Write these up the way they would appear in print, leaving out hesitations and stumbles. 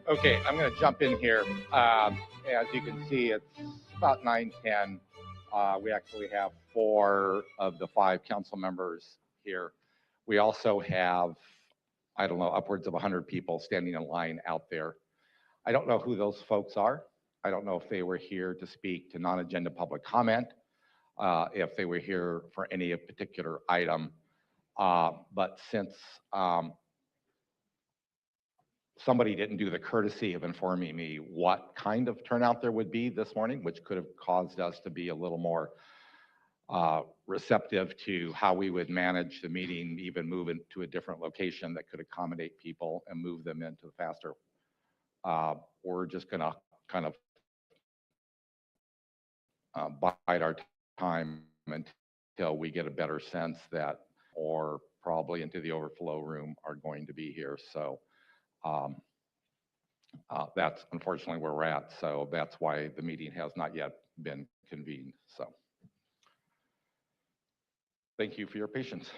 Okay, I'm going to jump in here. As you can see, it's about 9:10. We actually have 4 of the 5 council members here. We also have, I don't know, upwards of 100 people standing in line out there. I don't know who those folks are. I don't know if they were here to speak to non-agenda public comment, if they were here for any particular item. But since somebody didn't do the courtesy of informing me what kind of turnout there would be this morning, which could have caused us to be a little more receptive to how we would manage the meeting, even move into a different location that could accommodate people and move them into faster. We're just going to kind of bide our time until we get a better sense that, or probably into the overflow room, are going to be here. So that's unfortunately where we're at. So that's why the meeting has not yet been convened. So thank you for your patience.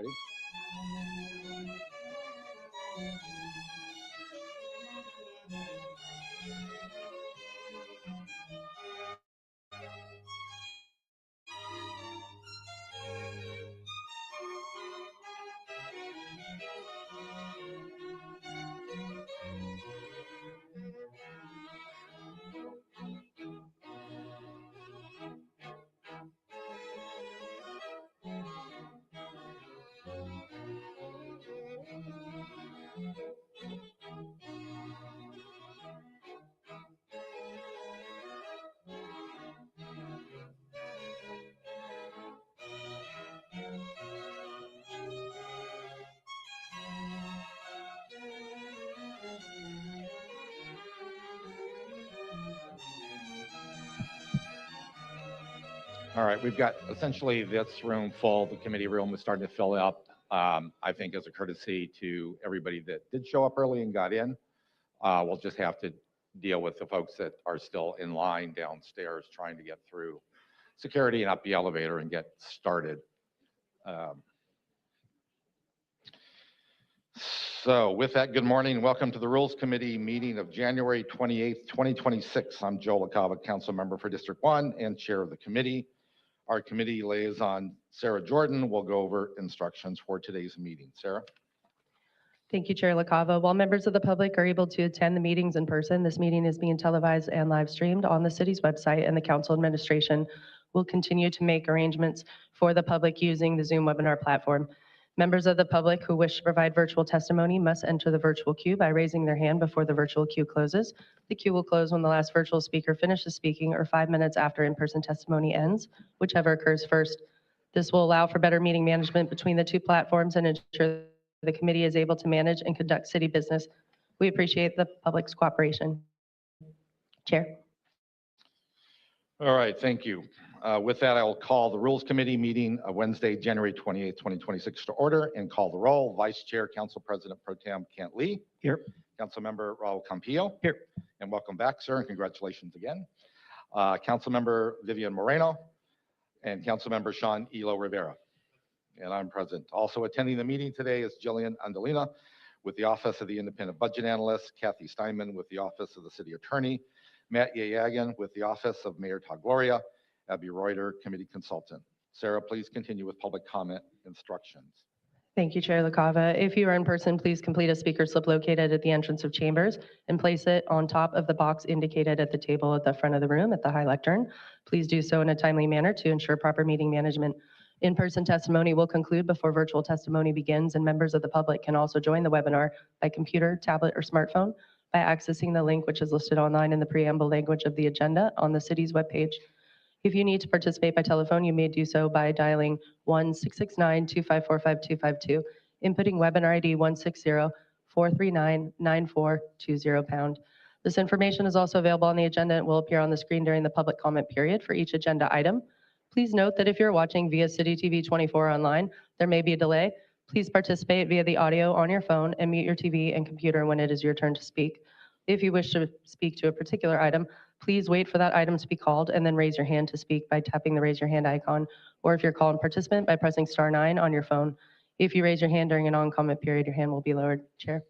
Ready? All right, we've got essentially this room full. The committee room is starting to fill up. I think as a courtesy to everybody that did show up early and got in, we'll just have to deal with the folks that are still in line downstairs trying to get through security and up the elevator and get started. So with that, good morning and welcome to the Rules Committee meeting of January 28th, 2026. I'm Joe LaCava, council member for District 1 and chair of the committee. Our committee liaison, Sarah Jordan, will go over instructions for today's meeting. Sarah? Thank you, Chair LaCava. While members of the public are able to attend the meetings in person, this meeting is being televised and live streamed on the city's website, and the council administration will continue to make arrangements for the public using the Zoom webinar platform. Members of the public who wish to provide virtual testimony must enter the virtual queue by raising their hand before the virtual queue closes. The queue will close when the last virtual speaker finishes speaking or 5 minutes after in-person testimony ends, whichever occurs first. This will allow for better meeting management between the two platforms and ensure the committee is able to manage and conduct city business. We appreciate the public's cooperation. Chair. All right, thank you. With that, I will call the Rules Committee meeting of Wednesday, January 28th, 2026 to order and call the roll. Vice Chair, Council President Pro Tem Kent Lee. Here. Councilmember Raul Campillo. Here. And welcome back, sir, and congratulations again. Councilmember Vivian Moreno and Councilmember Sean Elo-Rivera. And I'm present. Also attending the meeting today is Jillian Andalina with the Office of the Independent Budget Analyst, Kathy Steinman with the Office of the City Attorney, Matt Yayagan with the Office of Mayor Todd Gloria, Abby Reuter, Committee Consultant. Sarah, please continue with public comment instructions. Thank you, Chair LaCava. If you are in person, please complete a speaker slip located at the entrance of chambers and place it on top of the box indicated at the table at the front of the room at the high lectern. Please do so in a timely manner to ensure proper meeting management. In-person testimony will conclude before virtual testimony begins, and members of the public can also join the webinar by computer, tablet, or smartphone by accessing the link which is listed online in the preamble language of the agenda on the city's webpage. If you need to participate by telephone, you may do so by dialing 1-669-254-5252, inputting webinar ID 160-439-9420#. This information is also available on the agenda and will appear on the screen during the public comment period for each agenda item. Please note that if you're watching via City TV 24 online, there may be a delay. Please participate via the audio on your phone and mute your TV and computer when it is your turn to speak. If you wish to speak to a particular item, please wait for that item to be called and then raise your hand to speak by tapping the raise your hand icon, or if you're called participant, by pressing *9 on your phone. If you raise your hand during a non-comment period, your hand will be lowered. Chair.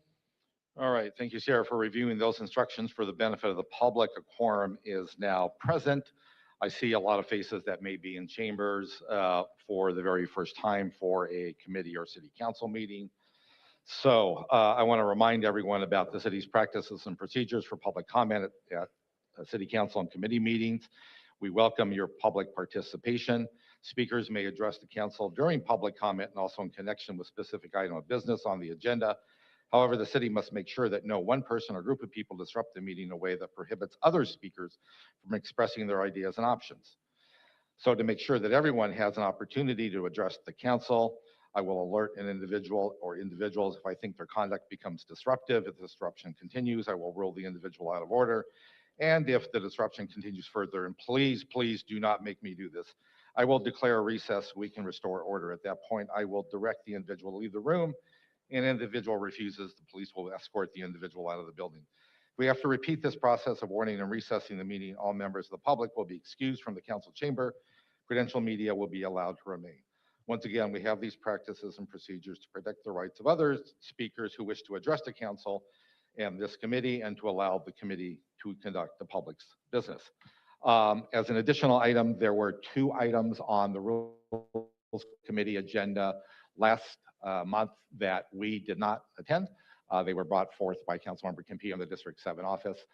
All right, thank you, Sarah, for reviewing those instructions for the benefit of the public. A quorum is now present. I see a lot of faces that may be in chambers for the very first time for a committee or city council meeting. So I want to remind everyone about the city's practices and procedures for public comment at city council and committee meetings. We welcome your public participation. Speakers may address the council during public comment and also in connection with specific item of business on the agenda. However, the city must make sure that no one person or group of people disrupt the meeting in a way that prohibits other speakers from expressing their ideas and options. So to make sure that everyone has an opportunity to address the council, I will alert an individual or individuals if I think their conduct becomes disruptive. If the disruption continues, I will rule the individual out of order. And if the disruption continues further, and please do not make me do this, I will declare a recess so we can restore order. At that point, I will direct the individual to leave the room. An individual refuses, the police will escort the individual out of the building. If we have to repeat this process of warning and recessing the meeting, all members of the public will be excused from the council chamber. Credential media will be allowed to remain. Once again, we have these practices and procedures to protect the rights of other speakers who wish to address the council and this committee, and to allow the committee to conduct the public's business. As an additional item, there were 2 items on the Rules Committee agenda last month that we did not attend. They were brought forth by Councilmember Kempe in the District 7 office.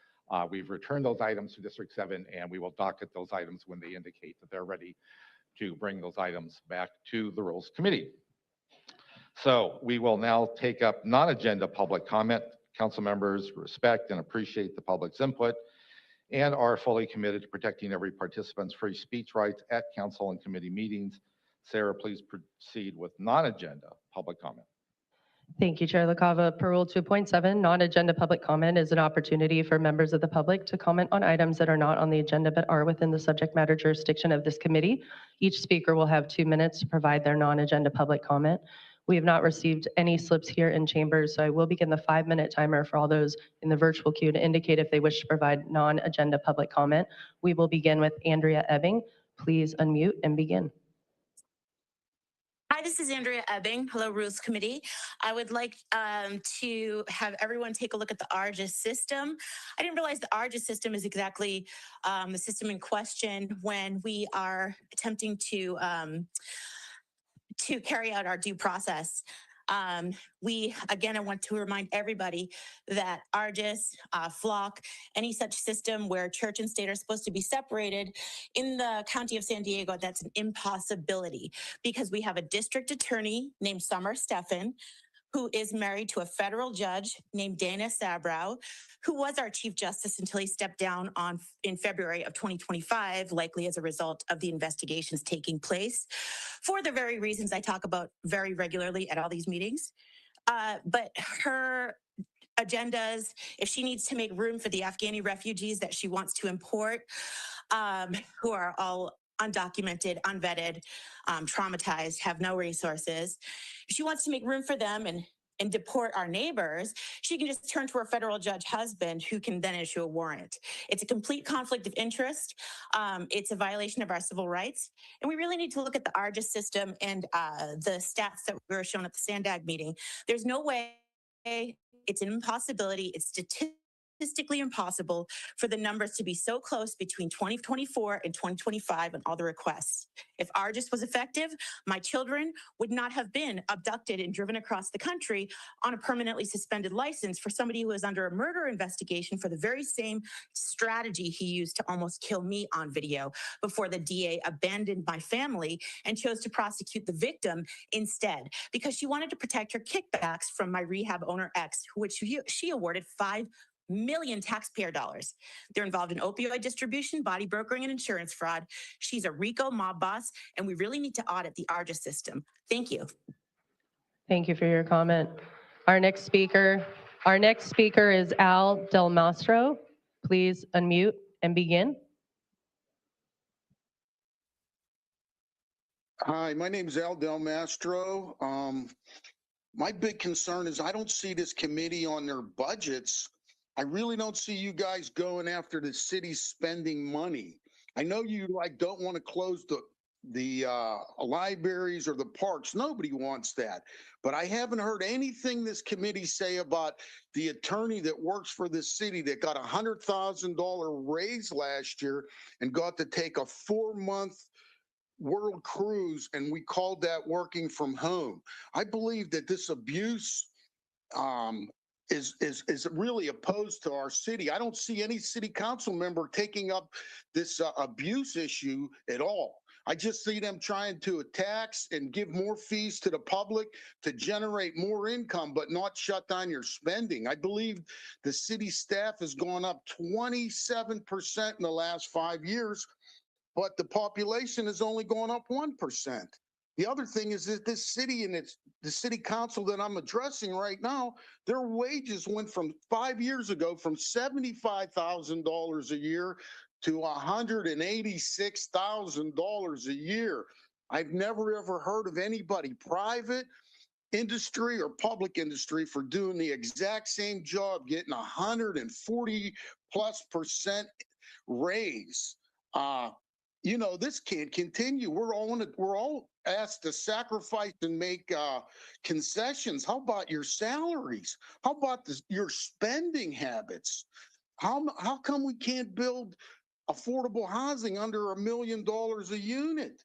We've returned those items to District 7, and we will docket those items when they indicate that they're ready to bring those items back to the Rules Committee. So we will now take up non-agenda public comment. Council members respect and appreciate the public's input and are fully committed to protecting every participant's free speech rights at council and committee meetings. Sarah, please proceed with non-agenda public comment. Thank you, Chair LaCava. Per Rule 2.7, non-agenda public comment is an opportunity for members of the public to comment on items that are not on the agenda but are within the subject matter jurisdiction of this committee. Each speaker will have 2 minutes to provide their non-agenda public comment. We have not received any slips here in chambers, so I will begin the 5-minute timer for all those in the virtual queue to indicate if they wish to provide non-agenda public comment. We will begin with Andrea Ebbing. Please unmute and begin. Hi, this is Andrea Ebbing. Hello, Rules Committee. I would like to have everyone take a look at the ARGIS system. I didn't realize the ARGIS system is exactly the system in question when we are attempting to carry out our due process. I want to remind everybody that ARGIS, FLOC, any such system where church and state are supposed to be separated in the county of San Diego, that's an impossibility because we have a district attorney named Summer Steffen, who is married to a federal judge named Dana Sabrow, who was our Chief Justice until he stepped down in February of 2025, likely as a result of the investigations taking place for the very reasons I talk about very regularly at all these meetings. But her agendas, if she needs to make room for the Afghani refugees that she wants to import, who are all undocumented, unvetted, traumatized, have no resources. If she wants to make room for them and deport our neighbors, she can just turn to her federal judge husband who can then issue a warrant. It's a complete conflict of interest. It's a violation of our civil rights. And we really need to look at the ARGIS system and the stats that were shown at the SANDAG meeting. There's no way, it's an impossibility. It's statistically impossible for the numbers to be so close between 2024 and 2025 on all the requests. If ARGIS was effective, my children would not have been abducted and driven across the country on a permanently suspended license for somebody who was under a murder investigation for the very same strategy he used to almost kill me on video before the DA abandoned my family and chose to prosecute the victim instead because she wanted to protect her kickbacks from my rehab owner ex, which she awarded $5 million taxpayer dollars. They're involved in opioid distribution, body brokering, and insurance fraud. She's a RICO mob boss, and we really need to audit the ARGIS system. Thank you. Thank you for your comment. Our next speaker is Al Del Mastro. Please unmute and begin. Hi, my name is Al Del Mastro. My big concern is I don't see this committee on their budgets. I really don't see you guys going after the city spending money. I know you don't want to close the libraries or the parks. Nobody wants that. But I haven't heard anything this committee say about the attorney that works for the city that got a $100,000 raise last year and got to take a 4-month world cruise, and we called that working from home. I believe that this abuse is really opposed to our city. I don't see any city council member taking up this abuse issue at all. I just see them trying to tax and give more fees to the public to generate more income, but not shut down your spending. I believe the city staff has gone up 27% in the last 5 years, but the population has only gone up 1%. The other thing is that this city and the city council that I'm addressing right now, their wages went from 5 years ago from $75,000 a year to $186,000 a year. I've never ever heard of anybody, private industry or public industry, for doing the exact same job, getting 140+% raise. This can't continue. We're all asked to sacrifice and make concessions. How about your salaries? How about your spending habits? How come we can't build affordable housing under $1 million a unit?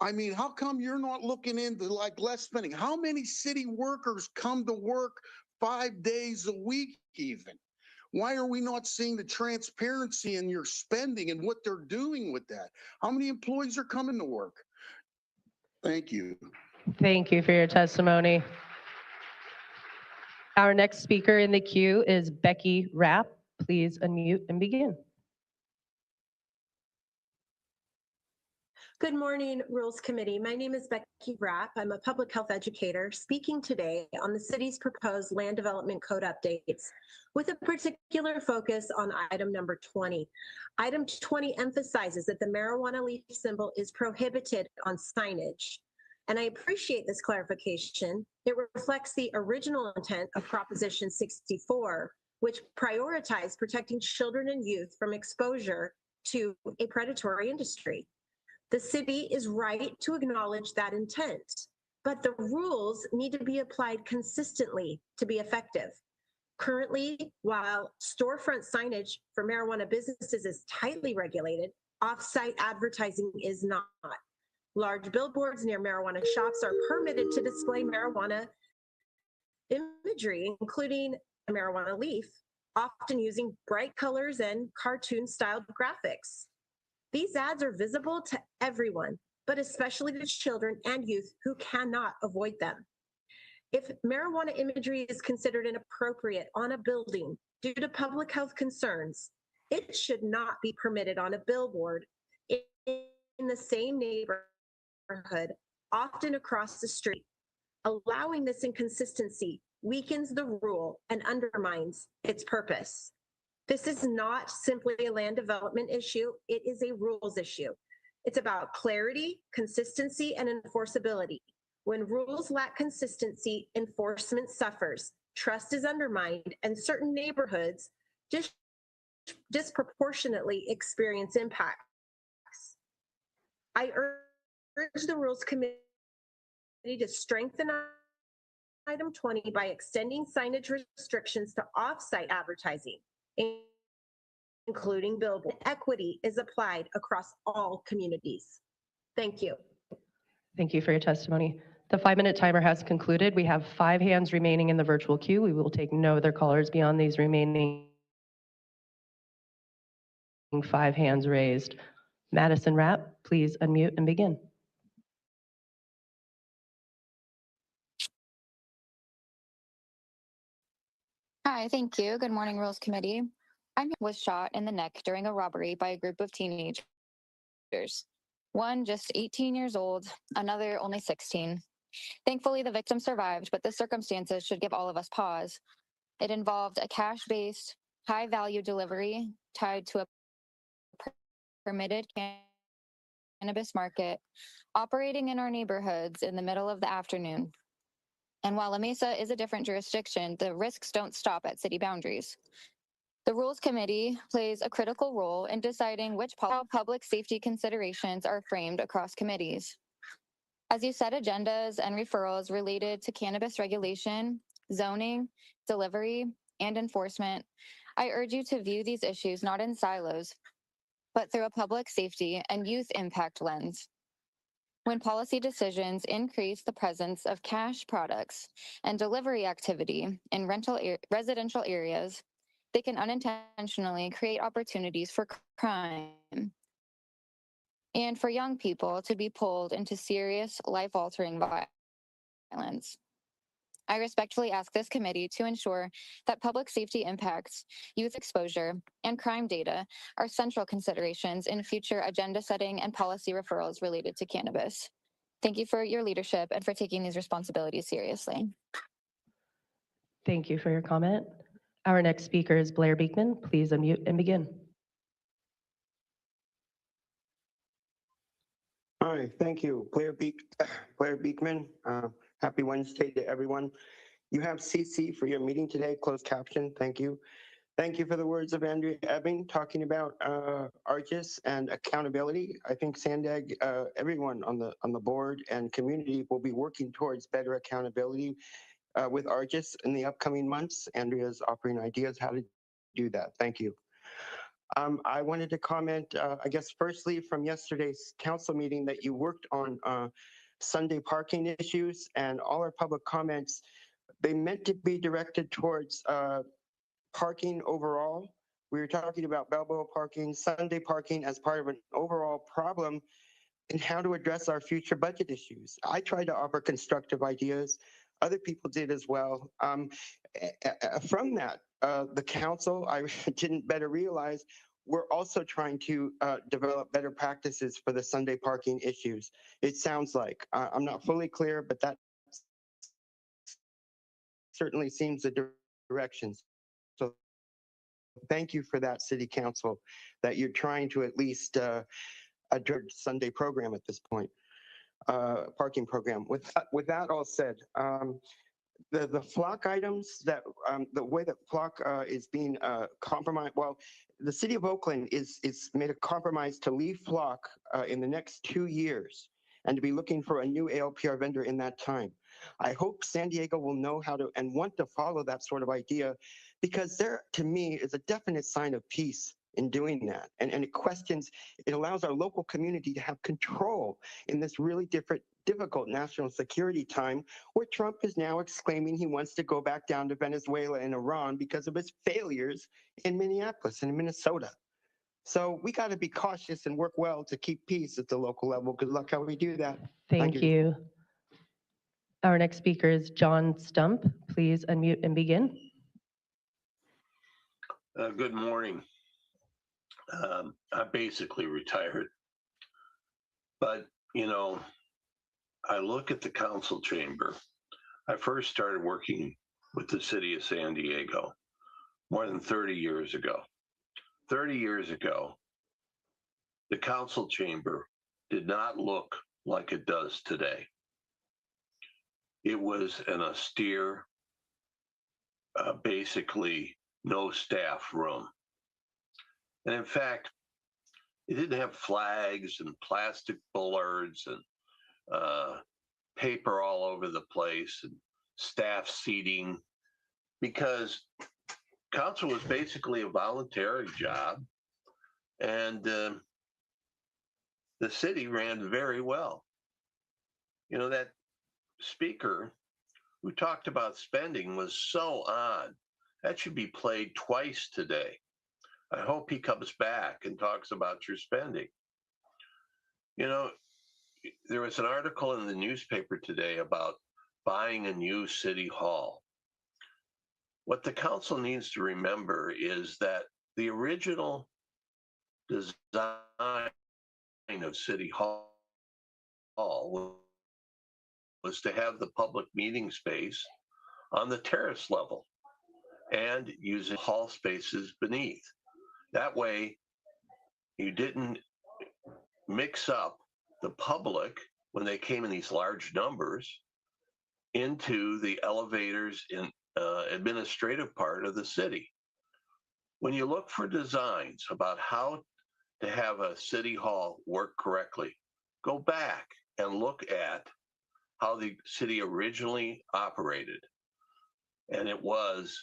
I mean, how come you're not looking into like less spending? How many city workers come to work 5 days a week even? Why are we not seeing the transparency in your spending and what they're doing with that? How many employees are coming to work? Thank you. Thank you for your testimony. Our next speaker in the queue is Becky Rapp. Please unmute and begin. Good morning, Rules Committee. My name is Becky Rapp. I'm a public health educator speaking today on the city's proposed land development code updates with a particular focus on item number 20. Item 20 emphasizes that the marijuana leaf symbol is prohibited on signage. And I appreciate this clarification. It reflects the original intent of Proposition 64, which prioritized protecting children and youth from exposure to a predatory industry. The city is right to acknowledge that intent, but the rules need to be applied consistently to be effective. Currently, while storefront signage for marijuana businesses is tightly regulated, off-site advertising is not. Large billboards near marijuana shops are permitted to display marijuana imagery, including a marijuana leaf, often using bright colors and cartoon-styled graphics. These ads are visible to everyone, but especially to children and youth who cannot avoid them. If marijuana imagery is considered inappropriate on a building due to public health concerns, it should not be permitted on a billboard in the same neighborhood, often across the street. Allowing this inconsistency weakens the rule and undermines its purpose. This is not simply a land development issue, it is a rules issue. It's about clarity, consistency, and enforceability. When rules lack consistency, enforcement suffers, trust is undermined, and certain neighborhoods disproportionately experience impacts. I urge the Rules Committee to strengthen item 20 by extending signage restrictions to off-site advertising, including billboard. Equity is applied across all communities. Thank you. Thank you for your testimony. The 5-minute timer has concluded. We have 5 hands remaining in the virtual queue. We will take no other callers beyond these remaining 5 hands raised. Madison Rapp, please unmute and begin. Hi, thank you. Good morning, Rules Committee. I was shot in the neck during a robbery by a group of teenagers. One just 18 years old, another only 16. Thankfully, the victim survived, but the circumstances should give all of us pause. It involved a cash-based, high-value delivery tied to a permitted cannabis market operating in our neighborhoods in the middle of the afternoon. And while La Mesa is a different jurisdiction, the risks don't stop at city boundaries. The Rules Committee plays a critical role in deciding which public safety considerations are framed across committees. As you set agendas and referrals related to cannabis regulation, zoning, delivery, and enforcement, I urge you to view these issues not in silos, but through a public safety and youth impact lens. When policy decisions increase the presence of cash products and delivery activity in residential areas, they can unintentionally create opportunities for crime and for young people to be pulled into serious life-altering violence. I respectfully ask this committee to ensure that public safety impacts, youth exposure, and crime data are central considerations in future agenda setting and policy referrals related to cannabis. Thank you for your leadership and for taking these responsibilities seriously. Thank you for your comment. Our next speaker is Blair Beekman. Please unmute and begin. Hi, thank you. Blair Beekman. Happy Wednesday to everyone. You have CC for your meeting today, closed caption. Thank you. Thank you for the words of Andrea Ebbing talking about Argus and accountability. I think Sandag, everyone on the board and community will be working towards better accountability with Argus in the upcoming months. Andrea's offering ideas how to do that. Thank you. I wanted to comment, I guess, firstly from yesterday's council meeting that you worked on Sunday parking issues, and all our public comments, they meant to be directed towards parking overall. We were talking about Balboa parking, Sunday parking as part of an overall problem and how to address our future budget issues. I tried to offer constructive ideas. Other people did as well. From that, the council, I didn't better realize, we're also trying to develop better practices for the Sunday parking issues. It sounds like, I'm not fully clear, but that certainly seems the direction. So thank you for that, City Council, that you're trying to at least address Sunday program at this point, parking program. With that all said, the flock items that the way that flock is being compromised. Well, the city of Oakland is made a compromise to leave flock in the next 2 years and to be looking for a new ALPR vendor in that time. I hope San Diego will know how to and want to follow that sort of idea, because there, to me, is a definite sign of peace in doing that. And it allows our local community to have control in this really difficult national security time, where Trump is now exclaiming he wants to go back down to Venezuela and Iran because of his failures in Minneapolis and Minnesota. So we got to be cautious and work well to keep peace at the local level. Good luck how we do that. Thank you. Our next speaker is John Stump. Please unmute and begin. Good morning. I'm basically retired, but you know, I look at the council chamber. I first started working with the city of San Diego more than 30 years ago. 30 years ago, the council chamber did not look like it does today. It was an austere, basically no staff room. And in fact, it didn't have flags and plastic bullards and paper all over the place and staff seating, because council was basically a voluntary job, and the city ran very well. You know, that speaker who talked about spending was so on. That should be played twice today. I hope he comes back and talks about your spending. You know, there was an article in the newspaper today about buying a new city hall. What the council needs to remember is that the original design of City Hall was to have the public meeting space on the terrace level and using hall spaces beneath. That way, you didn't mix up the public when they came in these large numbers into the elevators in administrative part of the city. When you look for designs about how to have a city hall work correctly, go back and look at how the city originally operated. And it was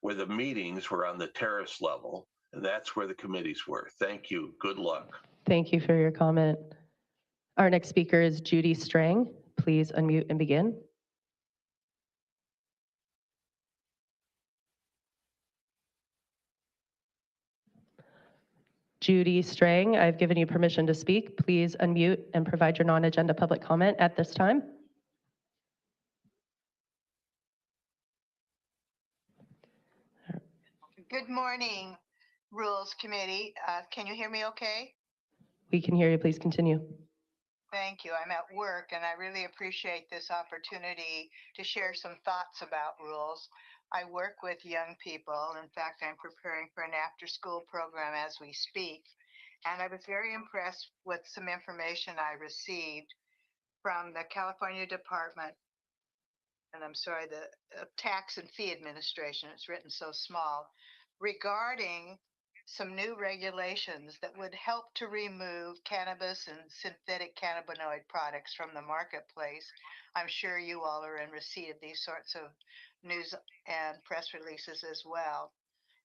where the meetings were on the terrace level, and that's where the committees were. Thank you. Good luck. Thank you for your comment. Our next speaker is Judy Strang. Please unmute and begin. Judy Strang, I've given you permission to speak. Please unmute and provide your non-agenda public comment at this time. Good morning, Rules Committee. Can you hear me okay? We can hear you. Please continue. Thank you. I'm at work and I really appreciate this opportunity to share some thoughts about rules. I work with young people. In fact, I'm preparing for an after-school program as we speak. And I was very impressed with some information I received from the California Department, and I'm sorry, the Tax and Fee Administration, it's written so small, regarding some new regulations that would help to remove cannabis and synthetic cannabinoid products from the marketplace. I'm sure you all are in receipt of these sorts of news and press releases as well.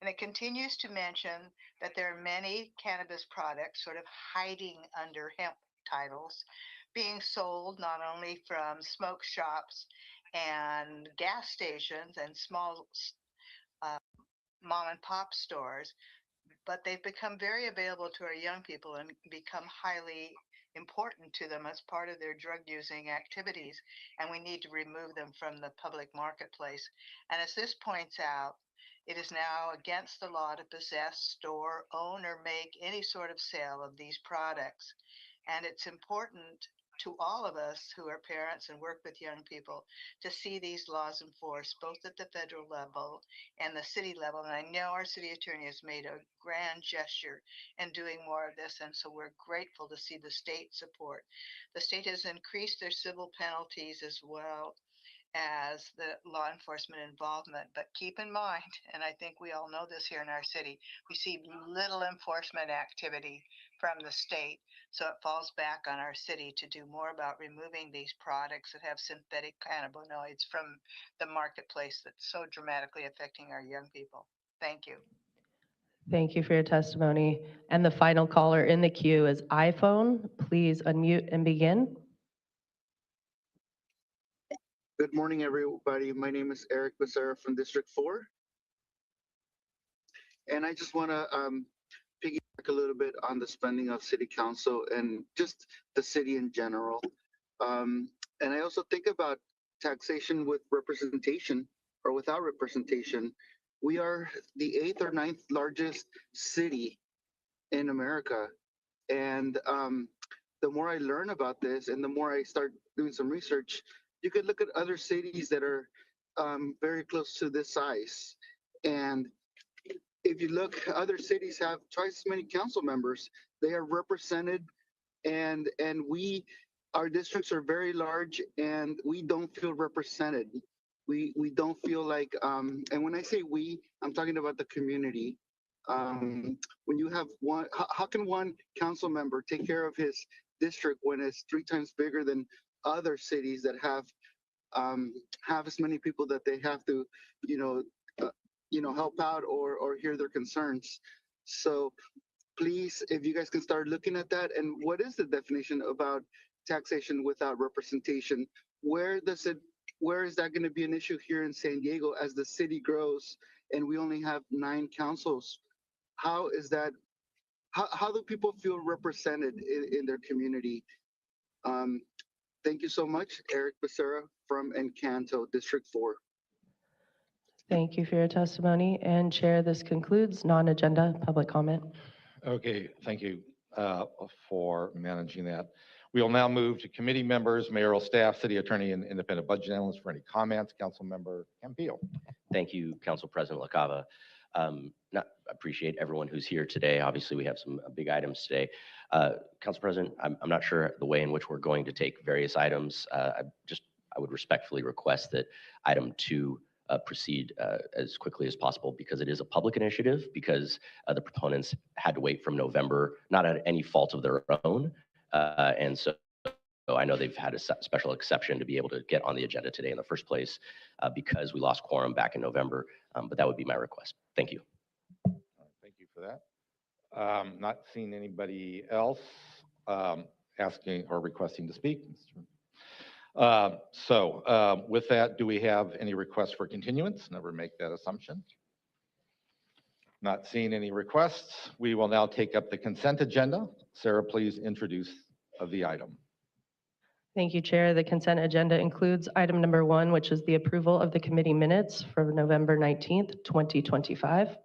And it continues to mention that there are many cannabis products sort of hiding under hemp titles being sold not only from smoke shops and gas stations and small uh, mom and pop stores, but they've become very available to our young people and become highly important to them as part of their drug using activities. And we need to remove them from the public marketplace. And as this points out, it is now against the law to possess, store, own, or make any sort of sale of these products. And it's important to all of us who are parents and work with young people to see these laws enforced both at the federal level and the city level. And I know our city attorney has made a grand gesture in doing more of this. And so we're grateful to see the state support. The state has increased their civil penalties as well as the law enforcement involvement. But keep in mind, and I think we all know this here in our city, we see little enforcement activity from the state. So it falls back on our city to do more about removing these products that have synthetic cannabinoids from the marketplace that's so dramatically affecting our young people. Thank you. Thank you for your testimony. And the final caller in the queue is iPhone. Please unmute and begin. Good morning, everybody. My name is Eric Becerra from District 4. And I just want to piggyback a little bit on the spending of City Council and just the city in general. And I also think about taxation with representation or without representation. We are the 8th or 9th largest city in America. And the more I learn about this and the more I start doing some research, you could look at other cities that are very close to this size. And if you look, other cities have twice as many council members. They are represented, and our districts are very large, and we don't feel represented. We don't feel like, and when I say we, I'm talking about the community. When you have one, how can one council member take care of his district when it's 3 times bigger than other cities that have as many people that they have to, help out or hear their concerns. So please, if you guys can start looking at that, and what is the definition about taxation without representation? Where is that going to be an issue here in San Diego as the city grows and we only have 9 councils? How is that? How do people feel represented in their community? Thank you so much, Eric Becerra from Encanto, District 4. Thank you for your testimony. And Chair, this concludes non-agenda public comment. Okay, thank you for managing that. We will now move to committee members, mayoral staff, city attorney, and independent budget analyst for any comments. Council Member Campillo. Thank you, Council President LaCava. Appreciate everyone who's here today. Obviously, we have some big items today. Council President, I'm not sure the way in which we're going to take various items. I would respectfully request that item 2 proceed as quickly as possible because it is a public initiative, because the proponents had to wait from November, not at any fault of their own. And so I know they've had a special exception to be able to get on the agenda today in the first place because we lost quorum back in November. But that would be my request. Thank you. Thank you for that. Not seeing anybody else asking or requesting to speak. With that, do we have any requests for continuance? Never make that assumption. Not seeing any requests. We will now take up the consent agenda. Sarah, please introduce the item. Thank you, Chair. The consent agenda includes item number 1, which is the approval of the committee minutes for November 19th, 2025.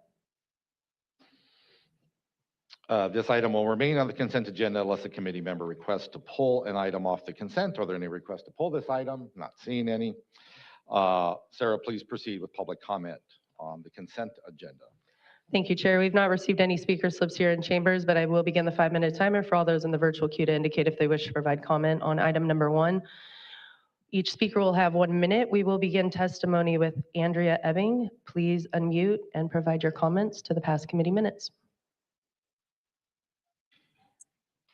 This item will remain on the consent agenda unless a committee member requests to pull an item off the consent. Are there any requests to pull this item? Not seeing any. Sarah, please proceed with public comment on the consent agenda. Thank you, Chair. We've not received any speaker slips here in chambers, but I will begin the 5-minute timer for all those in the virtual queue to indicate if they wish to provide comment on item number 1. Each speaker will have 1 minute. We will begin testimony with Andrea Ebbing. Please unmute and provide your comments to the past committee minutes.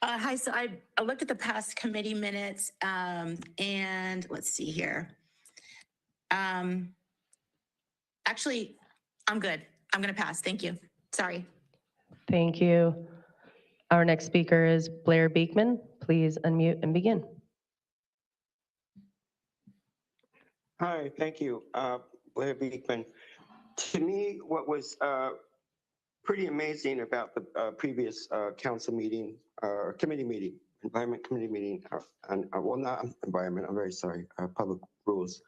Hi, so I looked at the past committee minutes, and let's see here. Actually, I'm good. I'm going to pass. Thank you. Sorry. Thank you. Our next speaker is Blair Beekman. Please unmute and begin. Hi, thank you. Blair Beekman. To me, what was pretty amazing about the previous council meeting, committee meeting, environment committee meeting, well, not environment, I'm very sorry, public rules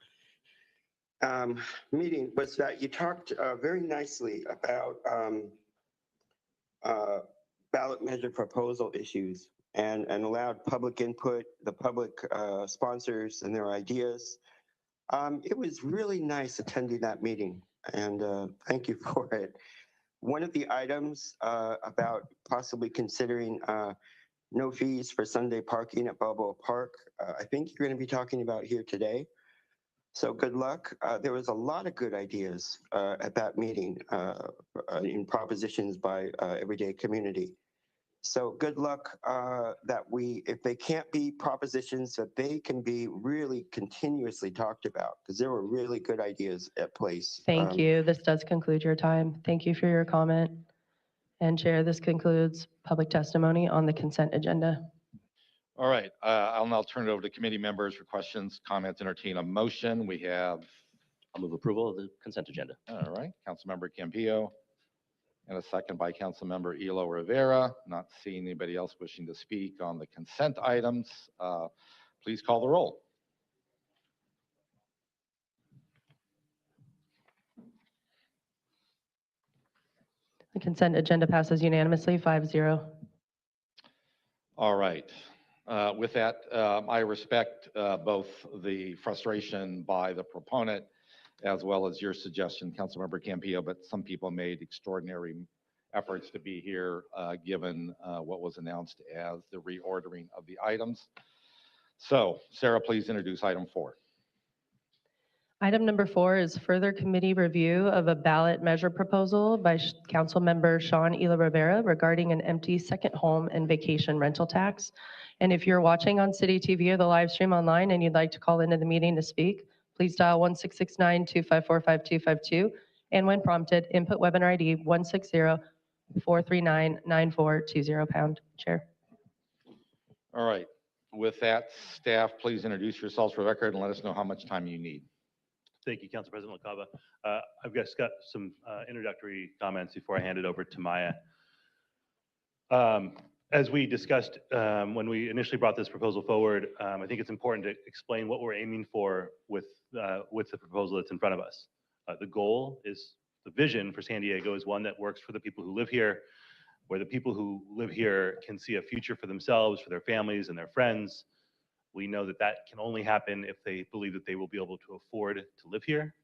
meeting, was that you talked very nicely about ballot measure proposal issues and allowed public input, the public sponsors and their ideas. It was really nice attending that meeting, and thank you for it. One of the items about possibly considering no fees for Sunday parking at Balboa Park, I think you're going to be talking about here today. So good luck. There was a lot of good ideas at that meeting in propositions by everyday community. So good luck that if they can't be propositions, that they can be really continuously talked about, because there were really good ideas at place. Thank you. This does conclude your time. Thank you for your comment. And Chair, this concludes public testimony on the consent agenda. All right, I'll now turn it over to committee members for questions, comments, entertain a motion. We have. I'll move approval of the consent agenda. All right, Councilmember Campillo, and a second by Councilmember Elo-Rivera. Not seeing anybody else wishing to speak on the consent items. Please call the roll. The consent agenda passes unanimously, 5-0. All right. With that, I respect both the frustration by the proponent as well as your suggestion, Councilmember Campillo, but some people made extraordinary efforts to be here given what was announced as the reordering of the items. So, Sarah, please introduce item 4. Item number 4 is further committee review of a ballot measure proposal by Councilmember Sean Elo-Rivera regarding an empty second home and vacation rental tax. And if you're watching on City TV or the live stream online and you'd like to call into the meeting to speak, please dial 1-669-254-5252. And when prompted, input webinar ID 160-439-9420 #. Chair. All right. With that, staff, please introduce yourselves for the record and let us know how much time you need. Thank you, Council President LaCava. I've just got some introductory comments before I hand it over to Maya. As we discussed when we initially brought this proposal forward, I think it's important to explain what we're aiming for with the proposal that's in front of us. The goal is, the vision for San Diego is one that works for the people who live here, where the people who live here can see a future for themselves, for their families and their friends. We know that that can only happen if they believe that they will be able to afford to live here.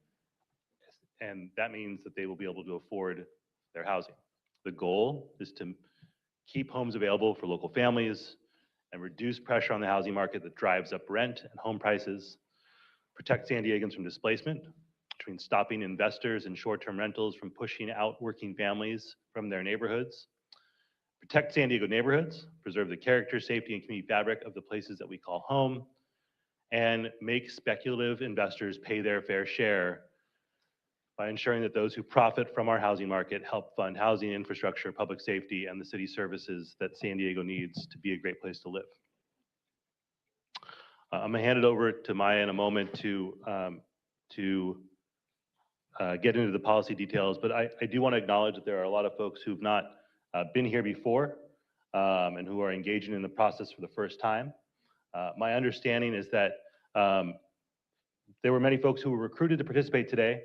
And that means that they will be able to afford their housing. The goal is to keep homes available for local families and reduce pressure on the housing market that drives up rent and home prices, protect San Diegans from displacement, between stopping investors in short-term rentals from pushing out working families from their neighborhoods, protect San Diego neighborhoods, preserve the character, safety, and community fabric of the places that we call home, and make speculative investors pay their fair share by ensuring that those who profit from our housing market help fund housing infrastructure, public safety, and the city services that San Diego needs to be a great place to live. I'm gonna hand it over to Maya in a moment to get into the policy details, but I do want to acknowledge that there are a lot of folks who've not been here before and who are engaging in the process for the first time. My understanding is that there were many folks who were recruited to participate today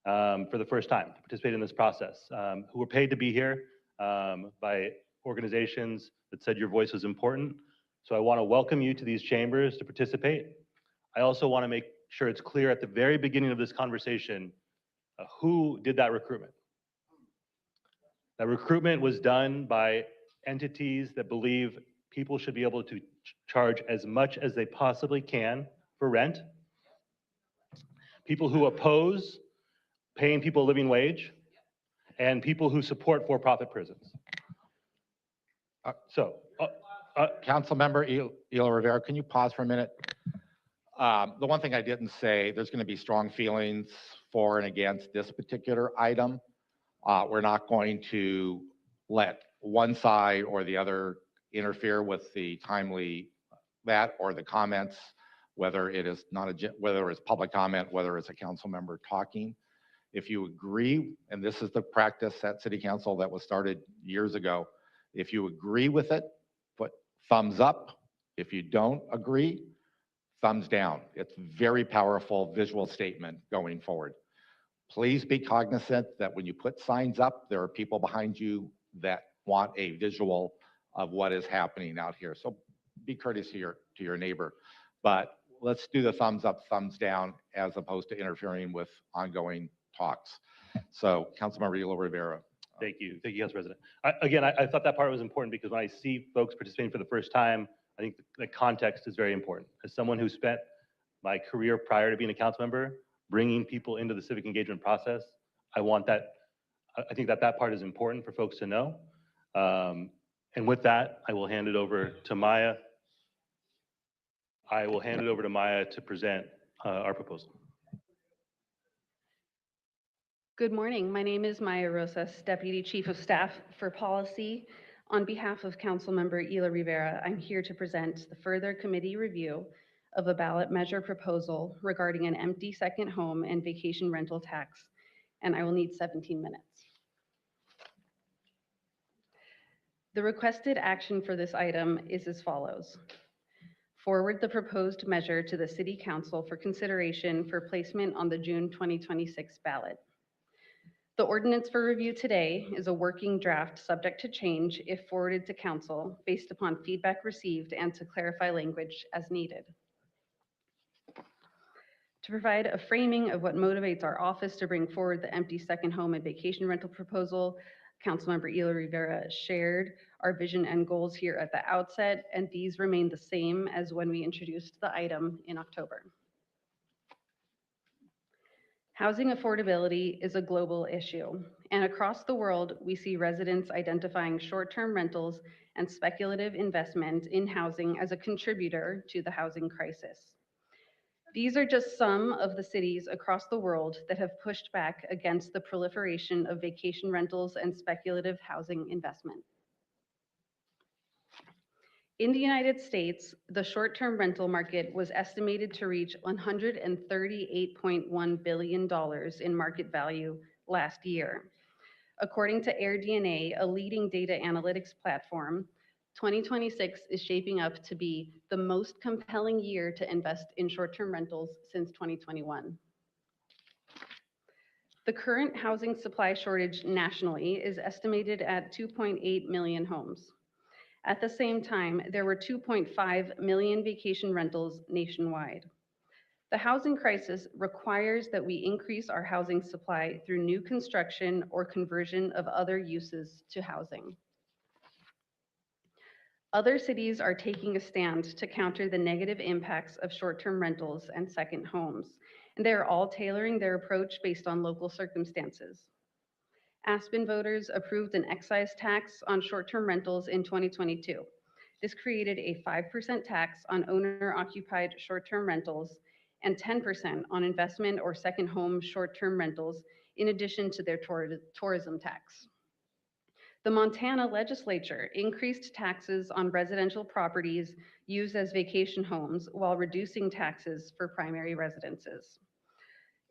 for the first time, to participate in this process, who were paid to be here by organizations that said your voice was important. So I want to welcome you to these chambers to participate. I also want to make sure it's clear at the very beginning of this conversation who did that recruitment. That recruitment was done by entities that believe people should be able to charge as much as they possibly can for rent people who oppose paying people a living wage, and people who support for-profit prisons. Councilmember Elo-Rivera, can you pause for a minute? The one thing I didn't say, there's going to be strong feelings for and against this particular item. We're not going to let one side or the other interfere with the timely or the comments, whether it is whether it's public comment, whether it's a council member talking. If you agree, and this is the practice at City Council that was started years ago, if you agree with it, put thumbs up. If you don't agree, thumbs down. It's very powerful visual statement going forward. Please be cognizant that when you put signs up, there are people behind you that want a visual of what is happening out here. So be courteous to your neighbor. But let's do the thumbs up, thumbs down, as opposed to interfering with ongoing talks. So Councilmember Elo-Rivera. Thank you, Council President. I thought that part was important because when I see folks participating for the first time, I think the context is very important. As someone who spent my career prior to being a council member, bringing people into the civic engagement process, I think that part is important for folks to know. And with that, I will hand it over to Maya. To present our proposal. Good morning. My name is Maya Rosas, Deputy Chief of Staff for Policy. On behalf of Councilmember Elo-Rivera, I'm here to present the further committee review of a ballot measure proposal regarding an empty second home and vacation rental tax, and I will need 17 minutes. The requested action for this item is as follows. Forward the proposed measure to the City Council for consideration for placement on the June 2026 ballot. The ordinance for review today is a working draft subject to change if forwarded to Council based upon feedback received and to clarify language as needed. To provide a framing of what motivates our office to bring forward the empty second home and vacation rental proposal, Councilmember Elo-Rivera shared our vision and goals here at the outset, and these remain the same as when we introduced the item in October. Housing affordability is a global issue, and across the world, we see residents identifying short-term rentals and speculative investment in housing as a contributor to the housing crisis. These are just some of the cities across the world that have pushed back against the proliferation of vacation rentals and speculative housing investment. In the United States, the short-term rental market was estimated to reach $138.1 billion in market value last year. According to AirDNA, a leading data analytics platform, 2026 is shaping up to be the most compelling year to invest in short-term rentals since 2021. The current housing supply shortage nationally is estimated at 2.8 million homes. At the same time, there were 2.5 million vacation rentals nationwide. The housing crisis requires that we increase our housing supply through new construction or conversion of other uses to housing. Other cities are taking a stand to counter the negative impacts of short-term rentals and second homes, and they are all tailoring their approach based on local circumstances. Aspen voters approved an excise tax on short-term rentals in 2022. This created a 5% tax on owner-occupied short-term rentals and 10% on investment or second home short-term rentals, in addition to their tourism tax. The Montana legislature increased taxes on residential properties used as vacation homes while reducing taxes for primary residences.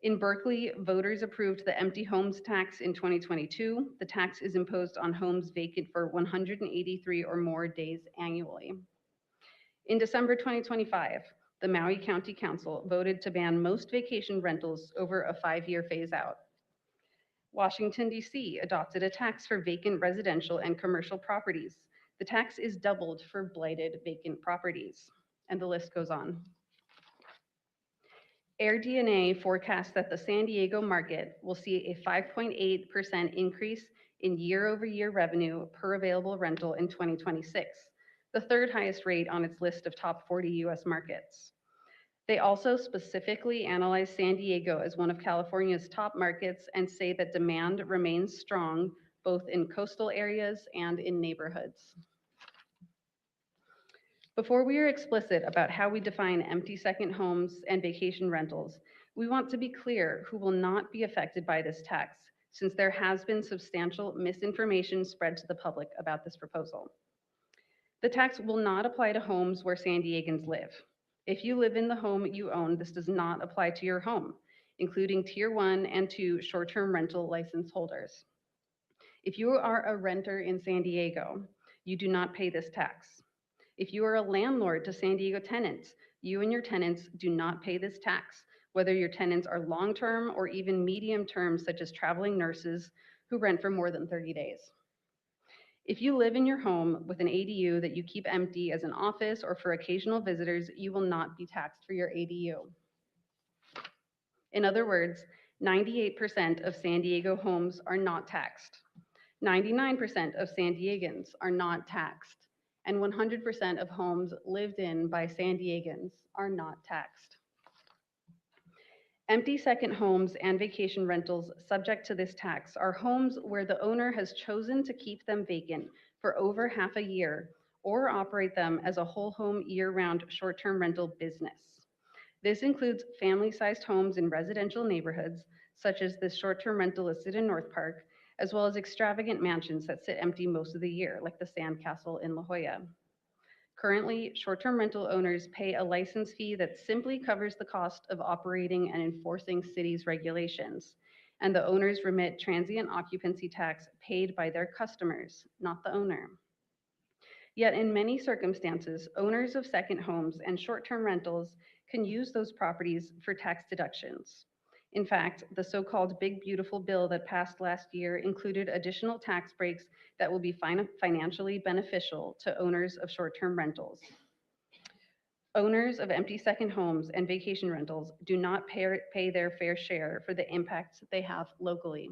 In Berkeley, voters approved the empty homes tax in 2022. The tax is imposed on homes vacant for 183 or more days annually. In December 2025, the Maui County Council voted to ban most vacation rentals over a 5-year phase out. Washington, D.C. adopted a tax for vacant residential and commercial properties. The tax is doubled for blighted vacant properties, and the list goes on. AirDNA forecasts that the San Diego market will see a 5.8% increase in year-over-year revenue per available rental in 2026, the third highest rate on its list of top 40 U.S. markets. They also specifically analyze San Diego as one of California's top markets and say that demand remains strong both in coastal areas and in neighborhoods. Before we are explicit about how we define empty second homes and vacation rentals, we want to be clear who will not be affected by this tax, since there has been substantial misinformation spread to the public about this proposal. The tax will not apply to homes where San Diegans live. If you live in the home you own, this does not apply to your home, including Tier 1 and 2 short-term rental license holders. If you are a renter in San Diego, you do not pay this tax. If you are a landlord to San Diego tenants, you and your tenants do not pay this tax, whether your tenants are long-term or even medium-term, such as traveling nurses who rent for more than 30 days. If you live in your home with an ADU that you keep empty as an office or for occasional visitors, you will not be taxed for your ADU. In other words, 98% of San Diego homes are not taxed. 99% of San Diegans are not taxed, and 100% of homes lived in by San Diegans are not taxed. Empty second homes and vacation rentals subject to this tax are homes where the owner has chosen to keep them vacant for over half a year or operate them as a whole home year-round short-term rental business. This includes family-sized homes in residential neighborhoods, such as this short-term rental listed in North Park, as well as extravagant mansions that sit empty most of the year, like the Sand Castle in La Jolla. Currently, short-term rental owners pay a license fee that simply covers the cost of operating and enforcing city's regulations, and the owners remit transient occupancy tax paid by their customers, not the owner. Yet in many circumstances, owners of second homes and short-term rentals can use those properties for tax deductions. In fact, the so-called Big Beautiful Bill that passed last year included additional tax breaks that will be financially beneficial to owners of short-term rentals. Owners of empty second homes and vacation rentals do not pay their fair share for the impacts they have locally.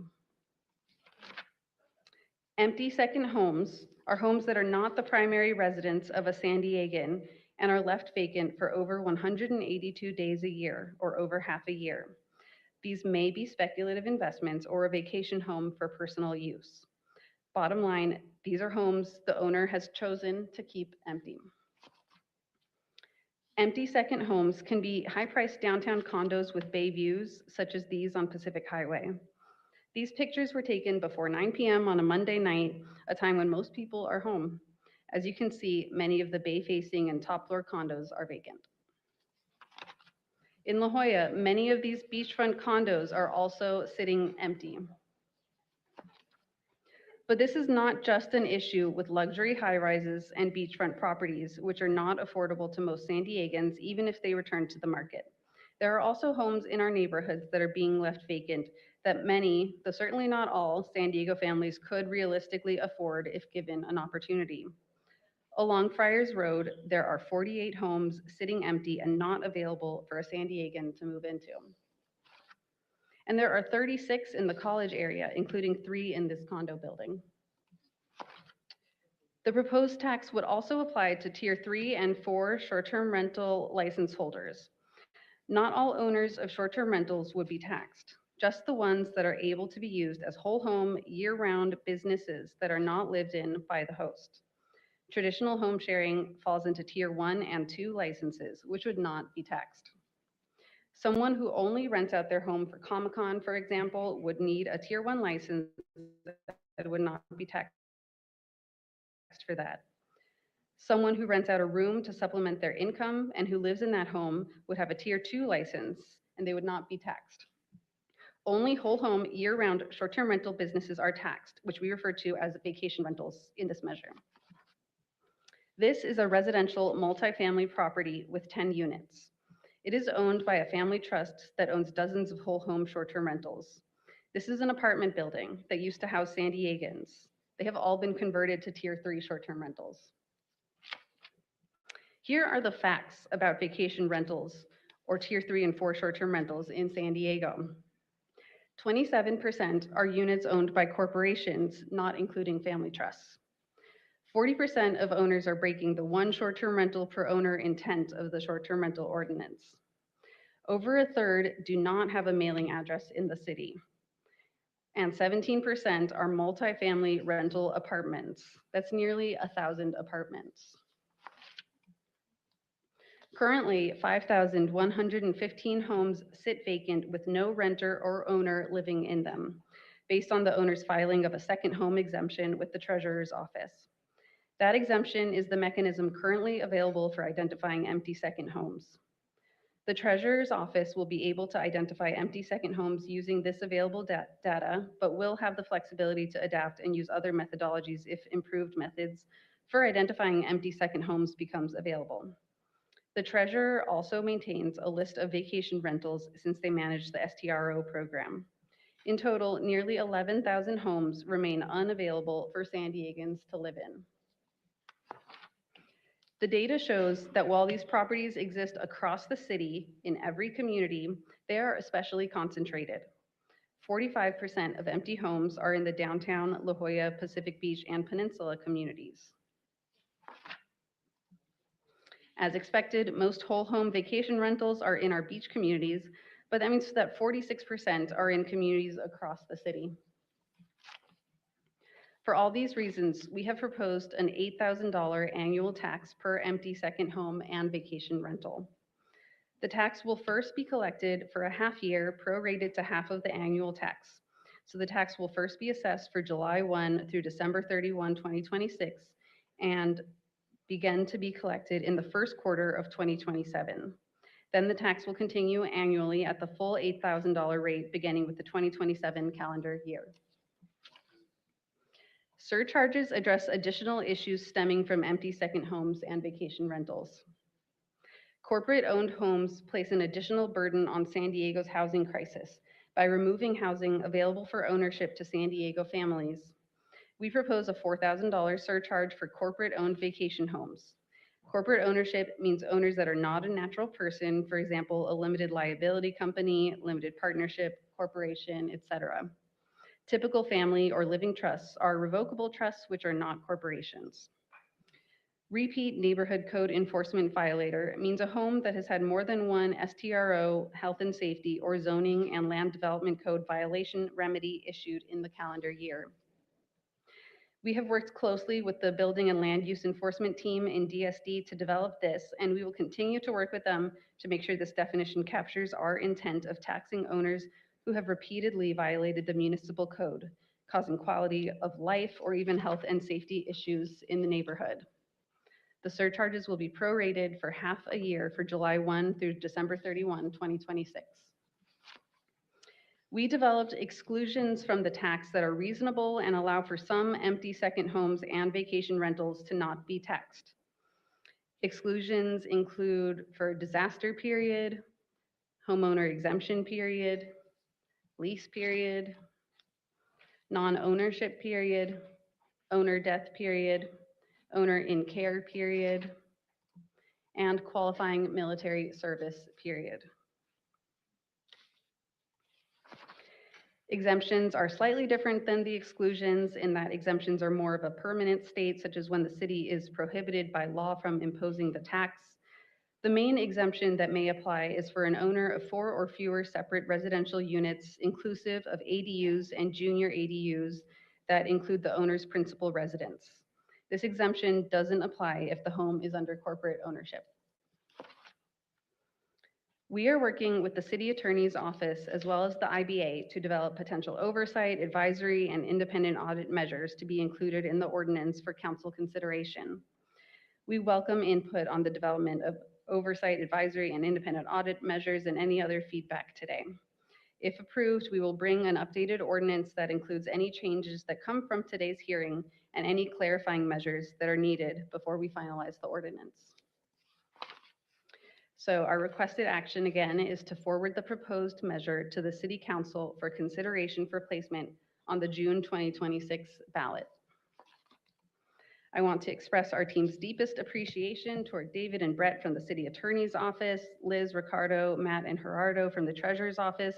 Empty second homes are homes that are not the primary residence of a San Diegan and are left vacant for over 182 days a year, or over half a year. These may be speculative investments or a vacation home for personal use. Bottom line, these are homes the owner has chosen to keep empty. Empty second homes can be high-priced downtown condos with bay views, such as these on Pacific Highway. These pictures were taken before 9 p.m. on a Monday night, a time when most people are home. As you can see, many of the bay-facing and top-floor condos are vacant. In La Jolla, many of these beachfront condos are also sitting empty. But this is not just an issue with luxury high-rises and beachfront properties, which are not affordable to most San Diegans, even if they return to the market. There are also homes in our neighborhoods that are being left vacant that many, though certainly not all, San Diego families could realistically afford if given an opportunity. Along Friars Road, there are 48 homes sitting empty and not available for a San Diegan to move into. And there are 36 in the College area, including 3 in this condo building. The proposed tax would also apply to Tier 3 and 4 short-term rental license holders. Not all owners of short-term rentals would be taxed, just the ones that are able to be used as whole home, year-round businesses that are not lived in by the host. Traditional home sharing falls into Tier 1 and 2 licenses, which would not be taxed. Someone who only rents out their home for Comic-Con, for example, would need a Tier 1 license that would not be taxed for that. Someone who rents out a room to supplement their income and who lives in that home would have a Tier 2 license, and they would not be taxed. Only whole home, year-round short-term rental businesses are taxed, which we refer to as vacation rentals in this measure. This is a residential multifamily property with 10 units. It is owned by a family trust that owns dozens of whole home short-term rentals. This is an apartment building that used to house San Diegans. They have all been converted to Tier 3 short-term rentals. Here are the facts about vacation rentals, or Tier 3 and 4 short-term rentals in San Diego. 27% are units owned by corporations, not including family trusts. 40% of owners are breaking the 1 short-term rental per owner intent of the short-term rental ordinance. Over a third do not have a mailing address in the city. And 17% are multifamily rental apartments. That's nearly 1,000 apartments. Currently, 5,115 homes sit vacant with no renter or owner living in them, based on the owner's filing of a second home exemption with the Treasurer's Office. That exemption is the mechanism currently available for identifying empty second homes. The Treasurer's Office will be able to identify empty second homes using this available data, but will have the flexibility to adapt and use other methodologies if improved methods for identifying empty second homes becomes available. The Treasurer also maintains a list of vacation rentals since they manage the STRO program. In total, nearly 11,000 homes remain unavailable for San Diegans to live in. The data shows that while these properties exist across the city in every community, they are especially concentrated. 45% of empty homes are in the downtown, La Jolla, Pacific Beach, and Peninsula communities. As expected, most whole home vacation rentals are in our beach communities, but that means that 46% are in communities across the city. For all these reasons, we have proposed an $8,000 annual tax per empty second home and vacation rental. The tax will first be collected for a half year, prorated to half of the annual tax. So the tax will first be assessed for July 1 through December 31, 2026, and begin to be collected in the first quarter of 2027. Then the tax will continue annually at the full $8,000 rate beginning with the 2027 calendar year. Surcharges address additional issues stemming from empty second homes and vacation rentals. Corporate-owned homes place an additional burden on San Diego's housing crisis by removing housing available for ownership to San Diego families. We propose a $4,000 surcharge for corporate-owned vacation homes. Corporate ownership means owners that are not a natural person, for example, a limited liability company, limited partnership, corporation, etc. Typical family or living trusts are revocable trusts, which are not corporations. Repeat neighborhood code enforcement violator means a home that has had more than one STRO, health and safety, or zoning and land development code violation remedy issued in the calendar year. We have worked closely with the Building and Land Use Enforcement team in DSD to develop this, and we will continue to work with them to make sure this definition captures our intent of taxing owners who have repeatedly violated the municipal code, causing quality of life or even health and safety issues in the neighborhood. The surcharges will be prorated for half a year for July 1 through December 31, 2026. We developed exclusions from the tax that are reasonable and allow for some empty second homes and vacation rentals to not be taxed. Exclusions include for disaster period, homeowner exemption period, lease period, non-ownership period, owner death period, owner in care period, and qualifying military service period. Exemptions are slightly different than the exclusions in that exemptions are more of a permanent state, such as when the city is prohibited by law from imposing the tax. The main exemption that may apply is for an owner of 4 or fewer separate residential units, inclusive of ADUs and junior ADUs that include the owner's principal residence. This exemption doesn't apply if the home is under corporate ownership. We are working with the City Attorney's Office as well as the IBA to develop potential oversight, advisory, and independent audit measures to be included in the ordinance for council consideration. We welcome input on the development of oversight, advisory, and independent audit measures and any other feedback today. If approved, we will bring an updated ordinance that includes any changes that come from today's hearing and any clarifying measures that are needed before we finalize the ordinance. So our requested action again is to forward the proposed measure to the City Council for consideration for placement on the June 2026 ballot. I want to express our team's deepest appreciation toward David and Brett from the City Attorney's Office, Liz, Ricardo, Matt, and Gerardo from the Treasurer's Office,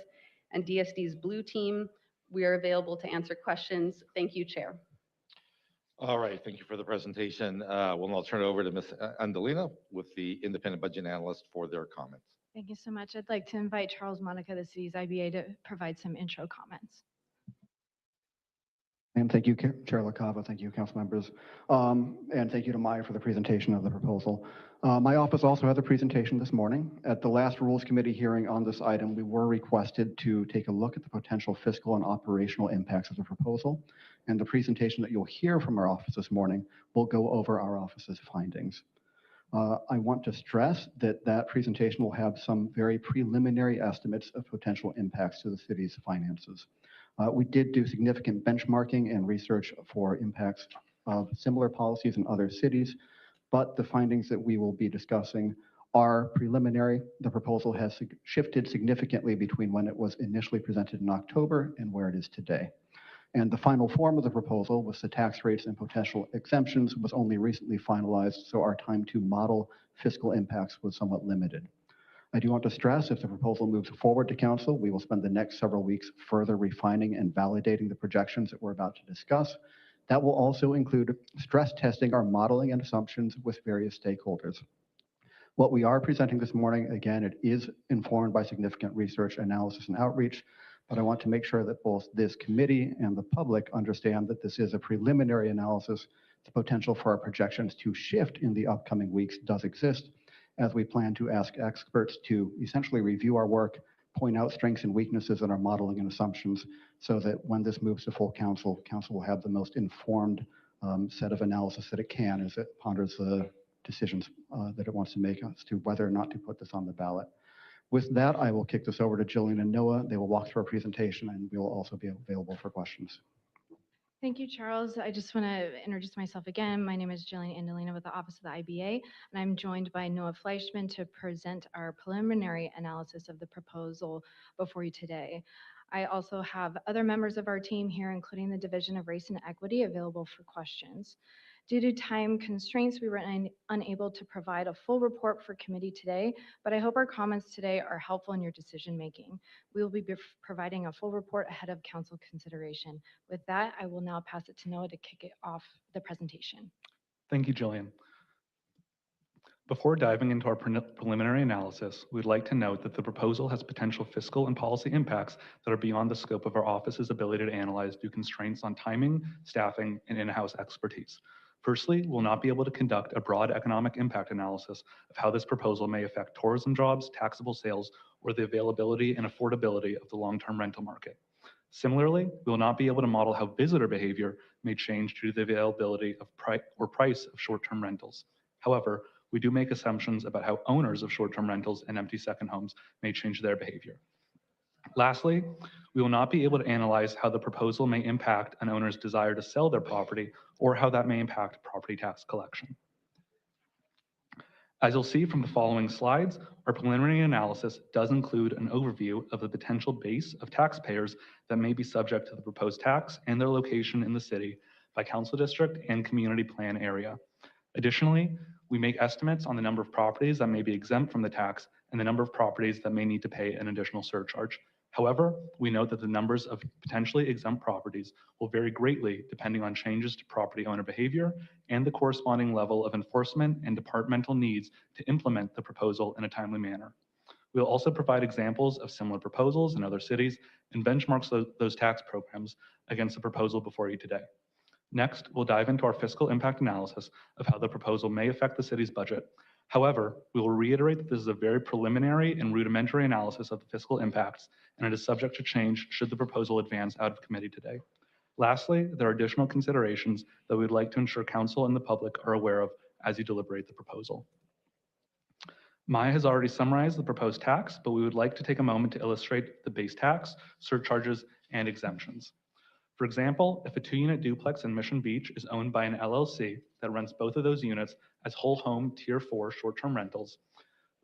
and DSD's Blue Team. We are available to answer questions. Thank you, Chair. All right, thank you for the presentation. We'll now turn it over to Ms. Andalina with the independent budget analyst for their comments. Thank you so much. I'd like to invite Charles Monica, the city's IBA, to provide some intro comments. And thank you, Chair LaCava. Thank you, council members. And thank you to Maya for the presentation of the proposal. My office also had the presentation this morning. At the last Rules Committee hearing on this item, we were requested to take a look at the potential fiscal and operational impacts of the proposal. And the presentation that you'll hear from our office this morning will go over our office's findings. I want to stress that that presentation will have some very preliminary estimates of potential impacts to the city's finances. We did do significant benchmarking and research for impacts of similar policies in other cities, but the findings that we will be discussing are preliminary. The proposal has shifted significantly between when it was initially presented in October and where it is today. And the final form of the proposal with the tax rates and potential exemptions was only recently finalized, so our time to model fiscal impacts was somewhat limited. I do want to stress, if the proposal moves forward to council, we will spend the next several weeks further refining and validating the projections that we're about to discuss. That will also include stress testing our modeling and assumptions with various stakeholders. What we are presenting this morning, again, it is informed by significant research, analysis, and outreach, but I want to make sure that both this committee and the public understand that this is a preliminary analysis. The potential for our projections to shift in the upcoming weeks does exist, as we plan to ask experts to essentially review our work, point out strengths and weaknesses in our modeling and assumptions, so that when this moves to full council, council will have the most informed set of analysis that it can as it ponders the decisions that it wants to make as to whether or not to put this on the ballot. With that, I will kick this over to Jillian and Noah. They will walk through our presentation, and we will also be available for questions. Thank you, Charles. I just want to introduce myself again. My name is Jillian Andalina with the Office of the IBA, and I'm joined by Noah Fleischman to present our preliminary analysis of the proposal before you today. I also have other members of our team here, including the Division of Race and Equity, available for questions. Due to time constraints, we were unable to provide a full report for committee today, but I hope our comments today are helpful in your decision making. We will be providing a full report ahead of council consideration. With that, I will now pass it to Noah to kick it off the presentation. Thank you, Jillian. Before diving into our preliminary analysis, we'd like to note that the proposal has potential fiscal and policy impacts that are beyond the scope of our office's ability to analyze due to constraints on timing, staffing, and in-house expertise. Firstly, we'll not be able to conduct a broad economic impact analysis of how this proposal may affect tourism jobs, taxable sales, or the availability and affordability of the long-term rental market. Similarly, we will not be able to model how visitor behavior may change due to the availability of price of short-term rentals. However, we do make assumptions about how owners of short-term rentals and empty second homes may change their behavior. Lastly, we will not be able to analyze how the proposal may impact an owner's desire to sell their property or how that may impact property tax collection. As you'll see from the following slides, our preliminary analysis does include an overview of the potential base of taxpayers that may be subject to the proposed tax and their location in the city by council district and community plan area. Additionally, we make estimates on the number of properties that may be exempt from the tax and the number of properties that may need to pay an additional surcharge. However, we note that the numbers of potentially exempt properties will vary greatly depending on changes to property owner behavior and the corresponding level of enforcement and departmental needs to implement the proposal in a timely manner. We will also provide examples of similar proposals in other cities and benchmark those tax programs against the proposal before you today. Next, we'll dive into our fiscal impact analysis of how the proposal may affect the city's budget. However, we will reiterate that this is a very preliminary and rudimentary analysis of the fiscal impacts, and it is subject to change should the proposal advance out of committee today. Lastly, there are additional considerations that we'd like to ensure council and the public are aware of as you deliberate the proposal. Maya has already summarized the proposed tax, but we would like to take a moment to illustrate the base tax, surcharges, and exemptions. For example, if a 2-unit duplex in Mission Beach is owned by an LLC that rents both of those units as whole home Tier 4 short-term rentals,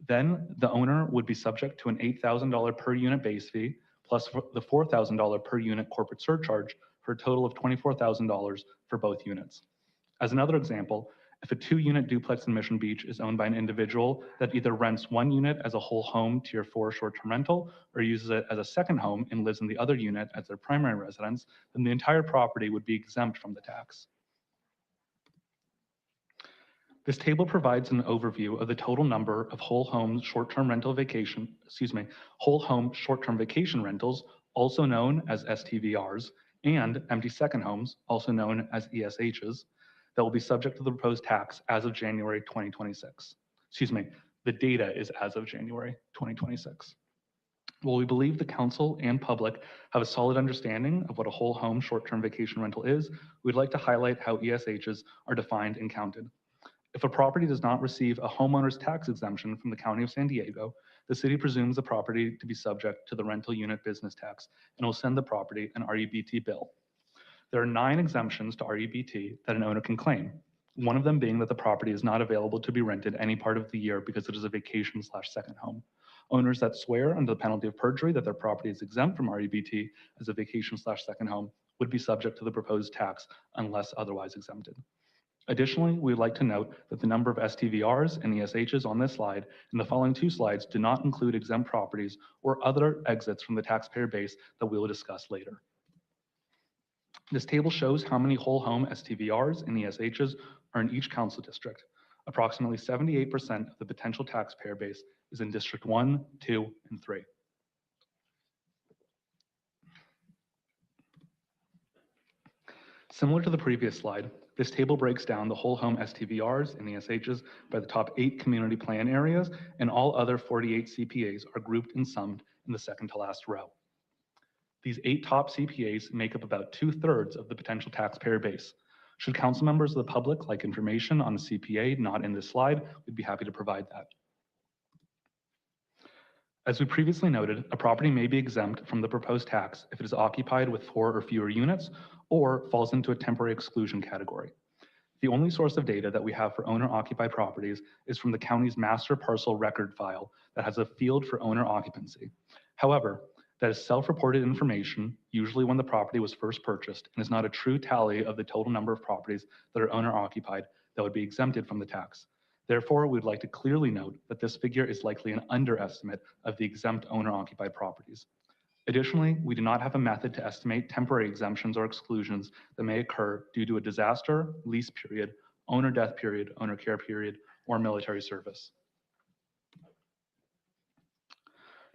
then the owner would be subject to an $8,000 per unit base fee plus the $4,000 per unit corporate surcharge for a total of $24,000 for both units. As another example, if a 2-unit duplex in Mission Beach is owned by an individual that either rents one unit as a whole home Tier 4 short-term rental or uses it as a second home and lives in the other unit as their primary residence, then the entire property would be exempt from the tax. This table provides an overview of the total number of whole home short-term vacation rentals, also known as STVRs, and empty second homes, also known as ESHs, that will be subject to the proposed tax as of January 2026. The data is as of January 2026. While we believe the council and public have a solid understanding of what a whole home short-term vacation rental is, we'd like to highlight how ESHs are defined and counted. If a property does not receive a homeowner's tax exemption from the County of San Diego, the city presumes the property to be subject to the rental unit business tax and will send the property an RUBT bill. There are 9 exemptions to RUBT that an owner can claim, one of them being that the property is not available to be rented any part of the year because it is a vacation/second home. Owners that swear under the penalty of perjury that their property is exempt from RUBT as a vacation/second home would be subject to the proposed tax unless otherwise exempted. Additionally, we would like to note that the number of STVRs and ESHs on this slide and the following 2 slides do not include exempt properties or other exits from the taxpayer base that we will discuss later. This table shows how many whole home STVRs and ESHs are in each council district. Approximately 78% of the potential taxpayer base is in District 1, 2, and 3. Similar to the previous slide, this table breaks down the whole home STVRs and ESHs by the top 8 community plan areas, and all other 48 CPAs are grouped and summed in the second to last row. These 8 top CPAs make up about 2/3 of the potential taxpayer base. Should council members of the public like information on the CPA not in this slide, we'd be happy to provide that. As we previously noted, a property may be exempt from the proposed tax if it is occupied with 4 or fewer units or falls into a temporary exclusion category. The only source of data that we have for owner-occupied properties is from the county's master parcel record file that has a field for owner occupancy. However, that is self-reported information, usually when the property was first purchased, and is not a true tally of the total number of properties that are owner-occupied that would be exempted from the tax. Therefore, we'd like to clearly note that this figure is likely an underestimate of the exempt owner-occupied properties. Additionally, we do not have a method to estimate temporary exemptions or exclusions that may occur due to a disaster, lease period, owner death period, owner care period, or military service.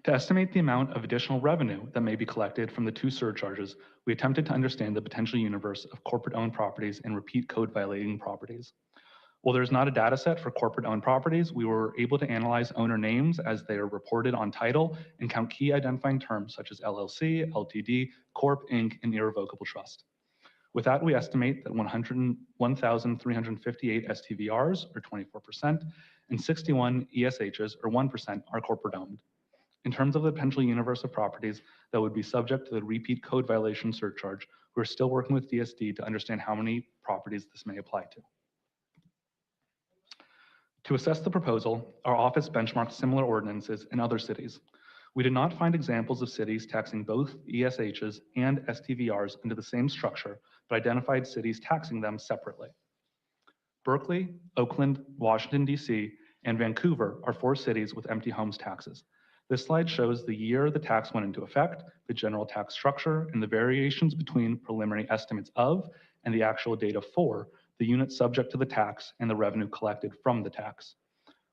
To estimate the amount of additional revenue that may be collected from the 2 surcharges, we attempted to understand the potential universe of corporate-owned properties and repeat code violating properties. While there is not a data set for corporate-owned properties, we were able to analyze owner names as they are reported on title and count key identifying terms such as LLC, LTD, Corp, Inc., and irrevocable trust. With that, we estimate that 1,358 STVRs, or 24%, and 61 ESHs, or 1%, are corporate-owned. In terms of the potential universe of properties that would be subject to the repeat code violation surcharge, we're still working with DSD to understand how many properties this may apply to. To assess the proposal, our office benchmarked similar ordinances in other cities. We did not find examples of cities taxing both ESHs and STVRs under the same structure, but identified cities taxing them separately. Berkeley, Oakland, Washington, D.C., and Vancouver are 4 cities with empty homes taxes. This slide shows the year the tax went into effect, the general tax structure, and the variations between preliminary estimates of and the actual data for the units subject to the tax and the revenue collected from the tax.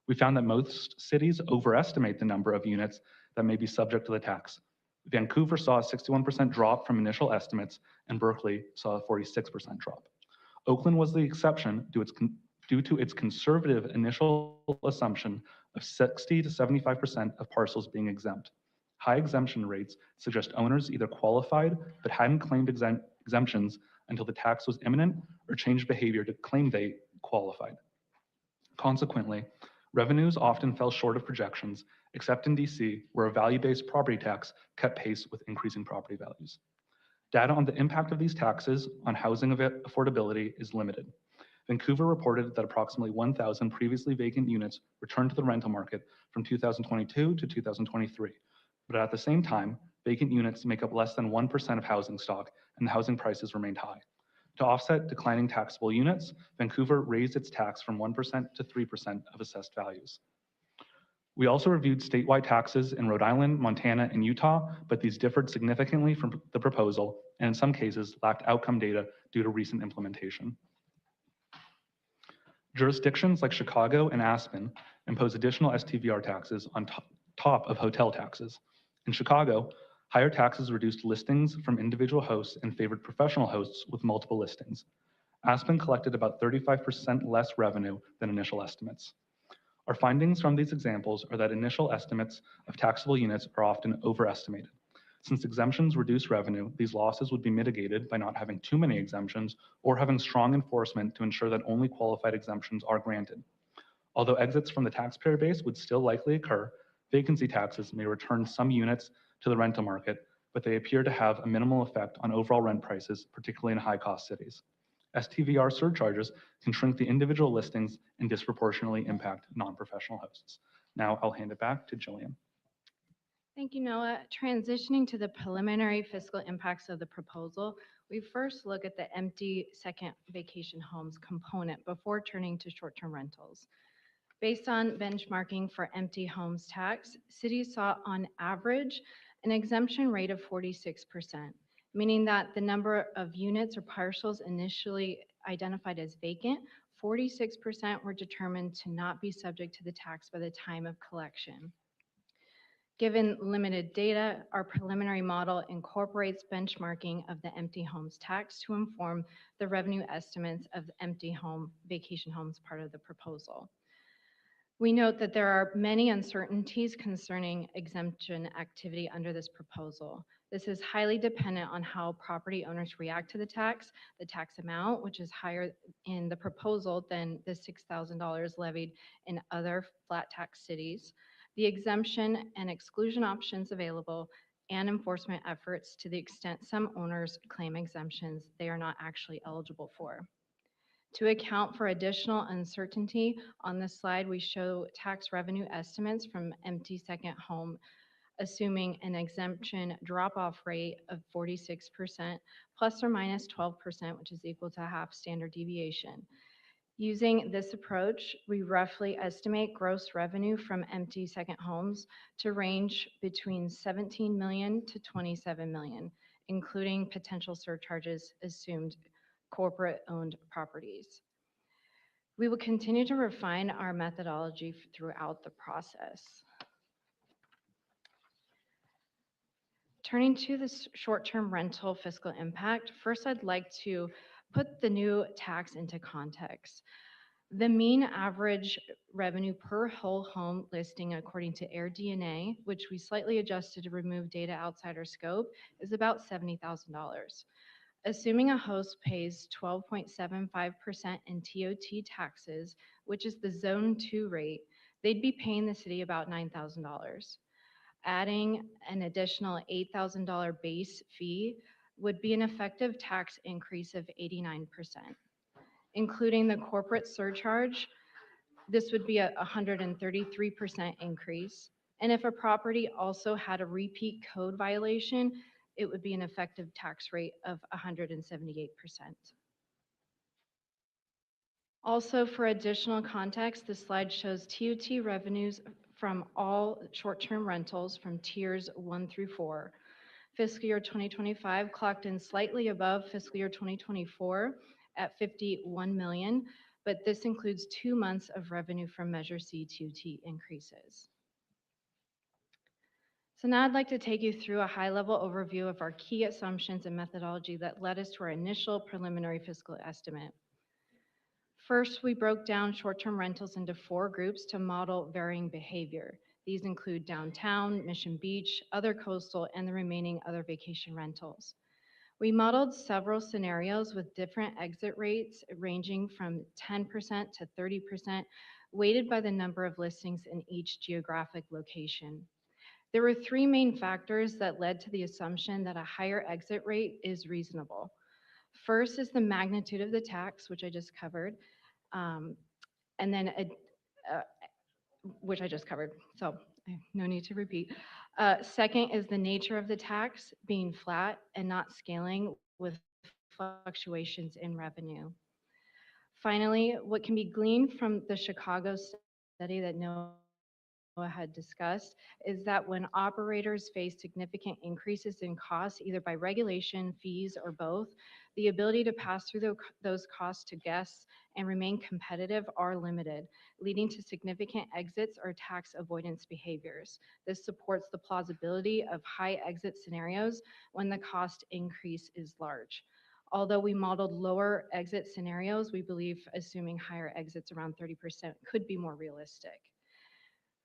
We found that most cities overestimate the number of units that may be subject to the tax. Vancouver saw a 61% drop from initial estimates, and Berkeley saw a 46% drop. Oakland was the exception due to its conservative initial assumption of 60 to 75% of parcels being exempt. High exemption rates suggest owners either qualified but hadn't claimed exemptions until the tax was imminent or changed behavior to claim they qualified. Consequently, revenues often fell short of projections, except in DC, where a value-based property tax kept pace with increasing property values. Data on the impact of these taxes on housing affordability is limited. Vancouver reported that approximately 1,000 previously vacant units returned to the rental market from 2022 to 2023. But at the same time, vacant units make up less than 1% of housing stock, and the housing prices remained high. To offset declining taxable units, Vancouver raised its tax from 1% to 3% of assessed values. We also reviewed statewide taxes in Rhode Island, Montana, and Utah, but these differed significantly from the proposal, and in some cases lacked outcome data due to recent implementation. Jurisdictions like Chicago and Aspen impose additional STVR taxes on top of hotel taxes. In Chicago, higher taxes reduced listings from individual hosts and favored professional hosts with multiple listings. Aspen collected about 35% less revenue than initial estimates. Our findings from these examples are that initial estimates of taxable units are often overestimated. Since exemptions reduce revenue, these losses would be mitigated by not having too many exemptions or having strong enforcement to ensure that only qualified exemptions are granted. Although exits from the taxpayer base would still likely occur, vacancy taxes may return some units to the rental market, but they appear to have a minimal effect on overall rent prices, particularly in high-cost cities. STVR surcharges can shrink the individual listings and disproportionately impact non-professional hosts. Now I'll hand it back to Jillian. Thank you, Noah. Transitioning to the preliminary fiscal impacts of the proposal, we first look at the empty second vacation homes component before turning to short-term rentals. Based on benchmarking for empty homes tax, cities saw on average an exemption rate of 46%, meaning that the number of units or parcels initially identified as vacant, 46% were determined to not be subject to the tax by the time of collection. Given limited data, our preliminary model incorporates benchmarking of the empty homes tax to inform the revenue estimates of the empty home vacation homes part of the proposal. We note that there are many uncertainties concerning exemption activity under this proposal. This is highly dependent on how property owners react to the tax amount, which is higher in the proposal than the $6,000 levied in other flat tax cities, the exemption and exclusion options available, and enforcement efforts to the extent some owners claim exemptions they are not actually eligible for. To account for additional uncertainty, on this slide we show tax revenue estimates from empty second home, assuming an exemption drop-off rate of 46% plus or minus 12%, which is equal to half standard deviation. Using this approach, we roughly estimate gross revenue from empty second homes to range between $17 million to $27 million, including potential surcharges assumed corporate-owned properties. We will continue to refine our methodology throughout the process. Turning to the short-term rental fiscal impact, first I'd like to put the new tax into context. The mean average revenue per whole home listing according to AirDNA, which we slightly adjusted to remove data outside our scope, is about $70,000. Assuming a host pays 12.75% in TOT taxes, which is the Zone 2 rate, they'd be paying the city about $9,000. Adding an additional $8,000 base fee would be an effective tax increase of 89%. Including the corporate surcharge, this would be a 133% increase. And if a property also had a repeat code violation, it would be an effective tax rate of 178%. Also, for additional context, this slide shows TOT revenues from all short-term rentals from tiers 1 through 4. Fiscal year 2025 clocked in slightly above fiscal year 2024 at $51 million, but this includes 2 months of revenue from Measure C TOT increases. So now I'd like to take you through a high-level overview of our key assumptions and methodology that led us to our initial preliminary fiscal estimate. First, we broke down short-term rentals into 4 groups to model varying behavior. These include downtown, Mission Beach, other coastal, and the remaining other vacation rentals. We modeled several scenarios with different exit rates ranging from 10% to 30%, weighted by the number of listings in each geographic location. There were 3 main factors that led to the assumption that a higher exit rate is reasonable. First is the magnitude of the tax, which I just covered, so no need to repeat. Second is the nature of the tax being flat and not scaling with fluctuations in revenue. Finally, what can be gleaned from the Chicago study that Noah had discussed is that when operators face significant increases in costs, either by regulation, fees, or both, the ability to pass through those costs to guests and remain competitive are limited, leading to significant exits or tax avoidance behaviors. This supports the plausibility of high exit scenarios when the cost increase is large. Although we modeled lower exit scenarios, we believe assuming higher exits around 30% could be more realistic.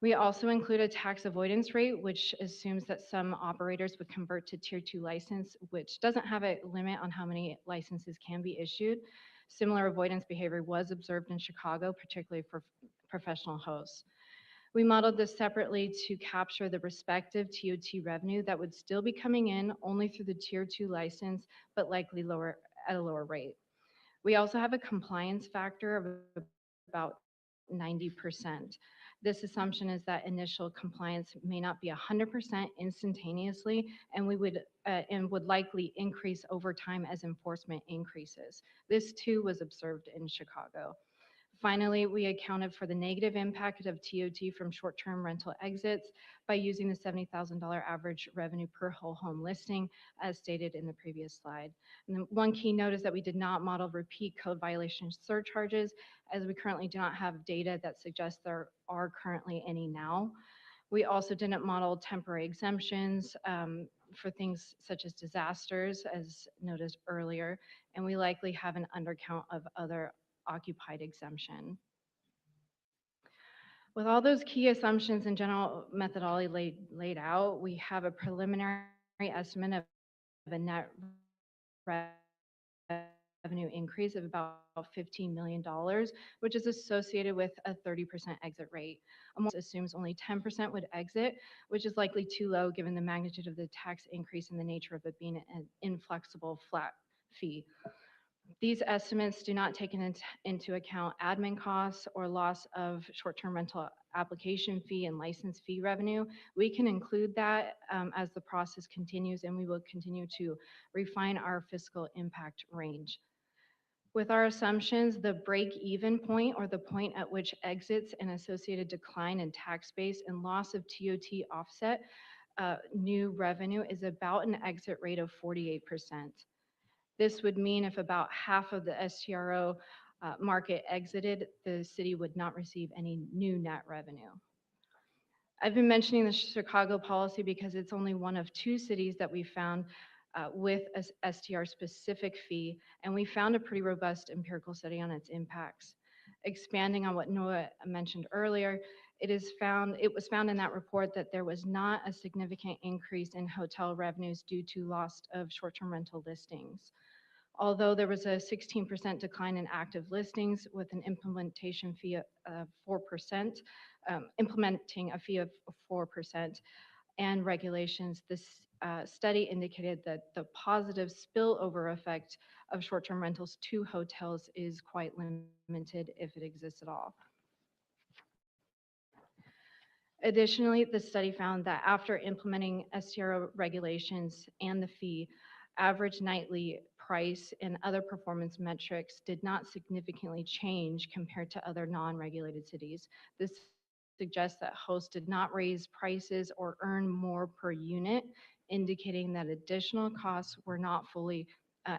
We also include a tax avoidance rate, which assumes that some operators would convert to Tier 2 license, which doesn't have a limit on how many licenses can be issued. Similar avoidance behavior was observed in Chicago, particularly for professional hosts. We modeled this separately to capture the respective TOT revenue that would still be coming in only through the Tier 2 license, but likely at a lower rate. We also have a compliance factor of about 90%. This assumption is that initial compliance may not be 100% instantaneously, and would likely increase over time as enforcement increases. This too was observed in Chicago. Finally, we accounted for the negative impact of TOT from short-term rental exits by using the $70,000 average revenue per whole home listing, as stated in the previous slide. And one key note is that we did not model repeat code violation surcharges, as we currently do not have data that suggests there are currently any now. We also didn't model temporary exemptions for things such as disasters, as noted earlier, and we likely have an undercount of other occupied exemption. With all those key assumptions and general methodology laid out, we have a preliminary estimate of a net revenue increase of about $15 million, which is associated with a 30% exit rate. Almost assumes only 10% would exit, which is likely too low given the magnitude of the tax increase and the nature of it being an inflexible flat fee. These estimates do not take into account admin costs or loss of short-term rental application fee and license fee revenue. We can include that as the process continues, and we will continue to refine our fiscal impact range. With our assumptions, the break-even point, or the point at which exits and associated decline in tax base and loss of TOT offset new revenue, is about an exit rate of 48%. This would mean if about half of the STRO market exited, the city would not receive any new net revenue. I've been mentioning the Chicago policy because it's only one of 2 cities that we found with a STR specific fee, and we found a pretty robust empirical study on its impacts. Expanding on what Noah mentioned earlier, it was found in that report that there was not a significant increase in hotel revenues due to loss of short-term rental listings. Although there was a 16% decline in active listings with an implementation fee of 4%, implementing a fee of 4% and regulations, this study indicated that the positive spillover effect of short-term rentals to hotels is quite limited, if it exists at all. Additionally, the study found that after implementing STRO regulations and the fee, average nightly price and other performance metrics did not significantly change compared to other non-regulated cities. This suggests that hosts did not raise prices or earn more per unit, indicating that additional costs were not fully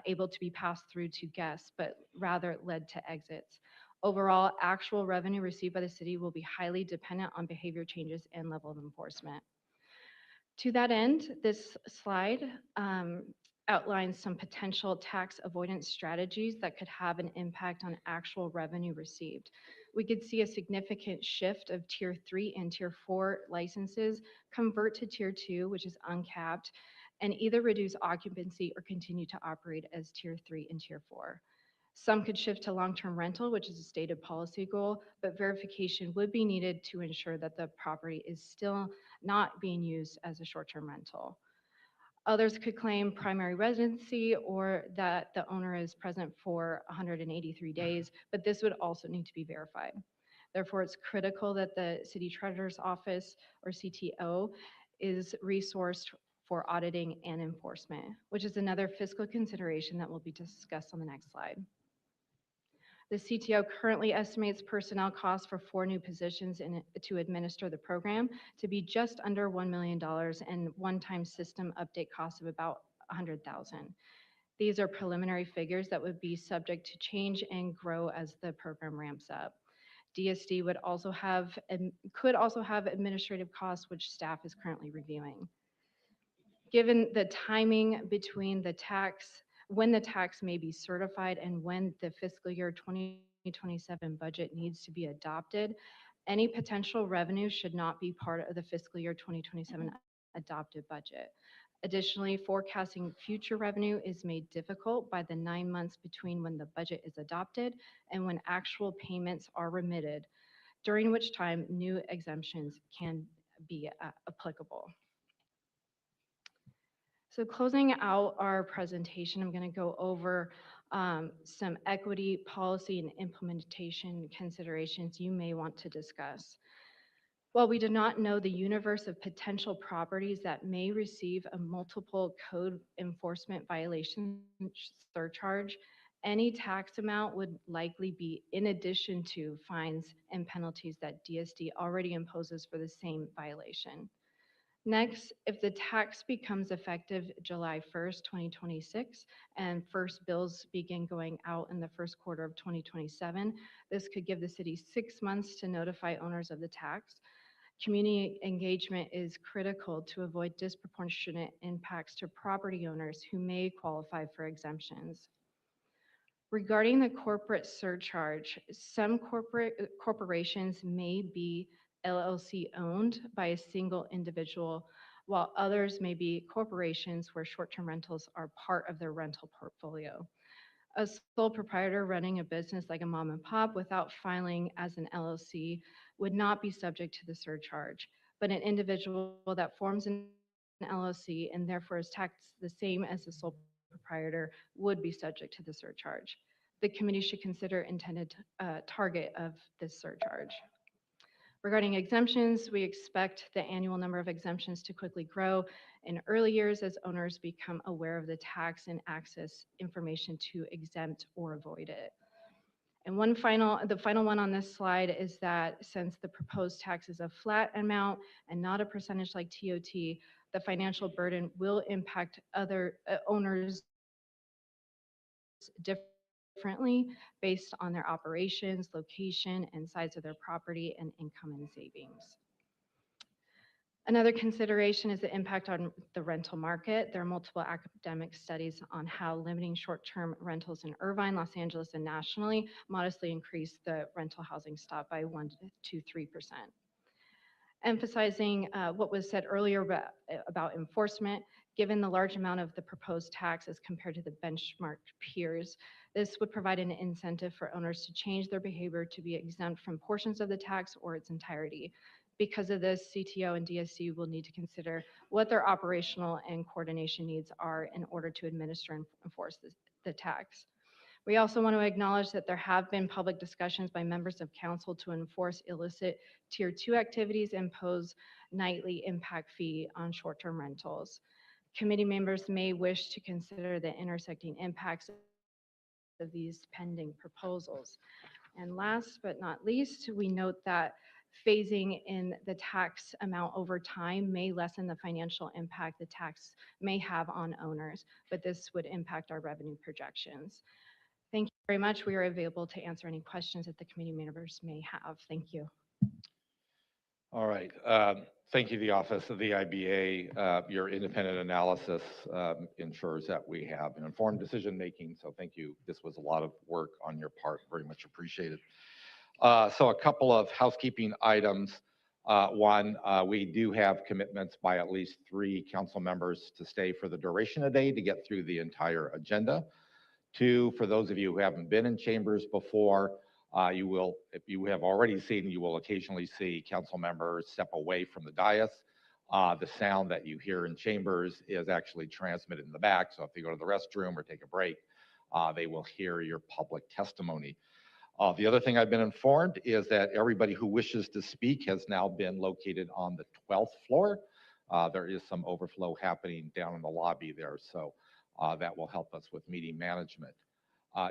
able to be passed through to guests, but rather led to exits. Overall, actual revenue received by the city will be highly dependent on behavior changes and level of enforcement. To that end, this slide outlines some potential tax avoidance strategies that could have an impact on actual revenue received. We could see a significant shift of Tier 3 and Tier 4 licenses convert to Tier 2, which is uncapped, and either reduce occupancy or continue to operate as Tier 3 and Tier 4. Some could shift to long-term rental, which is a stated policy goal, but verification would be needed to ensure that the property is still not being used as a short-term rental. Others could claim primary residency or that the owner is present for 183 days, but this would also need to be verified. Therefore, it's critical that the City Treasurer's Office, or CTO, is resourced for auditing and enforcement, which is another fiscal consideration that will be discussed on the next slide. The CTO currently estimates personnel costs for 4 new positions to administer the program to be just under $1 million and one-time system update costs of about $100,000. These are preliminary figures that would be subject to change and grow as the program ramps up. DSD could also have administrative costs, which staff is currently reviewing. Given the timing between when the tax may be certified and when the fiscal year 2027 budget needs to be adopted, any potential revenue should not be part of the fiscal year 2027 adopted budget. Additionally, forecasting future revenue is made difficult by the 9 months between when the budget is adopted and when actual payments are remitted, during which time new exemptions can be applicable. So closing out our presentation, I'm going to go over some equity policy and implementation considerations you may want to discuss. While we do not know the universe of potential properties that may receive a multiple code enforcement violation surcharge, any tax amount would likely be in addition to fines and penalties that DSD already imposes for the same violation. Next, if the tax becomes effective July 1st, 2026, and first bills begin going out in the first quarter of 2027, this could give the city 6 months to notify owners of the tax. Community engagement is critical to avoid disproportionate impacts to property owners who may qualify for exemptions. Regarding the corporate surcharge, some corporations may be LLC owned by a single individual, while others may be corporations where short-term rentals are part of their rental portfolio. A sole proprietor running a business like a mom and pop without filing as an LLC would not be subject to the surcharge, but an individual that forms an LLC and therefore is taxed the same as the sole proprietor would be subject to the surcharge. The committee should consider intended target of this surcharge. Regarding exemptions, we expect the annual number of exemptions to quickly grow in early years as owners become aware of the tax and access information to exempt or avoid it. And the final one on this slide is that since the proposed tax is a flat amount and not a percentage like TOT, the financial burden will impact other owners differently based on their operations, location, and size of their property, and income and savings. Another consideration is the impact on the rental market. There are multiple academic studies on how limiting short-term rentals in Irvine, Los Angeles, and nationally modestly increased the rental housing stock by 1 to 3%. Emphasizing what was said earlier about enforcement, given the large amount of the proposed tax as compared to the benchmark peers, this would provide an incentive for owners to change their behavior to be exempt from portions of the tax or its entirety. Because of this, CTO and DSC will need to consider what their operational and coordination needs are in order to administer and enforce the tax. We also want to acknowledge that there have been public discussions by members of council to enforce illicit Tier 2 activities and impose nightly impact fee on short-term rentals. Committee members may wish to consider the intersecting impacts of these pending proposals. And last but not least, we note that phasing in the tax amount over time may lessen the financial impact the tax may have on owners, but this would impact our revenue projections. Thank you very much. We are available to answer any questions that the committee members may have. Thank you. All right. Thank you, the Office of the IBA. Your independent analysis ensures that we have an informed decision-making, so thank you. This was a lot of work on your part. Very much appreciated. So a couple of housekeeping items. One, we do have commitments by at least 3 council members to stay for the duration of the day to get through the entire agenda. 2, for those of you who haven't been in chambers before, you will, if you have already seen, you will occasionally see council members step away from the dais. The sound that you hear in chambers is actually transmitted in the back, so if you go to the restroom or take a break, they will hear your public testimony. The other thing I've been informed is that everybody who wishes to speak has now been located on the 12th floor. There is some overflow happening down in the lobby there, so that will help us with meeting management.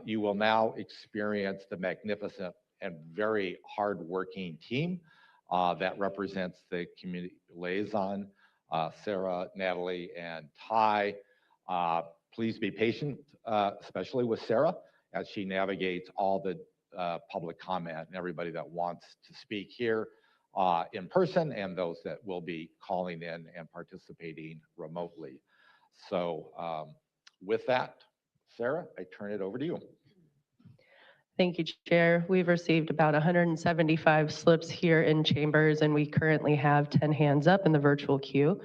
You will now experience the magnificent and very hardworking team that represents the community liaison, Sarah, Natalie, and Ty. Please be patient, especially with Sarah, as she navigates all the public comment and everybody that wants to speak here in person and those that will be calling in and participating remotely. So with that, Sarah, I turn it over to you. Thank you, Chair. We've received about 175 slips here in chambers, and we currently have 10 hands up in the virtual queue.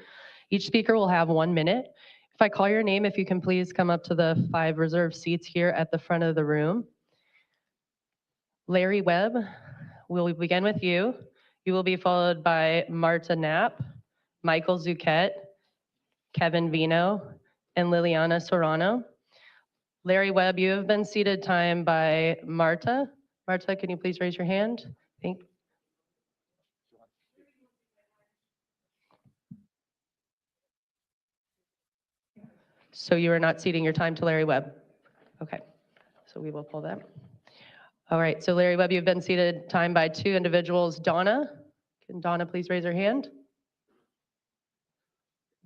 Each speaker will have 1 minute. If I call your name, if you can please come up to the 5 reserved seats here at the front of the room. Larry Webb, we'll begin with you. You will be followed by Marta Knapp, Michael Zucchet, Kevin Vino, and Liliana Serrano. Larry Webb, you have been seated time by Marta. Marta, can you please raise your hand? Thank you. So you are not ceding your time to Larry Webb? Okay, so we will pull that. All right, so Larry Webb, you've been seated time by 2 individuals. Donna, can Donna please raise her hand?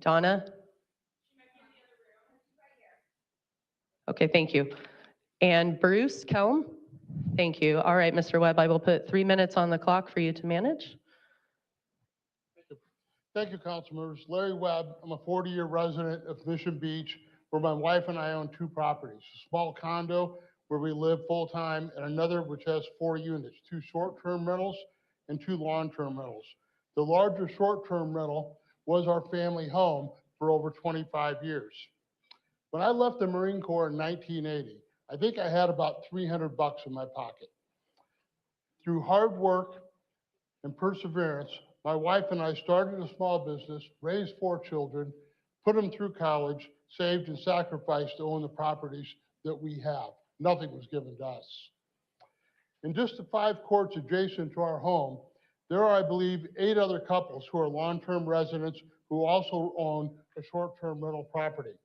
Donna? Okay, thank you. And Bruce Kelm? Thank you. All right, Mr. Webb, I will put 3 minutes on the clock for you to manage. Thank you, council members. Larry Webb, I'm a 40-year resident of Mission Beach, where my wife and I own 2 properties, a small condo where we live full-time and another which has 4 units, 2 short-term rentals and 2 long-term rentals. The larger short-term rental was our family home for over 25 years. When I left the Marine Corps in 1980, I think I had about $300 in my pocket. Through hard work and perseverance, my wife and I started a small business, raised 4 children, put them through college, saved and sacrificed to own the properties that we have. Nothing was given to us. In just the 5 courts adjacent to our home, there are, I believe, 8 other couples who are long-term residents who also own a short-term rental property.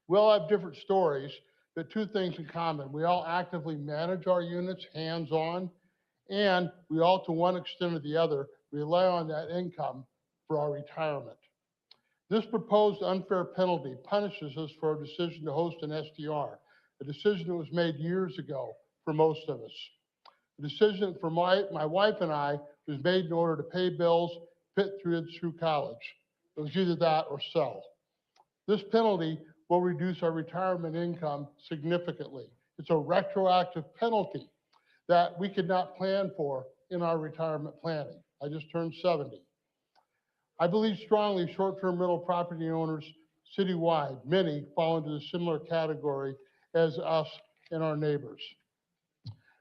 We all have different stories, but 2 things in common. We all actively manage our units hands-on, and we all, to one extent or the other, rely on that income for our retirement. This proposed unfair penalty punishes us for our decision to host an STR, a decision that was made years ago for most of us. The decision for my wife and I was made in order to pay bills, put through college. It was either that or sell. This penalty will reduce our retirement income significantly. It's a retroactive penalty that we could not plan for in our retirement planning. I just turned 70. I believe strongly short-term rental property owners citywide, many fall into the similar category as us and our neighbors.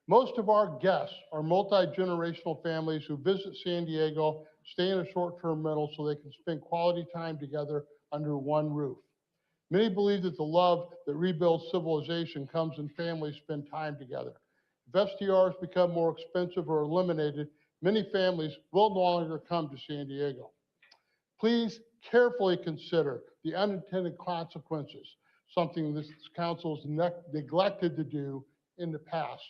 Most of our guests are multi-generational families who visit San Diego, stay in a short-term rental so they can spend quality time together under one roof. Many believe that the love that rebuilds civilization comes when families spend time together. If STRs become more expensive or eliminated, many families will no longer come to San Diego. Please carefully consider the unintended consequences, something this council has neglected to do in the past.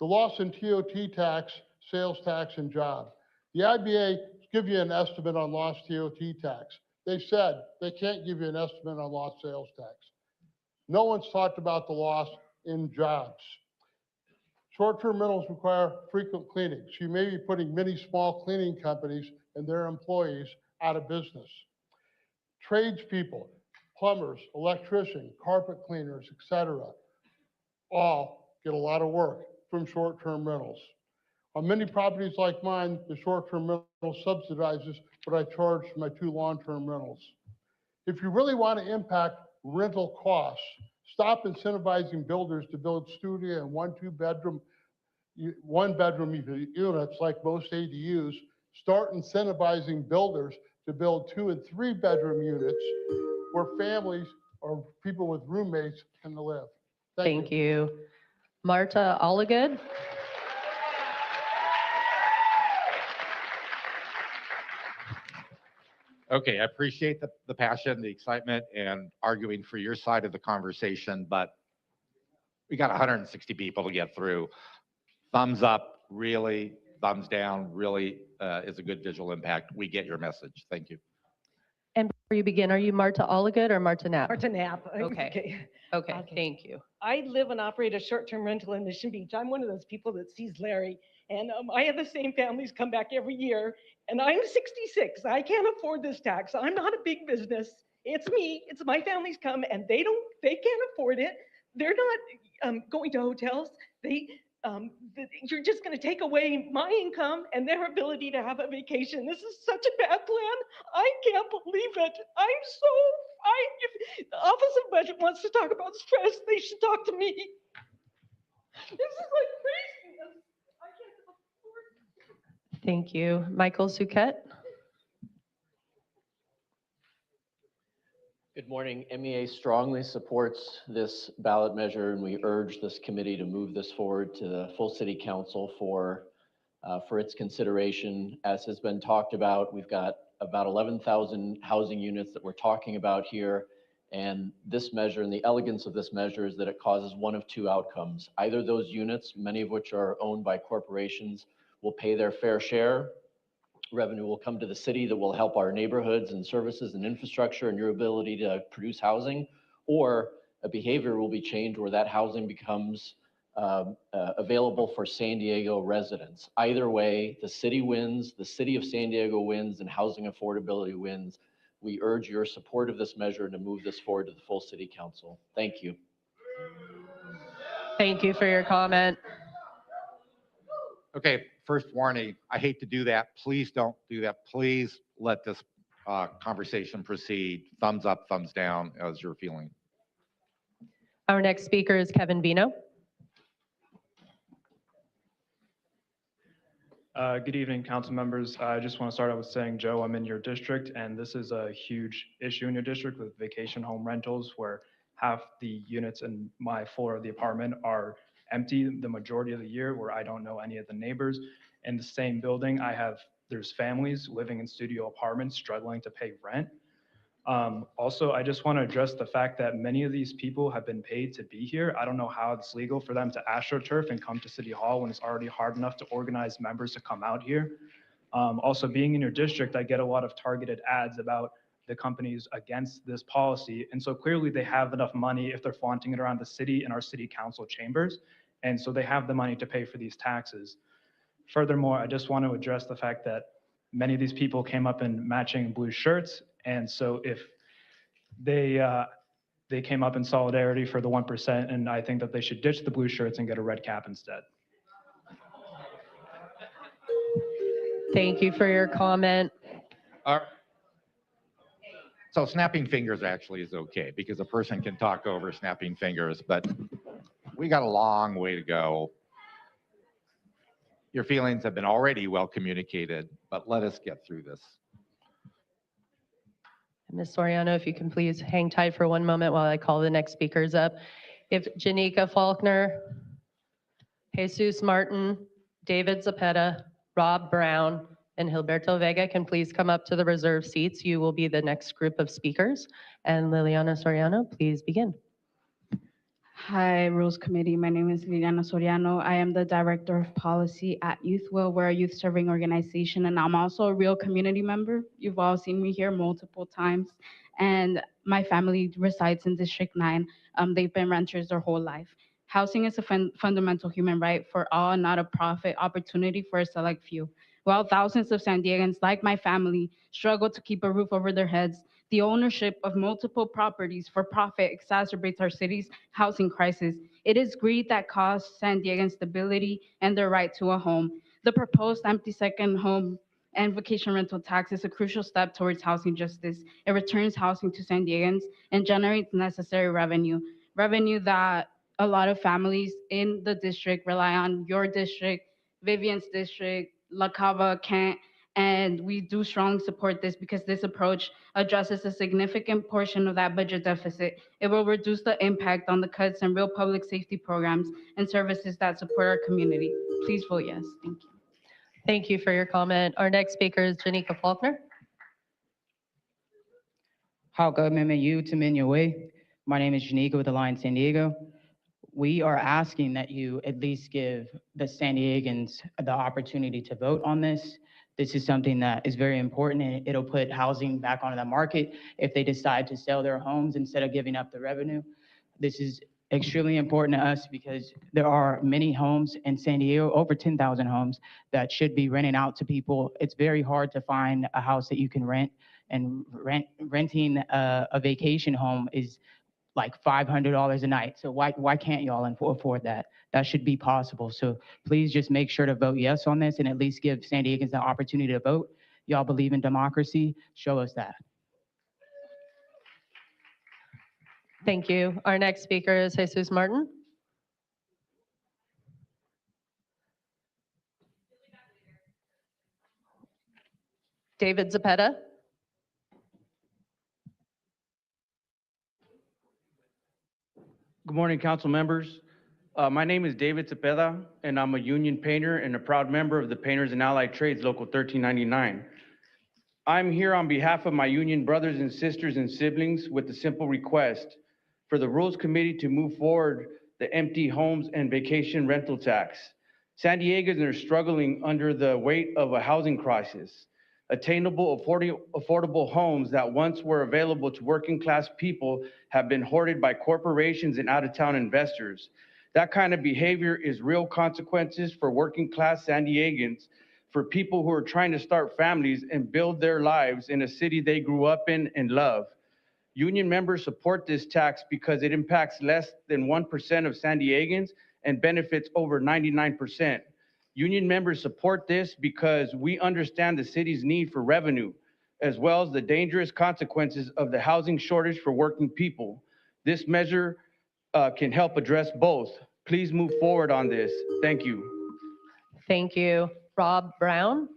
The loss in TOT tax, sales tax, and job. The IBA give you an estimate on lost TOT tax. They said they can't give you an estimate on lost sales tax. No one's talked about the loss in jobs. Short-term rentals require frequent cleaning. So you may be putting many small cleaning companies and their employees out of business. Tradespeople, plumbers, electricians, carpet cleaners, etc., all get a lot of work from short-term rentals. On many properties like mine, the short-term rental subsidizes what I charge for my 2 long-term rentals. If you really want to impact rental costs, stop incentivizing builders to build studio and 1-2 bedroom, 1-bedroom units like most ADUs. Start incentivizing builders to build 2- and 3-bedroom units where families or people with roommates can live. Thank you. Marta Alligood. Okay, I appreciate the passion, the excitement, and arguing for your side of the conversation, but we got 160 people to get through. Thumbs up, really. Thumbs down, really is a good visual impact. We get your message. Thank you. And you begin, are you Marta Oligood or Marta Knapp? Marta Knapp. Okay. Okay, thank you. I live and operate a short-term rental in Mission Beach. I'm one of those people that sees Larry, and I have the same families come back every year, and I'm 66. I can't afford this tax. I'm not a big business. It's me. It's my families come, and they can't afford it. They're not going to hotels. You're just going to take away my income and their ability to have a vacation. This is such a bad plan. I can't believe it. If the Office of Budget wants to talk about stress, they should talk to me. This is like craziness. I can't afford it. Thank you. Michael Suquette? Good morning. MEA strongly supports this ballot measure, and we urge this committee to move this forward to the full city council for its consideration. As has been talked about, we've got about 11,000 housing units that we're talking about here. And this measure, and the elegance of this measure, is that it causes one of two outcomes. Either those units, many of which are owned by corporations, will pay their fair share. Revenue will come to the city that will help our neighborhoods and services and infrastructure and your ability to produce housing, or a behavior will be changed where that housing becomes available for San Diego residents. Either way, the city wins, the city of San Diego wins, and housing affordability wins. We urge your support of this measure and to move this forward to the full city council. Thank you. Thank you for your comment. Okay, first warning, I hate to do that. Please don't do that. Please let this conversation proceed. Thumbs up, thumbs down as you're feeling. Our next speaker is Kevin Vino. Good evening, council members. I just want to start out with saying, Joe, I'm in your district, and this is a huge issue in your district with vacation home rentals, where half the units in my floor of the apartment are empty the majority of the year, where I don't know any of the neighbors. In the same building, there's families living in studio apartments struggling to pay rent. Also, I just want to address the fact that many of these people have been paid to be here. I don't know how it's legal for them to astroturf and come to City Hall when it's already hard enough to organize members to come out here. Also, being in your district, I get a lot of targeted ads about the companies against this policy. And so clearly they have enough money if they're flaunting it around the city and our city council chambers. And so they have the money to pay for these taxes. Furthermore, I just want to address the fact that many of these people came up in matching blue shirts. And so if they came up in solidarity for the 1%, and I think that they should ditch the blue shirts and get a red cap instead. Thank you for your comment. So snapping fingers actually is okay because a person can talk over snapping fingers, but we got a long way to go. Your feelings have been already well communicated, but let us get through this. Ms. Soriano, if you can please hang tight for one moment while I call the next speakers up. If Janika Faulkner, Jesus Martin, David Zepeda, Rob Brown, and Gilberto Vega can please come up to the reserved seats. You will be the next group of speakers. And Liliana Soriano, please begin. Hi, Rules Committee. My name is Liliana Soriano. I am the Director of Policy at YouthWill. We're a youth serving organization, and I'm also a real community member. You've all seen me here multiple times, and my family resides in District 9. They've been renters their whole life. Housing is a fundamental human right for all, not a profit opportunity for a select few. While thousands of San Diegans, like my family, struggle to keep a roof over their heads, the ownership of multiple properties for profit exacerbates our city's housing crisis. It is greed that costs San Diegans stability and their right to a home. The proposed empty second home and vacation rental tax is a crucial step towards housing justice. It returns housing to San Diegans and generates necessary revenue that a lot of families in the district rely on. Your district, Vivian's district, La Cava, Kent, and we do strongly support this because this approach addresses a significant portion of that budget deficit. It will reduce the impact on the cuts and real public safety programs and services that support our community. Please vote yes. Thank you. Thank you for your comment. Our next speaker is Janika Faulkner. How government you to mend your way. My name is Janika with Alliance San Diego. we are asking that you at least give the San Diegans the opportunity to vote on this. This is something that is very important, and it'll put housing back onto the market if they decide to sell their homes instead of giving up the revenue. This is extremely important to us because there are many homes in San Diego, over 10,000 homes, that should be renting out to people. It's very hard to find a house that you can rent, and renting a vacation home is like $500 a night. So why can't y'all afford that? That should be possible. So please just make sure to vote yes on this and at least give San Diegans the opportunity to vote. Y'all believe in democracy? Show us that. Thank you. Our next speaker is Jesus Martin. David Zepeda. Good morning, council members. My name is David Cepeda, and I'm a union painter and a proud member of the Painters and Allied Trades Local 1399. I'm here on behalf of my union brothers and sisters and siblings with a simple request for the Rules Committee to move forward the empty homes and vacation rental tax. San Diegans are struggling under the weight of a housing crisis. Attainable, affordable homes that once were available to working class people have been hoarded by corporations and out-of-town investors. That kind of behavior is real consequences for working class San Diegans, for people who are trying to start families and build their lives in a city they grew up in and love. Union members support this tax because it impacts less than 1% of San Diegans and benefits over 99%. Union members support this because we understand the city's need for revenue, as well as the dangerous consequences of the housing shortage for working people. This measure can help address both. Please move forward on this. Thank you. Thank you. Rob Brown.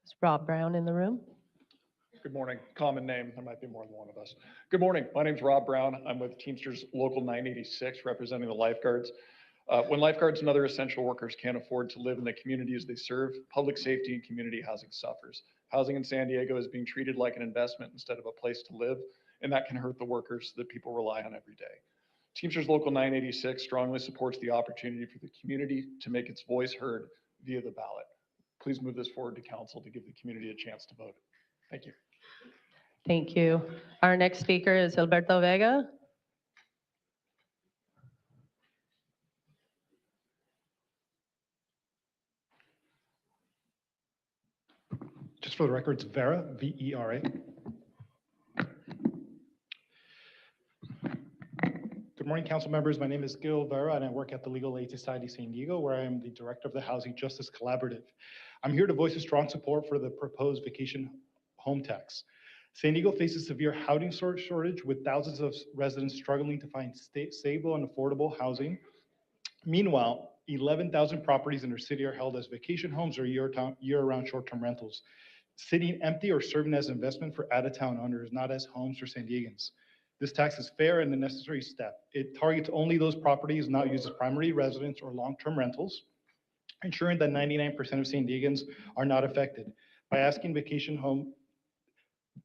Is Rob Brown in the room? Good morning. Common name. There might be more than one of us. Good morning. My name's Rob Brown. I'm with Teamsters Local 986, representing the lifeguards. When lifeguards and other essential workers can't afford to live in the communities they serve, public safety and community housing suffers. Housing in San Diego is being treated like an investment instead of a place to live, and that can hurt the workers that people rely on every day. Teamsters Local 986 strongly supports the opportunity for the community to make its voice heard via the ballot. Please move this forward to council to give the community a chance to vote. Thank you. Thank you. Our next speaker is Gilberto Vega. Just for the record, it's Vera, V-E-R-A. Good morning, council members. My name is Gil Vera, and I work at the Legal Aid Society San Diego, where I am the director of the Housing Justice Collaborative. I'm here to voice a strong support for the proposed vacation home tax. San Diego faces severe housing shortage, with thousands of residents struggling to find stable and affordable housing. Meanwhile, 11,000 properties in our city are held as vacation homes or year-round short-term rentals, sitting empty or serving as investment for out-of-town owners, not as homes for San Diegans. This tax is fair and a necessary step. It targets only those properties not used as primary residence or long-term rentals, ensuring that 99% of San Diegans are not affected. By asking vacation home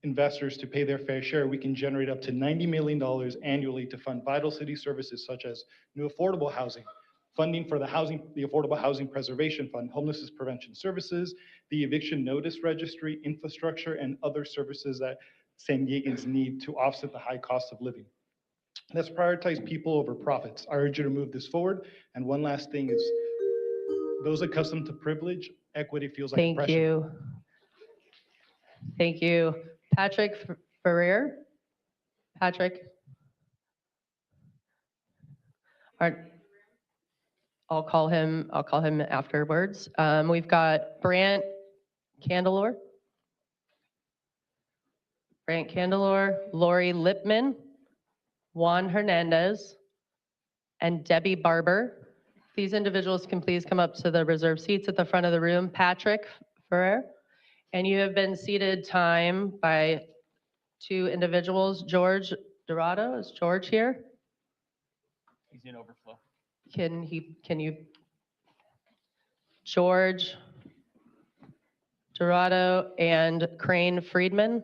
investors to pay their fair share, we can generate up to $90 million annually to fund vital city services such as new affordable housing, funding for the Affordable Housing Preservation Fund, homelessness prevention services, the eviction notice registry, infrastructure, and other services that San Diegans need to offset the high cost of living. Let's prioritize people over profits. I urge you to move this forward. And one last thing is, those accustomed to privilege, equity feels like oppression. Thank you. Thank you. Patrick Ferrer. Patrick. I'll call him afterwards. We've got Brant Candelor. Lori Lipman, Juan Hernandez, and Debbie Barber. These individuals can please come up to the reserved seats at the front of the room. Patrick Ferrer. And you have been seated time by two individuals. George Dorado, is George here? He's in overflow. Can you, George Dorado and Crane Friedman?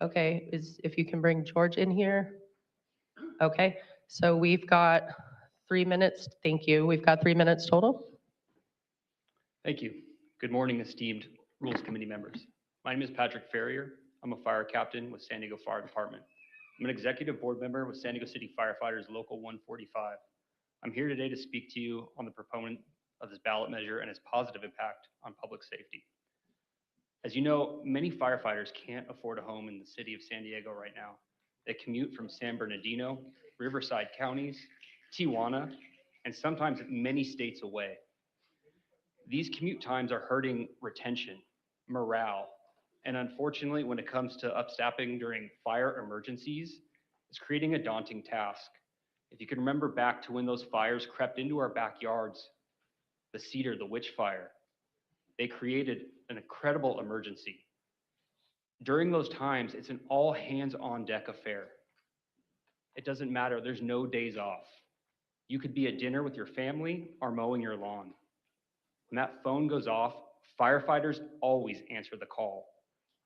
Okay, if you can bring George in here. Okay, so we've got 3 minutes. Thank you. We've got 3 minutes total. Thank you. Good morning, esteemed Rules Committee members. My name is Patrick Ferrier. I'm a fire captain with San Diego Fire Department. I'm an executive board member with San Diego City Firefighters Local 145. I'm here today to speak to you on the proponent of this ballot measure and its positive impact on public safety. As you know, many firefighters can't afford a home in the city of San Diego right now. They commute from San Bernardino, Riverside counties, Tijuana, and sometimes many states away. These commute times are hurting retention, morale, and unfortunately, when it comes to upstaffing during fire emergencies, it's creating a daunting task. If you can remember back to when those fires crept into our backyards, the Cedar, the witch fire, they created an incredible emergency. During those times, it's an all hands on deck affair. It doesn't matter, there's no days off. You could be at dinner with your family or mowing your lawn. When that phone goes off, firefighters always answer the call.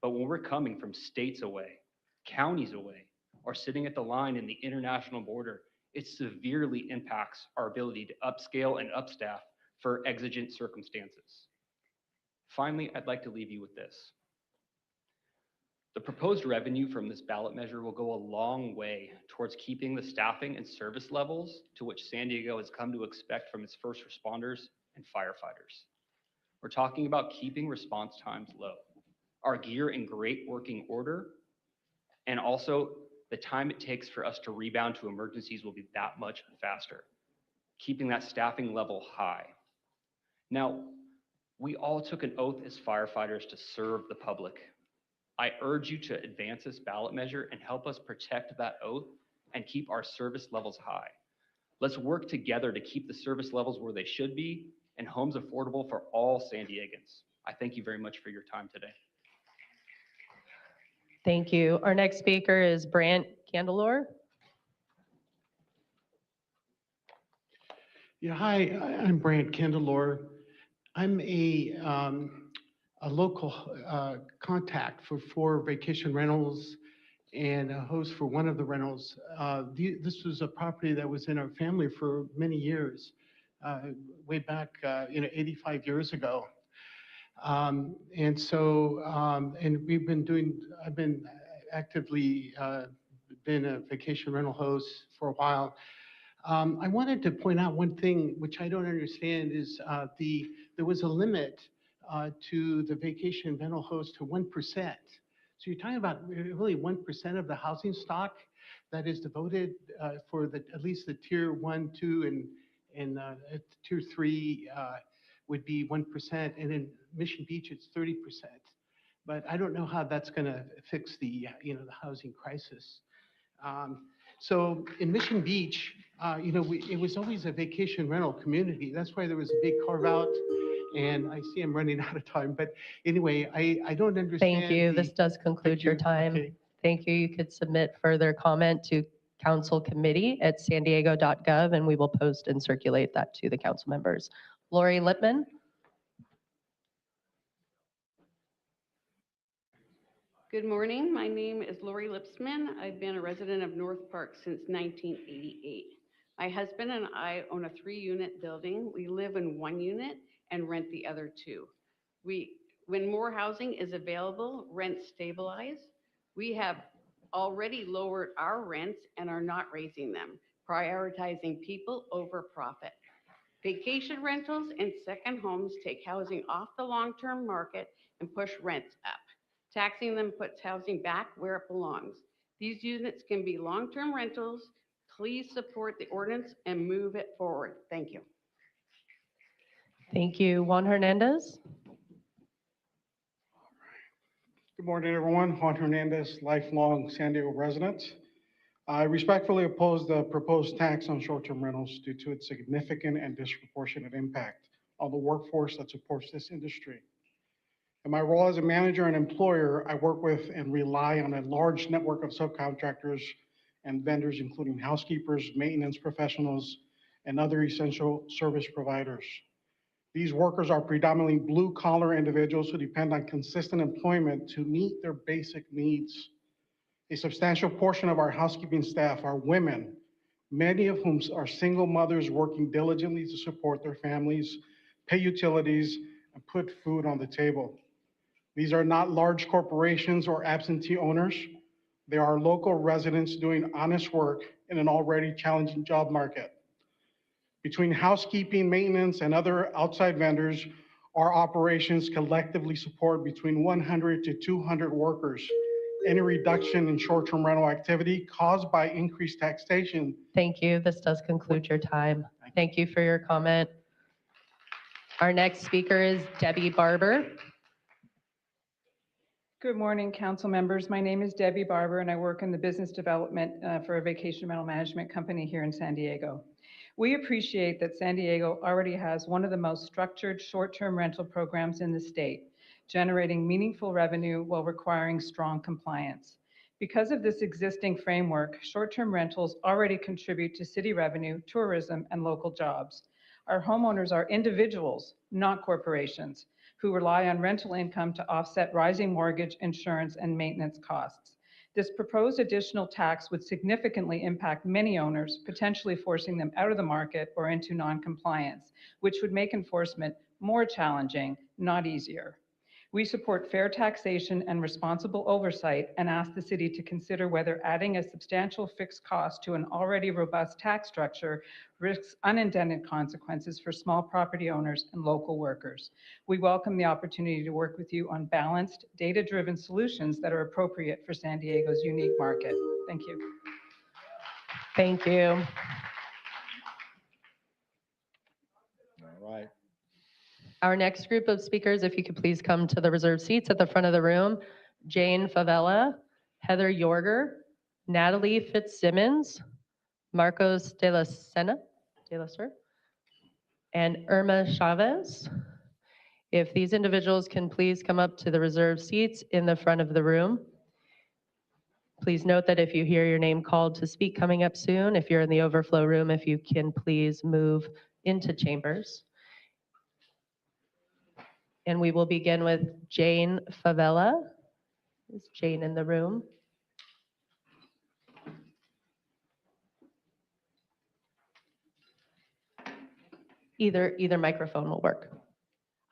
But when we're coming from states away, counties away, or sitting at the line in the international border, it severely impacts our ability to upscale and upstaff for exigent circumstances. Finally, I'd like to leave you with this. The proposed revenue from this ballot measure will go a long way towards keeping the staffing and service levels to which San Diego has come to expect from its first responders and firefighters. We're talking about keeping response times low, our gear in great working order, and also the time it takes for us to rebound to emergencies will be that much faster, keeping that staffing level high. Now, we all took an oath as firefighters to serve the public. I urge you to advance this ballot measure and help us protect that oath and keep our service levels high. Let's work together to keep the service levels where they should be and homes affordable for all San Diegans. I thank you very much for your time today. Thank you. Our next speaker is Brant Candelor. Yeah, hi, I'm Brant Candelor. I'm a local contact for 4 vacation rentals and a host for one of the rentals. This was a property that was in our family for many years, way back, 85 years ago. And I've been actively been a vacation rental host for a while. I wanted to point out one thing which I don't understand is there was a limit to the vacation rental host to 1%. So you're talking about really 1% of the housing stock that is devoted for at least the tier 1, 2, and tier 3 would be 1%, and in Mission Beach it's 30%. But I don't know how that's going to fix the the housing crisis. So in Mission Beach, it was always a vacation rental community. That's why there was a big carve out. And I see I'm running out of time. But anyway, I don't understand. Thank you. This does conclude your time. Okay. Thank you. You could submit further comment to councilcommittee@sandiego.gov, and we will post and circulate that to the council members. Lori Lippman. Good morning. My name is Lori Lipsman. I've been a resident of North Park since 1988. My husband and I own a 3-unit building. We live in 1 unit and rent the other 2. When more housing is available, rents stabilize. We have already lowered our rents and are not raising them, prioritizing people over profit. Vacation rentals and second homes take housing off the long-term market and push rents up. Taxing them puts housing back where it belongs. These units can be long-term rentals. Please support the ordinance and move it forward. Thank you. Thank you. Juan Hernandez. Good morning, everyone. Juan Hernandez, lifelong San Diego resident. I respectfully oppose the proposed tax on short-term rentals due to its significant and disproportionate impact on the workforce that supports this industry. In my role as a manager and employer, I work with and rely on a large network of subcontractors and vendors, including housekeepers, maintenance professionals, and other essential service providers. These workers are predominantly blue-collar individuals who depend on consistent employment to meet their basic needs. A substantial portion of our housekeeping staff are women many of whom are single mothers working diligently to support their families, pay utilities, and put food on the table. These are not large corporations or absentee owners. They are local residents doing honest work in an already challenging job market. Between housekeeping, maintenance, and other outside vendors, our operations collectively support between 100 to 200 workers. Any reduction in short-term rental activity caused by increased taxation. Thank you. This does conclude your time. Thank you for your comment. Our next speaker is Debbie Barber. Good morning, council members. My name is Debbie Barber, and I work in the business development for a vacation rental management company here in San Diego. We appreciate that San Diego already has one of the most structured short-term rental programs in the state, generating meaningful revenue while requiring strong compliance. Because of this existing framework, short-term rentals already contribute to city revenue, tourism, and local jobs. Our homeowners are individuals, not corporations, who rely on rental income to offset rising mortgage, insurance, and maintenance costs. This proposed additional tax would significantly impact many owners, potentially forcing them out of the market or into non-compliance, which would make enforcement more challenging, not easier. We support fair taxation and responsible oversight and ask the city to consider whether adding a substantial fixed cost to an already robust tax structure risks unintended consequences for small property owners and local workers. We welcome the opportunity to work with you on balanced, data-driven solutions that are appropriate for San Diego's unique market. Thank you. Thank you. All right. Our next group of speakers, if you could please come to the reserved seats at the front of the room. Jane Favela, Heather Yorger, Natalie Fitzsimmons, Marcos de la Sena, and Irma Chavez. If these individuals can please come up to the reserved seats in the front of the room. Please note that if you hear your name called to speak coming up soon, if you're in the overflow room, if you can please move into chambers. And we will begin with Jane Favela. Is Jane in the room? Either microphone will work.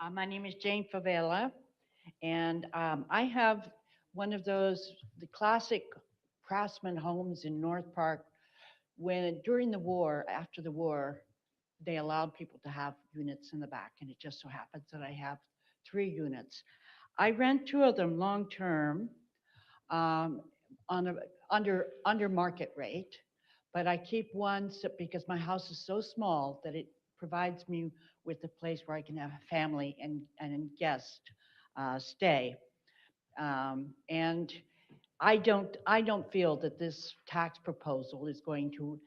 My name is Jane Favela, and I have one of those, the classic craftsman homes in North Park. When during the war, after the war, they allowed people to have units in the back, and it just so happens that I have 3 units. I rent 2 of them long-term on under market rate, but I keep one because my house is so small that it provides me with a place where I can have a family and guest stay. And I don't feel that this tax proposal is going to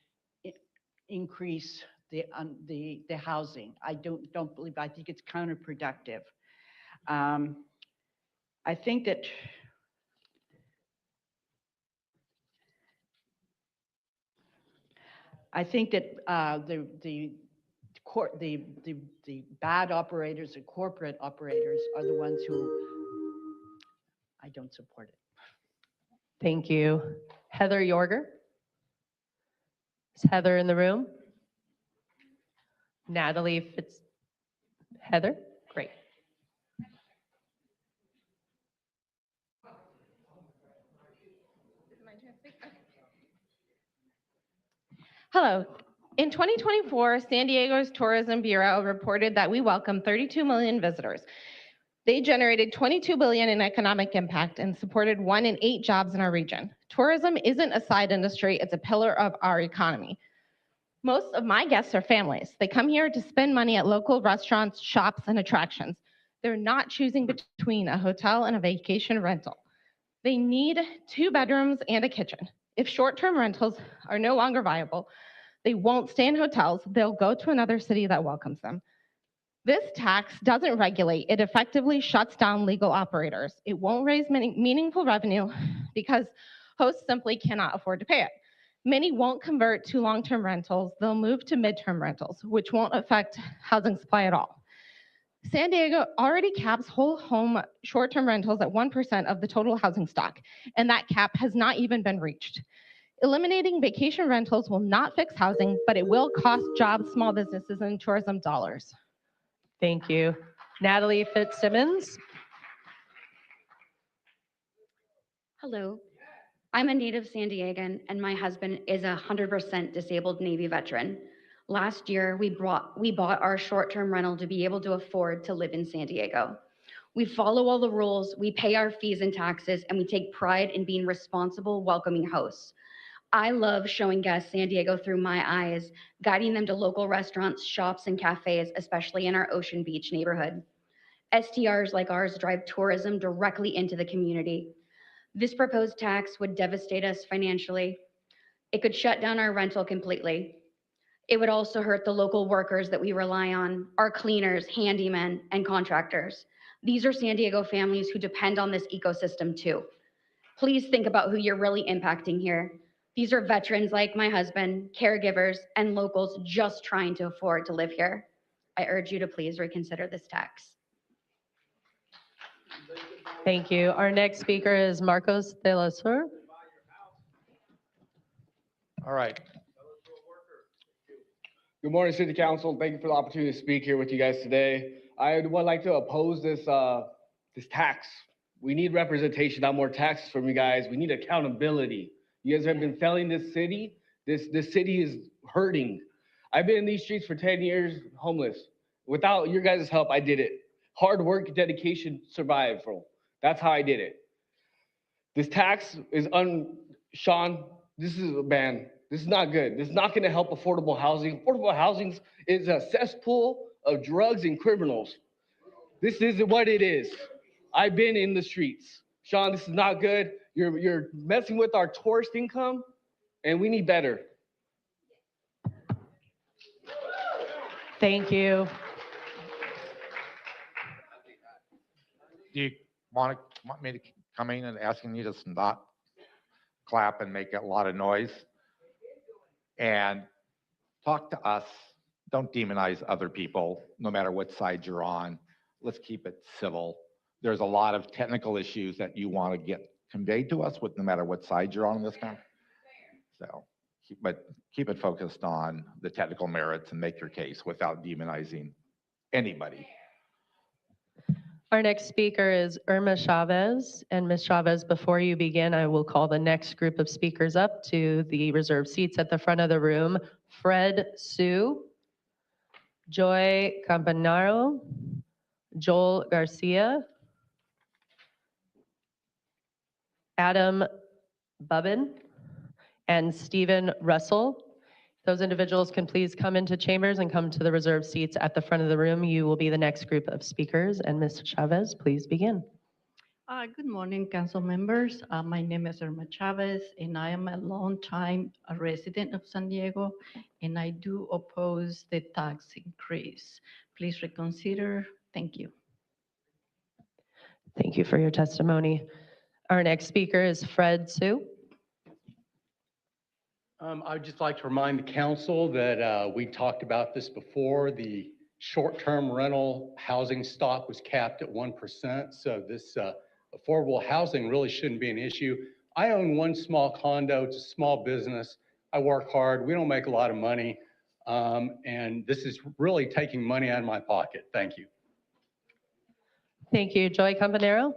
increase the housing. I don't believe. I think it's counterproductive. I think that the bad operators and corporate operators are the ones who I don't support it. Thank you. Heather Yorger? Is Heather in the room? Natalie Heather? Great. Hello. In 2024, San Diego's Tourism Bureau reported that we welcomed 32 million visitors. They generated $22 billion in economic impact and supported 1 in 8 jobs in our region. Tourism isn't a side industry, it's a pillar of our economy. Most of my guests are families. They come here to spend money at local restaurants, shops, and attractions. They're not choosing between a hotel and a vacation rental. They need 2 bedrooms and a kitchen. If short-term rentals are no longer viable, they won't stay in hotels, they'll go to another city that welcomes them. This tax doesn't regulate, it effectively shuts down legal operators. It won't raise meaningful revenue because hosts simply cannot afford to pay it. Many won't convert to long-term rentals, they'll move to midterm rentals, which won't affect housing supply at all. San Diego already caps whole home short-term rentals at 1% of the total housing stock, and that cap has not even been reached. Eliminating vacation rentals will not fix housing, but it will cost jobs, small businesses, and tourism dollars. Thank you. Natalie Fitzsimmons. Hello, I'm a native San Diegan and my husband is a 100% disabled Navy veteran. Last year, we bought our short-term rental to be able to afford to live in San Diego. We follow all the rules, we pay our fees and taxes, and we take pride in being responsible, welcoming hosts. I love showing guests San Diego through my eyes, guiding them to local restaurants, shops, and cafes, especially in our Ocean Beach neighborhood. STRs like ours drive tourism directly into the community. This proposed tax would devastate us financially. It could shut down our rental completely. It would also hurt the local workers that we rely on, our cleaners, handymen, and contractors. These are San Diego families who depend on this ecosystem too. Please think about who you're really impacting here. These are veterans like my husband, caregivers, and locals just trying to afford to live here. I urge you to please reconsider this tax. Thank you. Our next speaker is Marcos de la Sur. All right. Good morning, City Council. Thank you for the opportunity to speak here with you guys today. I would like to oppose this tax. We need representation, not more taxes from you guys. We need accountability. You guys have been failing this city. This city is hurting. I've been in these streets for 10 years, homeless. Without your guys' help, I did it. Hard work, dedication, survival. That's how I did it. This tax is Sean, this is a ban. This is not good. This is not going to help affordable housing. Affordable housing is a cesspool of drugs and criminals. This isn't what it is. I've been in the streets. Sean, this is not good. You're messing with our tourist income, and we need better. Thank you. Do you want me to come in and asking you to not clap and make a lot of noise? And talk to us. Don't demonize other people, no matter what side you're on. Let's keep it civil. There's a lot of technical issues that you want to get conveyed to us with no matter what side you're on this time. So, keep it focused on the technical merits and make your case without demonizing anybody. Our next speaker is Irma Chavez. And Ms. Chavez, before you begin, I will call the next group of speakers up to the reserved seats at the front of the room. Fred Sue, Joy Campanaro, Joel Garcia, Adam Bubbin, and Stephen Russell. Those individuals can please come into chambers and come to the reserved seats at the front of the room. You will be the next group of speakers. And Ms. Chavez, please begin. Good morning, council members. My name is Irma Chavez, and I am a longtime resident of San Diego, and I do oppose the tax increase. Please reconsider. Thank you. Thank you for your testimony. Our next speaker is Fred Sue. I'd just like to remind the council that we talked about this before. The short-term rental housing stock was capped at 1%, so this affordable housing really shouldn't be an issue. I own one small condo. It's a small business. I work hard. We don't make a lot of money, and this is really taking money out of my pocket. Thank you. Thank you. Joy Campanaro.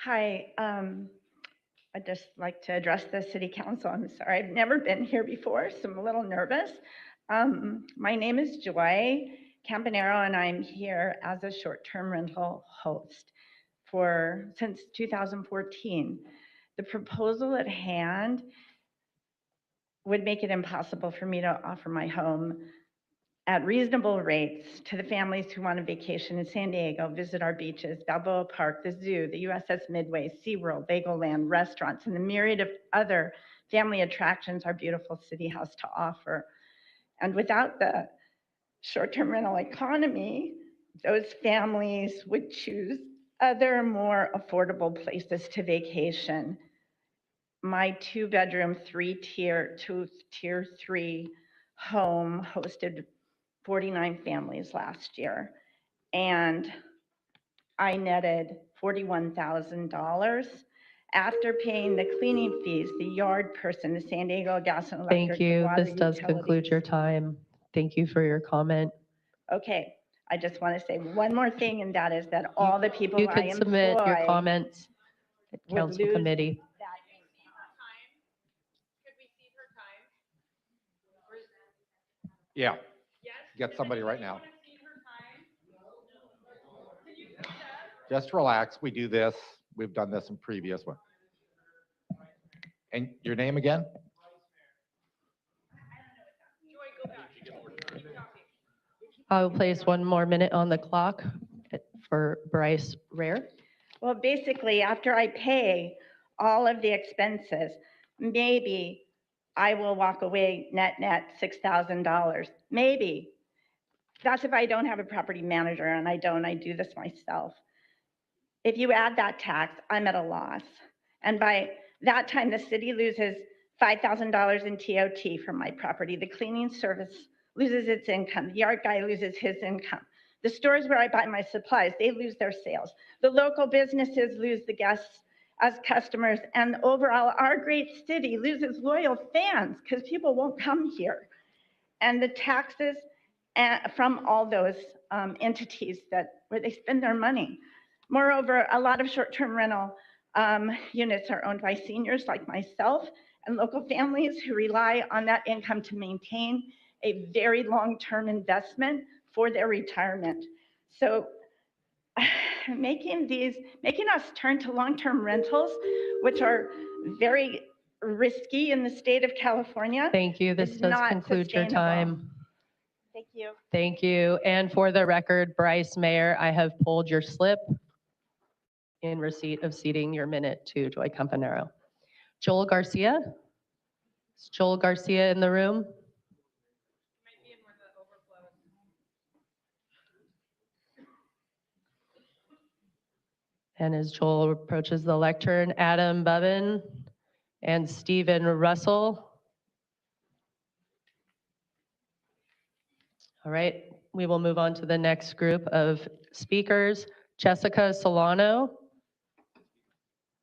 Hi, I'd just like to address the city council. I'm sorry, I've never been here before, so I'm a little nervous. My name is Joy Campanaro, and I'm here as a short-term rental host since 2014. The proposal at hand would make it impossible for me to offer my home at reasonable rates to the families who want to vacation in San Diego, visit our beaches, Balboa Park, the zoo, the USS Midway, SeaWorld, Legoland, restaurants, and the myriad of other family attractions our beautiful city has to offer. And without the short-term rental economy, those families would choose other more affordable places to vacation. My two-bedroom, tier 3 home hosted 49 families last year. And I netted $41,000 after paying the cleaning fees, the yard person, the San Diego Gas and Electric. Thank you. the water This does conclude utilities. your time. Thank you for your comment. Okay, I just want to say one more thing, and that is that all the people You I can submit your employ comments at would council lose committee. that. Yeah. Get somebody right now. Just relax. We do this. We've done this in previous one. And your name again? I will place 1 more minute on the clock for Bryce Rare. Well, basically, after I pay all of the expenses, maybe I will walk away net $6,000. Maybe. That's if I don't have a property manager, and I don't. I do this myself. If you add that tax, I'm at a loss. And by that time, the city loses $5,000 in TOT from my property. The cleaning service loses its income. The yard guy loses his income. The stores where I buy my supplies, they lose their sales. The local businesses lose the guests as customers. And overall, our great city loses loyal fans because people won't come here. And the taxes from all those entities where they spend their money. Moreover, a lot of short-term rental units are owned by seniors like myself and local families who rely on that income to maintain a very long-term investment for their retirement. So making us turn to long-term rentals, which are very risky in the state of California. Thank you. This is does not conclude your sustainable. time. Thank you. Thank you. And for the record, Bryce Mayer, I have pulled your slip in receipt of ceding your minute to Joy Campanero. Joel Garcia? Is Joel Garcia in the room? And as Joel approaches the lectern, Adam Bevin and Stephen Russell. All right, we will move on to the next group of speakers. Jessica Solano.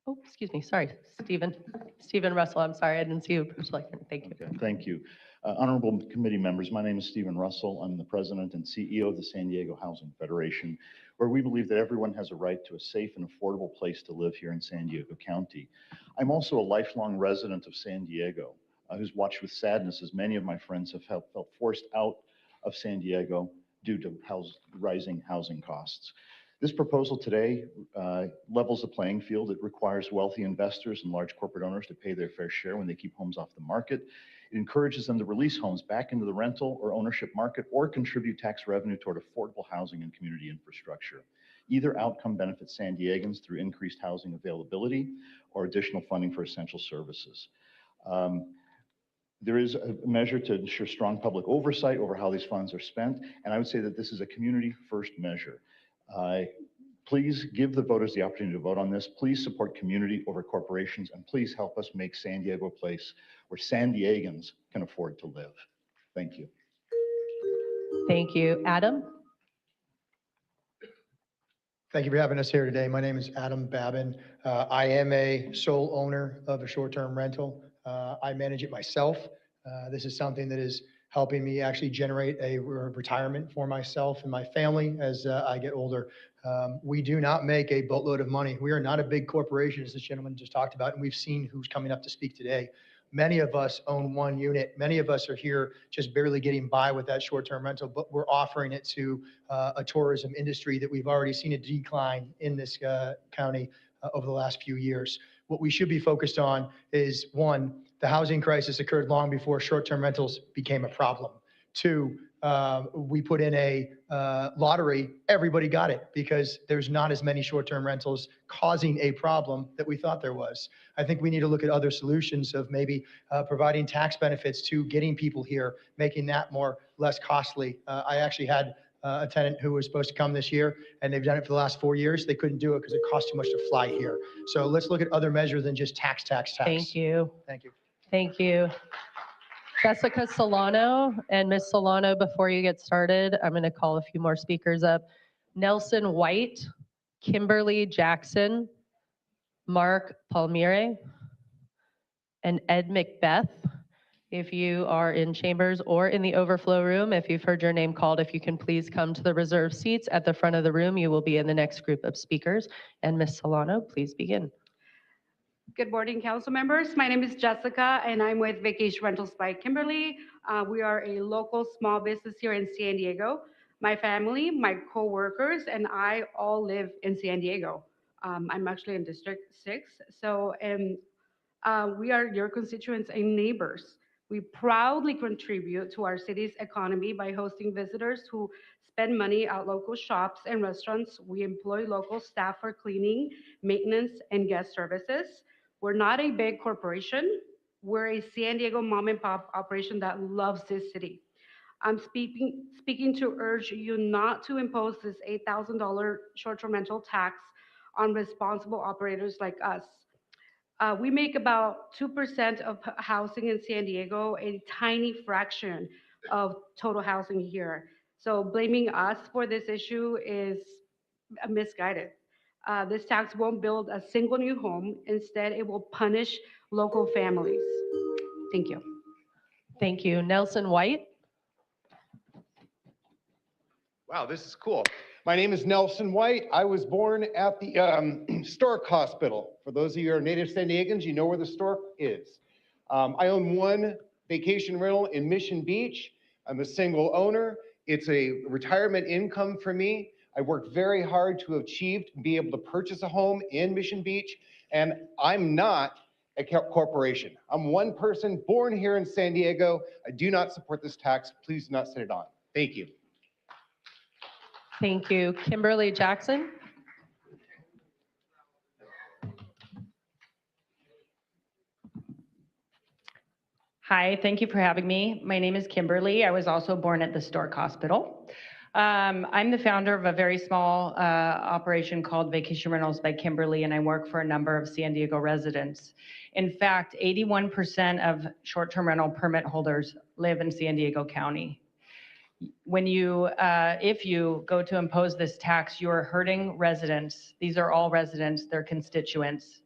Oh, excuse me, sorry, Stephen Russell, I'm sorry, I didn't see you approach the lectern. Thank you. Okay, thank you. Honorable committee members, my name is Stephen Russell. I'm the president and CEO of the San Diego Housing Federation, where we believe that everyone has a right to a safe and affordable place to live here in San Diego County. I'm also a lifelong resident of San Diego, who's watched with sadness as many of my friends have felt forced out of San Diego due to rising housing costs. This proposal today levels the playing field. It requires wealthy investors and large corporate owners to pay their fair share when they keep homes off the market. It encourages them to release homes back into the rental or ownership market or contribute tax revenue toward affordable housing and community infrastructure. Either outcome benefits San Diegans through increased housing availability or additional funding for essential services. There is a measure to ensure strong public oversight over how these funds are spent, and I would say that this is a community-first measure. Please give the voters the opportunity to vote on this. Please support community over corporations, and please help us make San Diego a place where San Diegans can afford to live. Thank you. Thank you. Adam? Thank you for having us here today. My name is Adam Babin. I am a sole owner of a short-term rental. I manage it myself. This is something that is helping me actually generate a retirement for myself and my family as I get older. We do not make a boatload of money. We are not a big corporation, as this gentleman just talked about, and we've seen who's coming up to speak today. Many of us own one unit. Many of us are here just barely getting by with that short-term rental, but we're offering it to a tourism industry that we've already seen a decline in this county over the last few years. What we should be focused on is, one, the housing crisis occurred long before short-term rentals became a problem. Two, we put in a lottery, everybody got it because there's not as many short-term rentals causing a problem that we thought there was. I think we need to look at other solutions of maybe providing tax benefits to getting people here, making that less costly. I actually had a tenant who was supposed to come this year, and they've done it for the last 4 years. They couldn't do it because it cost too much to fly here. So let's look at other measures than just tax. Thank you. Thank you. Thank you. Jessica Solano, and Ms. Solano, before you get started, I'm going to call a few more speakers up. Nelson White, Kimberly Jackson, Mark Palmieri, and Ed Macbeth. If you are in chambers or in the overflow room, if you've heard your name called, if you can please come to the reserved seats at the front of the room, you will be in the next group of speakers. And Ms. Solano, please begin. Good morning, council members. My name is Jessica, and I'm with Vacation Rentals by Kimberly. We are a local small business here in San Diego. My family, my coworkers, and I all live in San Diego. I'm actually in District 6, we are your constituents and neighbors. We proudly contribute to our city's economy by hosting visitors who spend money at local shops and restaurants. We employ local staff for cleaning, maintenance, and guest services. We're not a big corporation. We're a San Diego mom and pop operation that loves this city. I'm speaking to urge you not to impose this $8,000 short-term rental tax on responsible operators like us. We make about 2% of housing in San Diego, a tiny fraction of total housing here. So blaming us for this issue is misguided. This tax won't build a single new home. Instead, it will punish local families. Thank you. Thank you. Nelson White. Wow, this is cool. My name is Nelson White. I was born at the Stork Hospital. For those of you who are native San Diegans, you know where the Stork is. I own one vacation rental in Mission Beach. I'm a single owner. It's a retirement income for me. I worked very hard to achieve to be able to purchase a home in Mission Beach, and I'm not a corporation. I'm one person born here in San Diego. I do not support this tax. Please do not send it on. Thank you. Thank you. Kimberly Jackson. Hi, thank you for having me. My name is Kimberly. I was also born at the Stork Hospital. I'm the founder of a very small operation called Vacation Rentals by Kimberly, and I work for a number of San Diego residents. In fact, 81% of short-term rental permit holders live in San Diego County. If you go to impose this tax, you are hurting residents. These are all residents, they're constituents.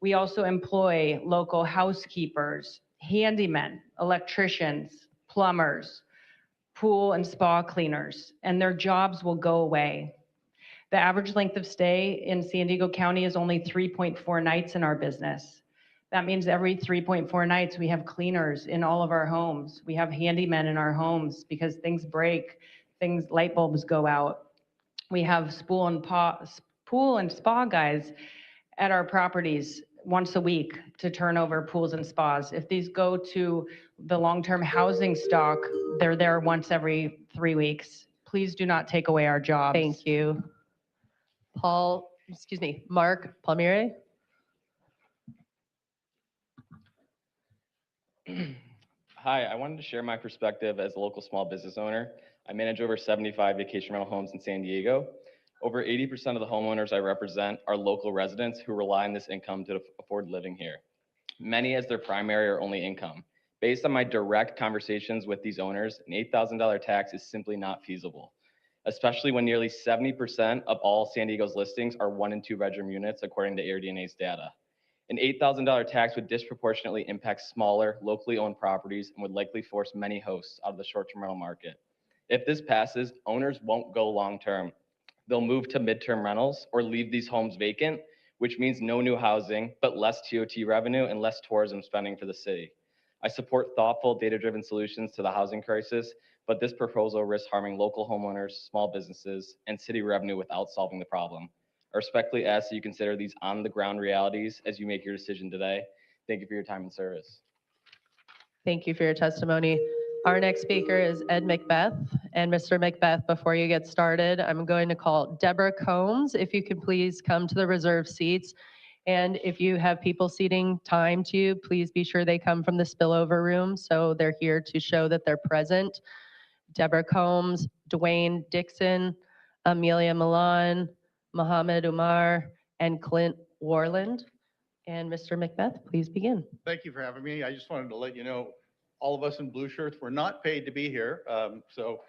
We also employ local housekeepers, handymen, electricians, plumbers, pool and spa cleaners, and their jobs will go away. The average length of stay in San Diego County is only 3.4 nights in our business. That means every 3.4 nights we have cleaners in all of our homes. We have handymen in our homes because things break, light bulbs go out. We have pool and spa guys at our properties once a week to turn over pools and spas. If these go to the long-term housing stock, they're there once every 3 weeks. Please do not take away our jobs. Thank you. Mark Palmieri. Hi, I wanted to share my perspective as a local small business owner. I manage over 75 vacation rental homes in San Diego. Over 80% of the homeowners I represent are local residents who rely on this income to afford living here. Many as their primary or only income. Based on my direct conversations with these owners, an $8,000 tax is simply not feasible, especially when nearly 70% of all San Diego's listings are 1 and 2 bedroom units, according to AirDNA's data. An $8,000 tax would disproportionately impact smaller, locally owned properties and would likely force many hosts out of the short-term rental market. If this passes, owners won't go long-term. They'll move to midterm rentals or leave these homes vacant, which means no new housing, but less TOT revenue and less tourism spending for the city. I support thoughtful, data-driven solutions to the housing crisis, but this proposal risks harming local homeowners, small businesses, and city revenue without solving the problem. I respectfully ask that you consider these on-the-ground realities as you make your decision today. Thank you for your time and service. Thank you for your testimony. Our next speaker is Ed Macbeth. And Mr. Macbeth, before you get started, I'm going to call Deborah Combs. If you could please come to the reserved seats. And if you have people seating time to you, please be sure they come from the spillover room so they're here to show that they're present. Deborah Combs, Dwayne Dixon, Amelia Milan, Mohammed Umar, and Clint Warland. And Mr. Macbeth, please begin. Thank you for having me. I just wanted to let you know, all of us in blue shirts, we're not paid to be here. So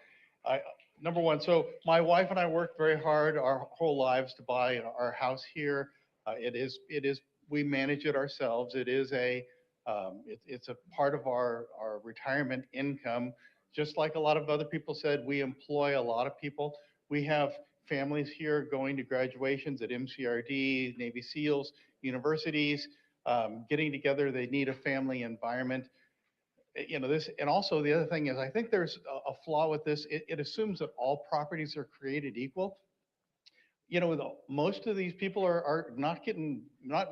Number one, so my wife and I worked very hard our whole lives to buy our house here. It is, we manage it ourselves. It is it's a part of our retirement income. Just like a lot of other people said, we employ a lot of people. We have families here going to graduations at MCRD, Navy SEALs, universities, getting together. They need a family environment. This, and also the other thing is, I think there's a flaw with this. It assumes that all properties are created equal. Most of these people are not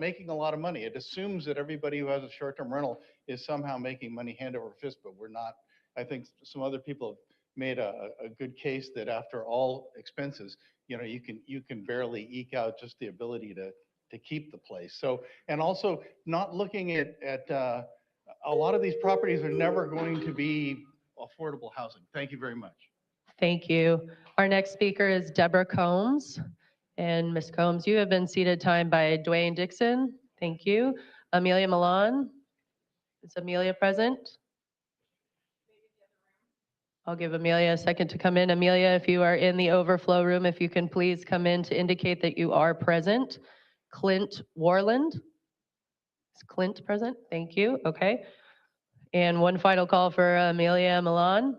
making a lot of money. It assumes that everybody who has a short-term rental is somehow making money hand over fist, but we're not. I think some other people have made a good case that after all expenses, you can barely eke out just the ability to keep the place. So, and also not looking at a lot of these properties are never going to be affordable housing. Thank you very much. Thank you. Our next speaker is Deborah Combs. And Ms. Combs, you have been seated time by Dwayne Dixon. Thank you. Amelia Milan. Is Amelia present? I'll give Amelia a second to come in. Amelia, if you are in the overflow room, if you can please come in to indicate that you are present. Clint Warland. Is Clint present? Thank you. Okay. And one final call for Amelia Milan.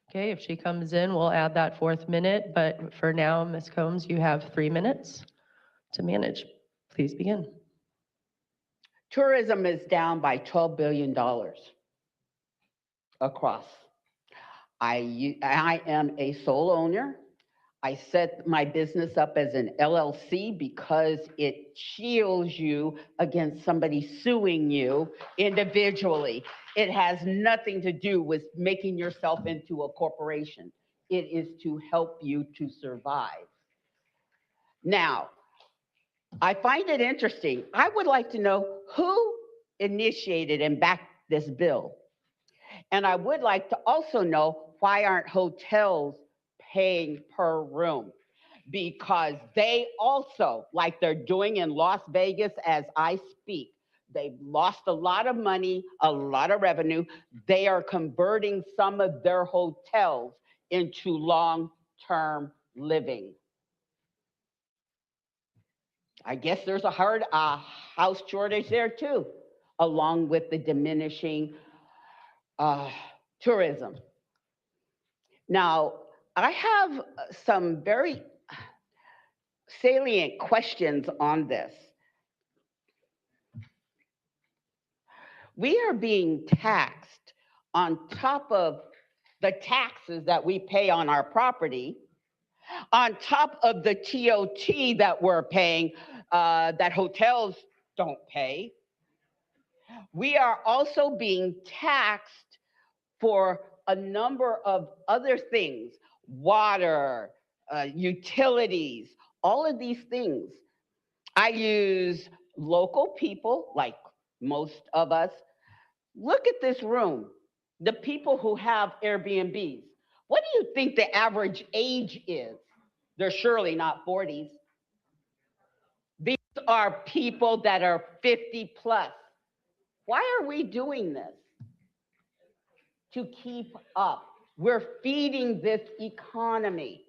Okay, if she comes in, we'll add that 4th minute. But for now, Ms. Combs, you have 3 minutes to manage. Please begin. Tourism is down by $12 billion across. I am a sole owner. I set my business up as an LLC because it shields you against somebody suing you individually. It has nothing to do with making yourself into a corporation. It is to help you to survive. Now, I find it interesting. I would like to know who initiated and backed this bill. And I would like to also know, why aren't hotels paying per room? Because they also, like they're doing in Las Vegas as I speak, they've lost a lot of money, a lot of revenue. They are converting some of their hotels into long-term living. I guess there's a hard house shortage there too, along with the diminishing tourism. Now, I have some very salient questions on this. We are being taxed on top of the taxes that we pay on our property, on top of the TOT that we're paying, that hotels don't pay. We are also being taxed for a number of other things, water, utilities, all of these things. I use local people, like most of us. Look at this room, the people who have Airbnbs. What do you think the average age is? They're surely not 40s. These are people that are 50 plus. Why are we doing this? To keep up. We're feeding this economy.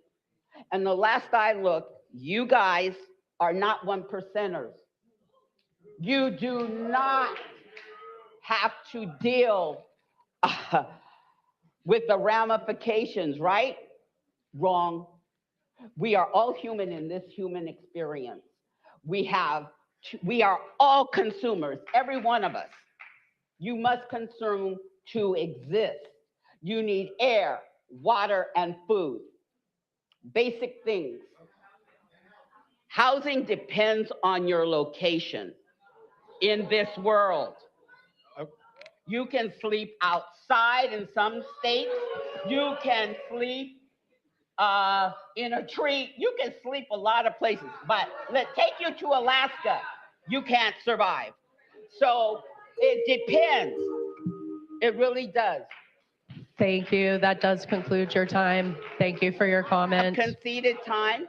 And the last I looked, you guys are not 1%ers. You do not have to deal with the ramifications, right? Wrong. We are all human in this human experience. We are all consumers, every one of us. You must consume to exist. You need air, water, and food. Basic things. Housing depends on your location in this world. You can sleep outside in some states. You can sleep in a tree. You can sleep a lot of places, but let's take you to Alaska. You can't survive. So it depends. It really does. Thank you. That does conclude your time. Thank you for your comment. Conceded time.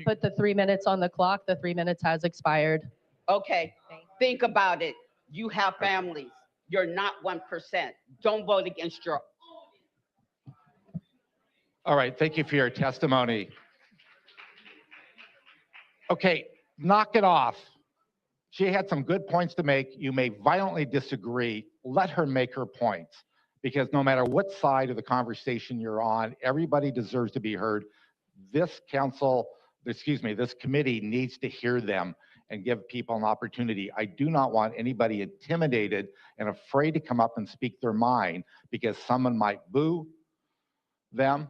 Put the 3 minutes on the clock. The 3 minutes has expired. Okay, think about it. You have families. You're not 1%. Don't vote against your All right, thank you for your testimony. Okay, knock it off. She had some good points to make. You may violently disagree. Let her make her points, because no matter what side of the conversation you're on, everybody deserves to be heard. This this committee needs to hear them and give people an opportunity. I do not want anybody intimidated and afraid to come up and speak their mind because someone might boo them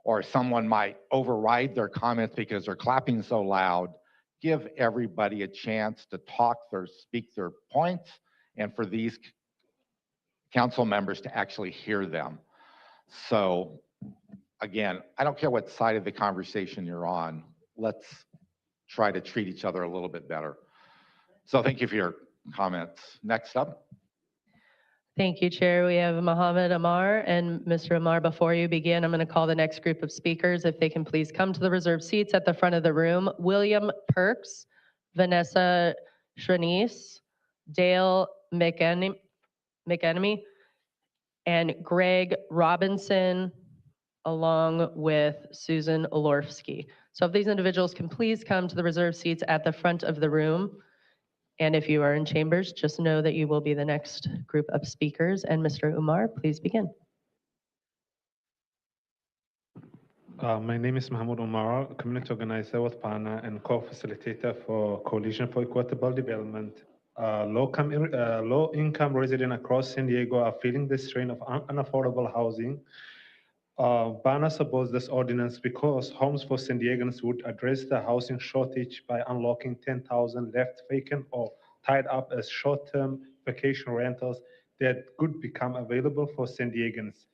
or someone might override their comments because they're clapping so loud. Give everybody a chance to speak their points, and for these council members to actually hear them. So again, I don't care what side of the conversation you're on. Let's try to treat each other a little bit better. So thank you for your comments. Next up. Thank you, Chair. We have Mohammed Amar. And Mr. Amar, before you begin, I'm going to call the next group of speakers. If they can please come to the reserved seats at the front of the room. William Perks, Vanessa Shranice, Dale McEnemy, and Greg Robinson, along with Susan Olorfsky. So if these individuals can please come to the reserved seats at the front of the room. And if you are in chambers, just know that you will be the next group of speakers. And Mr. Umar, please begin. My name is Mahmoud Umar, community organizer with PANA and co-facilitator for Coalition for Equitable Development. Low-income residents across San Diego are feeling the strain of unaffordable housing. PANA supports this ordinance because Homes for San Diegans would address the housing shortage by unlocking 10,000 left vacant or tied up as short-term vacation rentals that could become available for San Diegans.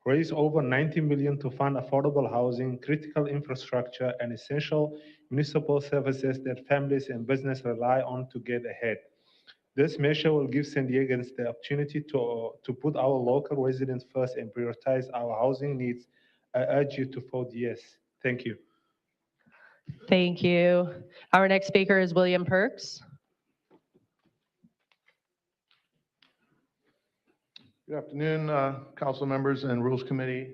Raise over $90 million to fund affordable housing, critical infrastructure, and essential municipal services that families and business rely on to get ahead. This measure will give San Diegans the opportunity to put our local residents first and prioritize our housing needs. I urge you to vote yes. Thank you. Thank you. Our next speaker is William Perks. Good afternoon, council members and Rules Committee.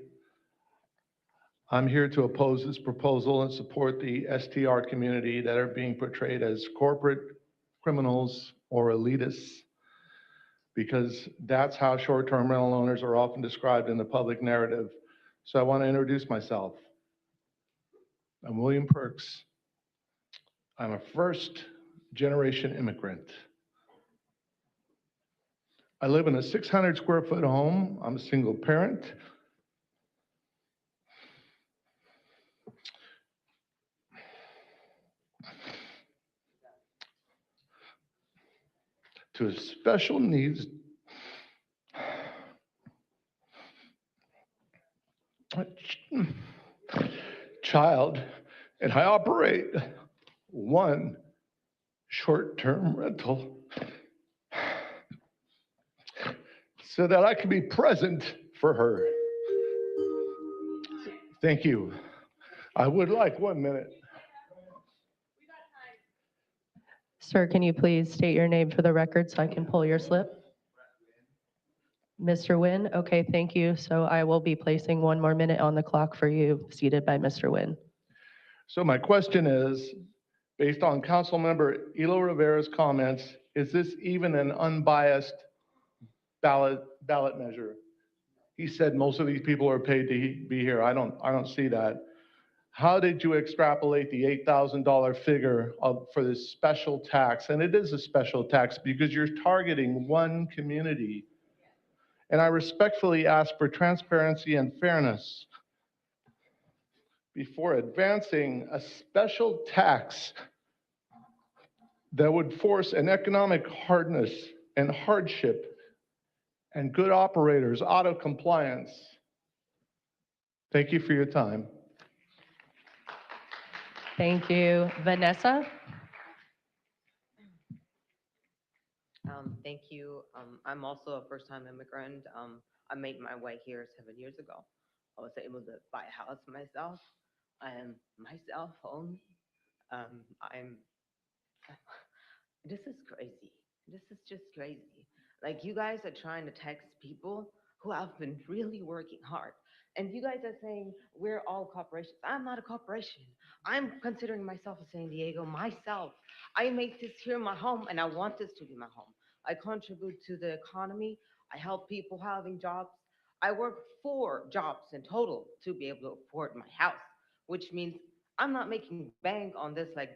I'm here to oppose this proposal and support the STR community that are being portrayed as corporate criminals or elitists, because that's how short-term rental owners are often described in the public narrative. So I want to introduce myself. I'm William Perks. I'm a first-generation immigrant. I live in a 600 square foot home. I'm a single parent. To a special needs child, and I operate one short-term rental so that I can be present for her. Thank you. I would like 1 minute. Sir, can you please state your name for the record so I can pull your slip? Mr. Nguyen? Okay, thank you. So I will be placing 1 more minute on the clock for you, seated by Mr. Nguyen. So my question is, based on Councilmember Elo-Rivera's comments, is this even an unbiased ballot measure? He said most of these people are paid to be here. I don't see that. How did you extrapolate the $8,000 figure for this special tax? And it is a special tax because you're targeting one community. And I respectfully ask for transparency and fairness before advancing a special tax that would force an economic hardness and hardship and good operators out of compliance. Thank you for your time. Thank you. Vanessa? Thank you. I'm also a first-time immigrant. I made my way here 7 years ago. I was able to buy a house myself. I am myself only. This is crazy. This is just crazy. Like, you guys are trying to tax people who have been really working hard And you guys are saying we're all corporations. I'm not a corporation. I'm considering myself a San Diego myself. I make this here my home, and I want this to be my home. I contribute to the economy. I help people having jobs. I work 4 jobs in total to be able to afford my house, which means I'm not making bank on this like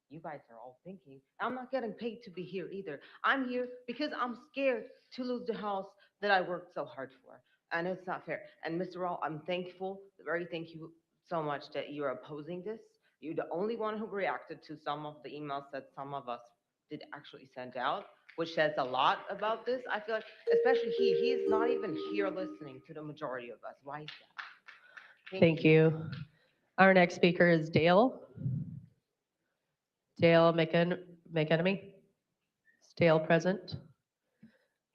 you guys are all thinking. I'm not getting paid to be here either. I'm here because I'm scared to lose the house that I worked so hard for. And it's not fair. And Mr. Rawl, I'm thankful, very thank you so much that you're opposing this. You're the only one who reacted to some of the emails that some of us did actually send out, which says a lot about this. I feel like, especially he is not even here listening to the majority of us. Why is that? Thank you. Our next speaker is Dale. Dale McEnemy. Is Dale present?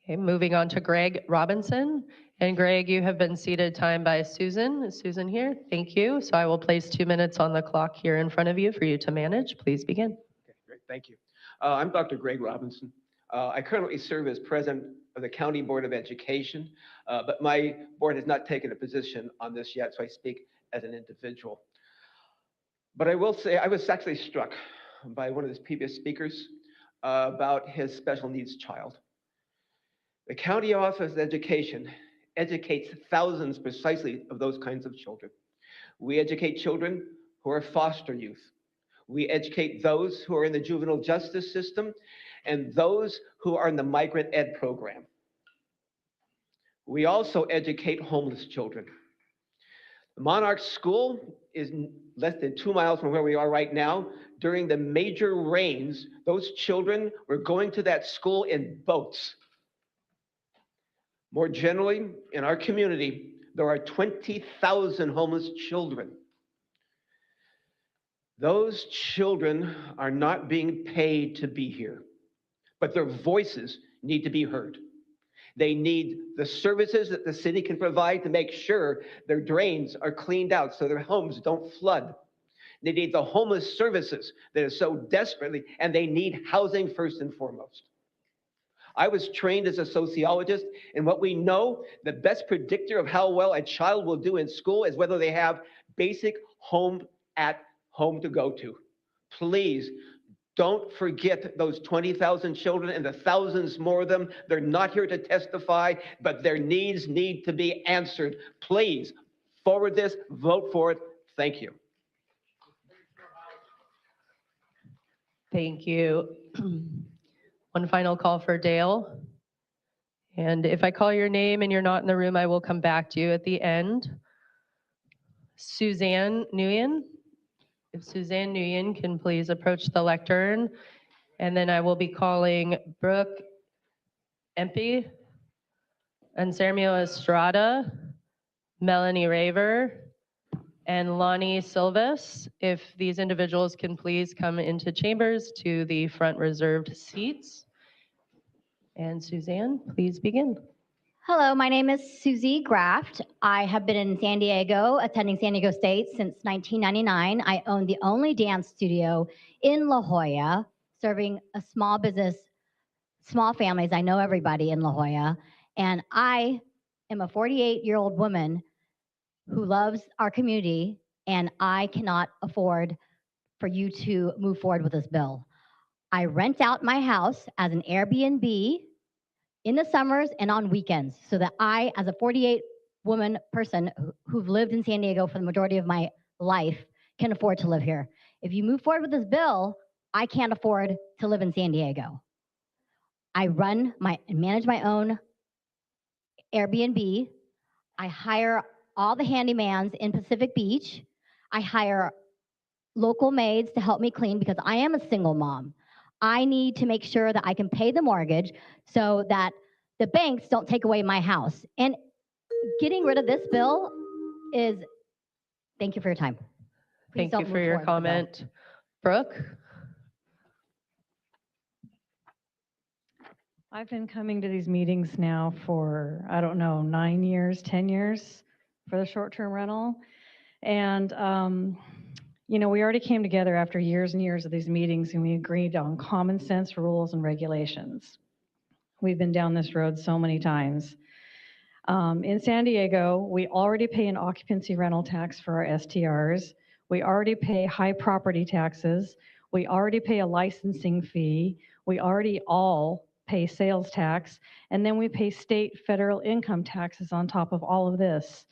Okay, moving on to Greg Robinson. And Greg, you have been seated time by Susan. Is Susan here? Thank you. So I will place 2 minutes on the clock here in front of you for you to manage. Please begin. Okay, great. Thank you. I'm Dr. Greg Robinson. I currently serve as president of the County Board of Education, but my board has not taken a position on this yet, so I speak as an individual. But I will say I was actually struck by one of the previous speakers about his special needs child. The County Office of Education educates thousands precisely of those kinds of children. We educate children who are foster youth. We educate those who are in the juvenile justice system and those who are in the migrant ed program. We also educate homeless children. The Monarch School is less than 2 miles from where we are right now. During the major rains, those children were going to that school in boats. More generally, in our community, there are 20,000 homeless children. Those children are not being paid to be here, but their voices need to be heard. They need the services that the city can provide to make sure their drains are cleaned out so their homes don't flood. They need the homeless services that is so desperately, and they need housing first and foremost. I was trained as a sociologist, and what we know, the best predictor of how well a child will do in school is whether they have basic home to go to. Please don't forget those 20,000 children and the thousands more of them. They're not here to testify, but their needs need to be answered. Please forward this, vote for it. Thank you. Thank you. One final call for Dale. And if I call your name and you're not in the room, I will come back to you at the end. Suzanne Nguyen. If Suzanne Nguyen can please approach the lectern. And then I will be calling Brooke Empey, Anselmo Estrada, Melanie Raver, and Lonnie Silvas. If these individuals can please come into chambers to the front reserved seats. And Suzanne, please begin. Hello, my name is Susie Graft. I have been in San Diego, attending San Diego State since 1999. I own the only dance studio in La Jolla, serving a small business, small families. I know everybody in La Jolla. And I am a 48-year-old woman who loves our community, and I cannot afford for you to move forward with this bill. I rent out my house as an Airbnb in the summers and on weekends so that I, as a 48-woman person who've lived in San Diego for the majority of my life, can afford to live here. If you move forward with this bill, I can't afford to live in San Diego. I manage my own Airbnb. I hire all the handymans in Pacific Beach. I hire local maids to help me clean because I am a single mom. I need to make sure that I can pay the mortgage so that the banks don't take away my house. And getting rid of this bill is, thank you for your time. Please Thank you for your comment. Brooke? I've been coming to these meetings now for, I don't know, 9 years, 10 years for the short-term rental. And you know, we already came together after years and years of these meetings and we agreed on common sense rules and regulations. We've been down this road so many times. In San Diego, we already pay an occupancy rental tax for our STRs. We already pay high property taxes. We already pay a licensing fee. We already all pay sales tax. And then we pay state, federal income taxes on top of all of this.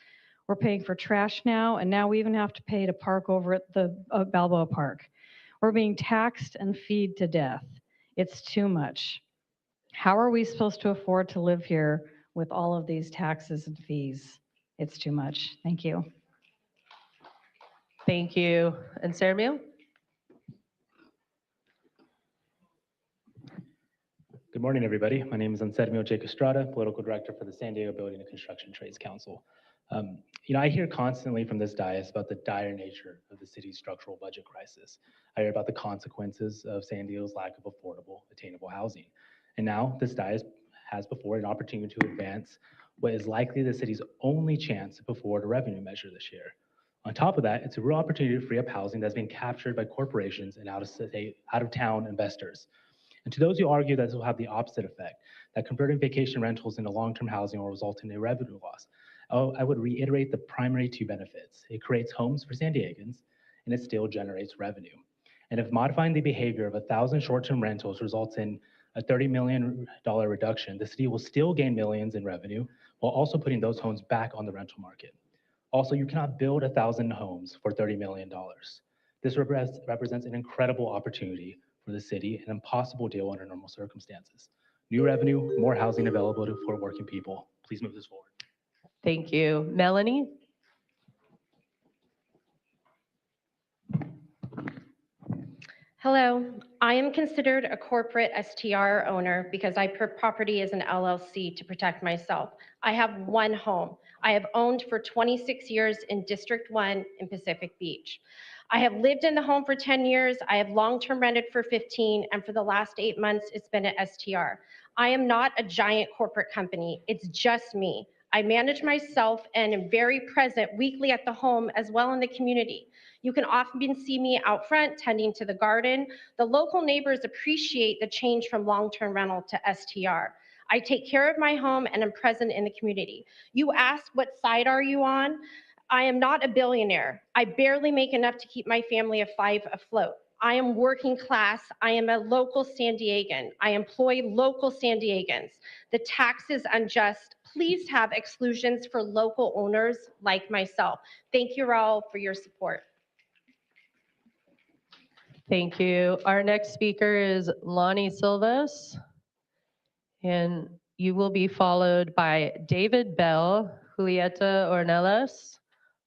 We're paying for trash now, and now we even have to pay to park over at the Balboa Park. We're being taxed and feed to death. It's too much. How are we supposed to afford to live here with all of these taxes and fees? It's too much. Thank you. Thank you. And Sarah Meal? Good morning, everybody. My name is Anselmo J. Estrada, Political Director for the San Diego Building and Construction Trades Council. I hear constantly from this dais about the dire nature of the city's structural budget crisis. I hear about the consequences of San Diego's lack of affordable, attainable housing. And now this dais has before it an opportunity to advance what is likely the city's only chance to afford a revenue measure this year. On top of that, it's a real opportunity to free up housing that's been captured by corporations and out-of-town investors. And to those who argue that this will have the opposite effect, that converting vacation rentals into long-term housing will result in a revenue loss, I would reiterate the primary two benefits. It creates homes for San Diegans, and it still generates revenue. And if modifying the behavior of 1,000 short-term rentals results in a $30 million reduction, the city will still gain millions in revenue while also putting those homes back on the rental market. Also, you cannot build 1,000 homes for $30 million. This represents an incredible opportunity for the city, an impossible deal under normal circumstances. New revenue, more housing available for working people. Please move this forward. Thank you. Melanie? Hello, I am considered a corporate STR owner because I put property as an LLC to protect myself. I have one home. I have owned for 26 years in District 1 in Pacific Beach. I have lived in the home for 10 years. I have long-term rented for 15, and for the last 8 months, it's been an STR. I am not a giant corporate company. It's just me. I manage myself and am very present weekly at the home as well in the community. You can often see me out front tending to the garden. The local neighbors appreciate the change from long-term rental to STR. I take care of my home and am present in the community. You asked, what side are you on? I am not a billionaire. I barely make enough to keep my family of 5 afloat. I am working class. I am a local San Diegan. I employ local San Diegans. The tax is unjust. Please have exclusions for local owners like myself. Thank you all for your support. Thank you. Our next speaker is Lonnie Silvas, and you will be followed by David Bell, Julieta Ornelas,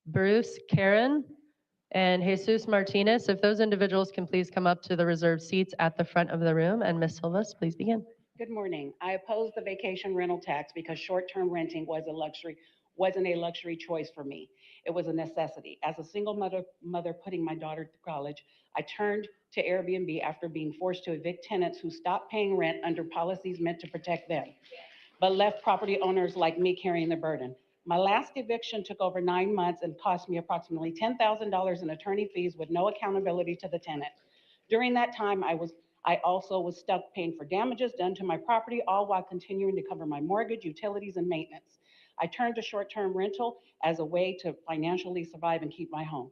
Bruce Karen, and Jesus Martinez. If those individuals can please come up to the reserved seats at the front of the room. And Ms. Silvas, please begin. Good morning. I oppose the vacation rental tax because short-term renting wasn't a luxury choice for me. It was a necessity. As a single mother putting my daughter to college, I turned to Airbnb after being forced to evict tenants who stopped paying rent under policies meant to protect them, but left property owners like me carrying the burden. My last eviction took over 9 months and cost me approximately $10,000 in attorney fees with no accountability to the tenant. During that time, I also was stuck paying for damages done to my property, all while continuing to cover my mortgage, utilities, and maintenance. I turned to short-term rental as a way to financially survive and keep my home.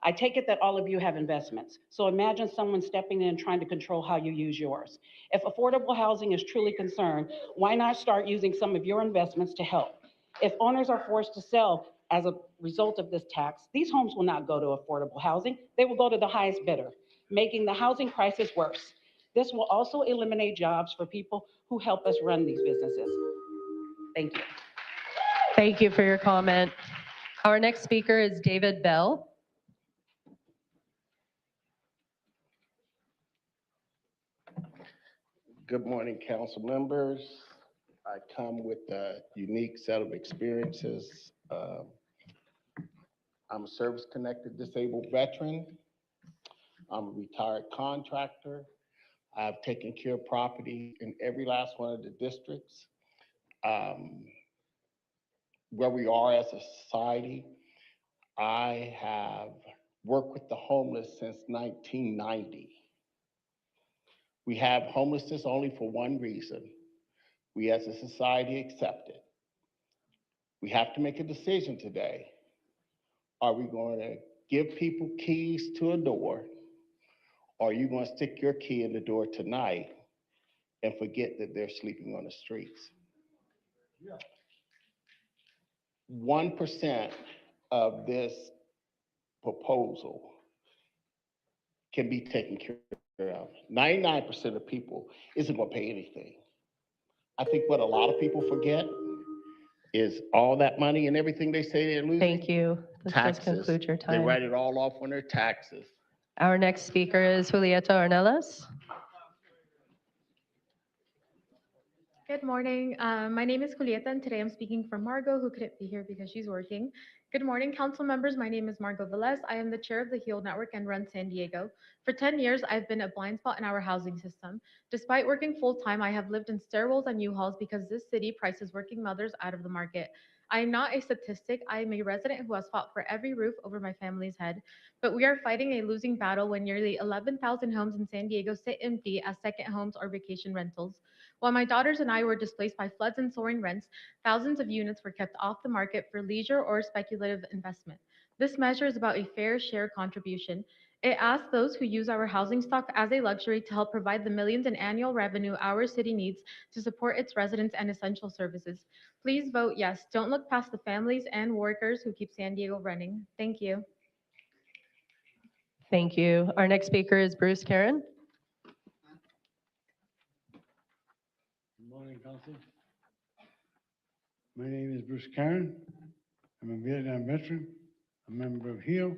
I take it that all of you have investments. So imagine someone stepping in and trying to control how you use yours. If affordable housing is truly concerned, why not start using some of your investments to help? If owners are forced to sell as a result of this tax, these homes will not go to affordable housing. They will go to the highest bidder, making the housing crisis worse. This will also eliminate jobs for people who help us run these businesses. Thank you. Thank you for your comment. Our next speaker is David Bell. Good morning, council members. I come with a unique set of experiences. I'm a service-connected disabled veteran. I'm a retired contractor. I've taken care of property in every last one of the districts. Where we are as a society, I have worked with the homeless since 1990. We have homelessness only for one reason. We as a society accept it. We have to make a decision today. Are we going to give people keys to a door? Or are you going to stick your key in the door tonight and forget that they're sleeping on the streets? 1% of this proposal can be taken care of. 99% of people isn't going to pay anything. I think what a lot of people forget is all that money and everything they say they're losing. Thank you. This does Taxes. conclude your They time. write it all off on their taxes. Our next speaker is Julieta Ornelas. Good morning. My name is Julieta, and today I'm speaking for Margot, who couldn't be here because she's working. Good morning, council members. My name is Margot Velez. I am the chair of the HEAL Network and run San Diego. For 10 years, I've been a blind spot in our housing system. Despite working full-time, I have lived in stairwells and U-Hauls because this city prices working mothers out of the market. I am not a statistic. I am a resident who has fought for every roof over my family's head. But we are fighting a losing battle when nearly 11,000 homes in San Diego sit empty as second homes or vacation rentals. While my daughters and I were displaced by floods and soaring rents, thousands of units were kept off the market for leisure or speculative investment. This measure is about a fair share contribution. It asks those who use our housing stock as a luxury to help provide the millions in annual revenue our city needs to support its residents and essential services. Please vote yes. Don't look past the families and workers who keep San Diego running. Thank you. Thank you. Our next speaker is Bruce Karen. Good morning, Council. My name is Bruce Karen. I'm a Vietnam veteran, a member of HEAL,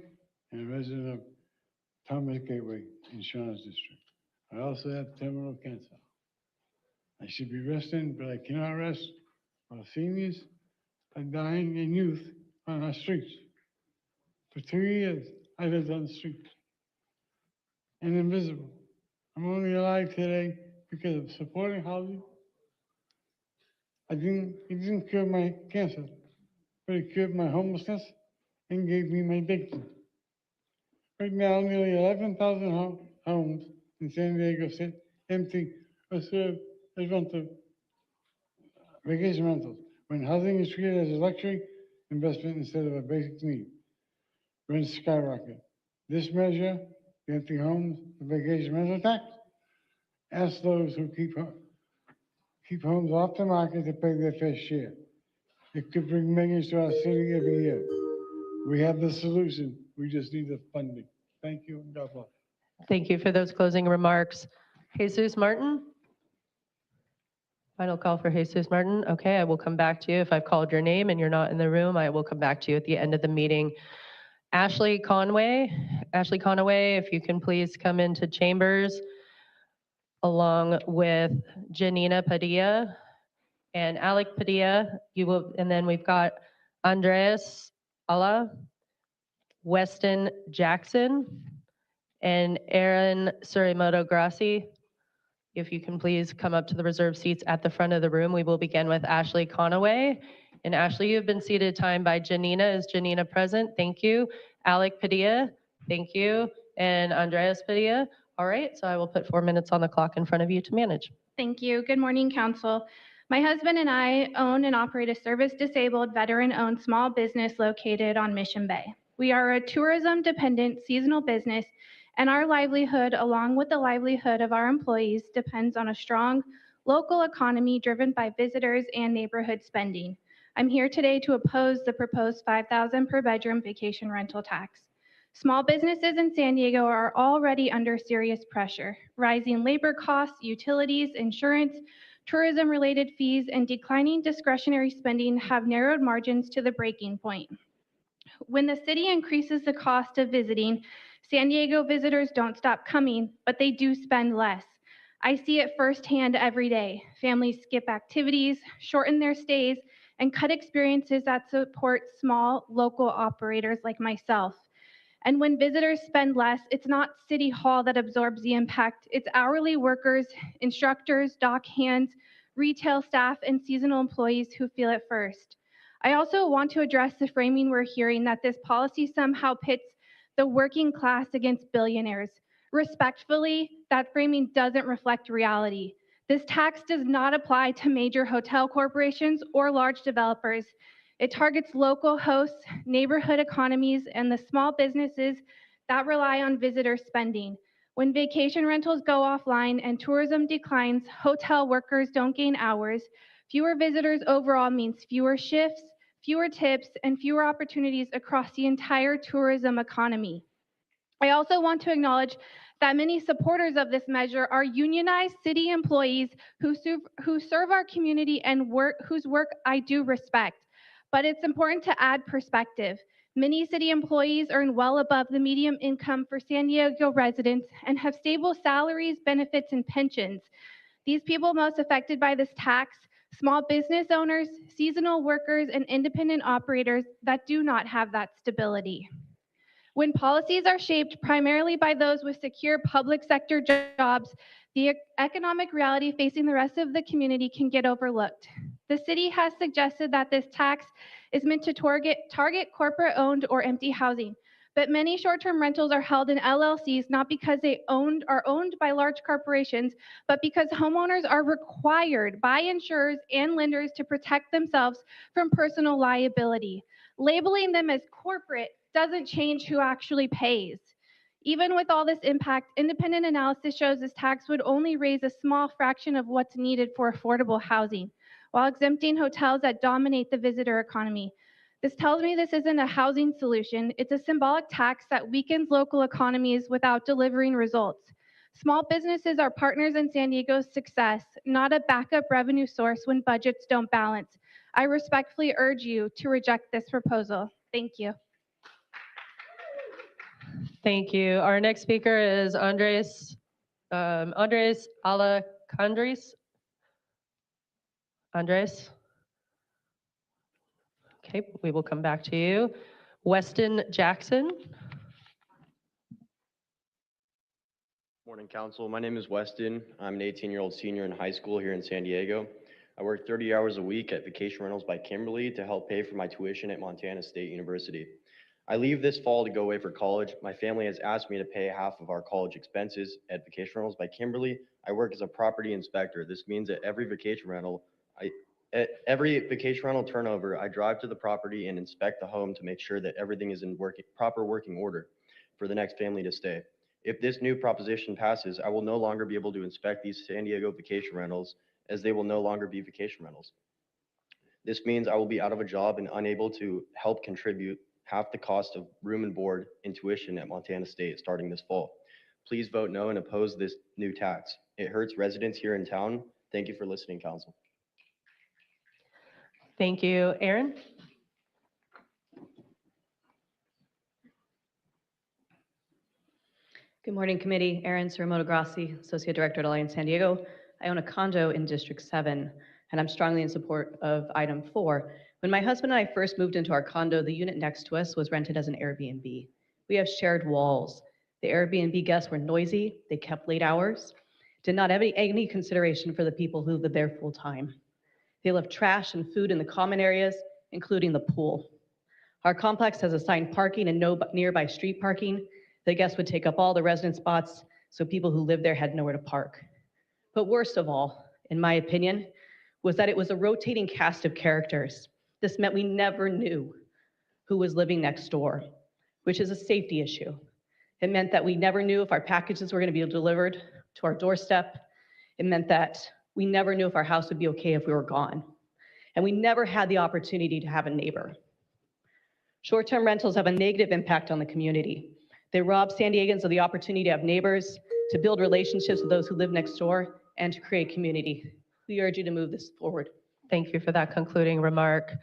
and a resident of Thomas Gateway in Shaw's district. I also have terminal cancer. I should be resting, but I cannot rest while seniors are dying and youth on our streets. For 2 years, I lived on the streets and invisible. I'm only alive today because of supporting housing. It didn't cure my cancer, but it cured my homelessness and gave me my dignity. Right now, nearly 11,000 homes in San Diego sit empty or serve as vacation rentals, when housing is treated as a luxury investment instead of a basic need. Rents skyrocket. This measure, the empty homes, the vacation rental tax, asks those who keep homes off the market to pay their fair share. It could bring millions to our city every year. We have the solution. We just need the funding. Thank you, and God bless. Thank you for those closing remarks. Jesus Martin? Final call for Jesus Martin. Okay, I will come back to you. If I've called your name and you're not in the room, I will come back to you at the end of the meeting. Ashley Conway, if you can please come into chambers along with Janina Padilla and Alec Padilla. And then we've got Andres Ala, Weston Jackson, and Aaron Surimoto Grassi. If you can please come up to the reserved seats at the front of the room. We will begin with Ashley Conaway. And Ashley, you've been seated time by Janina. Is Janina present? Thank you. Alec Padilla, thank you. And Andreas Padilla. All right, so I will put 4 minutes on the clock in front of you to manage. Thank you. Good morning, Council. My husband and I own and operate a service-disabled, veteran-owned small business located on Mission Bay. We are a tourism-dependent seasonal business, and our livelihood, along with the livelihood of our employees, depends on a strong local economy driven by visitors and neighborhood spending. I'm here today to oppose the proposed $5,000 per bedroom vacation rental tax. Small businesses in San Diego are already under serious pressure. Rising labor costs, utilities, insurance, tourism-related fees, and declining discretionary spending have narrowed margins to the breaking point. When the city increases the cost of visiting, San Diego visitors don't stop coming, but they do spend less. I see it firsthand every day. Families skip activities, shorten their stays, and cut experiences that support small local operators like myself. And when visitors spend less, it's not City Hall that absorbs the impact. It's hourly workers, instructors, dock hands, retail staff, and seasonal employees who feel it first. I also want to address the framing we're hearing that this policy somehow pits the working class against billionaires. Respectfully, that framing doesn't reflect reality. This tax does not apply to major hotel corporations or large developers. It targets local hosts, neighborhood economies, and the small businesses that rely on visitor spending. When vacation rentals go offline and tourism declines, hotel workers don't gain hours. Fewer visitors overall means fewer shifts, fewer tips, and fewer opportunities across the entire tourism economy. I also want to acknowledge that many supporters of this measure are unionized city employees who serve our community and whose work I do respect. But it's important to add perspective. Many city employees earn well above the median income for San Diego residents and have stable salaries, benefits, and pensions. These people most affected by this tax, small business owners, seasonal workers, and independent operators that do not have that stability. When policies are shaped primarily by those with secure public sector jobs, the economic reality facing the rest of the community can get overlooked. The city has suggested that this tax is meant to target corporate-owned or empty housing, but many short-term rentals are held in LLCs not because they are owned by large corporations, but because homeowners are required by insurers and lenders to protect themselves from personal liability. Labeling them as corporate doesn't change who actually pays. Even with all this impact, independent analysis shows this tax would only raise a small fraction of what's needed for affordable housing, while exempting hotels that dominate the visitor economy. This tells me this isn't a housing solution. It's a symbolic tax that weakens local economies without delivering results. Small businesses are partners in San Diego's success, not a backup revenue source when budgets don't balance. I respectfully urge you to reject this proposal. Thank you. Thank you. Our next speaker is Andres Alacandres. Andres? Okay, we will come back to you. Weston Jackson. Morning, Council. My name is Weston. I'm an 18-year-old senior in high school here in San Diego. I work 30 hours a week at Vacation Rentals by Kimberly to help pay for my tuition at Montana State University. I leave this fall to go away for college. My family has asked me to pay half of our college expenses at Vacation Rentals by Kimberly. I work as a property inspector. This means at every vacation rental turnover, I drive to the property and inspect the home to make sure that everything is in proper working order for the next family to stay. If this new proposition passes, I will no longer be able to inspect these San Diego vacation rentals, as they will no longer be vacation rentals. This means I will be out of a job and unable to help contribute half the cost of room and board and tuition at Montana State starting this fall. Please vote no and oppose this new tax. It hurts residents here in town. Thank you for listening, Council. Thank you. Aaron? Good morning, committee. Erin Suramoto Grassi, Associate Director at Alliance San Diego. I own a condo in District 7, and I'm strongly in support of item 4. When my husband and I first moved into our condo, the unit next to us was rented as an Airbnb. We have shared walls. The Airbnb guests were noisy, they kept late hours, did not have any consideration for the people who lived there full time. They left trash and food in the common areas, including the pool. Our complex has assigned parking and no nearby street parking. The guests would take up all the resident spots, so people who lived there had nowhere to park. But worst of all, in my opinion, was that it was a rotating cast of characters. This meant we never knew who was living next door, which is a safety issue. It meant that we never knew if our packages were going to be delivered to our doorstep. It meant that we never knew if our house would be okay if we were gone. And we never had the opportunity to have a neighbor. Short-term rentals have a negative impact on the community. They rob San Diegans of the opportunity to have neighbors, to build relationships with those who live next door, and to create community. We urge you to move this forward. Thank you for that concluding remark.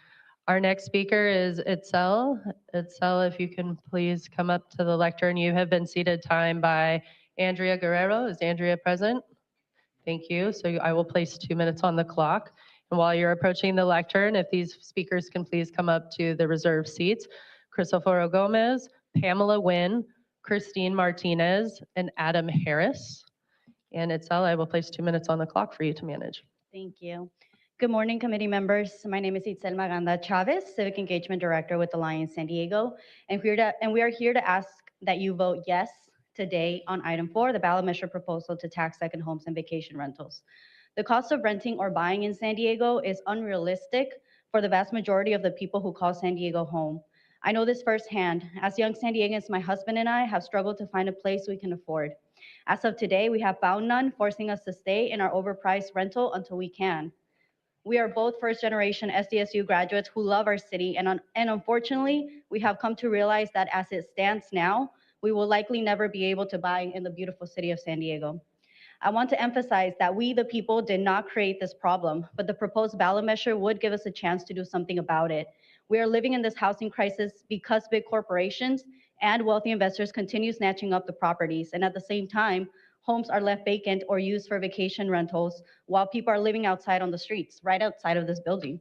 Our next speaker is Itzel. Itzel, if you can please come up to the lectern. You have been seated time by Andrea Guerrero. Is Andrea present? Thank you. So I will place 2 minutes on the clock. And while you're approaching the lectern, if these speakers can please come up to the reserved seats. Cristoforo Gomez, Pamela Wynn, Christine Martinez, and Adam Harris. And Itzel, I will place 2 minutes on the clock for you to manage. Thank you. Good morning, committee members. My name is Itzel Maganda Chavez, Civic Engagement Director with Alliance San Diego. And we are here to ask that you vote yes today on item 4, the ballot measure proposal to tax second homes and vacation rentals. The cost of renting or buying in San Diego is unrealistic for the vast majority of the people who call San Diego home. I know this firsthand. As young San Diegans, my husband and I have struggled to find a place we can afford. As of today, we have found none, forcing us to stay in our overpriced rental until we can. We are both first-generation SDSU graduates who love our city, and unfortunately, we have come to realize that as it stands now, we will likely never be able to buy in the beautiful city of San Diego. I want to emphasize that we, the people, did not create this problem, but the proposed ballot measure would give us a chance to do something about it. We are living in this housing crisis because big corporations and wealthy investors continue snatching up the properties, and at the same time, homes are left vacant or used for vacation rentals while people are living outside on the streets, right outside of this building.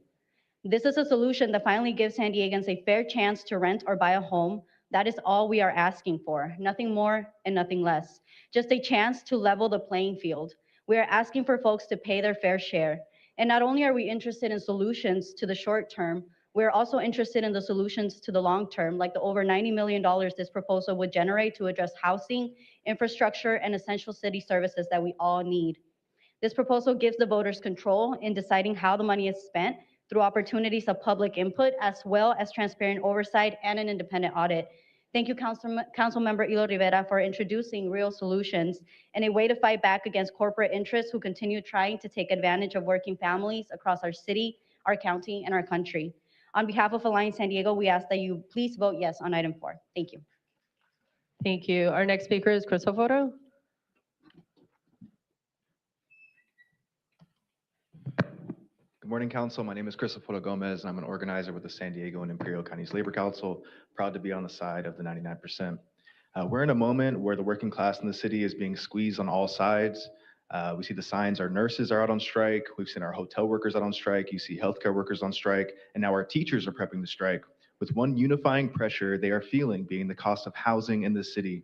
This is a solution that finally gives San Diegans a fair chance to rent or buy a home. That is all we are asking for, nothing more and nothing less. Just a chance to level the playing field. We are asking for folks to pay their fair share. And not only are we interested in solutions to the short term, we're also interested in the solutions to the long term, like the over $90 million this proposal would generate to address housing, infrastructure, and essential city services that we all need. This proposal gives the voters control in deciding how the money is spent through opportunities of public input, as well as transparent oversight and an independent audit. Thank you, Councilmember Elo-Rivera, for introducing real solutions and a way to fight back against corporate interests who continue trying to take advantage of working families across our city, our county, and our country. On behalf of Alliance San Diego, we ask that you please vote yes on item 4. Thank you. Thank you. Our next speaker is Cristoforo. Good morning, Council. My name is Cristoforo Gomez, and I'm an organizer with the San Diego and Imperial Counties Labor Council. Proud to be on the side of the 99%. We're in a moment where the working class in the city is being squeezed on all sides. We see the signs, our nurses are out on strike. We've seen our hotel workers out on strike. You see healthcare workers on strike. And now our teachers are prepping to strike. With one unifying pressure they are feeling being the cost of housing in the city.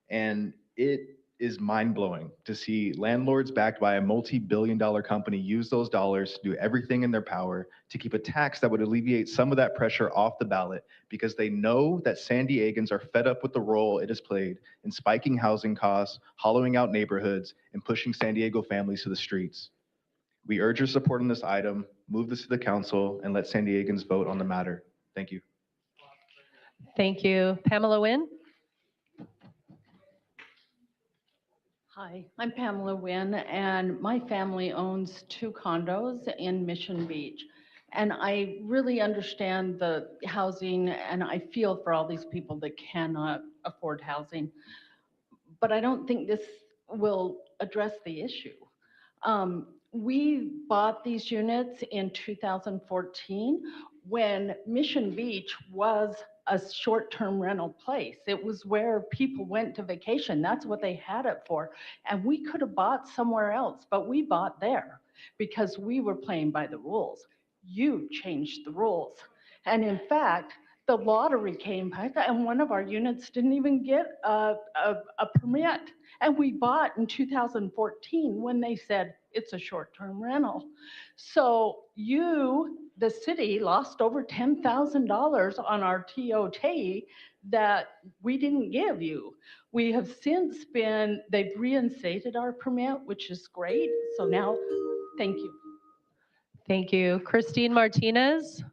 And it is mind-blowing to see landlords backed by a multi-billion-dollar company use those dollars to do everything in their power to keep a tax that would alleviate some of that pressure off the ballot because they know that San Diegans are fed up with the role it has played in spiking housing costs, hollowing out neighborhoods, and pushing San Diego families to the streets. We urge your support on this item, move this to the council, and let San Diegans vote on the matter. Thank you. Thank you. Pamela Wynn. Hi, I'm Pamela Wynn, and my family owns 2 condos in Mission Beach. And I really understand the housing, and I feel for all these people that cannot afford housing. But I don't think this will address the issue. We bought these units in 2014 when Mission Beach was a short-term rental place. It was where people went to vacation. That's what they had it for. And we could have bought somewhere else, but we bought there because we were playing by the rules. You changed the rules. And in fact, the lottery came back and one of our units didn't even get a permit. And we bought in 2014 when they said it's a short-term rental. So you, the city, lost over $10,000 on our TOT that we didn't give you. We have since they've reinstated our permit, which is great. So now, thank you. Thank you. Christine Martinez.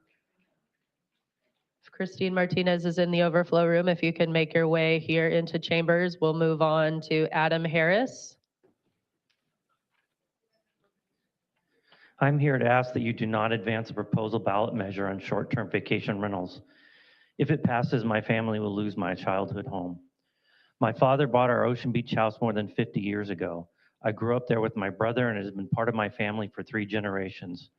If Christine Martinez is in the overflow room, if you can make your way here into chambers, we'll move on to Adam Harris. I'm here to ask that you do not advance a proposal ballot measure on short-term vacation rentals. If it passes, my family will lose my childhood home. My father bought our Ocean Beach house more than 50 years ago. I grew up there with my brother, and it has been part of my family for 3 generations.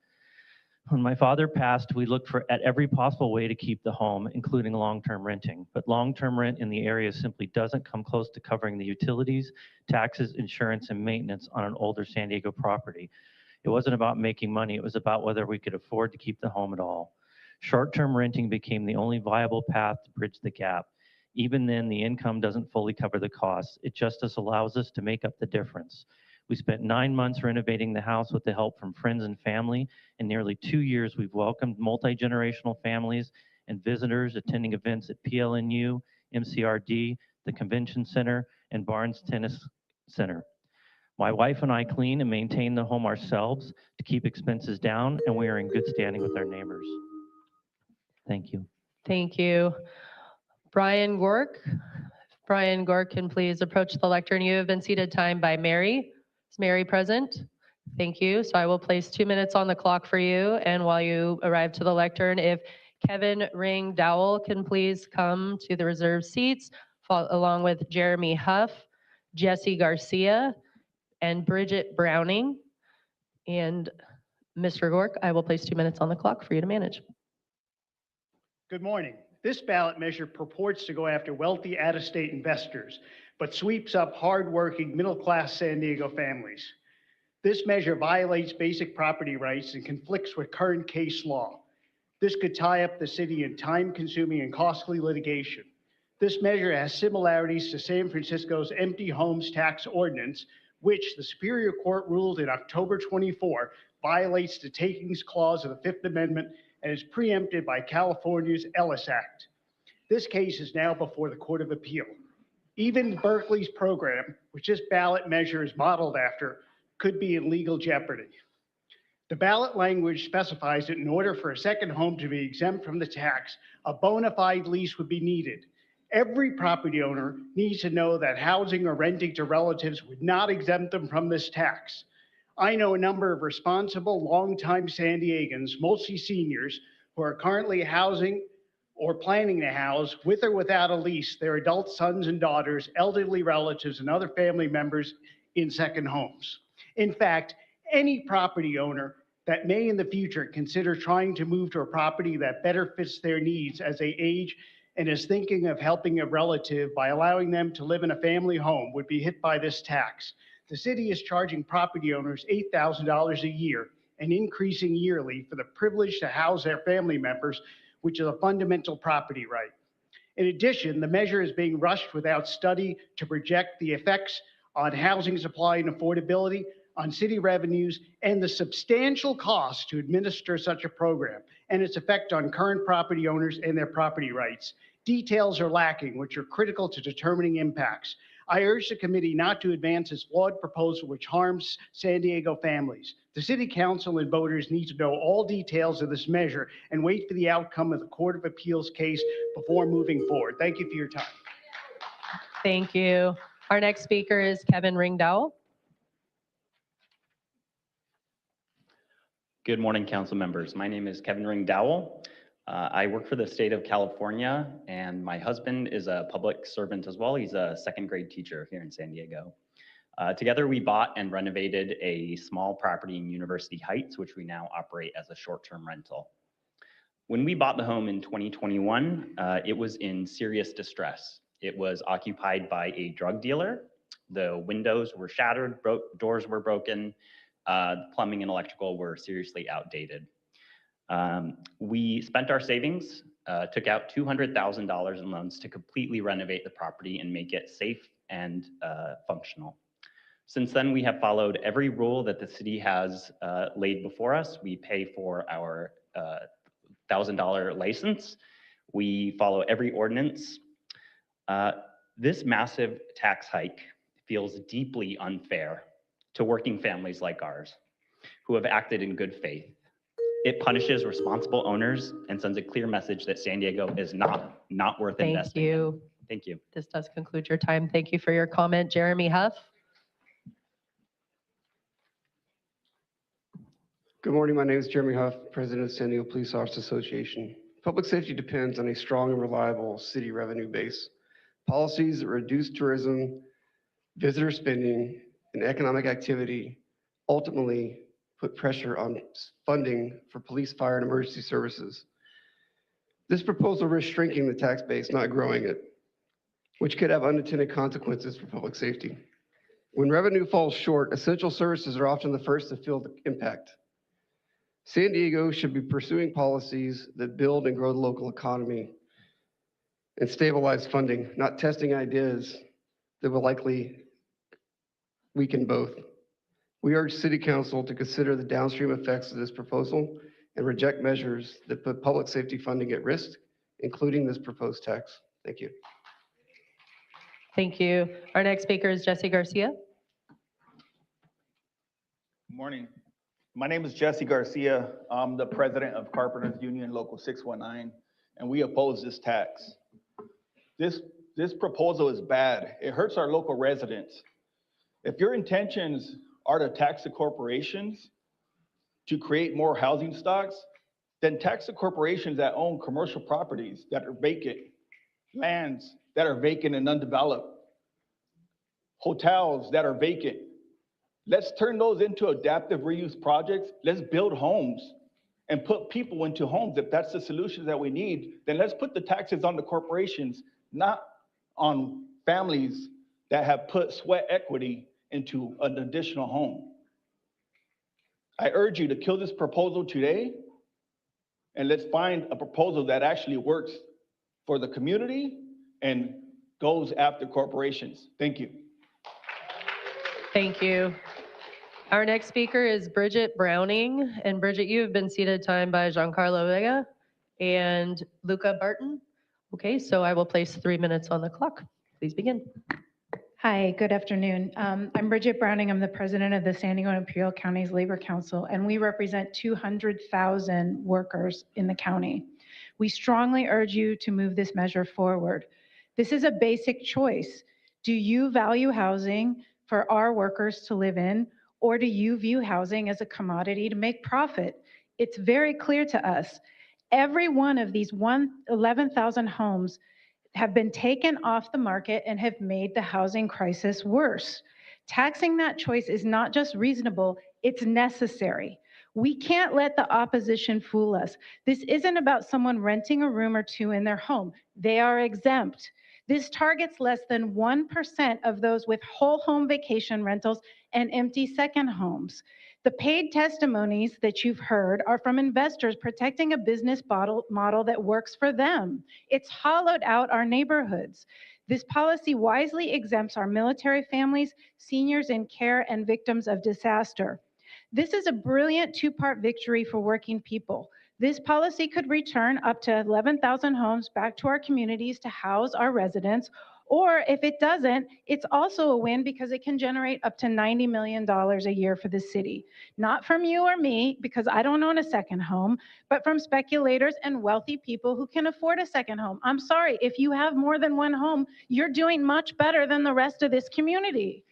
When my father passed, we looked at every possible way to keep the home, including long-term renting. But long-term rent in the area simply doesn't come close to covering the utilities, taxes, insurance, and maintenance on an older San Diego property. It wasn't about making money, it was about whether we could afford to keep the home at all. Short-term renting became the only viable path to bridge the gap. Even then, the income doesn't fully cover the costs. It just allows us to make up the difference. We spent 9 months renovating the house with the help from friends and family. In nearly 2 years, we've welcomed multi-generational families and visitors attending events at PLNU, MCRD, the Convention Center, and Barnes Tennis Center. My wife and I clean and maintain the home ourselves to keep expenses down, and we are in good standing with our neighbors. Thank you. Thank you. Brian Gork. Brian Gork can please approach the lectern. You have been seated time by Mary. Is Mary present? Thank you. So I will place 2 minutes on the clock for you. And while you arrive to the lectern, if Kevin Ring Dowell can please come to the reserved seats, along with Jeremy Huff, Jesse Garcia, and Bridget Browning. And Mr. Gork, I will place 2 minutes on the clock for you to manage. Good morning. This ballot measure purports to go after wealthy out-of-state investors, but sweeps up hardworking, middle-class San Diego families. This measure violates basic property rights and conflicts with current case law. This could tie up the city in time-consuming and costly litigation. This measure has similarities to San Francisco's empty homes tax ordinance, which the Superior Court ruled in October 24 violates the Takings Clause of the Fifth Amendment and is preempted by California's Ellis Act. This case is now before the Court of Appeal. Even Berkeley's program, which this ballot measure is modeled after, could be in legal jeopardy. The ballot language specifies that in order for a second home to be exempt from the tax, a bona fide lease would be needed. Every property owner needs to know that housing or renting to relatives would not exempt them from this tax. I know a number of responsible, longtime San Diegans, mostly seniors, who are currently housing or planning to house, with or without a lease, their adult sons and daughters, elderly relatives, and other family members in second homes. In fact, any property owner that may in the future consider trying to move to a property that better fits their needs as they age and is thinking of helping a relative by allowing them to live in a family home would be hit by this tax. The city is charging property owners $8,000 a year and increasing yearly for the privilege to house their family members, which is a fundamental property right. In addition, the measure is being rushed without study to project the effects on housing supply and affordability, on city revenues, and the substantial cost to administer such a program, and its effect on current property owners and their property rights. Details are lacking, which are critical to determining impacts. I urge the committee not to advance this flawed proposal which harms San Diego families. The City Council and voters need to know all details of this measure and wait for the outcome of the Court of Appeals case before moving forward. Thank you for your time. Thank you. Our next speaker is Kevin Ring Dowell. Good morning, council members. My name is Kevin Ring Dowell. I work for the state of California, and my husband is a public servant as well. He's a second grade teacher here in San Diego. Together, we bought and renovated a small property in University Heights, which we now operate as a short-term rental. When we bought the home in 2021, it was in serious distress. It was occupied by a drug dealer. The windows were shattered, doors were broken, plumbing and electrical were seriously outdated. We spent our savings, took out $200,000 in loans to completely renovate the property and make it safe and functional. Since then, we have followed every rule that the city has laid before us. We pay for our $1,000 license. We follow every ordinance. This massive tax hike feels deeply unfair to working families like ours who have acted in good faith. It punishes responsible owners and sends a clear message that San Diego is not worth investing in. Thank you. This does conclude your time. Thank you for your comment. Jeremy Huff. Good morning. My name is Jeremy Huff, President of San Diego Police Officers Association. Public safety depends on a strong and reliable city revenue base. Policies that reduce tourism, visitor spending, and economic activity ultimately put pressure on funding for police, fire, and emergency services. This proposal risks shrinking the tax base, not growing it, which could have unintended consequences for public safety. When revenue falls short, essential services are often the first to feel the impact. San Diego should be pursuing policies that build and grow the local economy and stabilize funding, not testing ideas that will likely weaken both. We urge City Council to consider the downstream effects of this proposal and reject measures that put public safety funding at risk, including this proposed tax. Thank you. Thank you. Our next speaker is Jesse Garcia. Morning. My name is Jesse Garcia. I'm the president of Carpenters Union Local 619, and we oppose this tax. This proposal is bad. It hurts our local residents. If your intentions are to tax the corporations to create more housing stocks, then tax the corporations that own commercial properties that are vacant, lands that are vacant and undeveloped, hotels that are vacant. Let's turn those into adaptive reuse projects. Let's build homes and put people into homes. If that's the solution that we need, then let's put the taxes on the corporations, not on families that have put sweat equity into an additional home. I urge you to kill this proposal today, and let's find a proposal that actually works for the community and goes after corporations. Thank you. Thank you. Our next speaker is Bridget Browning. And Bridget, you have been seated time by Giancarlo Vega and Luca Barton. Okay, so I will place 3 minutes on the clock. Please begin. Hi, good afternoon. I'm Bridget Browning. I'm the president of the San Diego and Imperial Counties Labor Council, and we represent 200,000 workers in the county. We strongly urge you to move this measure forward. This is a basic choice. Do you value housing for our workers to live in, or do you view housing as a commodity to make profit? It's very clear to us. Every one of these 11,000 homes have been taken off the market and have made the housing crisis worse. Taxing that choice is not just reasonable, it's necessary. We can't let the opposition fool us. This isn't about someone renting a room or two in their home. They are exempt. This targets less than 1% of those with whole home vacation rentals and empty second homes. The paid testimonies that you've heard are from investors protecting a business model that works for them. It's hollowed out our neighborhoods. This policy wisely exempts our military families, seniors in care, and victims of disaster. This is a brilliant two-part victory for working people. This policy could return up to 11,000 homes back to our communities to house our residents, or if it doesn't, it's also a win because it can generate up to $90 million a year for the city. Not from you or me, because I don't own a second home, but from speculators and wealthy people who can afford a second home. I'm sorry, if you have more than one home, you're doing much better than the rest of this community.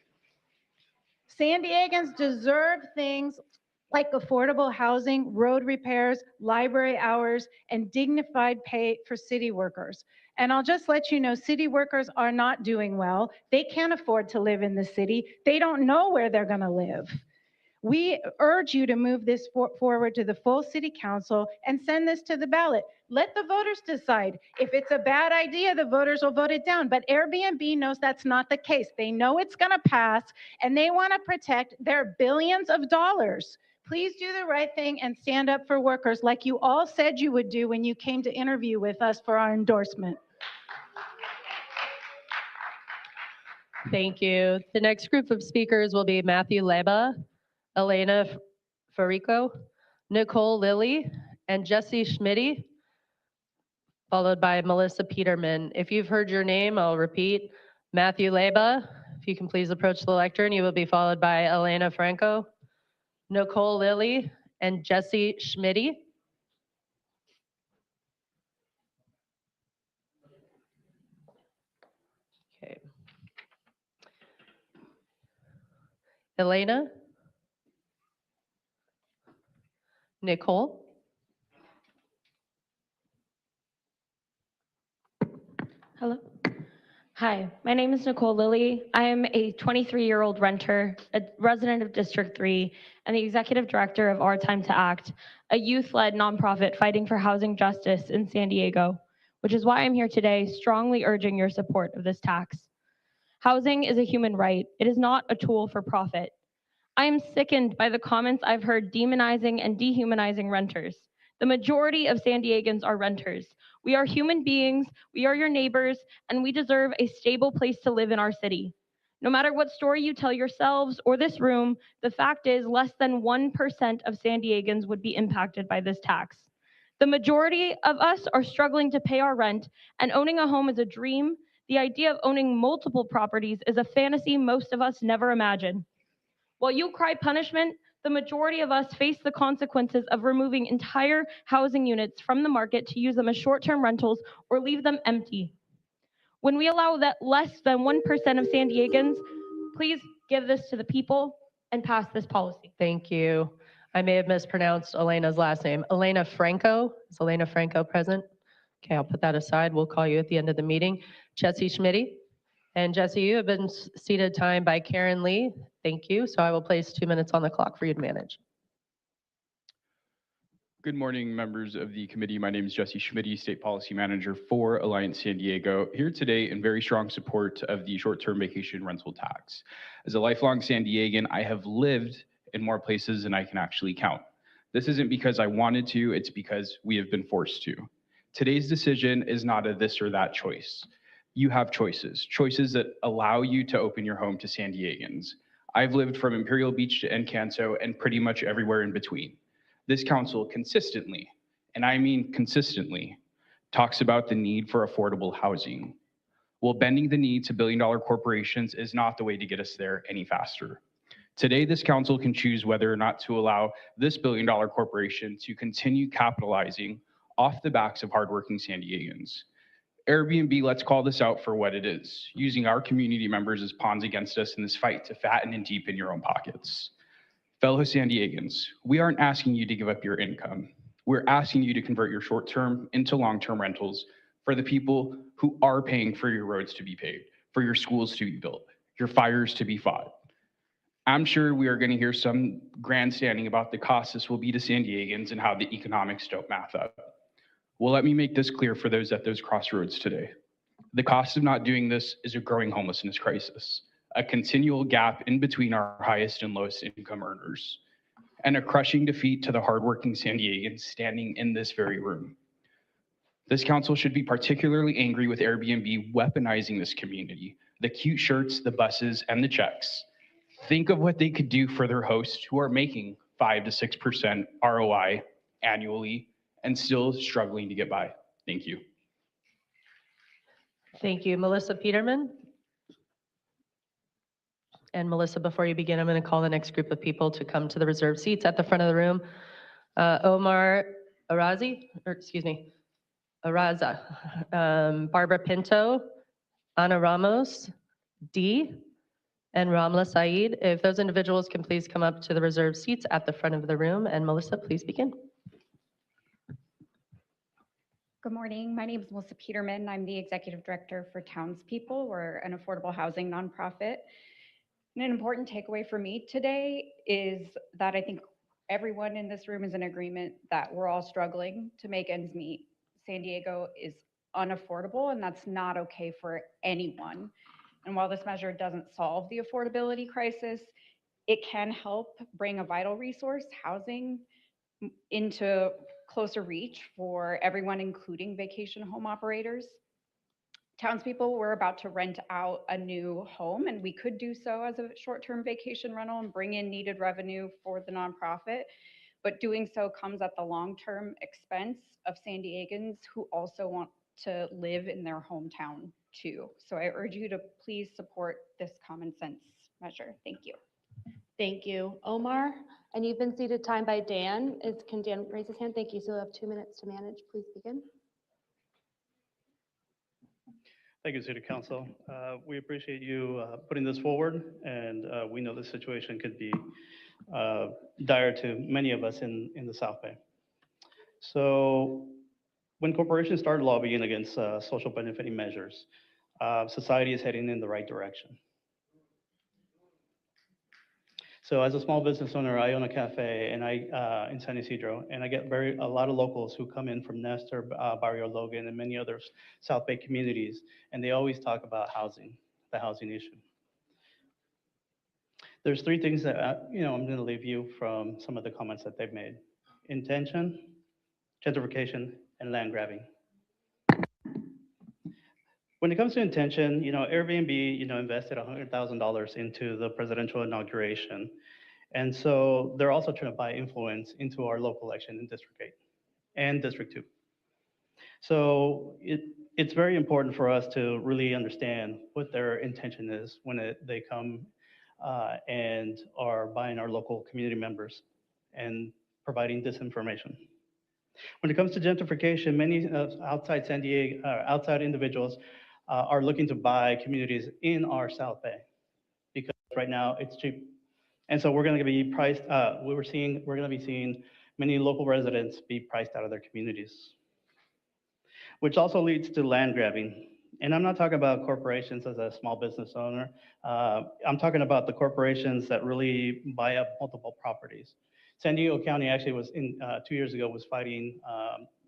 San Diegans deserve things like affordable housing, road repairs, library hours, and dignified pay for city workers. And I'll just let you know, city workers are not doing well. They can't afford to live in the city. They don't know where they're going to live. We urge you to move this forward to the full city council and send this to the ballot. Let the voters decide. If it's a bad idea, the voters will vote it down. But Airbnb knows that's not the case. They know it's going to pass, and they want to protect their billions of dollars. Please do the right thing and stand up for workers like you all said you would do when you came to interview with us for our endorsement. Thank you. The next group of speakers will be Matthew Leba, Elena Farico, Nicole Lilly, and Jesse Schmitty, followed by Melissa Peterman. If you've heard your name, I'll repeat. Matthew Leba, if you can please approach the lectern, you will be followed by Elena Franco, Nicole Lilly, and Jesse Schmitty. Okay. Elena? Nicole? Hello. Hi, my name is Nicole Lilly. I am a 23-year-old renter, a resident of District 3, and the executive director of Our Time to Act, a youth-led nonprofit fighting for housing justice in San Diego, which is why I'm here today strongly urging your support of this tax. Housing is a human right. It is not a tool for profit. I am sickened by the comments I've heard demonizing and dehumanizing renters. The majority of San Diegans are renters. We are human beings, we are your neighbors, and we deserve a stable place to live in our city. No matter what story you tell yourselves or this room, the fact is less than 1% of San Diegans would be impacted by this tax. The majority of us are struggling to pay our rent, and owning a home is a dream. The idea of owning multiple properties is a fantasy most of us never imagine. While you cry punishment, The majority of us face the consequences of removing entire housing units from the market to use them as short-term rentals or leave them empty. When we allow that less than 1% of San Diegans, please give this to the people and pass this policy. Thank you. I may have mispronounced Elena's last name. Elena Franco. Is Elena Franco present? Okay, I'll put that aside. We'll call you at the end of the meeting. Jesse Schmitty. And Jesse, you have been seated time by Karen Lee. Thank you. So I will place 2 minutes on the clock for you to manage. Good morning, members of the committee. My name is Jesse Schmitty, State Policy Manager for Alliance San Diego, here today in very strong support of the short-term vacation rental tax. As a lifelong San Diegan, I have lived in more places than I can actually count. This isn't because I wanted to, it's because we have been forced to. Today's decision is not a this or that choice. You have choices that allow you to open your home to San Diegans. I've lived from Imperial Beach to Encanto and pretty much everywhere in between. This council consistently, and I mean consistently, talks about the need for affordable housing. Well, bending the knee to billion-dollar corporations is not the way to get us there any faster. Today, this council can choose whether or not to allow this billion-dollar corporation to continue capitalizing off the backs of hardworking San Diegans. Airbnb, let's call this out for what it is, using our community members as pawns against us in this fight to fatten and deepen your own pockets. Fellow San Diegans, we aren't asking you to give up your income. We're asking you to convert your short-term into long-term rentals for the people who are paying for your roads to be paved, for your schools to be built, your fires to be fought. I'm sure we are going to hear some grandstanding about the cost this will be to San Diegans and how the economics don't math up. Well, let me make this clear for those at those crossroads today. The cost of not doing this is a growing homelessness crisis, a continual gap in between our highest and lowest income earners, and a crushing defeat to the hardworking San Diegans standing in this very room. This council should be particularly angry with Airbnb weaponizing this community, the cute shirts, the buses, and the checks. Think of what they could do for their hosts who are making 5 to 6% ROI annually and still struggling to get by. Thank you. Thank you. Melissa Peterman. And Melissa, before you begin, I'm going to call the next group of people to come to the reserved seats at the front of the room. Omar Araza, Barbara Pinto, Ana Ramos, D, and Ramla Saeed. If those individuals can please come up to the reserved seats at the front of the room. And Melissa, please begin. Good morning. My name is Melissa Peterman. I'm the Executive Director for Townspeople. We're an affordable housing nonprofit. And an important takeaway for me today is that I think everyone in this room is in agreement that we're all struggling to make ends meet. San Diego is unaffordable, and that's not okay for anyone. And while this measure doesn't solve the affordability crisis, it can help bring a vital resource, housing, into closer reach for everyone, including vacation home operators. Townspeople, we're about to rent out a new home, and we could do so as a short-term vacation rental and bring in needed revenue for the nonprofit. But doing so comes at the long-term expense of San Diegans who also want to live in their hometown too. So I urge you to please support this common sense measure. Thank you. Thank you, Omar. And you've been seated time by Dan. Can Dan raise his hand? Thank you. So we have 2 minutes to manage. Please begin. Thank you, City Council. We appreciate you putting this forward, and we know the situation could be dire to many of us in the South Bay. So when corporations start lobbying against social benefiting measures, society is heading in the right direction. So as a small business owner, I own a cafe and in San Isidro, and I get a lot of locals who come in from Nestor, Barrio Logan, and many other South Bay communities, and they always talk about housing, the housing issue. There's 3 things that I'm going to leave you from some of the comments that they've made: intention, gentrification, and land grabbing. When it comes to intention, Airbnb, invested $100,000 into the presidential inauguration. And so they're also trying to buy influence into our local election in District 8 and District 2. So it's very important for us to really understand what their intention is when they come and are buying our local community members and providing disinformation. When it comes to gentrification, many outside San Diego, outside individuals are looking to buy communities in our South Bay because right now it's cheap. And so we're going to be priced, we're going to be seeing many local residents be priced out of their communities, which also leads to land grabbing. And I'm not talking about corporations as a small business owner. I'm talking about the corporations that really buy up multiple properties. San Diego County actually was 2 years ago was fighting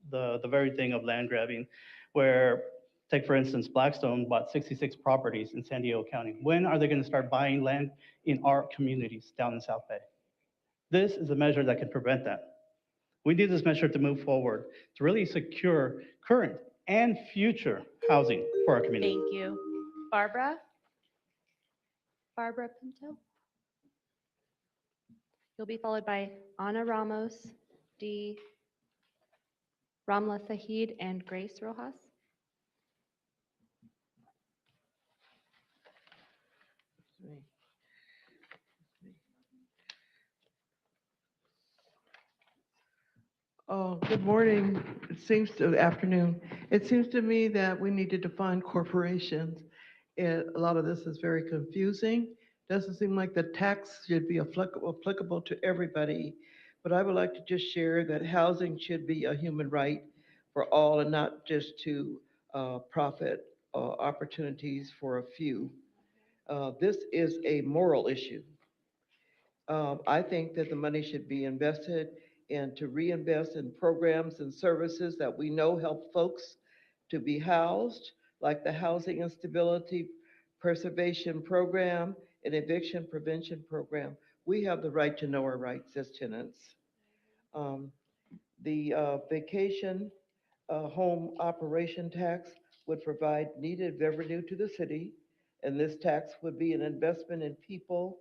the very thing of land grabbing, where, take for instance, Blackstone bought 66 properties in San Diego County. When are they going to start buying land in our communities down in South Bay? This is a measure that can prevent that. We need this measure to move forward, to really secure current and future housing for our community. Thank you. Barbara? Barbara Pinto? You'll be followed by Ana Ramos, D. Ramla Sahid, and Grace Rojas. Oh, good morning. Afternoon. It seems to me that we need to define corporations. And a lot of this is very confusing. Doesn't seem like the tax should be applicable to everybody. But I would like to just share that housing should be a human right for all and not just to profit opportunities for a few. This is a moral issue. I think that the money should be invested and to reinvest in programs and services that we know help folks to be housed, like the Housing Instability Preservation Program and Eviction Prevention Program. We have the right to know our rights as tenants. The vacation home operation tax would provide needed revenue to the city, and this tax would be an investment in people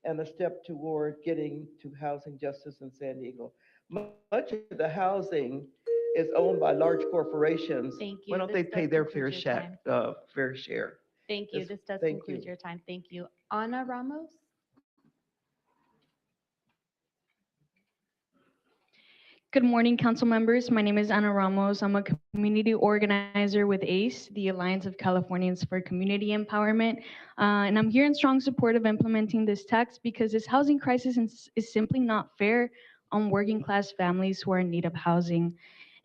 and a step toward getting to housing justice in San Diego. Much of the housing is owned by large corporations. Thank you. Why don't This they does pay their conclude fair your share? time. Fair share? Thank you. This does thank conclude you. your time. Thank you. Ana Ramos? Good morning, council members. My name is Ana Ramos. I'm a community organizer with ACE, the Alliance of Californians for Community Empowerment. And I'm here in strong support of implementing this tax because this housing crisis is simply not fair on working class families who are in need of housing.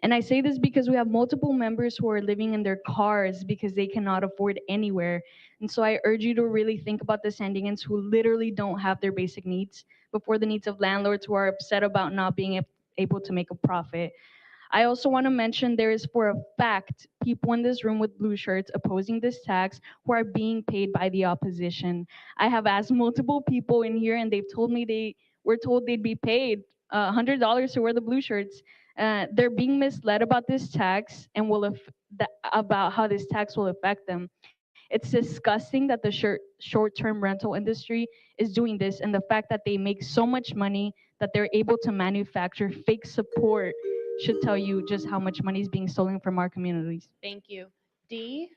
And I say this because we have multiple members who are living in their cars because they cannot afford anywhere. And so I urge you to really think about the San Diegans who literally don't have their basic needs before the needs of landlords who are upset about not being able to make a profit. I also want to mention there is for a fact people in this room with blue shirts opposing this tax who are being paid by the opposition. I have asked multiple people in here and they've told me they were told they'd be paid $100 to wear the blue shirts. They're being misled about this tax and about how this tax will affect them. It's disgusting that the short-term rental industry is doing this, and the fact that they make so much money that they're able to manufacture fake support should tell you just how much money is being stolen from our communities. Thank you. D.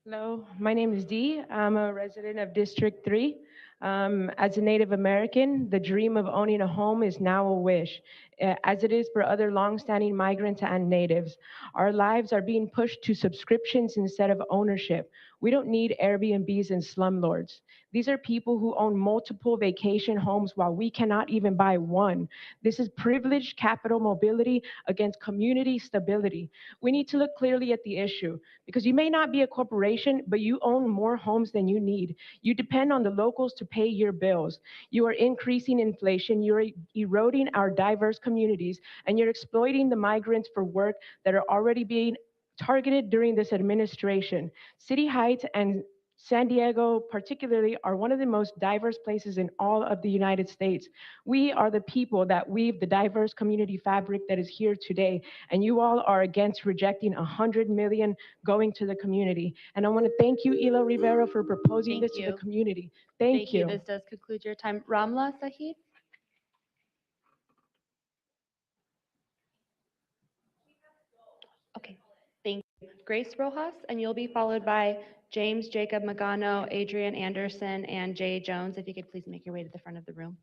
Hello, my name is Dee. I'm a resident of District 3. As a Native American, the dream of owning a home is now a wish, as it is for other longstanding migrants and natives. Our lives are being pushed to subscriptions instead of ownership. We don't need Airbnbs and slumlords. These are people who own multiple vacation homes while we cannot even buy one. This is privileged capital mobility against community stability. We need to look clearly at the issue because you may not be a corporation, but you own more homes than you need. You depend on the locals to pay your bills. You are increasing inflation, you're eroding our diverse communities, and you're exploiting the migrants for work that are already being targeted during this administration. City Heights and San Diego particularly are one of the most diverse places in all of the United States. We are the people that weave the diverse community fabric that is here today, and you all are against rejecting $100 million going to the community. And I want to thank you, Elo-Rivera, for proposing this to the community. Thank you. This does conclude your time. Ramla Sahid? Okay, thank you. Grace Rojas, and you'll be followed by James Jacob Magano, Adrian Anderson, and Jay Jones. If you could please make your way to the front of the room.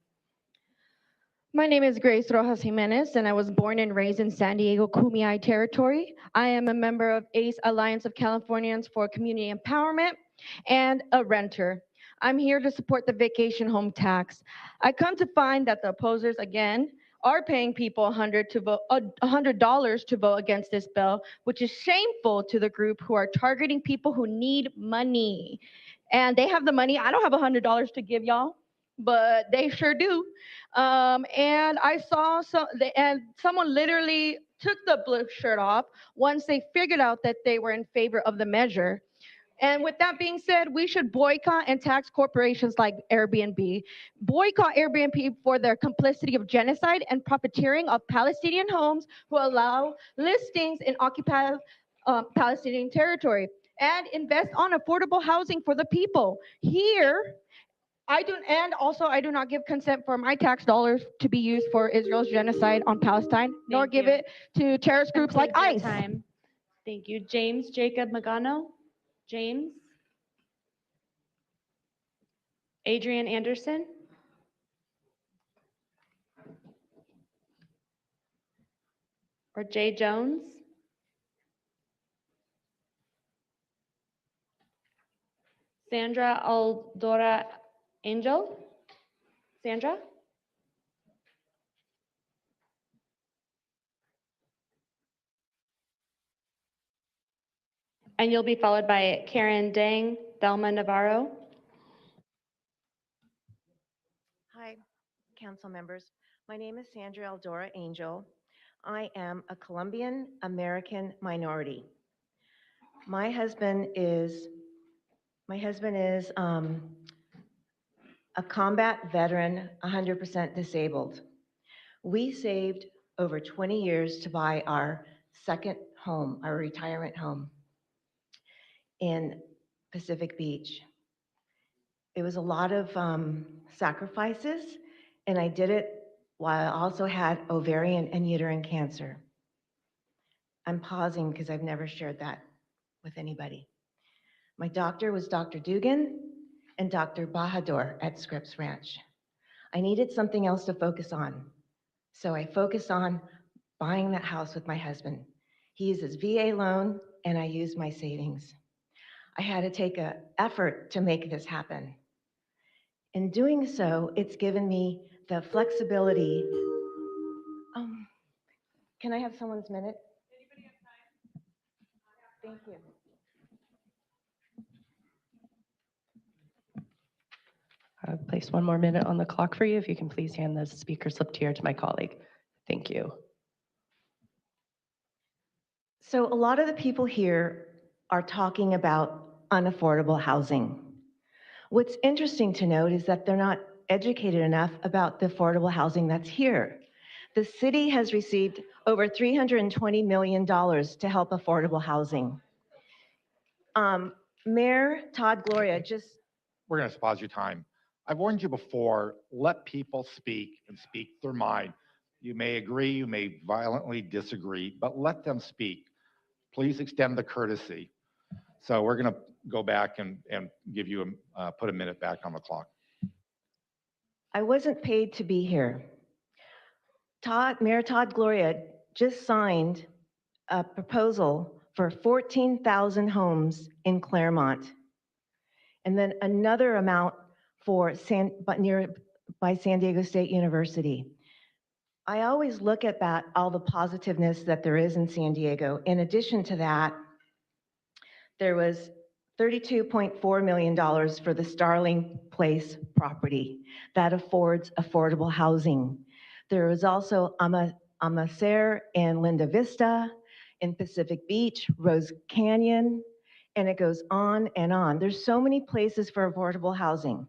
My name is Grace Rojas Jimenez, and I was born and raised in San Diego Kumeyaay territory. I am a member of ACE Alliance of Californians for Community Empowerment and a renter. I'm here to support the vacation home tax. I come to find that the opposers, again, are paying people $100 to vote against this bill, which is shameful to the group who are targeting people who need money. And they have the money. I don't have $100 to give y'all, but they sure do. And I saw someone literally took the blue shirt off once they figured out that they were in favor of the measure. And with that being said, we should boycott and tax corporations like Airbnb. Boycott Airbnb for their complicity of genocide and profiteering of Palestinian homes who allow listings in occupied Palestinian territory. And invest on affordable housing for the people. Here, I do not give consent for my tax dollars to be used for Israel's genocide on Palestine, nor give it to terrorist groups like ICE. Time. Thank you. James Jacob Magano. James. Adrian Anderson. Or Jay Jones. Sandra Aldora Angel. Sandra. And you'll be followed by Karen Dang, Thelma Navarro. Hi, council members. My name is Sandra Eldora Angel. I am a Colombian American minority. My husband is a combat veteran, 100% disabled. We saved over 20 years to buy our second home, our retirement home in Pacific Beach. It was a lot of sacrifices, and I did it while I also had ovarian and uterine cancer. I'm pausing because I've never shared that with anybody. My doctor was Dr. Dugan and Dr. Bahadur at Scripps Ranch. I needed something else to focus on, so I focused on buying that house with my husband. He used his VA loan, and I used my savings. I had to take an effort to make this happen. In doing so, it's given me the flexibility. Can I have someone's minute? Anybody have time? Thank you. I'll place one more minute on the clock for you. If you can please hand the speaker slip here to my colleague. Thank you. So a lot of the people here are talking about unaffordable housing. What's interesting to note is that they're not educated enough about the affordable housing that's here. The city has received over $320 million to help affordable housing. Mayor Todd Gloria We're going to pause your time. I've warned you before, let people speak and speak their mind. You may agree, you may violently disagree, but let them speak. Please extend the courtesy. So we're going to go back and give you put a minute back on the clock. I wasn't paid to be here. Mayor Todd Gloria just signed a proposal for 14,000 homes in Claremont, and then another amount for by San Diego State University. I always look at that, all the positiveness that there is in San Diego. In addition to that, there was $32.4 million for the Starling Place property that affords affordable housing. There was also Amacer in Linda Vista, in Pacific Beach, Rose Canyon, and it goes on and on. There's so many places for affordable housing.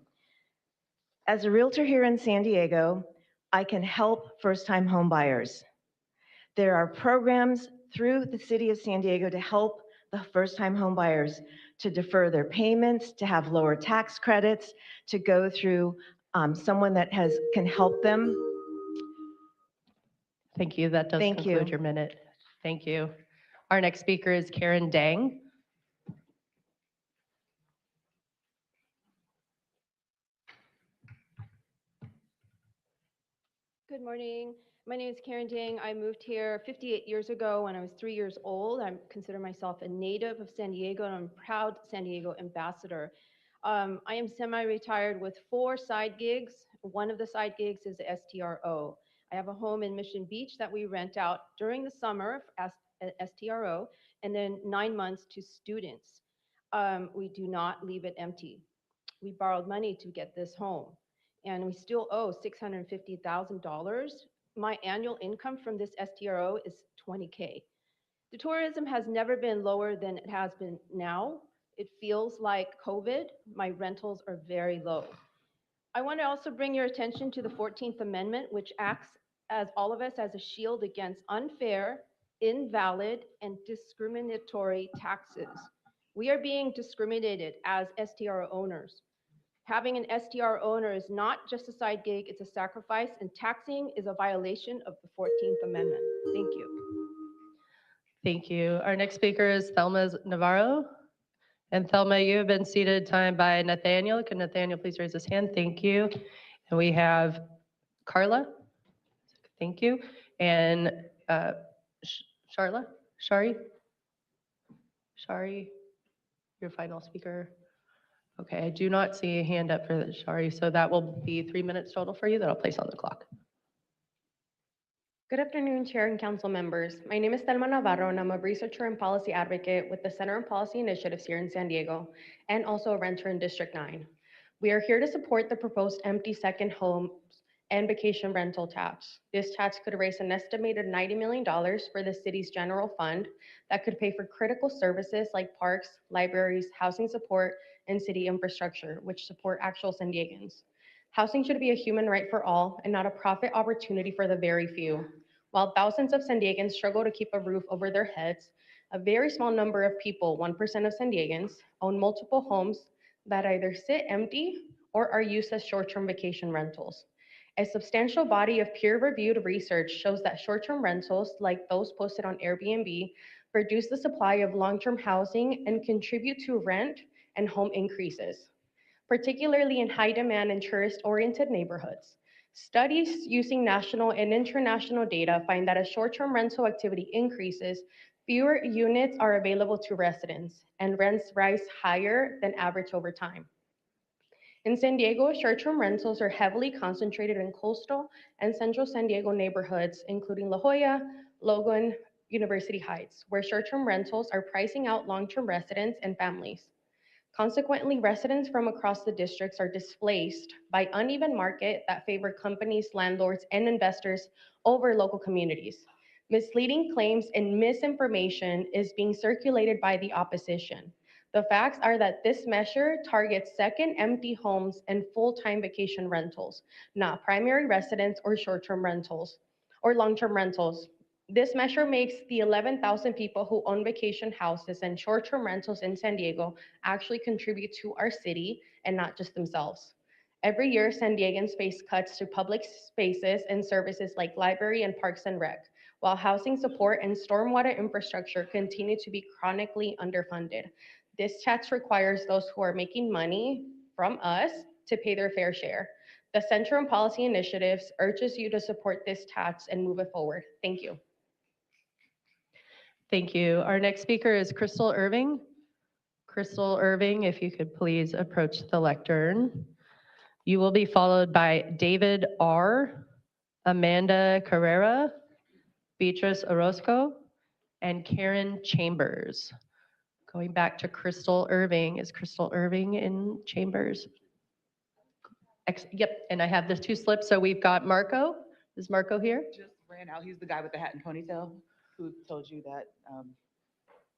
As a realtor here in San Diego, I can help first-time home buyers. There are programs through the city of San Diego to help the first-time home buyers to defer their payments, to have lower tax credits, to go through someone that can help them. Thank you. That does Thank conclude you. your minute. Thank you. Our next speaker is Karen Dang. Good morning. My name is Karen Dang. I moved here 58 years ago when I was 3 years old. I consider myself a native of San Diego, and I'm a proud San Diego ambassador. I am semi-retired with 4 side gigs. One of the side gigs is the STRO. I have a home in Mission Beach that we rent out during the summer as STRO, and then 9 months to students. We do not leave it empty. We borrowed money to get this home, and we still owe $650,000. My annual income from this STRO is $20K. The tourism has never been lower than it has been now. It feels like COVID. My rentals are very low. I want to also bring your attention to the 14th Amendment, which acts as all of us as a shield against unfair, invalid, and discriminatory taxes. We are being discriminated as STR owners. Having an STR owner is not just a side gig, it's a sacrifice, and taxing is a violation of the 14th Amendment. Thank you. Thank you. Our next speaker is Thelma Navarro. And Thelma, you have been seated time by Nathaniel. Can Nathaniel please raise his hand? Thank you. And we have Carla. Thank you. And Sharla? Shari, your final speaker. Okay, I do not see a hand up for Shari, so that will be 3 minutes total for you that I'll place on the clock. Good afternoon, Chair and Council members. My name is Thelma Navarro, and I'm a researcher and policy advocate with the Center on Policy Initiatives here in San Diego, and also a renter in District 9. We are here to support the proposed empty second homes and vacation rental tax. This tax could raise an estimated $90 million for the city's general fund that could pay for critical services like parks, libraries, housing support, and city infrastructure, which support actual San Diegans. Housing should be a human right for all and not a profit opportunity for the very few. While thousands of San Diegans struggle to keep a roof over their heads, a very small number of people, 1% of San Diegans, own multiple homes that either sit empty or are used as short-term vacation rentals. A substantial body of peer-reviewed research shows that short-term rentals, like those posted on Airbnb, reduce the supply of long-term housing and contribute to rent and home increases, particularly in high-demand and tourist-oriented neighborhoods. Studies using national and international data find that as short-term rental activity increases, fewer units are available to residents, and rents rise higher than average over time. In San Diego, short-term rentals are heavily concentrated in coastal and central San Diego neighborhoods, including La Jolla, Logan, University Heights, where short-term rentals are pricing out long-term residents and families. Consequently, residents from across the districts are displaced by uneven market that favor companies, landlords, and investors over local communities. Misleading claims and misinformation is being circulated by the opposition. The facts are that this measure targets second empty homes and full-time vacation rentals, not primary residence or short-term rentals or long-term rentals. This measure makes the 11,000 people who own vacation houses and short-term rentals in San Diego actually contribute to our city and not just themselves. Every year, San Diegans face cuts to public spaces and services like library and parks and rec, while housing support and stormwater infrastructure continue to be chronically underfunded. This tax requires those who are making money from us to pay their fair share. The Center on Policy Initiatives urges you to support this tax and move it forward. Thank you. Thank you. Our next speaker is Crystal Irving. Crystal Irving, if you could please approach the lectern. You will be followed by David R., Amanda Carrera, Beatrice Orozco, and Karen Chambers. Going back to Crystal Irving. Is Crystal Irving in Chambers? Yep, and I have the 2 slips. So we've got Marco. Is Marco here? Just ran out. He's the guy with the hat and ponytail who told you that.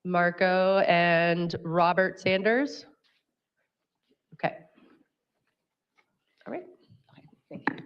Marco and Robert Sanders. Okay. All right. Thank you.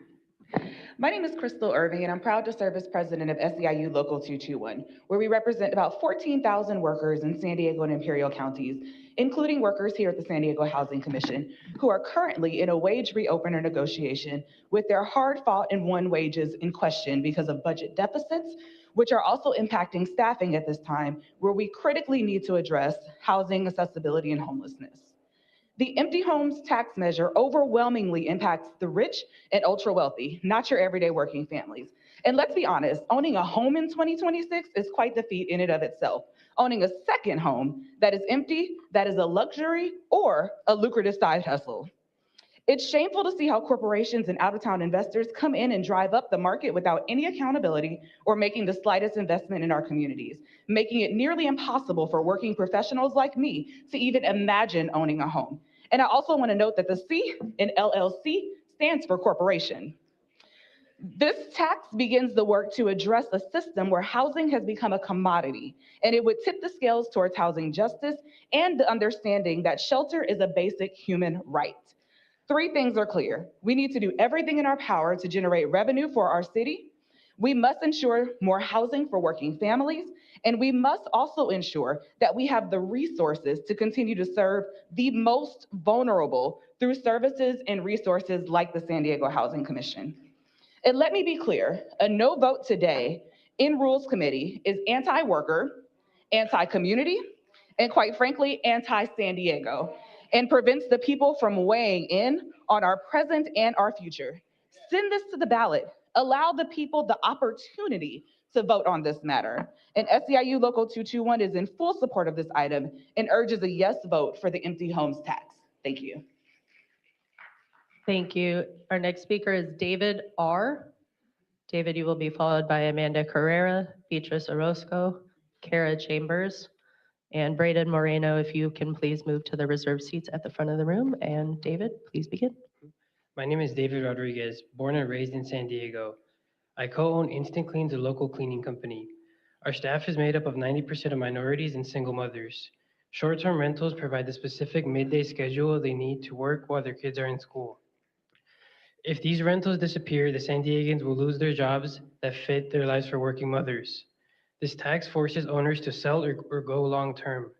My name is Crystal Irving, and I'm proud to serve as president of SEIU Local 221, where we represent about 14,000 workers in San Diego and Imperial counties, including workers here at the San Diego Housing Commission, who are currently in a wage reopener negotiation with their hard-fought and won wages in question because of budget deficits, which are also impacting staffing at this time, where we critically need to address housing accessibility and homelessness. The empty homes tax measure overwhelmingly impacts the rich and ultra wealthy, not your everyday working families. And let's be honest, owning a home in 2026 is quite the feat in and of itself. Owning a second home that is empty, that is a luxury or a lucrative side hustle. It's shameful to see how corporations and out-of-town investors come in and drive up the market without any accountability or making the slightest investment in our communities, making it nearly impossible for working professionals like me to even imagine owning a home. And I also want to note that the C in LLC stands for corporation. This tax begins the work to address a system where housing has become a commodity, and it would tip the scales towards housing justice and the understanding that shelter is a basic human right. Three things are clear. We need to do everything in our power to generate revenue for our city. We must ensure more housing for working families, and we must also ensure that we have the resources to continue to serve the most vulnerable through services and resources like the San Diego Housing Commission. And let me be clear, a no vote today in Rules Committee is anti-worker, anti-community, and quite frankly, anti-San Diego, and prevents the people from weighing in on our present and our future. Send this to the ballot. Allow the people the opportunity to vote on this matter. And SEIU Local 221 is in full support of this item and urges a yes vote for the empty homes tax. Thank you. Thank you. Our next speaker is David R. David, you will be followed by Amanda Carrera, Beatrice Orozco, Kara Chambers, and Braden Moreno. If you can please move to the reserved seats at the front of the room. And David, please begin. My name is David Rodriguez, born and raised in San Diego. I co-own Instant Cleans, a local cleaning company. Our staff is made up of 90% of minorities and single mothers. Short-term rentals provide the specific midday schedule they need to work while their kids are in school. If these rentals disappear, the San Diegans will lose their jobs that fit their lives for working mothers. This tax forces owners to sell or go long-term.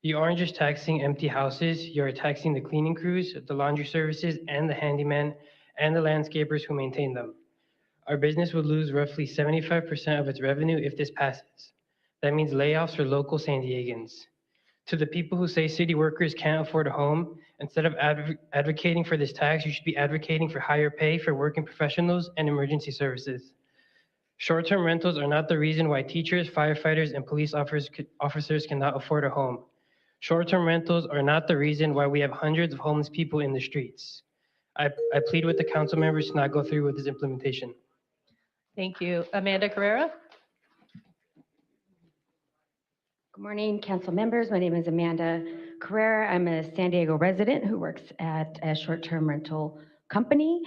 You aren't just taxing empty houses, you are taxing the cleaning crews, the laundry services, and the handyman, and the landscapers who maintain them. Our business would lose roughly 75% of its revenue if this passes. That means layoffs for local San Diegans. To the people who say city workers can't afford a home, instead of advocating for this tax, you should be advocating for higher pay for working professionals and emergency services. Short-term rentals are not the reason why teachers, firefighters, and police officers cannot afford a home. Short-term rentals are not the reason why we have hundreds of homeless people in the streets. I plead with the council members to not go through with this implementation. Thank you. Amanda Carrera. Good morning, council members. My name is Amanda Carrera. I'm a San Diego resident who works at a short-term rental company.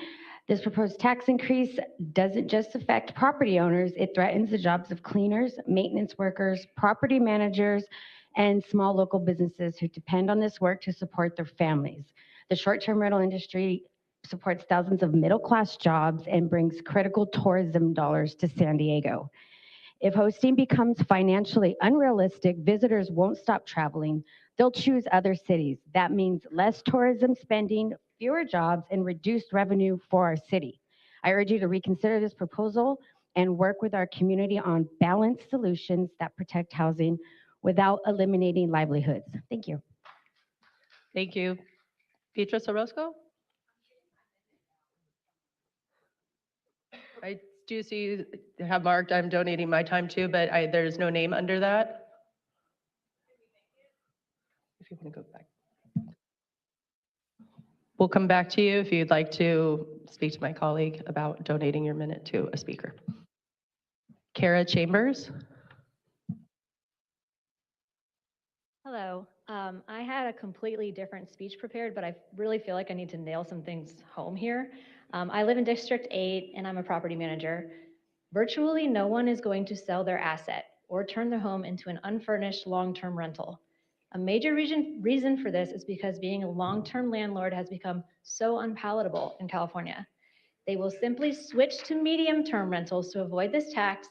This proposed tax increase doesn't just affect property owners, it threatens the jobs of cleaners, maintenance workers, property managers, and small local businesses who depend on this work to support their families. The short-term rental industry supports thousands of middle-class jobs and brings critical tourism dollars to San Diego. If hosting becomes financially unrealistic, visitors won't stop traveling. They'll choose other cities. That means less tourism spending, fewer jobs, and reduced revenue for our city. I urge you to reconsider this proposal and work with our community on balanced solutions that protect housing without eliminating livelihoods. Thank you. Thank you. Beatrice Orozco? I do see you have marked, I'm donating my time too, but there's no name under that. If you want to go back. We'll come back to you if you'd like to speak to my colleague about donating your minute to a speaker. Kara Chambers. Hello. I had a completely different speech prepared, but I really feel like I need to nail some things home here. I live in District 8 and I'm a property manager. Virtually no one is going to sell their asset or turn their home into an unfurnished long-term rental. A major reason for this is because being a long-term landlord has become so unpalatable in California. They will simply switch to medium-term rentals to avoid this tax,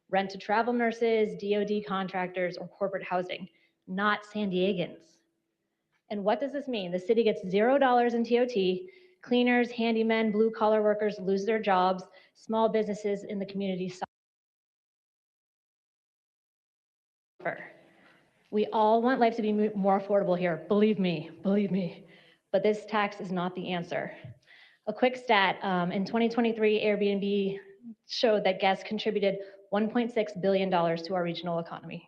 rent to travel nurses, DoD contractors, or corporate housing, not San Diegans. And what does this mean? The city gets $0 in TOT, cleaners, handymen, blue-collar workers lose their jobs, small businesses in the community suffer. We all want life to be more affordable here, believe me, but this tax is not the answer. A quick stat, in 2023, Airbnb showed that guests contributed $1.6 billion to our regional economy.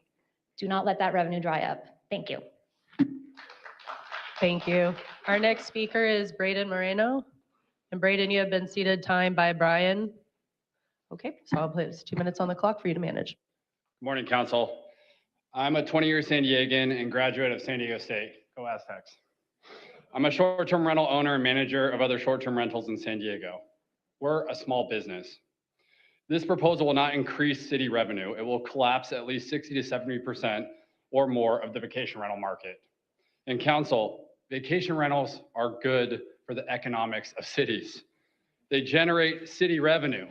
Do not let that revenue dry up. Thank you. Thank you. Our next speaker is Braden Moreno. And Braden, you have been seated time by Brian. Okay, so I'll place 2 minutes on the clock for you to manage. Good morning, Council. I'm a 20-year San Diegan and graduate of San Diego State. Go Aztecs. I'm a short-term rental owner and manager of other short-term rentals in San Diego. We're a small business. This proposal will not increase city revenue. It will collapse at least 60 to 70% or more of the vacation rental market. And Council, vacation rentals are good for the economics of cities. They generate city revenue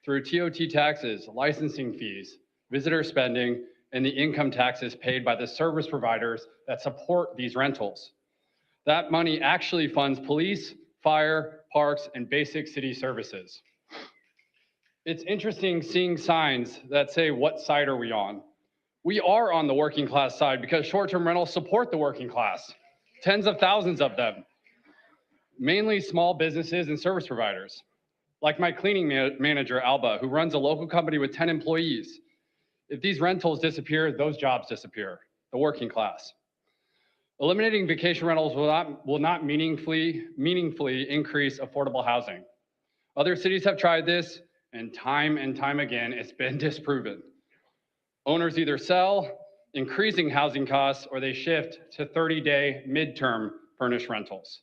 through TOT taxes, licensing fees, visitor spending, and the income taxes paid by the service providers that support these rentals. That money actually funds police, fire, parks, and basic city services. It's interesting seeing signs that say, what side are we on? We are on the working class side because short-term rentals support the working class, tens of thousands of them, mainly small businesses and service providers. Like my cleaning manager, Alba, who runs a local company with 10 employees. If these rentals disappear, those jobs disappear, the working class. Eliminating vacation rentals will not meaningfully increase affordable housing. Other cities have tried this, and time again, it's been disproven. Owners either sell, increasing housing costs, or they shift to 30-day midterm furnished rentals.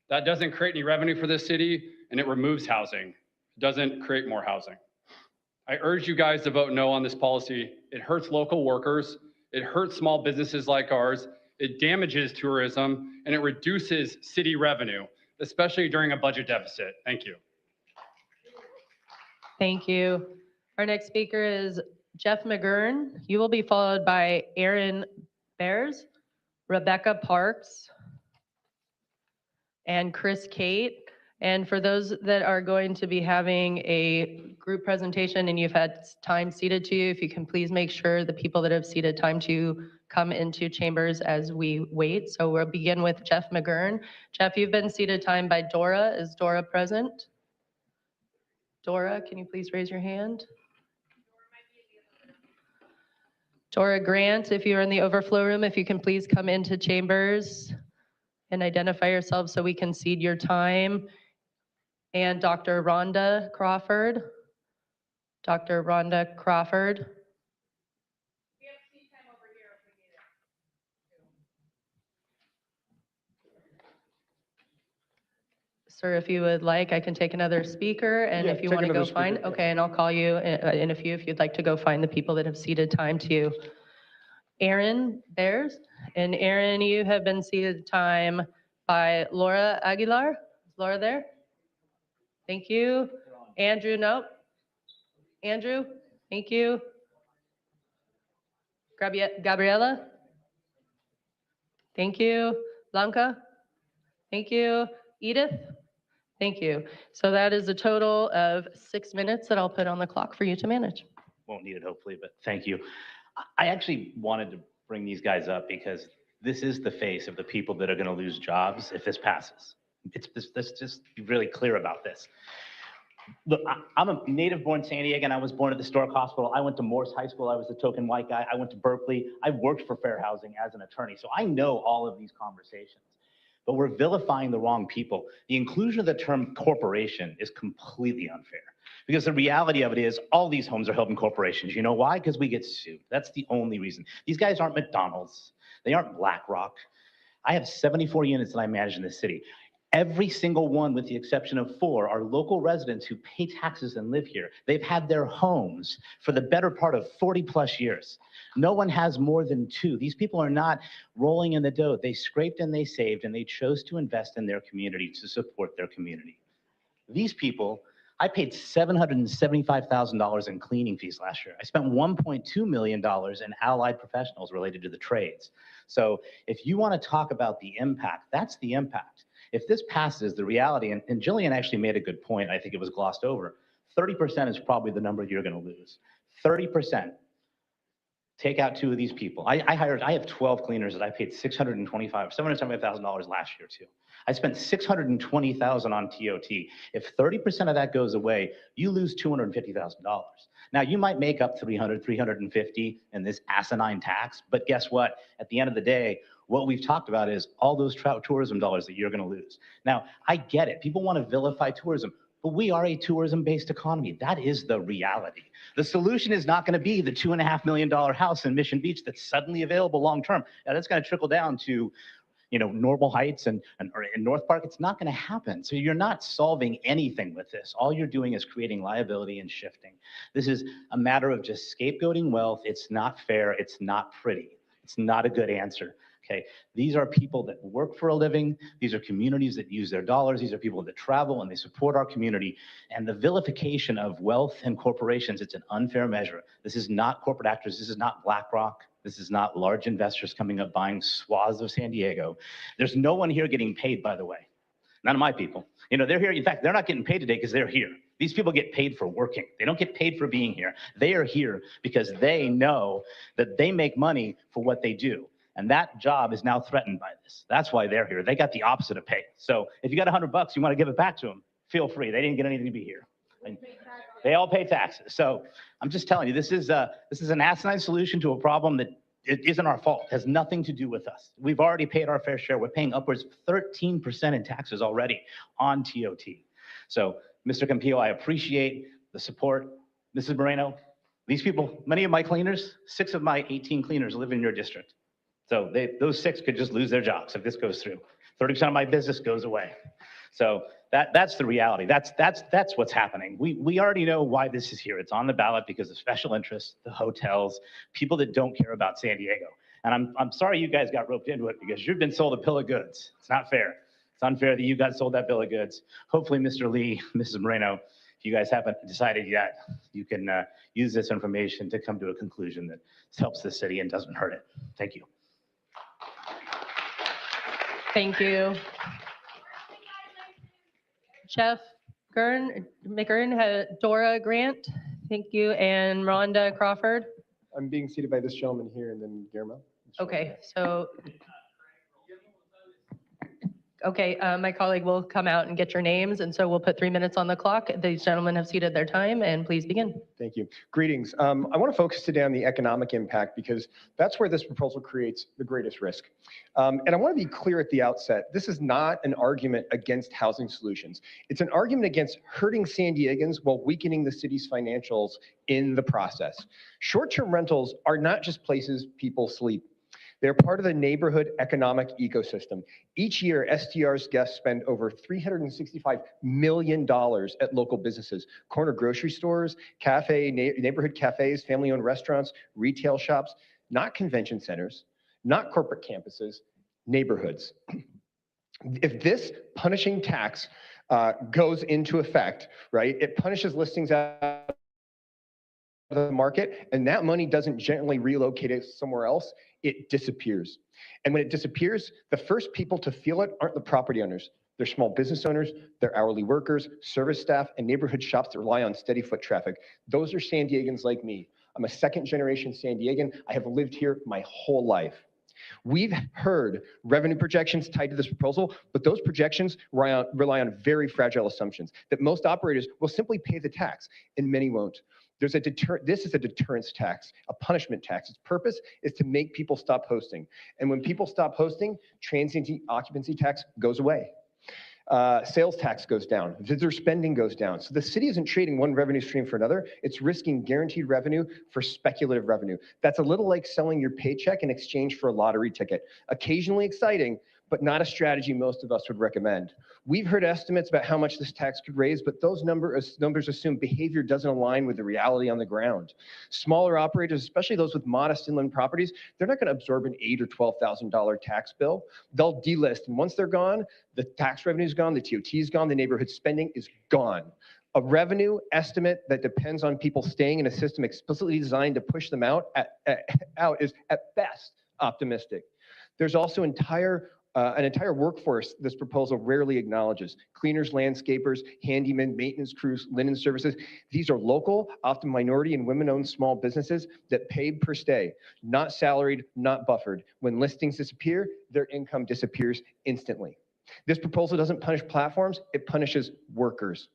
That doesn't create any revenue for this city, and it removes housing. It doesn't create more housing. I urge you guys to vote no on this policy. It hurts local workers. It hurts small businesses like ours. It damages tourism, and it reduces city revenue, especially during a budget deficit. Thank you. Thank you. Our next speaker is Jeff McGurn. You will be followed by Aaron Bears, Rebecca Parks, and Chris Kate. And for those that are going to be having a group presentation and you've had time seated to you, if you can please make sure the people that have seated time to come into chambers as we wait. So we'll begin with Jeff McGurn. Jeff, you've been seated time by Dora. Is Dora present? Dora, can you please raise your hand? Dora Grant, if you're in the overflow room, if you can please come into chambers and identify yourself so we can cede your time. And Dr. Rhonda Crawford. Dr. Rhonda Crawford. Sir, if you would like, I can take another speaker, and Yeah, if you take want to go another find, speaker, yeah. okay, and I'll call you in a few if you'd like to go find the people that have ceded time to you. Aaron Bears, and Aaron, you have been seated time by Laura Aguilar. Is Laura there? Thank you. Andrew, nope. Andrew, thank you. Gabriela? Thank you. Blanca? Thank you. Edith? Thank you. So that is a total of 6 minutes that I'll put on the clock for you to manage. Won't need it hopefully, but thank you. I actually wanted to bring these guys up because this is the face of the people that are going to lose jobs if this passes. Let's just be really clear about this. Look, I'm a native born San Diego, and I was born at the Historic Hospital. I went to Morse High School. I was the token white guy. I went to Berkeley. I worked for fair housing as an attorney, so I know all of these conversations. But we're vilifying the wrong people. The inclusion of the term corporation is completely unfair because the reality of it is all these homes are held in corporations. You know why? Because we get sued. That's the only reason. These guys aren't McDonald's. They aren't BlackRock. I have 74 units that I manage in this city. Every single one, with the exception of 4, are local residents who pay taxes and live here. They've had their homes for the better part of 40 plus years. No one has more than 2. These people are not rolling in the dough. They scraped and they saved and they chose to invest in their community to support their community. These people I paid $775,000 in cleaning fees last year. I spent $1.2 million in allied professionals related to the trades. So if you want to talk about the impact, that's the impact. If this passes, the reality, and Jillian actually made a good point, I think it was glossed over, 30% is probably the number you're going to lose. 30%. Take out two of these people. I have 12 cleaners that I paid $775,000 last year to. I spent $620,000 on TOT. If 30% of that goes away, you lose $250,000. Now you might make up 350 in this asinine tax, but guess what? At the end of the day, what we've talked about is all those tourism dollars that you're going to lose. Now, I get it. People want to vilify tourism, but we are a tourism-based economy. That is the reality. The solution is not going to be the $2.5 million house in Mission Beach that's suddenly available long-term. Now, that's going to trickle down to, Normal Heights and North Park. It's not going to happen. So you're not solving anything with this. All you're doing is creating liability and shifting. This is a matter of just scapegoating wealth. It's not fair. It's not pretty. It's not a good answer. Okay, these are people that work for a living. These are communities that use their dollars. These are people that travel and they support our community. And the vilification of wealth and corporations, it's an unfair measure. This is not corporate actors. This is not BlackRock. This is not large investors coming up buying swaths of San Diego. There's no one here getting paid, by the way. None of my people. They're here. In fact, they're not getting paid today because they're here. These people get paid for working. They don't get paid for being here. They are here because they know that they make money for what they do. And that job is now threatened by this. That's why they're here. They got the opposite of pay. So if you got $100, you want to give it back to them, feel free. They didn't get anything to be here. And they all pay taxes. So I'm just telling you, this is an asinine solution to a problem that it isn't our fault. It has nothing to do with us. We've already paid our fair share. We're paying upwards of 13% in taxes already on TOT. So Mr. Campillo, I appreciate the support. Mrs. Moreno, these people, many of my cleaners, 6 of my 18 cleaners live in your district. So those 6 could just lose their jobs if this goes through. 30% of my business goes away. So that's the reality. That's what's happening. We already know why this is here. It's on the ballot because of special interests, the hotels, people that don't care about San Diego. And I'm sorry you guys got roped into it because you've been sold a bill of goods. It's not fair. It's unfair that you got sold that bill of goods. Hopefully, Mr. Lee, Mrs. Moreno, if you guys haven't decided yet, you can use this information to come to a conclusion that helps the city and doesn't hurt it. Thank you. Thank you. Jeff McGurn, Dora Grant, thank you, and Rhonda Crawford. I'm being seated by this gentleman here and then Guillermo. Okay, so. Okay, my colleague will come out and get your names, and so we'll put 3 minutes on the clock. These gentlemen have ceded their time, and please begin. Thank you. Greetings. I want to focus today on the economic impact because that's where this proposal creates the greatest risk. And I want to be clear at the outset, this is not an argument against housing solutions. It's an argument against hurting San Diegans while weakening the city's financials in the process. Short-term rentals are not just places people sleep. They're part of the neighborhood economic ecosystem. Each year, STR's guests spend over $365 million at local businesses, corner grocery stores, neighborhood cafes, family-owned restaurants, retail shops, not convention centers, not corporate campuses, neighborhoods. If this punishing tax goes into effect, right, it punishes listings out of the market, and that money doesn't gently relocate it somewhere else, it disappears. And when it disappears, the first people to feel it aren't the property owners. They're small business owners, they're hourly workers, service staff, and neighborhood shops that rely on steady foot traffic. Those are San Diegans like me. I'm a second-generation San Diegan. I have lived here my whole life. We've heard revenue projections tied to this proposal, but those projections rely on very fragile assumptions that most operators will simply pay the tax, and many won't. This is a deterrence tax, a punishment tax. Its purpose is to make people stop hosting. And when people stop hosting, transient occupancy tax goes away. Sales tax goes down, visitor spending goes down. So the city isn't trading one revenue stream for another. It's risking guaranteed revenue for speculative revenue. That's a little like selling your paycheck in exchange for a lottery ticket. Occasionally exciting, but not a strategy most of us would recommend. We've heard estimates about how much this tax could raise, but those numbers assume behavior doesn't align with the reality on the ground. Smaller operators, especially those with modest inland properties, they're not going to absorb an $8,000 or $12,000 tax bill. They'll delist, and once they're gone, the tax revenue is gone, the TOT is gone, the neighborhood spending is gone. A revenue estimate that depends on people staying in a system explicitly designed to push them out is at best optimistic. There's also an entire workforce this proposal rarely acknowledges. Cleaners, landscapers, handymen, maintenance crews, linen services. These are local, often minority and women-owned small businesses that pay per stay, not salaried, not buffered. When listings disappear, their income disappears instantly. This proposal doesn't punish platforms, it punishes workers.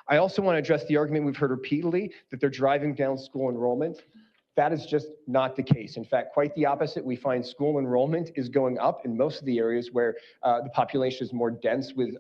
I also want to address the argument we've heard repeatedly that they're driving down school enrollment. That is just not the case. In fact, quite the opposite. We find school enrollment is going up in most of the areas where the population is more dense with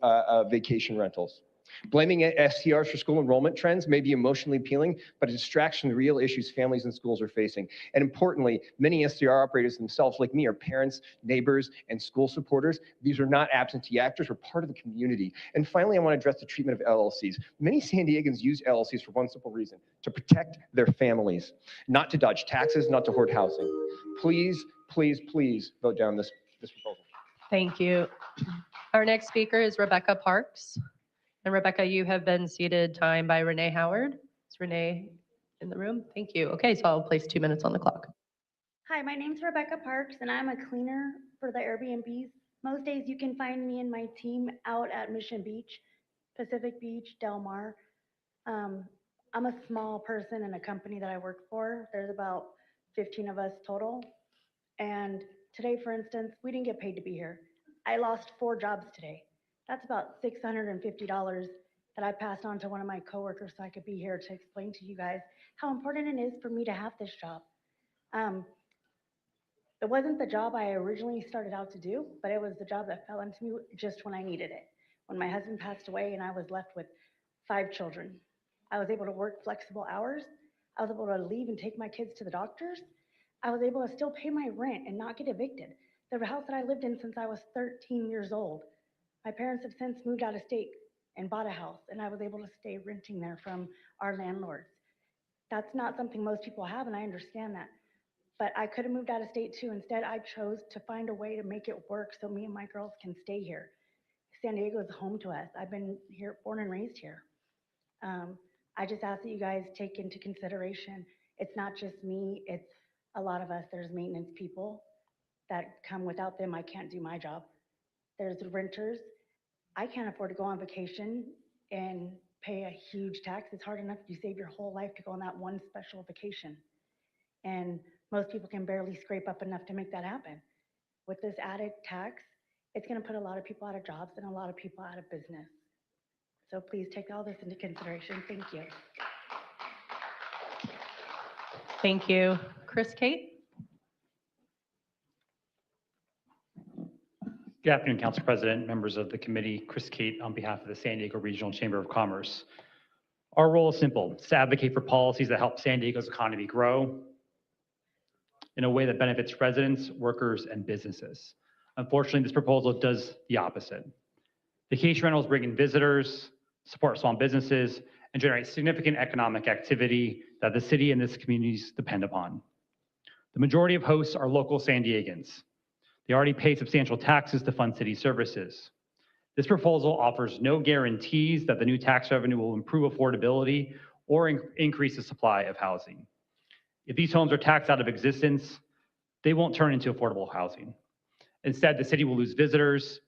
vacation rentals. Blaming STRs for school enrollment trends may be emotionally appealing, but it distracts from the real issues families and schools are facing. And importantly, many STR operators themselves, like me, are parents, neighbors, and school supporters. These are not absentee actors, we're part of the community. And finally, I want to address the treatment of LLCs. Many San Diegans use LLCs for one simple reason: to protect their families, not to dodge taxes, not to hoard housing. Please, please, please vote down this proposal. Thank you. Our next speaker is Rebecca Parks. And Rebecca, you have been seated time by Renee Howard. Is Renee in the room? Thank you. Okay, so I'll place 2 minutes on the clock. Hi, my name's Rebecca Parks, and I'm a cleaner for the Airbnbs. Most days you can find me and my team out at Mission Beach, Pacific Beach, Del Mar. I'm a small person in a company that I work for. There's about 15 of us total. And today, for instance, we didn't get paid to be here. I lost 4 jobs today. That's about $650 that I passed on to one of my coworkers so I could be here to explain to you guys how important it is for me to have this job. It wasn't the job I originally started out to do, but it was the job that fell into me just when I needed it. When my husband passed away and I was left with 5 children, I was able to work flexible hours. I was able to leave and take my kids to the doctors. I was able to still pay my rent and not get evicted. The house that I lived in since I was 13 years old. My parents have since moved out of state and bought a house, and I was able to stay renting there from our landlords. That's not something most people have, and I understand that. But I could have moved out of state too. Instead, I chose to find a way to make it work so me and my girls can stay here. San Diego is home to us. I've been here, born and raised here. I just ask that you guys take into consideration, it's not just me, it's a lot of us. There's maintenance people that come. Without them, I can't do my job. There's renters. I can't afford to go on vacation and pay a huge tax. It's hard enough if you save your whole life to go on that one special vacation. And most people can barely scrape up enough to make that happen. With this added tax, it's going to put a lot of people out of jobs and a lot of people out of business. So please take all this into consideration. Thank you. Thank you. Chris Kate? Good afternoon, Council President, members of the committee. Chris Kate on behalf of the San Diego Regional Chamber of Commerce. Our role is simple. It's to advocate for policies that help San Diego's economy grow in a way that benefits residents, workers, and businesses. Unfortunately, this proposal does the opposite. Vacation rentals bring in visitors, support small businesses, and generate significant economic activity that the city and its communities depend upon. The majority of hosts are local San Diegans. They already pay substantial taxes to fund city services. This proposal offers no guarantees that the new tax revenue will improve affordability or increase the supply of housing. If these homes are taxed out of existence, they won't turn into affordable housing. Instead, the city will lose visitors,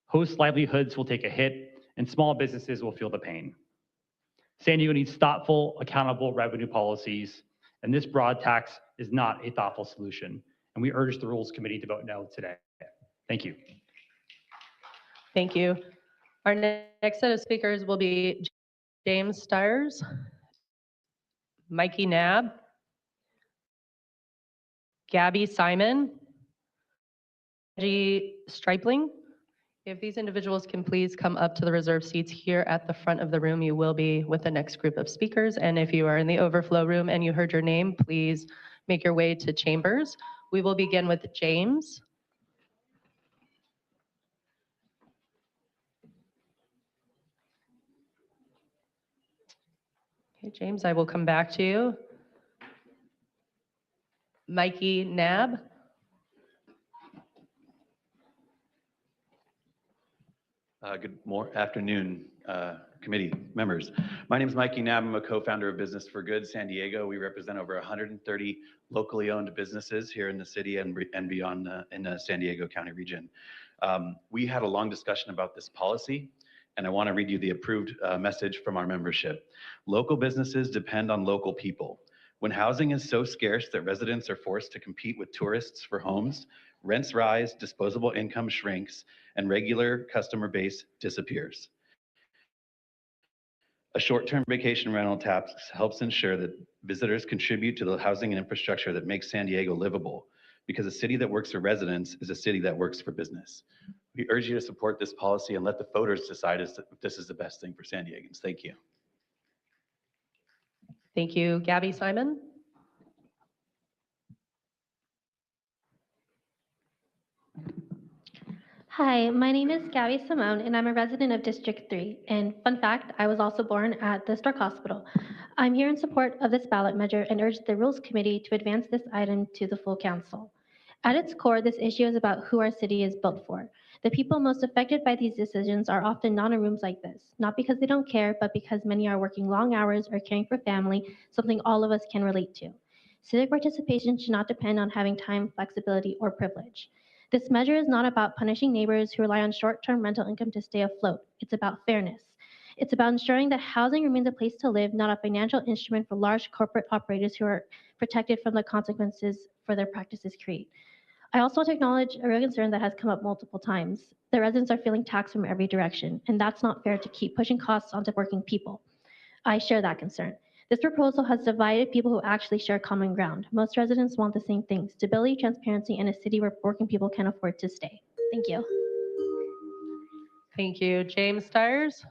host livelihoods will take a hit, and small businesses will feel the pain. San Diego needs thoughtful, accountable revenue policies, and this broad tax is not a thoughtful solution. And we urge the Rules Committee to vote no today. Thank you. Thank you. Our next set of speakers will be James Stiers, Mikey Knabb, Gabby Simon, Angie Stripling. If these individuals can please come up to the reserved seats here at the front of the room, you will be with the next group of speakers. And if you are in the overflow room and you heard your name, please make your way to chambers. We will begin with James. Okay, James, I will come back to you. Mikey Knabb. Good afternoon, committee members. My name is Mikey Knabb. I'm a co-founder of Business for Good San Diego. We represent over 130 locally owned businesses here in the city and beyond in the San Diego County region. We had a long discussion about this policy, and I want to read you the approved message from our membership. Local businesses depend on local people. When housing is so scarce that residents are forced to compete with tourists for homes, rents rise, disposable income shrinks, and regular customer base disappears. A short-term vacation rental tax helps ensure that visitors contribute to the housing and infrastructure that makes San Diego livable, because a city that works for residents is a city that works for business. We urge you to support this policy and let the voters decide if this is the best thing for San Diegans. Thank you. Thank you. Gabby Simon? Hi, my name is Gabby Simone, and I'm a resident of District 3. And fun fact, I was also born at the Stark Hospital. I'm here in support of this ballot measure and urge the Rules Committee to advance this item to the full council. At its core, this issue is about who our city is built for. The people most affected by these decisions are often not in rooms like this, not because they don't care, but because many are working long hours or caring for family, something all of us can relate to. Civic participation should not depend on having time, flexibility, or privilege. This measure is not about punishing neighbors who rely on short-term rental income to stay afloat. It's about fairness. It's about ensuring that housing remains a place to live, not a financial instrument for large corporate operators who are protected from the consequences for their practices create. I also want to acknowledge a real concern that has come up multiple times. The residents are feeling taxed from every direction, and that's not fair to keep pushing costs onto working people. I share that concern. This proposal has divided people who actually share common ground. Most residents want the same things: stability, transparency, and a city where working people can afford to stay. Thank you. Thank you. James Stiers?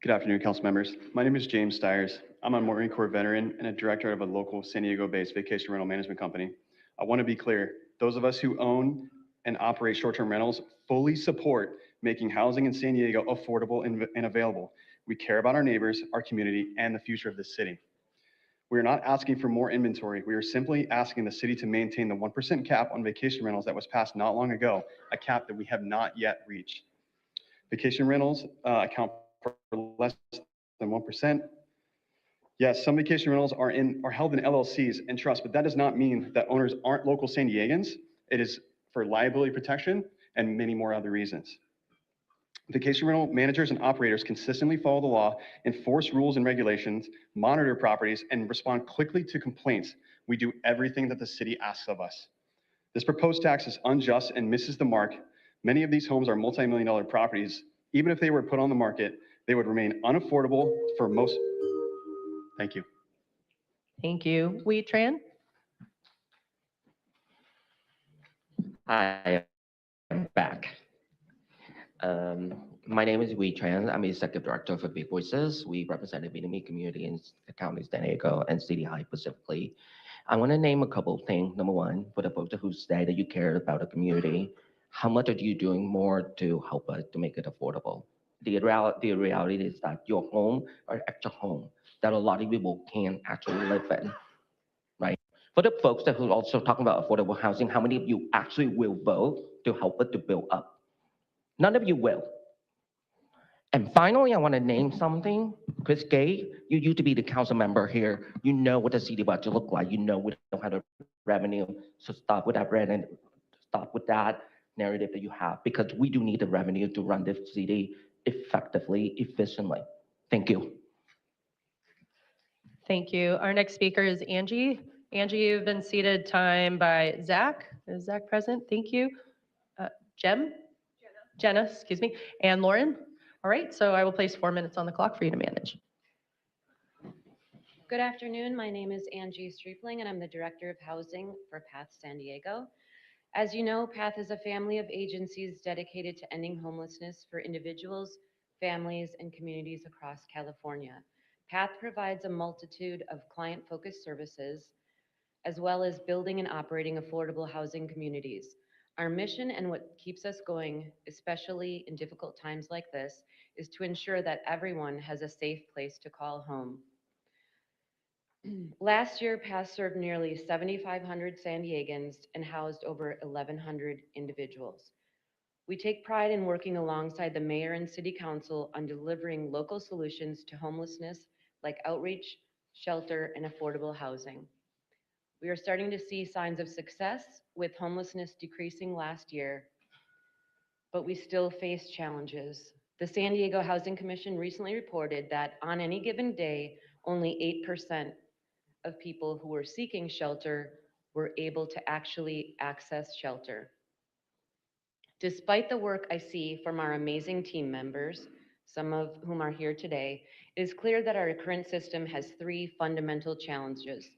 Good afternoon, council members. My name is James Stiers. I'm a Marine Corps veteran and a director of a local San Diego-based vacation rental management company. I want to be clear, those of us who own and operate short-term rentals fully support making housing in San Diego affordable and available. We care about our neighbors, our community, and the future of this city. We are not asking for more inventory. We are simply asking the city to maintain the 1% cap on vacation rentals that was passed not long ago, a cap that we have not yet reached. Vacation rentals account for less than 1%. Yes, some vacation rentals are held in LLCs and trusts, but that does not mean that owners aren't local San Diegans. It is for liability protection and many more other reasons. Vacation rental managers and operators consistently follow the law, enforce rules and regulations, monitor properties, and respond quickly to complaints. We do everything that the city asks of us. This proposed tax is unjust and misses the mark. Many of these homes are multi-million-dollar properties. Even if they were put on the market, they would remain unaffordable for most. Thank you. Thank you. Wee Tran? Hi, I'm back. My name is Wee Tran. I'm the Executive Director for Big Voices. We represent the Vietnamese community in the county of San Diego and City High specifically. I want to name a couple of things. Number one, for the folks who say that you care about the community, how much are you doing more to help us to make it affordable? The reality is that your home or extra home that a lot of people can't actually live in, right? For the folks that who also talking about affordable housing, how many of you actually will vote to help it to build up? None of you will. And finally, I want to name something. Chris Gay, you used to be the council member here. You know what the city budget look like. You know we don't have the revenue. So stop with that narrative that you have, because we do need the revenue to run this city effectively, efficiently. Thank you. Thank you. Our next speaker is Angie. Angie, you've been seated time by Zach. Is Zach present? Thank you. Jenna, excuse me, and Lauren. All right, so I will place 4 minutes on the clock for you to manage. Good afternoon. My name is Angie Streepling, and I'm the Director of Housing for PATH San Diego. As you know, PATH is a family of agencies dedicated to ending homelessness for individuals, families, and communities across California. PATH provides a multitude of client-focused services, as well as building and operating affordable housing communities. Our mission and what keeps us going, especially in difficult times like this, is to ensure that everyone has a safe place to call home. Last year, PATH served nearly 7,500 San Diegans and housed over 1,100 individuals. We take pride in working alongside the mayor and city council on delivering local solutions to homelessness like outreach, shelter, and affordable housing. We are starting to see signs of success with homelessness decreasing last year, but we still face challenges. The San Diego Housing Commission recently reported that on any given day, only 8% of people who were seeking shelter were able to actually access shelter. Despite the work I see from our amazing team members, some of whom are here today, it is clear that our current system has three fundamental challenges.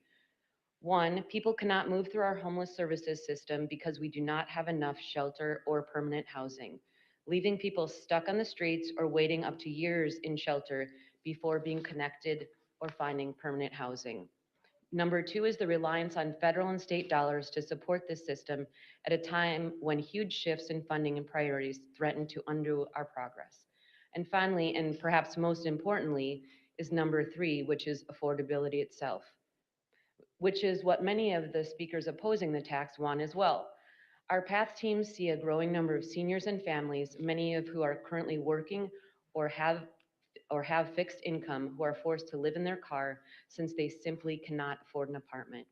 One, people cannot move through our homeless services system because we do not have enough shelter or permanent housing, leaving people stuck on the streets or waiting up to years in shelter before being connected or finding permanent housing. Number two is the reliance on federal and state dollars to support this system at a time when huge shifts in funding and priorities threaten to undo our progress. And finally, and perhaps most importantly, is number three, which is affordability itself, which is what many of the speakers opposing the tax want as well. Our PATH teams see a growing number of seniors and families, many of who are currently working or have fixed income, who are forced to live in their car since they simply cannot afford an apartment.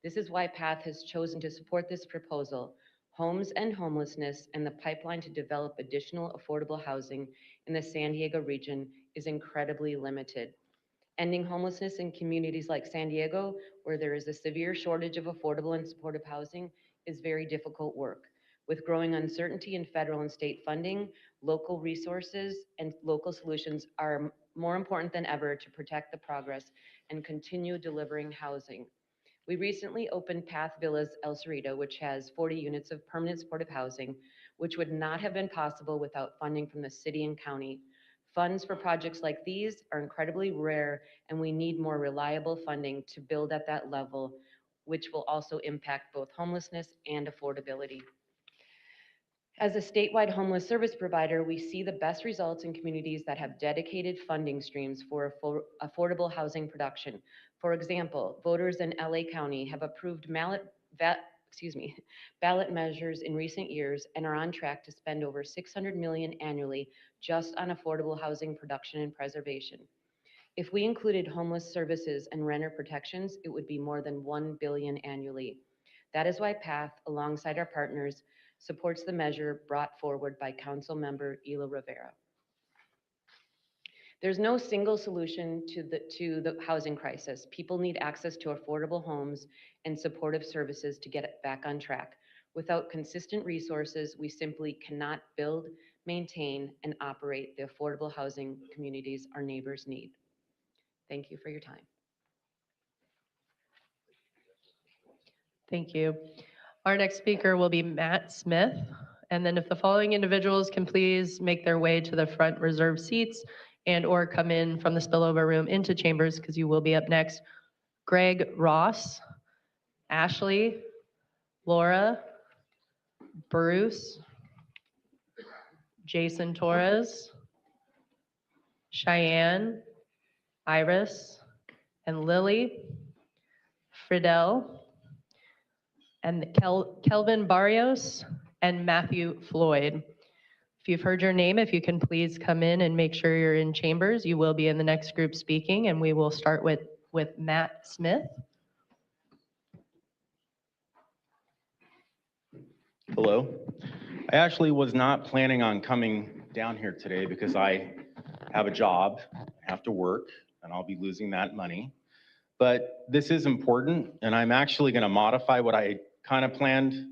This is why PATH has chosen to support this proposal. Homes and homelessness and the pipeline to develop additional affordable housing in the San Diego region is incredibly limited. Ending homelessness in communities like San Diego, where there is a severe shortage of affordable and supportive housing, is very difficult work. With growing uncertainty in federal and state funding, local resources and local solutions are more important than ever to protect the progress and continue delivering housing. We recently opened PATH Villas El Cerrito, which has 40 units of permanent supportive housing, which would not have been possible without funding from the city and county. Funds for projects like these are incredibly rare, and we need more reliable funding to build at that level, which will also impact both homelessness and affordability. As a statewide homeless service provider, we see the best results in communities that have dedicated funding streams for affordable housing production. For example, voters in LA County have approved ballot measures in recent years and are on track to spend over $600 million annually just on affordable housing production and preservation. If we included homeless services and renter protections, it would be more than $1 billion annually. That is why PATH, alongside our partners, supports the measure brought forward by Council Member Elo-Rivera. There's no single solution to the housing crisis. People need access to affordable homes and supportive services to get it back on track. Without consistent resources, we simply cannot build, maintain, and operate the affordable housing communities our neighbors need. Thank you for your time. Thank you. Our next speaker will be Matt Smith. And then if the following individuals can please make their way to the front reserved seats and or come in from the spillover room into chambers, because you will be up next. Greg Ross, Ashley, Laura, Bruce, Jason Torres, Cheyenne, Iris, and Lily, Fridell, and Kelvin Barrios, and Matthew Floyd. If you've heard your name, if you can please come in and make sure you're in chambers, you will be in the next group speaking, and we will start with Matt Smith. Hello. I actually was not planning on coming down here today because I have a job, I have to work, and I'll be losing that money. But this is important, and I'm actually going to modify what I kind of planned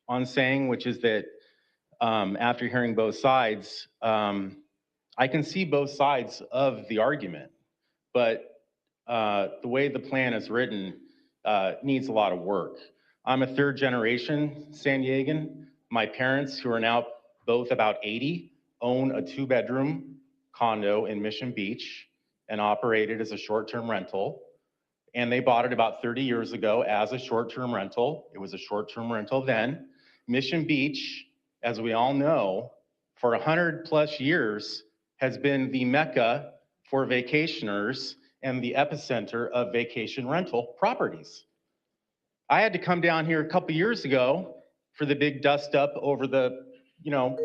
on saying, which is that after hearing both sides, I can see both sides of the argument, but the way the plan is written needs a lot of work. I'm a third generation San Diegan. My parents, who are now both about 80, own a 2-bedroom condo in Mission Beach and operate it as a short-term rental. And they bought it about 30 years ago as a short-term rental. It was a short-term rental then. Mission Beach, as we all know, for 100+ years has been the mecca for vacationers and the epicenter of vacation rental properties. I had to come down here a couple years ago for the big dust up over the you know,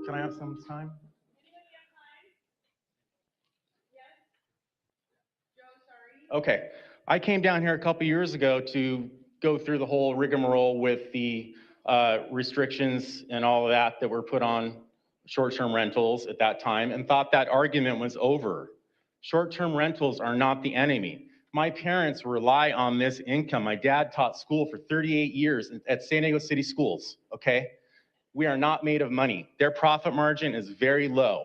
can I have some time? Okay, I came down here a couple years ago to go through the whole rigmarole with the restrictions and all of that were put on short-term rentals at that time and thought that argument was over. Short-term rentals are not the enemy. My parents rely on this income. My dad taught school for 38 years at San Diego City Schools, okay? We are not made of money. Their profit margin is very low,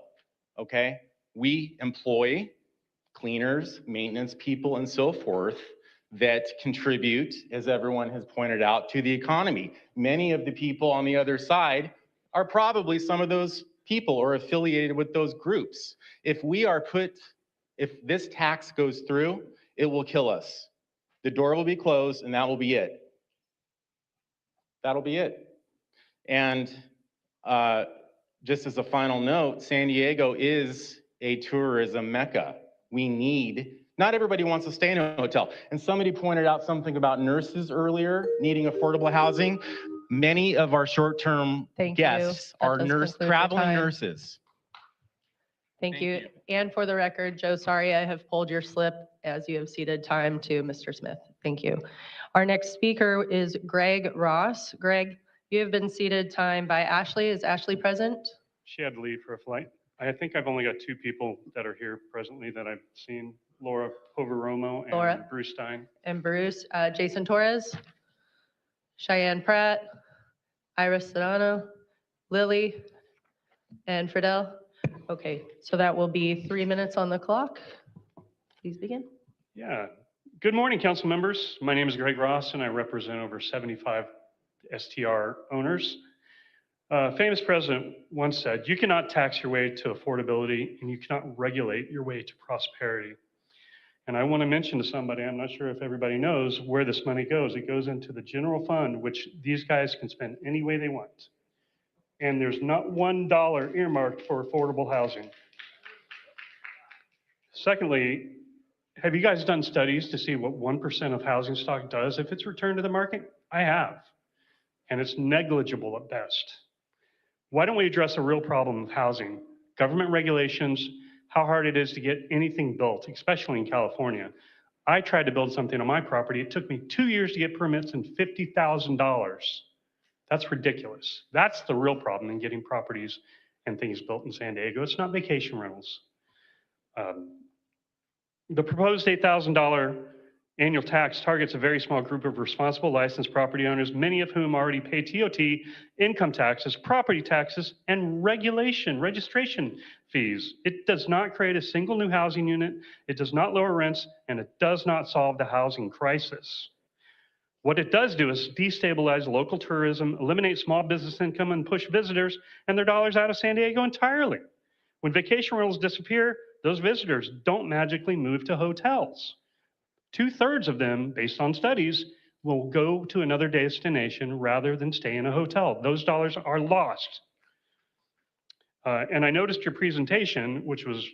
okay? We employ cleaners, maintenance people, and so forth that contribute, as everyone has pointed out, to the economy. Many of the people on the other side are probably some of those people or affiliated with those groups. If this tax goes through, it will kill us. The door will be closed and that will be it. That'll be it. And just as a final note, San Diego is a tourism mecca. Not everybody wants to stay in a hotel. And somebody pointed out something about nurses earlier needing affordable housing. Many of our short-term guests are traveling nurses. Thank you. And for the record, Joe, sorry, I have pulled your slip as you have ceded time to Mr. Smith. Thank you. Our next speaker is Greg Ross. Greg, you have been ceded time by Ashley. Is Ashley present? She had to leave for a flight. I think I've only got two people that are here presently that I've seen, Laura Poveromo and Bruce Stein. And Bruce, Jason Torres, Cheyenne Pratt, Iris Sedano, Lily, and Fidel. Okay, so that will be 3 minutes on the clock. Please begin. Yeah. Good morning, council members. My name is Greg Ross, and I represent over 75 STR owners. A famous president once said, "You cannot tax your way to affordability, and you cannot regulate your way to prosperity." And I want to mention to somebody, I'm not sure if everybody knows where this money goes. It goes into the general fund, which these guys can spend any way they want. And there's not $1 earmarked for affordable housing. Secondly, have you guys done studies to see what 1% of housing stock does if it's returned to the market? I have. And it's negligible at best. Why don't we address a real problem of housing? Government regulations, how hard it is to get anything built, especially in California. I tried to build something on my property. It took me 2 years to get permits and $50,000. That's ridiculous. That's the real problem in getting properties and things built in San Diego. It's not vacation rentals. The proposed $8,000 annual tax targets a very small group of responsible licensed property owners, many of whom already pay TOT, income taxes, property taxes, and registration fees. It does not create a single new housing unit, it does not lower rents, and it does not solve the housing crisis. What it does do is destabilize local tourism, eliminate small business income, and push visitors and their dollars out of San Diego entirely. When vacation rentals disappear, those visitors don't magically move to hotels. 2/3 of them, based on studies, will go to another destination rather than stay in a hotel. Those dollars are lost. And I noticed your presentation, which was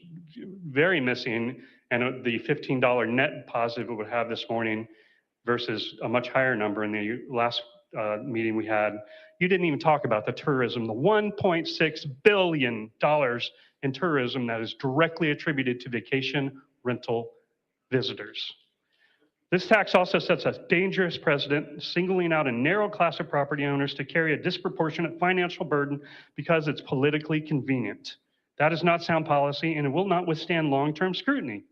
very missing, and the $15 net positive it would have this morning versus a much higher number in the last meeting we had. You didn't even talk about the tourism, the $1.6 billion in tourism that is directly attributed to vacation rental visitors. This tax also sets a dangerous precedent, singling out a narrow class of property owners to carry a disproportionate financial burden because it's politically convenient. That is not sound policy, and it will not withstand long-term scrutiny.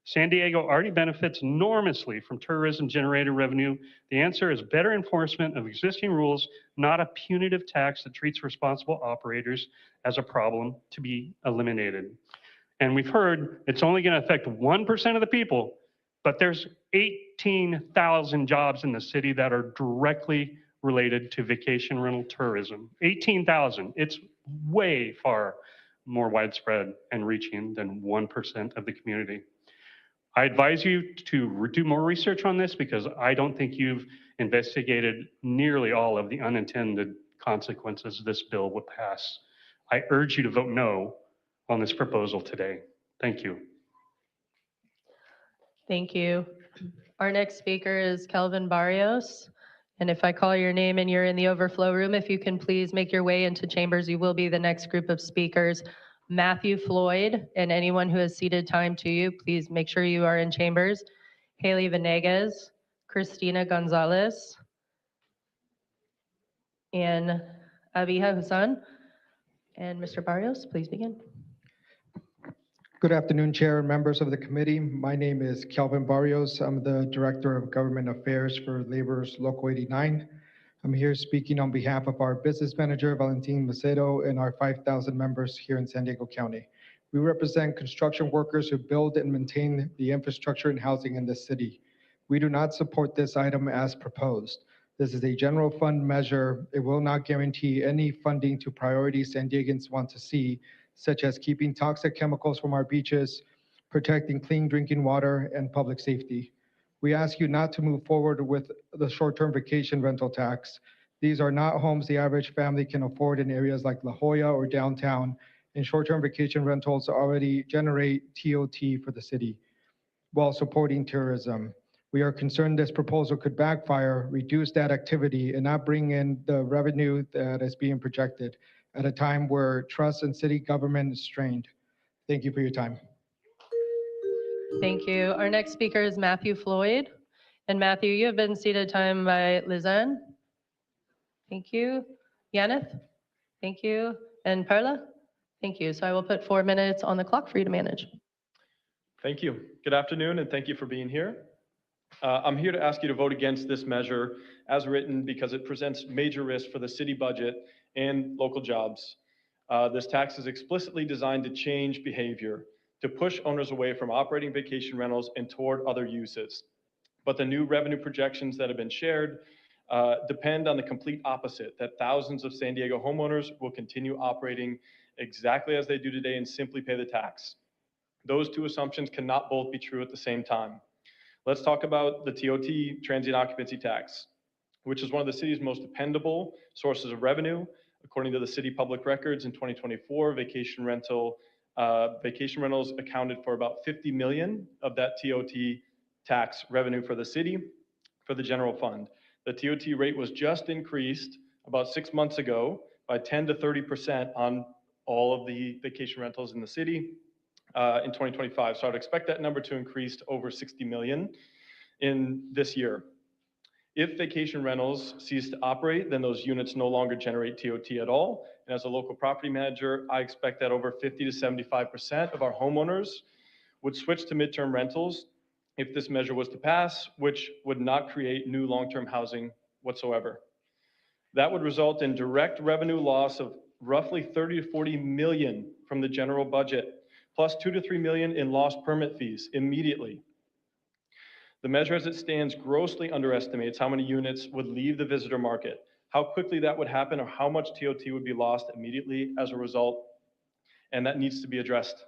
San Diego already benefits enormously from tourism-generated revenue. The answer is better enforcement of existing rules, not a punitive tax that treats responsible operators as a problem to be eliminated. And we've heard it's only going to affect 1% of the people, but there's 18,000 jobs in the city that are directly related to vacation rental tourism. 18,000. It's way far more widespread and reaching than 1% of the community. I advise you to do more research on this because I don't think you've investigated nearly all of the unintended consequences this bill would pass. I urge you to vote no on this proposal today. Thank you. Thank you. Our next speaker is Kelvin Barrios, And if I call your name and you're in the overflow room, if you can please make your way into chambers, you will be the next group of speakers. Matthew Floyd and anyone who has ceded time to you, please make sure you are in chambers. Haley Venegas, Christina Gonzalez, and Abiha Hassan. And Mr. Barrios, please begin. Good afternoon, Chair and members of the committee. My name is Kelvin Barrios. I'm the Director of Government Affairs for Labor's Local 89. I'm here speaking on behalf of our business manager, Valentin Macedo, and our 5,000 members here in San Diego County. We represent construction workers who build and maintain the infrastructure and housing in the city. We do not support this item as proposed. This is a general fund measure. It will not guarantee any funding to priorities San Diegans want to see, such as keeping toxic chemicals from our beaches, protecting clean drinking water, and public safety. We ask you not to move forward with the short-term vacation rental tax. These are not homes the average family can afford in areas like La Jolla or downtown, and short-term vacation rentals already generate TOT for the city while supporting tourism. We are concerned this proposal could backfire, reduce that activity, and not bring in the revenue that is being projected at a time where trust in city government is strained. Thank you for your time. Thank you. Our next speaker is Matthew Floyd. And Matthew, you have been seated time by Lizanne. Thank you. Yaneth? Thank you. And Perla? Thank you. So I will put 4 minutes on the clock for you to manage. Thank you. Good afternoon, and thank you for being here. I'm here to ask you to vote against this measure as written because it presents major risk for the city budget and local jobs. This tax is explicitly designed to change behavior, to push owners away from operating vacation rentals and toward other uses. But the new revenue projections that have been shared depend on the complete opposite, that thousands of San Diego homeowners will continue operating exactly as they do today and simply pay the tax. Those two assumptions cannot both be true at the same time. Let's talk about the TOT, transient occupancy tax, which is one of the city's most dependable sources of revenue. According to the city public records in 2024, vacation rentals accounted for about 50 million of that TOT tax revenue for the city, for the general fund. The TOT rate was just increased about 6 months ago by 10 to 30% on all of the vacation rentals in the city in 2025. So I'd expect that number to increase to over 60 million in this year. If vacation rentals cease to operate, then those units no longer generate TOT at all. And as a local property manager, I expect that over 50 to 75% of our homeowners would switch to midterm rentals if this measure was to pass, which would not create new long-term housing whatsoever. That would result in direct revenue loss of roughly 30 to 40 million from the general budget, plus 2 to 3 million in lost permit fees immediately. The measure as it stands grossly underestimates how many units would leave the visitor market, how quickly that would happen, or how much TOT would be lost immediately as a result, and that needs to be addressed.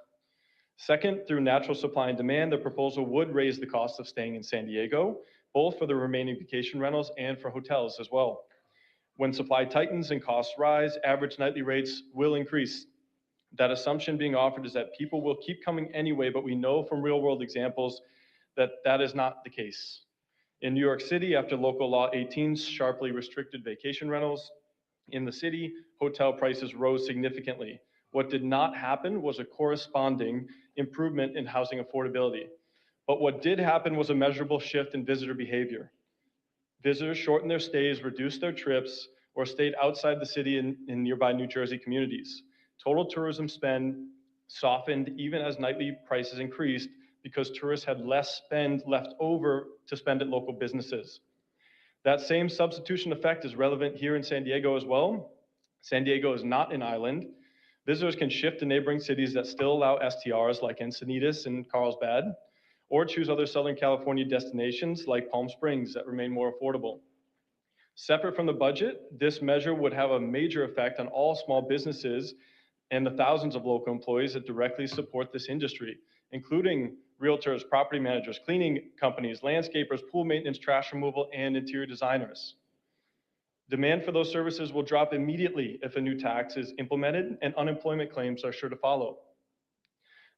Second, through natural supply and demand, the proposal would raise the cost of staying in San Diego, both for the remaining vacation rentals and for hotels as well. When supply tightens and costs rise, average nightly rates will increase. That assumption being offered is that people will keep coming anyway, but we know from real-world examples that that is not the case. In New York City, after Local Law 18 sharply restricted vacation rentals in the city, hotel prices rose significantly. What did not happen was a corresponding improvement in housing affordability. But what did happen was a measurable shift in visitor behavior. Visitors shortened their stays, reduced their trips, or stayed outside the city in nearby New Jersey communities. Total tourism spend softened even as nightly prices increased because tourists had less spend left over to spend at local businesses. That same substitution effect is relevant here in San Diego as well. San Diego is not an island. Visitors can shift to neighboring cities that still allow STRs like Encinitas and Carlsbad, or choose other Southern California destinations like Palm Springs that remain more affordable. Separate from the budget, this measure would have a major effect on all small businesses and the thousands of local employees that directly support this industry, including realtors, property managers, cleaning companies, landscapers, pool maintenance, trash removal, and interior designers. Demand for those services will drop immediately if a new tax is implemented, and unemployment claims are sure to follow.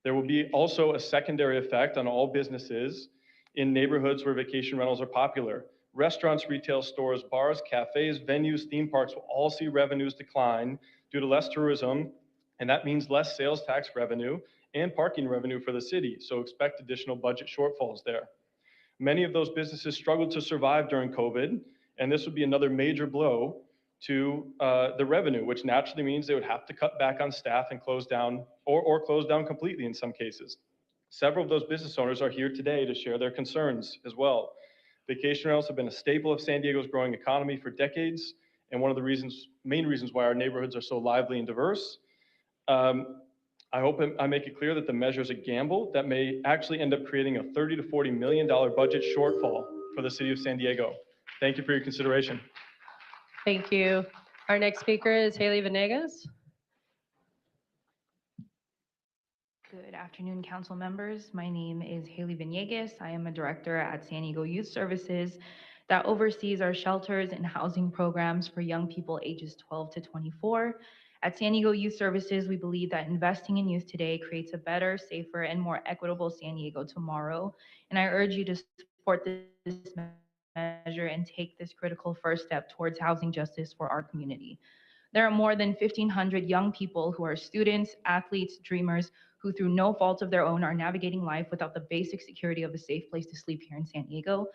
There will be also a secondary effect on all businesses in neighborhoods where vacation rentals are popular. Restaurants, retail stores, bars, cafes, venues, theme parks will all see revenues decline due to less tourism, and that means less sales tax revenue and parking revenue for the city, so expect additional budget shortfalls there. Many of those businesses struggled to survive during COVID, and this would be another major blow to the revenue, which naturally means they would have to cut back on staff and close down or close down completely in some cases. Several of those business owners are here today to share their concerns as well. Vacation rentals have been a staple of San Diego's growing economy for decades, and one of the main reasons why our neighborhoods are so lively and diverse. I hope I make it clear that the measure is a gamble that may actually end up creating a $30 to $40 million budget shortfall for the city of San Diego. Thank you for your consideration. Thank you. Our next speaker is Haley Venegas. Good afternoon, council members. My name is Haley Venegas. I am a director at San Diego Youth Services that oversees our shelters and housing programs for young people ages 12 to 24. At San Diego Youth Services, we believe that investing in youth today creates a better, safer, and more equitable San Diego tomorrow. And I urge you to support this measure and take this critical first step towards housing justice for our community. There are more than 1,500 young people who are students, athletes, dreamers, who through no fault of their own are navigating life without the basic security of a safe place to sleep here in San Diego.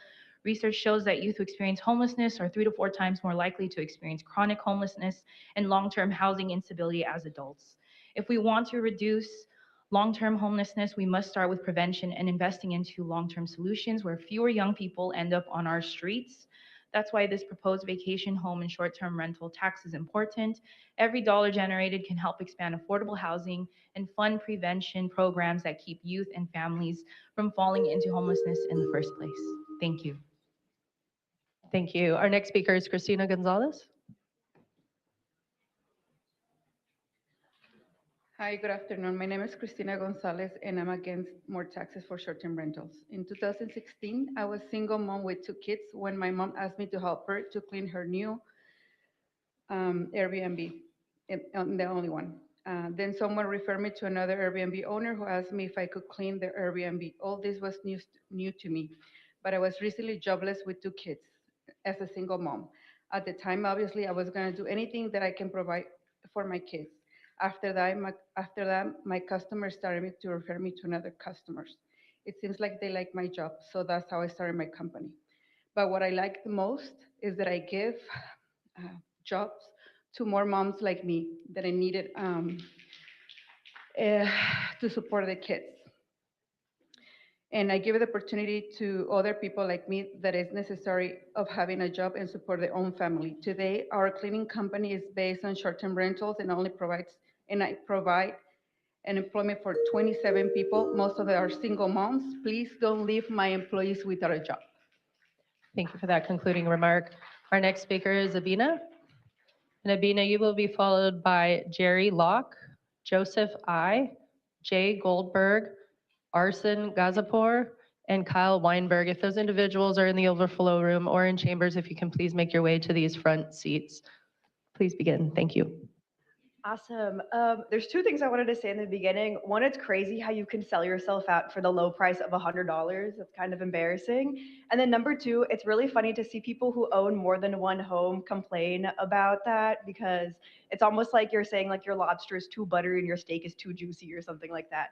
Research shows that youth who experience homelessness are 3 to 4 times more likely to experience chronic homelessness and long-term housing instability as adults. If we want to reduce long-term homelessness, we must start with prevention and investing into long-term solutions where fewer young people end up on our streets. That's why this proposed vacation home and short-term rental tax is important. Every dollar generated can help expand affordable housing and fund prevention programs that keep youth and families from falling into homelessness in the first place. Thank you. Thank you. Our next speaker is Christina Gonzalez. Hi, good afternoon. My name is Cristina Gonzalez, and I'm against more taxes for short-term rentals. In 2016, I was a single mom with 2 kids when my mom asked me to help her to clean her new Airbnb, the only one. Then someone referred me to another Airbnb owner who asked me if I could clean their Airbnb. All this was new to me, but I was recently jobless with 2 kids as a single mom. At the time, obviously, I was going to do anything that I can provide for my kids. After that, my customers started to refer me to another customers. It seems like they like my job, so that's how I started my company. But what I like the most is that I give jobs to more moms like me that I needed to support the kids. And I give the opportunity to other people like me that is necessary of having a job and support their own family. Today, our cleaning company is based on short-term rentals and I provide an employment for 27 people. Most of them are single moms. Please don't leave my employees without a job. Thank you for that concluding remark. Our next speaker is Abina. And Abina, you will be followed by Jerry Locke, Joseph I, Jay Goldberg, Arsen Gazapur, and Kyle Weinberg. If those individuals are in the overflow room or in chambers, if you can please make your way to these front seats. Please begin. Thank you. Awesome. There's 2 things I wanted to say in the beginning. One, it's crazy how you can sell yourself out for the low price of $100. That's kind of embarrassing. And then number 2, it's really funny to see people who own more than one home complain about that, because it's almost like you're saying like your lobster is too buttery and your steak is too juicy or something like that.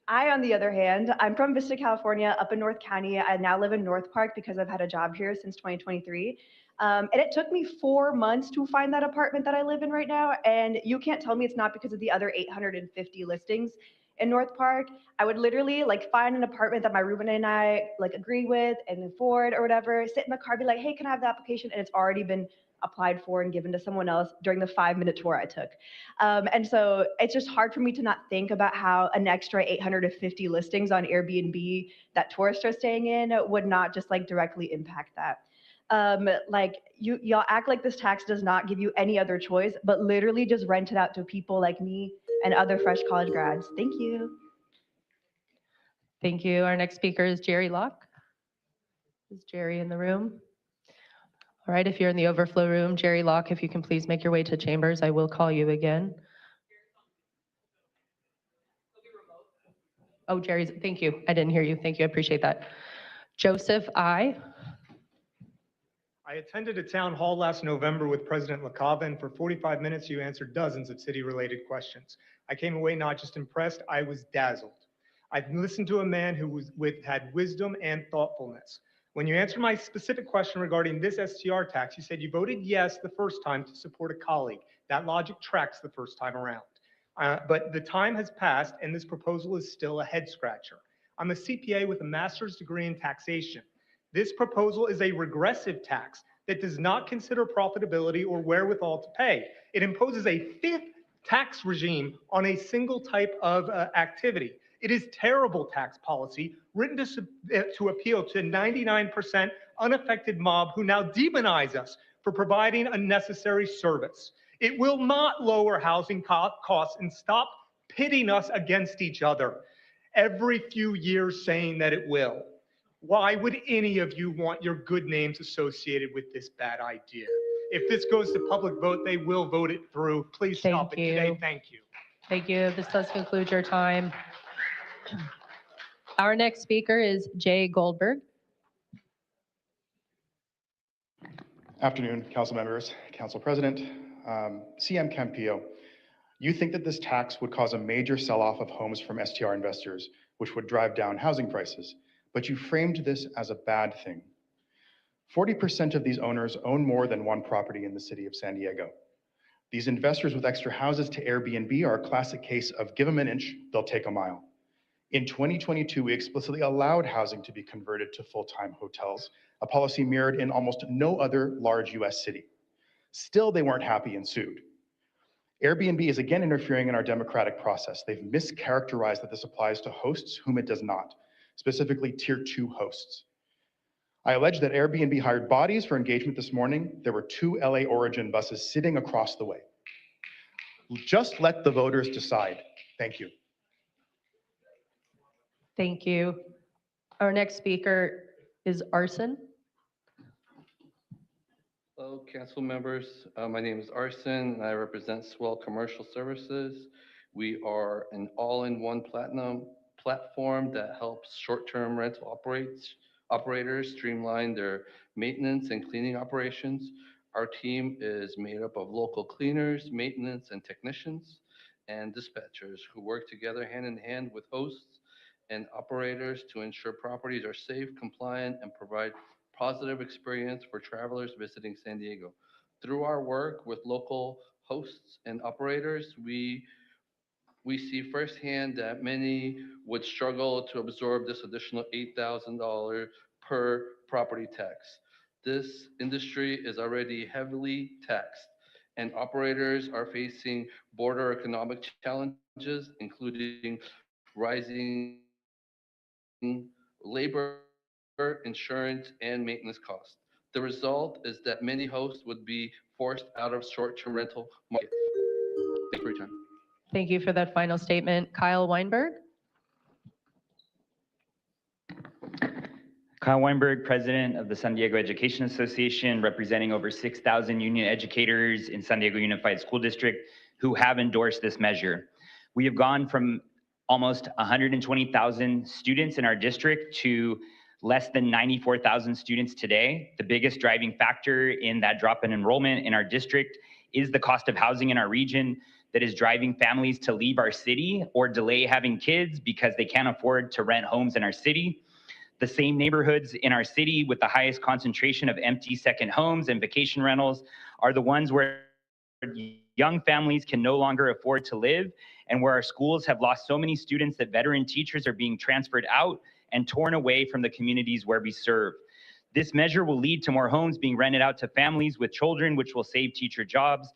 I, on the other hand, I'm from Vista, California, up in North County. I now live in North Park because I've had a job here since 2023. And it took me 4 months to find that apartment that I live in right now. And you can't tell me it's not because of the other 850 listings in North Park. I would literally like find an apartment that my roommate and I like agree with and afford or whatever, sit in the car, be like, hey, can I have the application? And it's already been applied for and given to someone else during the 5-minute tour I took. And so it's just hard for me to not think about how an extra 850 listings on Airbnb that tourists are staying in would not just like directly impact that. Like y'all act like this tax does not give you any other choice, but literally just rent it out to people like me and other fresh college grads. Thank you. Thank you. Our next speaker is Jerry Locke. Is Jerry in the room? All right, if you're in the overflow room, Jerry Locke, if you can please make your way to chambers, I will call you again. Oh, Jerry's, thank you. I didn't hear you. Thank you, I appreciate that. Joseph I. I attended a town hall last November with President LaCava, and for 45 minutes, you answered dozens of city-related questions. I came away not just impressed, I was dazzled. I've listened to a man who had wisdom and thoughtfulness. When you answered my specific question regarding this STR tax, you said you voted yes the first time to support a colleague. That logic tracks the first time around. But the time has passed, and this proposal is still a head-scratcher. I'm a CPA with a master's degree in taxation. This proposal is a regressive tax that does not consider profitability or wherewithal to pay. It imposes a fifth tax regime on a single type of activity. It is terrible tax policy written to appeal to 99% unaffected mob who now demonize us for providing a necessary service. It will not lower housing costs and stop pitting us against each other every few years saying that it will. Why would any of you want your good names associated with this bad idea? If this goes to public vote, they will vote it through. Please stop it today. Thank you. Thank you. This does conclude your time. Our next speaker is Jay Goldberg. Afternoon, council members, council president. CM Campillo, you think that this tax would cause a major sell-off of homes from STR investors, which would drive down housing prices, but you framed this as a bad thing. 40% of these owners own more than one property in the city of San Diego. These investors with extra houses to Airbnb are a classic case of give them an inch, they'll take a mile. In 2022, we explicitly allowed housing to be converted to full-time hotels, a policy mirrored in almost no other large US city. Still, they weren't happy and sued. Airbnb is again interfering in our democratic process. They've mischaracterized that this applies to hosts whom it does not, specifically tier 2 hosts. I allege that Airbnb hired bodies for engagement this morning. There were 2 LA origin buses sitting across the way. Just let the voters decide. Thank you. Thank you. Our next speaker is Arson. Hello, council members. My name is Arson, and I represent Swell Commercial Services. We are an all-in-one platinum platform that helps short-term rental operators streamline their maintenance and cleaning operations. Our team is made up of local cleaners, maintenance and technicians, and dispatchers who work together hand in hand with hosts and operators to ensure properties are safe, compliant, and provide positive experience for travelers visiting San Diego. Through our work with local hosts and operators, we see firsthand that many would struggle to absorb this additional $8,000 per property tax. This industry is already heavily taxed, and operators are facing border economic challenges, including rising labor, insurance, and maintenance costs. The result is that many hosts would be forced out of short-term rental market. Thank you for your time. Thank you for that final statement. Kyle Weinberg. Kyle Weinberg, president of the San Diego Education Association, representing over 6,000 union educators in San Diego Unified School District who have endorsed this measure. We have gone from almost 120,000 students in our district to less than 94,000 students today. The biggest driving factor in that drop in enrollment in our district is the cost of housing in our region that is driving families to leave our city or delay having kids because they can't afford to rent homes in our city. The same neighborhoods in our city with the highest concentration of empty second homes and vacation rentals are the ones where young families can no longer afford to live, and where our schools have lost so many students that veteran teachers are being transferred out and torn away from the communities where we serve. This measure will lead to more homes being rented out to families with children, which will save teacher jobs.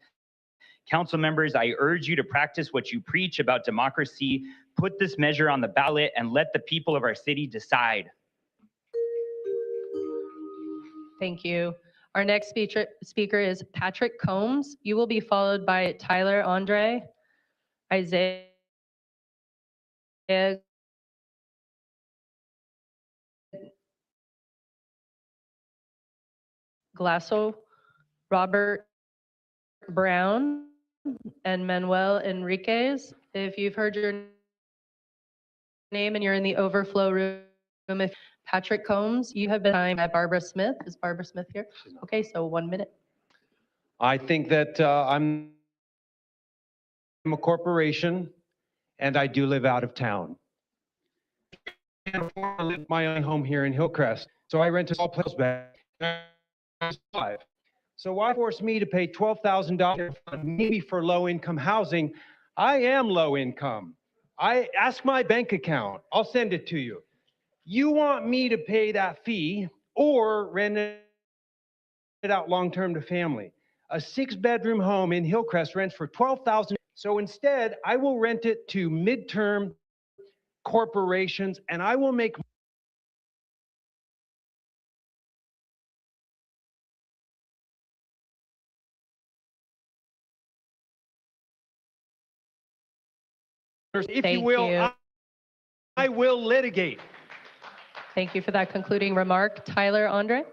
Council members, I urge you to practice what you preach about democracy. Put this measure on the ballot and let the people of our city decide. Thank you. Our next speaker is Patrick Combs. You will be followed by Tyler Andre, Isaiah Glasso, Robert Brown, and Manuel Enriquez. If you've heard your name and you're in the overflow room, Patrick Combs, you have been signed by Barbara Smith. Is Barbara Smith here? Okay, so 1 minute. I think that I'm a corporation and I do live out of town. I can't afford to live in my own home here in Hillcrest, so I rent a small place back. So why force me to pay $12,000 maybe for low-income housing? I am low income. I ask my bank account. I'll send it to you. You want me to pay that fee or rent it out long-term to family. A 6-bedroom home in Hillcrest rents for $12,000. So instead, I will rent it to midterm corporations and I will make if Thank you will, you. I will litigate. Thank you for that concluding remark. Tyler Andre?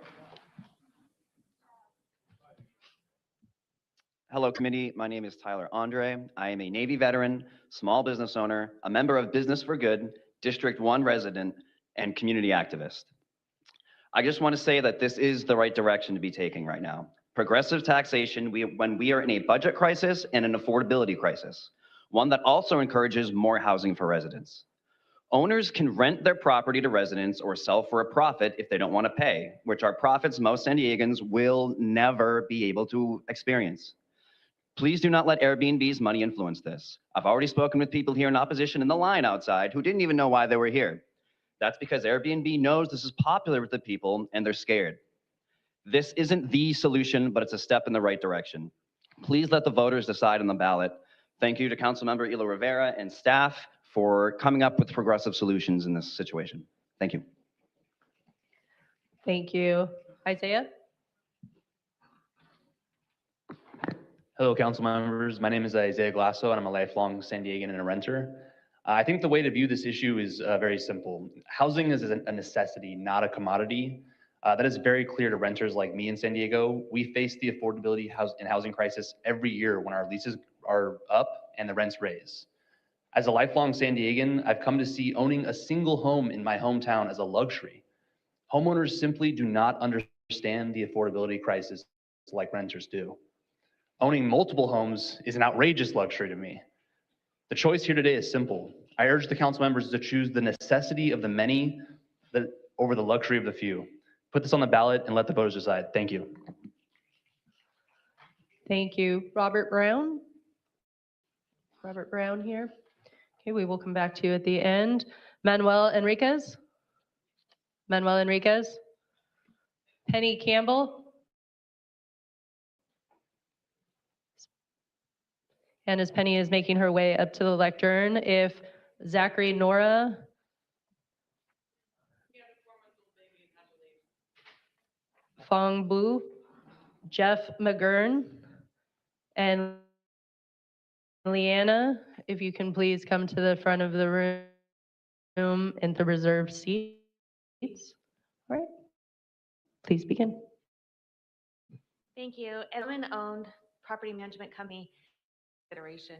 Hello, committee. My name is Tyler Andre. I am a Navy veteran, small business owner, a member of Business for Good, District 1 resident, and community activist. I just want to say that this is the right direction to be taking right now. Progressive taxation when we are in a budget crisis and an affordability crisis, one that also encourages more housing for residents. Owners can rent their property to residents or sell for a profit if they don't want to pay, which are profits most San Diegans will never be able to experience. Please do not let Airbnb's money influence this. I've already spoken with people here in opposition in the line outside who didn't even know why they were here. That's because Airbnb knows this is popular with the people and they're scared. This isn't the solution, but it's a step in the right direction. Please let the voters decide on the ballot. Thank you to Councilmember Elo-Rivera and staff for coming up with progressive solutions in this situation. Thank you. Thank you. Isaiah? Hello, council members. My name is Isaiah Glasso, and I'm a lifelong San Diegan and a renter. I think the way to view this issue is very simple. Housing is a necessity, not a commodity. That is very clear to renters like me in San Diego. We face the affordability and housing crisis every year when our leases are up and the rents raise. As a lifelong San Diegan, I've come to see owning a single home in my hometown as a luxury. Homeowners simply do not understand the affordability crisis like renters do. Owning multiple homes is an outrageous luxury to me. The choice here today is simple. I urge the council members to choose the necessity of the many over the luxury of the few. Put this on the ballot and let the voters decide. Thank you. Thank you. Robert Brown? Robert Brown here. Okay, we will come back to you at the end. Manuel Enriquez? Manuel Enriquez? Penny Campbell? And as Penny is making her way up to the lectern, if Zachary Nora? Fong Bu? Jeff McGurn? And Leanna, if you can please come to the front of the room and the reserved seats. All right, please begin. Thank you. Edwin-owned property management company Consideration.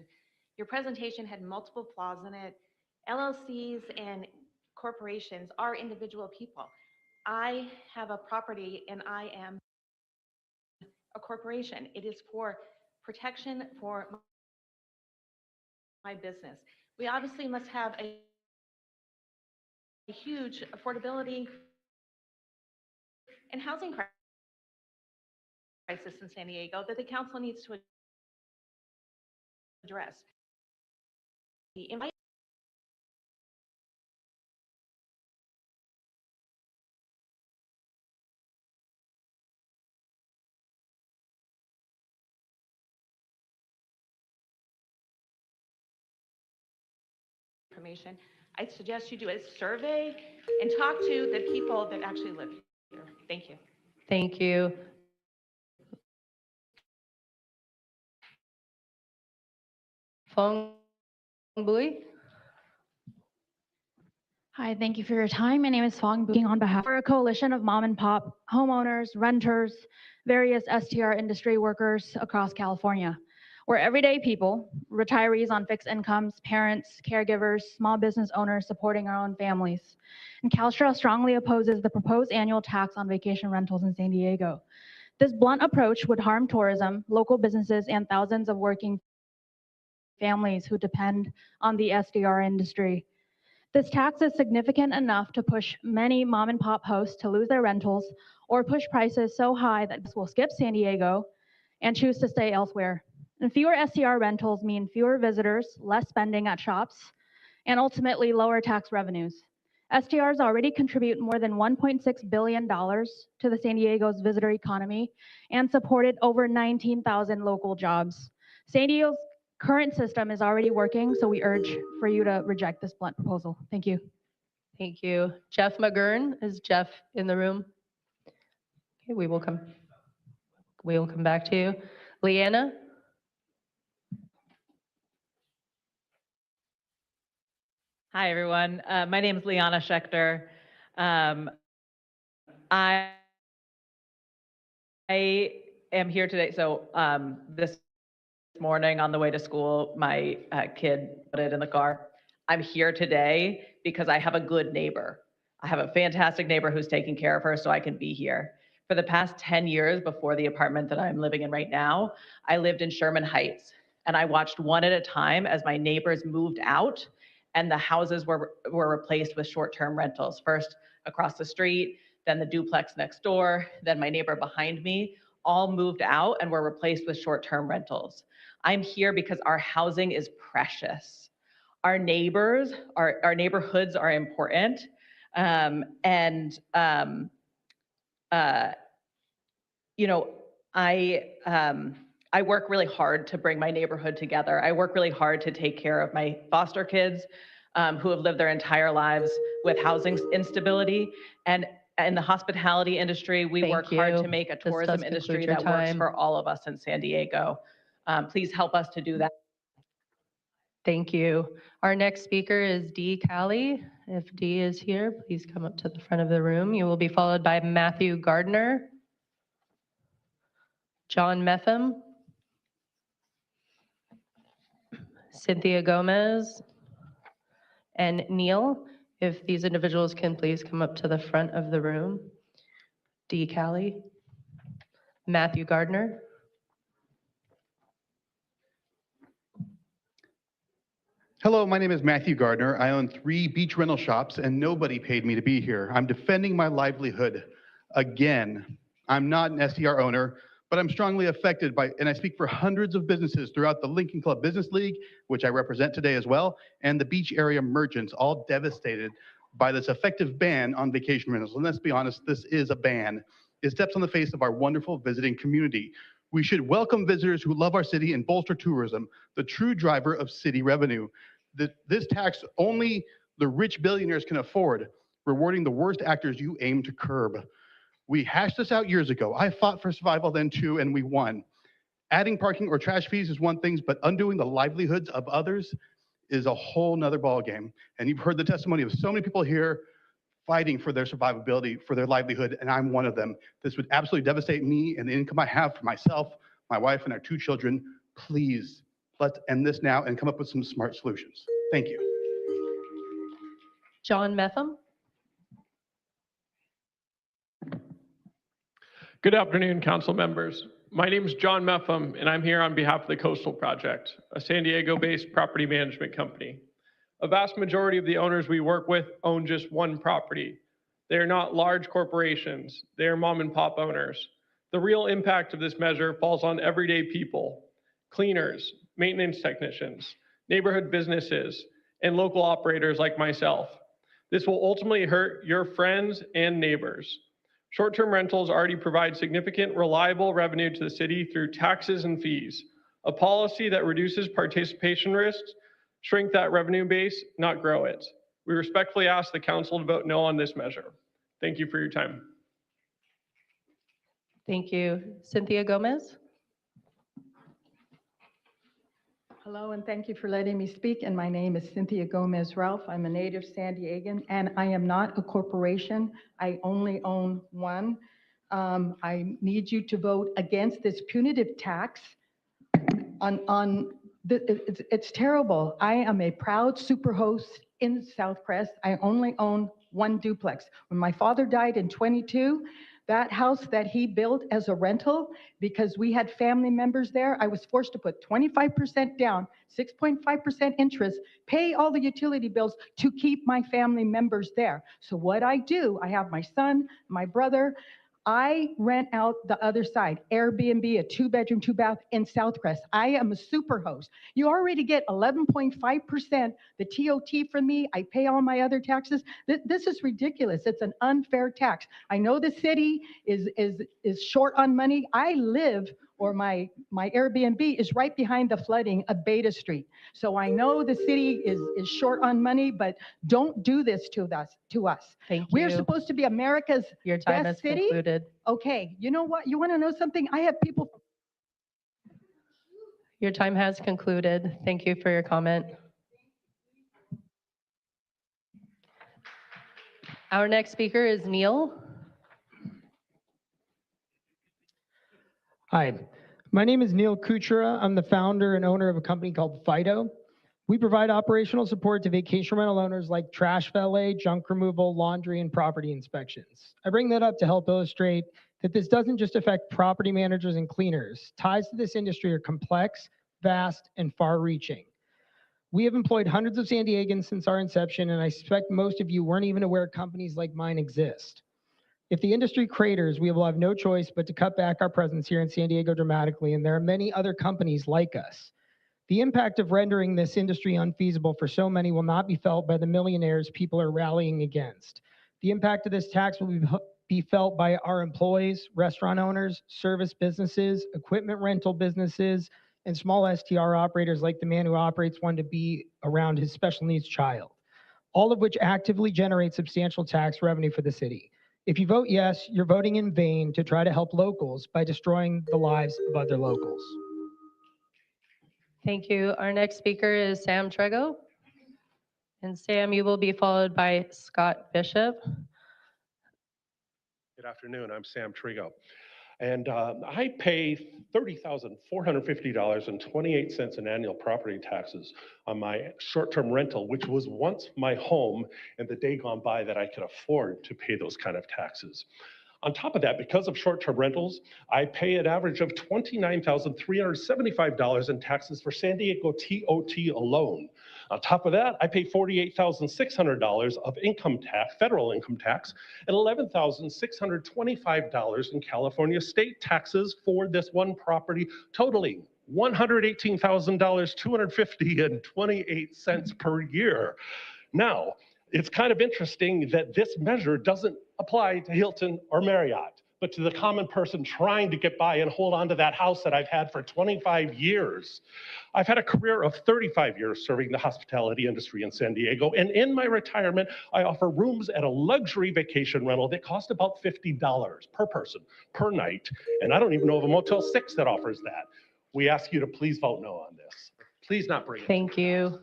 Your presentation had multiple flaws in it. LLCs and corporations are individual people. I have a property and I am a corporation. It is for protection for my business. We obviously must have a huge affordability and housing crisis in San Diego that the council needs to address. In my information, I suggest you do a survey and talk to the people that actually live here. Thank you. Thank you. Fong Bui? Hi, thank you for your time. My name is Fong Bui on behalf of a coalition of mom and pop homeowners, renters, various STR industry workers across California. where everyday people, retirees on fixed incomes, parents, caregivers, small business owners supporting our own families. And CalSTRA strongly opposes the proposed annual tax on vacation rentals in San Diego. This blunt approach would harm tourism, local businesses, and thousands of working families who depend on the SDR industry. This tax is significant enough to push many mom and pop hosts to lose their rentals or push prices so high that guests will skip San Diego and choose to stay elsewhere. And fewer SDR rentals mean fewer visitors, less spending at shops, and ultimately lower tax revenues. SDRs already contribute more than $1.6 billion to the San Diego's visitor economy and supported over 19,000 local jobs. San Diego's current system is already working, so we urge for you to reject this blunt proposal. Thank you. Thank you. Jeff McGurn, is Jeff in the room? Okay, we will come back to you. Leanna? Hi, everyone. My name is Liana Schechter. I am here today. So this morning on the way to school, my kid put it in the car. I'm here today because I have a good neighbor. I have a fantastic neighbor who's taking care of her, so I can be here. For the past 10 years before the apartment that I'm living in right now, I lived in Sherman Heights, and I watched one at a time as my neighbors moved out and the houses were replaced with short-term rentals. First across the street, then the duplex next door, then my neighbor behind me, all moved out and were replaced with short-term rentals. I'm here because our housing is precious. Our neighbors, our neighborhoods are important. You know, I work really hard to bring my neighborhood together. I work really hard to take care of my foster kids who have lived their entire lives with housing instability. And in the hospitality industry, we work hard to make a tourism industry that works for all of us in San Diego. Please help us to do that. Thank you. Our next speaker is Dee Callie. If Dee is here, please come up to the front of the room. You will be followed by Matthew Gardner, John Metham, Cynthia Gomez, and Neil. If these individuals can please come up to the front of the room. Dee Callie, Matthew Gardner. Hello, my name is Matthew Gardner. I own 3 beach rental shops and nobody paid me to be here. I'm defending my livelihood again. I'm not an SDR owner, but I'm strongly affected by, and I speak for hundreds of businesses throughout the Lincoln Club Business League, which I represent today as well, and the beach area merchants, all devastated by this effective ban on vacation rentals. And let's be honest, this is a ban. It steps on the face of our wonderful visiting community. We should welcome visitors who love our city and bolster tourism, the true driver of city revenue. This tax only the rich billionaires can afford, rewarding the worst actors you aim to curb. We hashed this out years ago. I fought for survival then too, and we won. Adding parking or trash fees is one thing, but undoing the livelihoods of others is a whole nother ballgame. And you've heard the testimony of so many people here fighting for their survivability, for their livelihood, and I'm one of them. This would absolutely devastate me and the income I have for myself, my wife, and our 2 children. Please, let's end this now and come up with some smart solutions. Thank you. John Metham. Good afternoon, council members. My name is John Metham, and I'm here on behalf of the Coastal Project, a San Diego-based property management company. A vast majority of the owners we work with own just one property. They are not large corporations. They are mom and pop owners. The real impact of this measure falls on everyday people, cleaners, maintenance technicians, neighborhood businesses, and local operators like myself. This will ultimately hurt your friends and neighbors. Short-term rentals already provide significant, reliable revenue to the city through taxes and fees. A policy that reduces participation risks shrink that revenue base, not grow it. We respectfully ask the council to vote no on this measure. Thank you for your time. Thank you. Cynthia Gomez. Hello, and thank you for letting me speak. And my name is Cynthia Gomez Ralph. I'm a native San Diegan, and I am not a corporation. I only own one. I need you to vote against this punitive tax it's terrible. I am a proud super host in Southcrest. I only own one duplex. When my father died in 22, that house that he built as a rental, because we had family members there, I was forced to put 25% down, 6.5% interest, pay all the utility bills to keep my family members there. So what I do, I have my son, my brother, I rent out the other side, Airbnb, a 2-bedroom, 2-bath in Southcrest. I am a super host. You already get 11.5% the TOT from me. I pay all my other taxes. This is ridiculous. It's an unfair tax. I know the city is short on money. I live, or my Airbnb is right behind the flooding of Beta Street. So I know the city is short on money, but don't do this to us. Thank We're you. supposed to be America's Your time has best city. concluded. Okay, you know what? You want to know something? I have people. Your time has concluded. Thank you for your comment. Our next speaker is Neil. Hi, my name is Neil Kuchera. I'm the founder and owner of a company called Fido. We provide operational support to vacation rental owners like trash valet, junk removal, laundry, and property inspections. I bring that up to help illustrate that this doesn't just affect property managers and cleaners. Ties to this industry are complex, vast, and far-reaching. We have employed hundreds of San Diegans since our inception, and I suspect most of you weren't even aware companies like mine exist. If the industry craters, we will have no choice but to cut back our presence here in San Diego dramatically, and there are many other companies like us. The impact of rendering this industry unfeasible for so many will not be felt by the millionaires people are rallying against. The impact of this tax will be felt by our employees, restaurant owners, service businesses, equipment rental businesses, and small STR operators like the man who operates one to be around his special needs child, all of which actively generate substantial tax revenue for the city. If you vote yes, you're voting in vain to try to help locals by destroying the lives of other locals. Thank you. Our next speaker is Sam Trego. And Sam, you will be followed by Scott Bishop. Good afternoon, I'm Sam Trigo. And I pay $30,450.28 in annual property taxes on my short-term rental, which was once my home, and the day gone by that I could afford to pay those kind of taxes. On top of that, because of short-term rentals, I pay an average of $29,375 in taxes for San Diego TOT alone. On top of that, I pay $48,600 of income tax, federal income tax, and $11,625 in California state taxes for this one property, totaling $118,250.28 per year. Now, it's kind of interesting that this measure doesn't apply to Hilton or Marriott, but to the common person trying to get by and hold on to that house that I've had for 25 years. I've had a career of 35 years serving the hospitality industry in San Diego, and in my retirement, I offer rooms at a luxury vacation rental that cost about $50 per person per night, and I don't even know of a Motel 6 that offers that. We ask you to please vote no on this. Please not bring it. Thank you.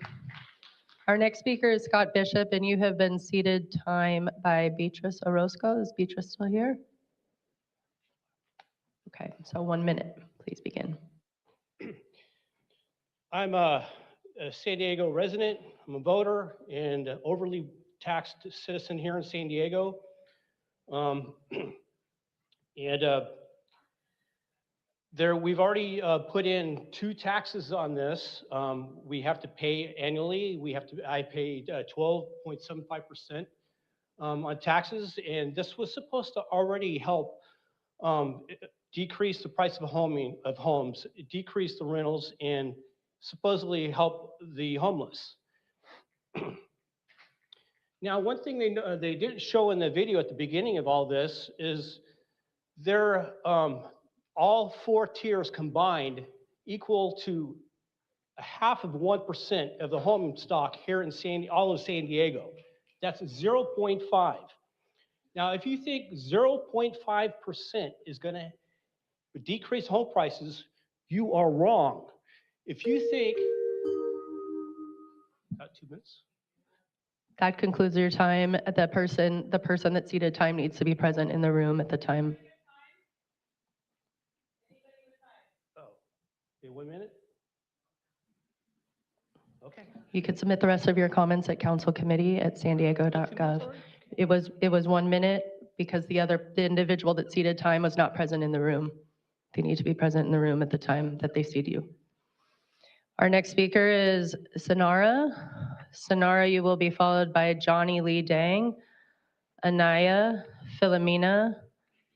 Our next speaker is Scott Bishop, and you have been seated time by Beatrice Orozco. Is Beatrice still here? Okay, so 1 minute, please begin. I'm a San Diego resident, I'm a voter, and overly taxed citizen here in San Diego. We've already put in 2 taxes on this. We have to pay annually. I paid 12.75% on taxes, and this was supposed to already help decrease the price of homes, decrease the rentals, and supposedly help the homeless. Now, one thing they didn't show in the video at the beginning of all this is they're all 4 tiers combined equal to 0.5% of the home stock here in all of San Diego. That's 0.5. Now, if you think 0.5% is going to decrease home prices, you are wrong. If you think, about 2 minutes. That concludes your time. The person that's seated time needs to be present in the room at the time. Oh, okay, 1 minute. Okay. You could submit the rest of your comments at councilcommittee@sandiego.gov. It was 1 minute because the individual that ceded time was not present in the room. They need to be present in the room at the time that they cede you. Our next speaker is Sonara. Sonara, you will be followed by Johnny Lee Dang, Anaya, Philomena,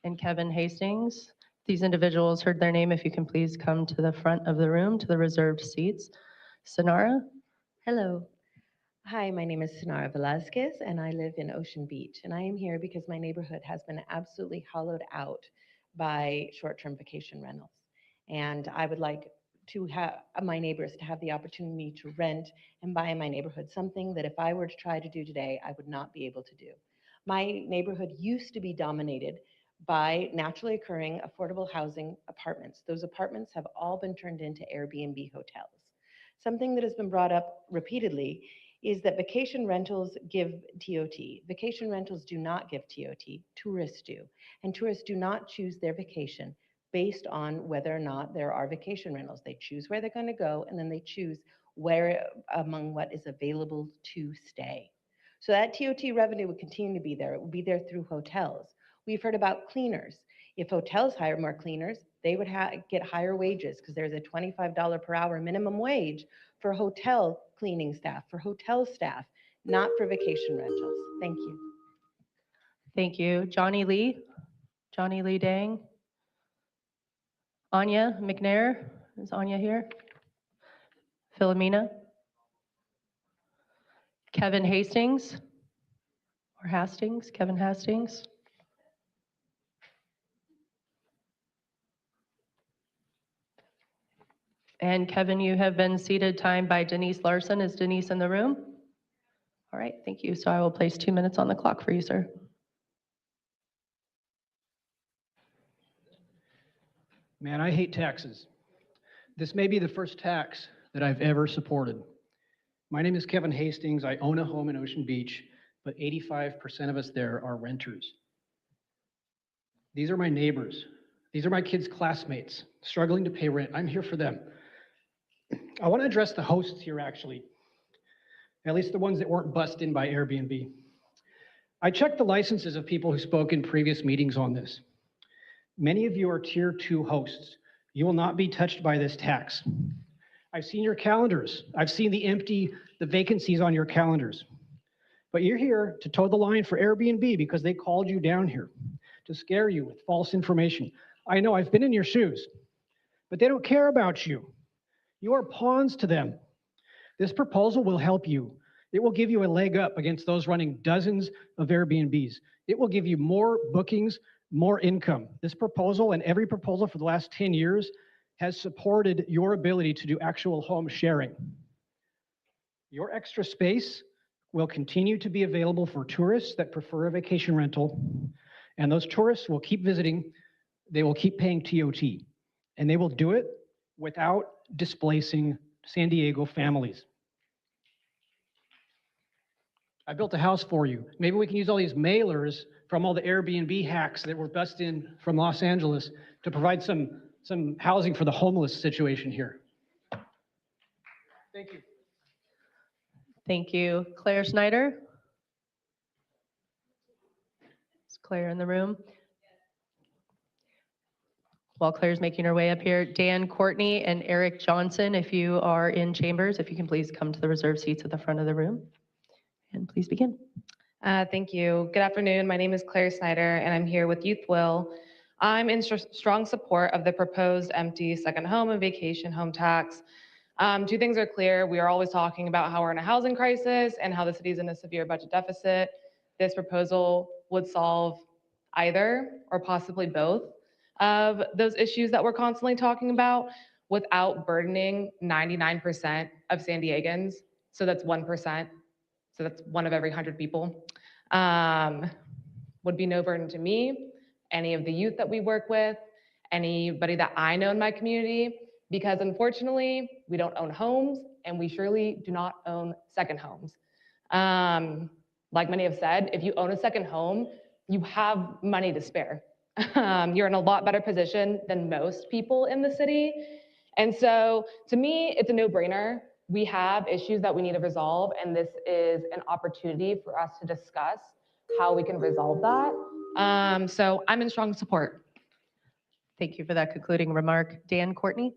and Kevin Hastings. These individuals heard their name. If you can please come to the front of the room to the reserved seats. Sonara? Hello. Hi, my name is Sonara Velasquez, and I live in Ocean Beach. And I am here because my neighborhood has been absolutely hollowed out by short-term vacation rentals. And I would like to have my neighbors to have the opportunity to rent and buy in my neighborhood, something that if I were to try to do today, I would not be able to do. My neighborhood used to be dominated by naturally occurring affordable housing apartments. Those apartments have all been turned into Airbnb hotels. Something that has been brought up repeatedly is that vacation rentals give TOT. Vacation rentals do not give TOT, tourists do. And tourists do not choose their vacation based on whether or not there are vacation rentals. They choose where they're going to go, and then they choose where among what is available to stay. So that TOT revenue would continue to be there. It would be there through hotels. We've heard about cleaners. If hotels hire more cleaners, they would get higher wages because there's a $25 per hour minimum wage for hotel cleaning staff, for hotel staff, not for vacation rentals. Thank you. Thank you. Johnny Lee? Johnny Lee Dang? Anya McNair? Is Anya here? Philomena? Kevin Hastings? Or Hastings? Kevin Hastings? And Kevin, you have been seated time by Denise Larson. Is Denise in the room? All right, thank you. So I will place 2 minutes on the clock for you, sir. Man, I hate taxes. This may be the first tax that I've ever supported. My name is Kevin Hastings. I own a home in Ocean Beach, but 85% of us there are renters. These are my neighbors. These are my kids' classmates struggling to pay rent. I'm here for them. I want to address the hosts here, actually, at least the ones that weren't bussed in by Airbnb. I checked the licenses of people who spoke in previous meetings on this. Many of you are Tier 2 hosts. You will not be touched by this tax. I've seen your calendars. I've seen the vacancies on your calendars. But you're here to toe the line for Airbnb because they called you down here to scare you with false information. I know, I've been in your shoes, but they don't care about you. You are pawns to them. This proposal will help you. It will give you a leg up against those running dozens of Airbnbs. It will give you more bookings, more income. This proposal and every proposal for the last 10 years has supported your ability to do actual home sharing. Your extra space will continue to be available for tourists that prefer a vacation rental, and those tourists will keep visiting. They will keep paying TOT, and they will do it without displacing San Diego families. I built a house for you. Maybe we can use all these mailers from all the Airbnb hacks that were bussed in from Los Angeles to provide some housing for the homeless situation here. Thank you. Thank you. Claire Snyder? Is Claire in the room? While Claire's making her way up here, Dan Courtney and Eric Johnson, if you are in chambers, if you can please come to the reserved seats at the front of the room. And please begin. Thank you. Good afternoon. My name is Claire Snyder, and I'm here with Youth Will. I'm in strong support of the proposed empty second home and vacation home tax. Two things are clear. We are always talking about how we're in a housing crisis and how the city is in a severe budget deficit. This proposal would solve either or possibly both of those issues that we're constantly talking about without burdening 99% of San Diegans. So that's 1%. So that's 1 of every 100 people. Would be no burden to me, any of the youth that we work with, anybody that I know in my community, because unfortunately, we don't own homes and we surely do not own second homes. Like many have said, if you own a second home, you have money to spare. You're in a lot better position than most people in the city. And so to me, it's a no-brainer we have issues that we need to resolve, and this is an opportunity for us to discuss how we can resolve that. So I'm in strong support. Thank you for that concluding remark. Dan Courtney?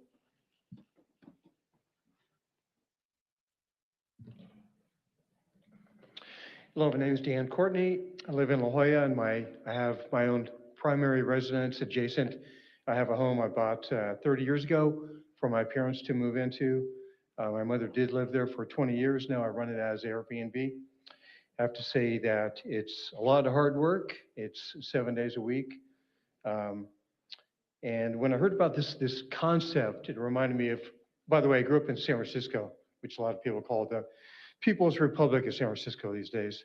Hello, my name is Dan Courtney. I live in La Jolla, and I have my own primary residence adjacent. I have a home I bought 30 years ago for my parents to move into. My mother did live there for 20 years. Now I run it as Airbnb. I have to say that it's a lot of hard work. It's 7 days a week. And when I heard about this concept, it reminded me of, by the way, I grew up in San Francisco, which a lot of people call the People's Republic of San Francisco these days.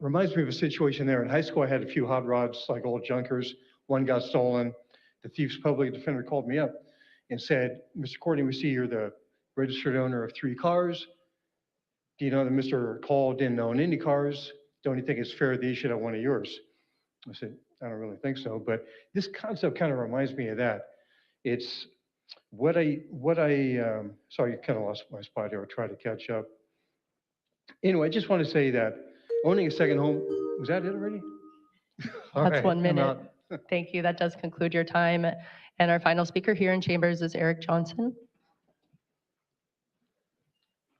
Reminds me of a situation there. In high school, I had a few hot rods, like old junkers. One got stolen. The thief's public defender called me up and said, Mr. Courtney, we see you're the registered owner of 3 cars. Do you know that Mr. Call didn't own any cars? Don't you think it's fair that he should have one of yours? I said, I don't really think so, but this concept kind of reminds me of that. It's sorry, you kind of lost my spot here. I'll try to catch up. Anyway, I just want to say that owning a second home, was that it already? All That's right, 1 I'm minute. out. Thank you. That does conclude your time. And our final speaker here in chambers is Eric Johnson.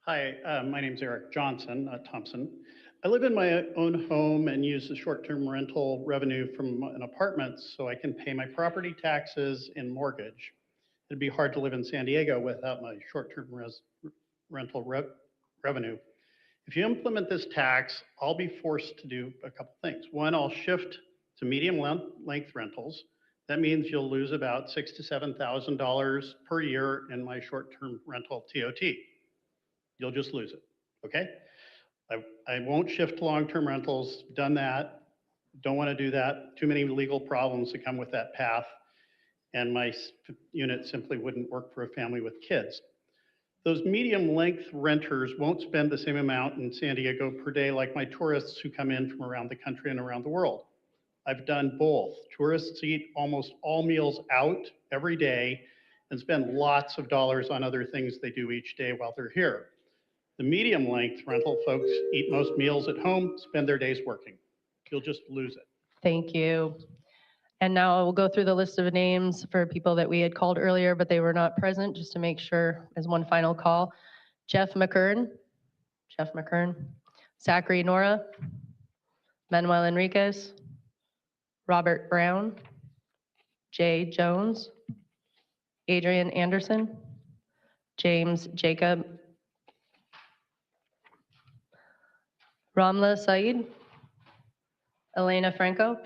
Hi, my name's Eric Johnson, not Thompson. I live in my own home and use the short-term rental revenue from an apartment so I can pay my property taxes and mortgage. It'd be hard to live in San Diego without my short-term rental revenue. If you implement this tax, I'll be forced to do a couple things. One, I'll shift to medium length rentals. That means you'll lose about $6,000 to $7,000 per year in my short-term rental TOT. You'll just lose it, okay? I won't shift to long-term rentals, done that. Don't want to do that. Too many legal problems that come with that path. And my unit simply wouldn't work for a family with kids. Those medium length renters won't spend the same amount in San Diego per day like my tourists who come in from around the country and around the world. I've done both. Tourists eat almost all meals out every day and spend lots of dollars on other things they do each day while they're here. The medium length rental folks eat most meals at home, spend their days working. You'll just lose it. Thank you. And now we'll go through the list of names for people that we had called earlier, but they were not present, just to make sure as one final call. Jeff McKern, Zachary Nora, Manuel Enriquez, Robert Brown, Jay Jones, Adrian Anderson, James Jacob, Ramla Saeed, Elena Franco,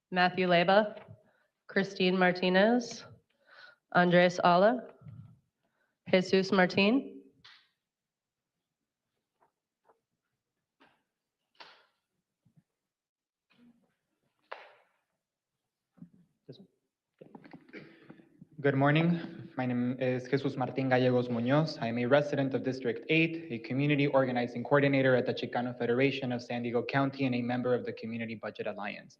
Matthew Leba, Christine Martinez, Andres Ala, Jesus Martin, Good morning. My name is Jesus Martin Gallegos Munoz. I am a resident of District 8, a community organizing coordinator at the Chicano Federation of San Diego County, and a member of the Community Budget Alliance.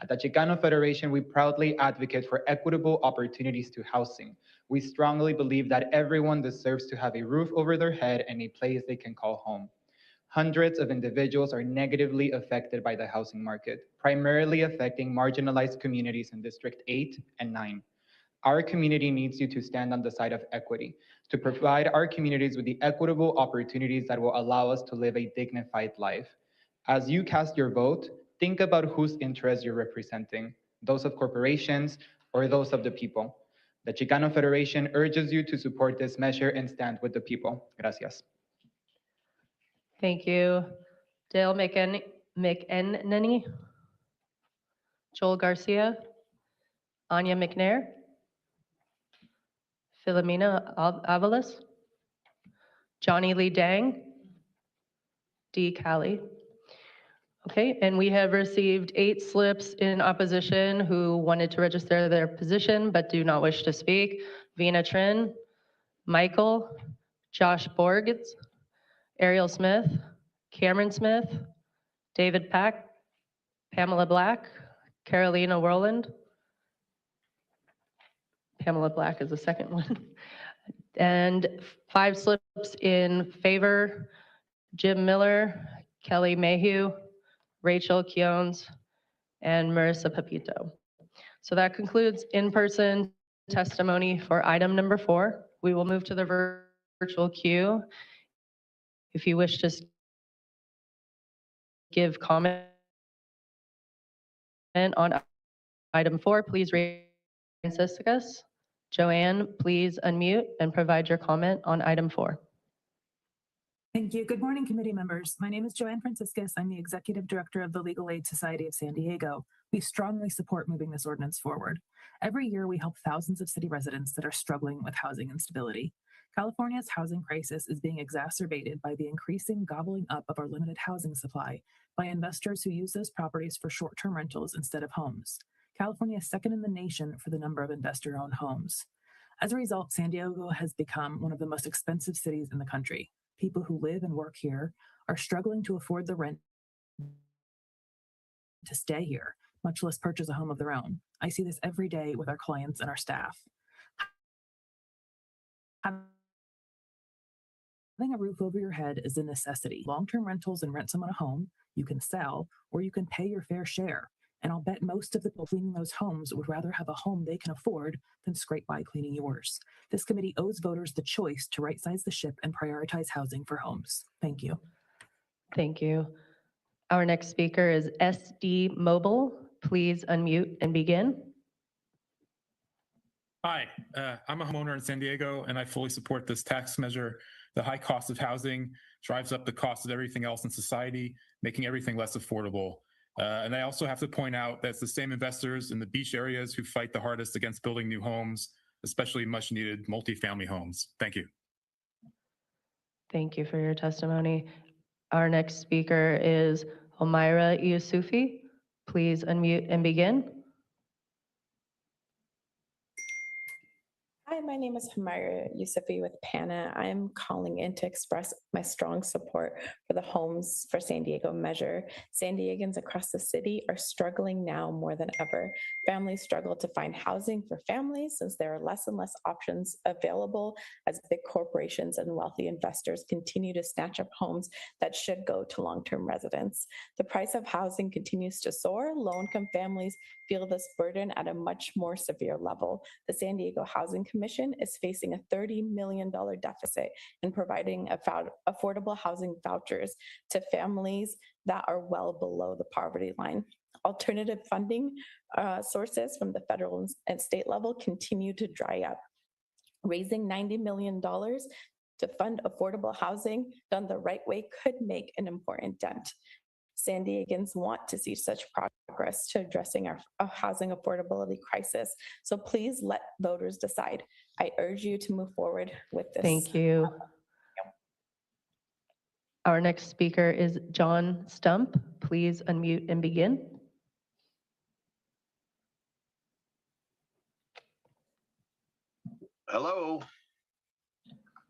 At the Chicano Federation, we proudly advocate for equitable opportunities to housing. We strongly believe that everyone deserves to have a roof over their head and a place they can call home. Hundreds of individuals are negatively affected by the housing market, primarily affecting marginalized communities in District 8 and 9. Our community needs you to stand on the side of equity, to provide our communities with the equitable opportunities that will allow us to live a dignified life. As you cast your vote, think about whose interests you're representing, those of corporations or those of the people. The Chicano Federation urges you to support this measure and stand with the people. Gracias. Thank you. Dale McEnany, Joel Garcia, Anya McNair, Philomena Avalos, Johnny Lee Dang, Dee Callie. Okay, and we have received 8 slips in opposition who wanted to register their position but do not wish to speak. Vina Trin, Michael, Josh Borges, Ariel Smith, Cameron Smith, David Pack, Pamela Black, Carolina Rowland. Pamela Black is the second one. And 5 slips in favor: Jim Miller, Kelly Mayhew, Rachel Keones, and Marissa Pepito. So that concludes in-person testimony for item number 4. We will move to the virtual queue. If you wish to give comment on item 4, please raise Franciscus. Joanne, please unmute and provide your comment on item 4. Thank you. Good morning, committee members. My name is Joanne Franciscus. I'm the Executive Director of the Legal Aid Society of San Diego. We strongly support moving this ordinance forward. Every year, we help thousands of city residents that are struggling with housing instability. California's housing crisis is being exacerbated by the increasing gobbling up of our limited housing supply by investors who use those properties for short-term rentals instead of homes. California is second in the nation for the number of investor-owned homes. As a result, San Diego has become one of the most expensive cities in the country. People who live and work here are struggling to afford the rent to stay here, much less purchase a home of their own. I see this every day with our clients and our staff. Having a roof over your head is a necessity. Long-term rentals and rent someone a home, you can sell, or you can pay your fair share. And I'll bet most of the people cleaning those homes would rather have a home they can afford than scrape by cleaning yours. This committee owes voters the choice to right-size the ship and prioritize housing for homes. Thank you. Thank you. Our next speaker is SD Mobile. Please unmute and begin. Hi, I'm a homeowner in San Diego, and I fully support this tax measure. The high cost of housing drives up the cost of everything else in society, making everything less affordable. And I also have to point out that it's the same investors in the beach areas who fight the hardest against building new homes, especially much needed multifamily homes. Thank you. Thank you for your testimony. Our next speaker is Omaira Yusufi. Please unmute and begin. Hi, my name is Humaira Yusufi with PANA. I'm calling in to express my strong support for the Homes for San Diego measure. San Diegans across the city are struggling now more than ever. Families struggle to find housing for families since there are less and less options available as big corporations and wealthy investors continue to snatch up homes that should go to long-term residents. The price of housing continues to soar. Low-income families feel this burden at a much more severe level. The San Diego Housing Commission is facing a $30 million deficit in providing affordable housing vouchers to families that are well below the poverty line. Alternative funding sources from the federal and state level continue to dry up. Raising $90 million to fund affordable housing done the right way could make an important dent. San Diegans want to see such progress to addressing our housing affordability crisis. So please let voters decide. I urge you to move forward with this. Thank you. Our next speaker is John Stump. Please unmute and begin. Hello.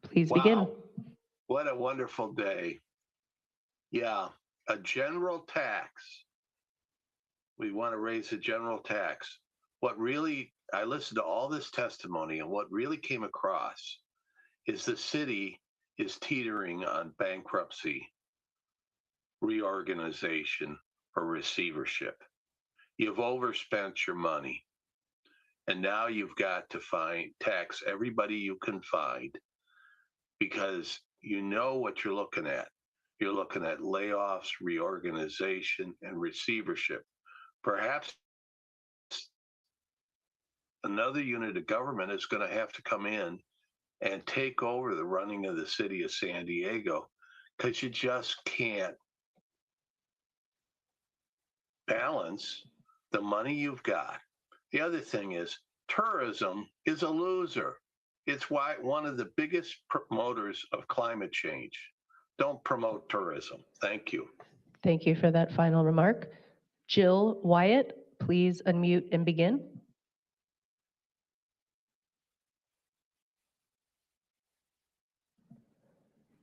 Please begin. What a wonderful day. Yeah, a general tax. We want to raise a general tax. I listened to all this testimony, and what really came across is the city is teetering on bankruptcy, reorganization, or receivership. You've overspent your money, and now you've got to tax everybody you can find, because you know what you're looking at. You're looking at layoffs, reorganization, and receivership. Perhaps another unit of government is going to have to come in and take over the running of the city of San Diego, because you just can't balance the money you've got. The other thing is, tourism is a loser. It's one of the biggest promoters of climate change. Don't promote tourism. Thank you. Thank you for that final remark. Jill Wyatt, please unmute and begin.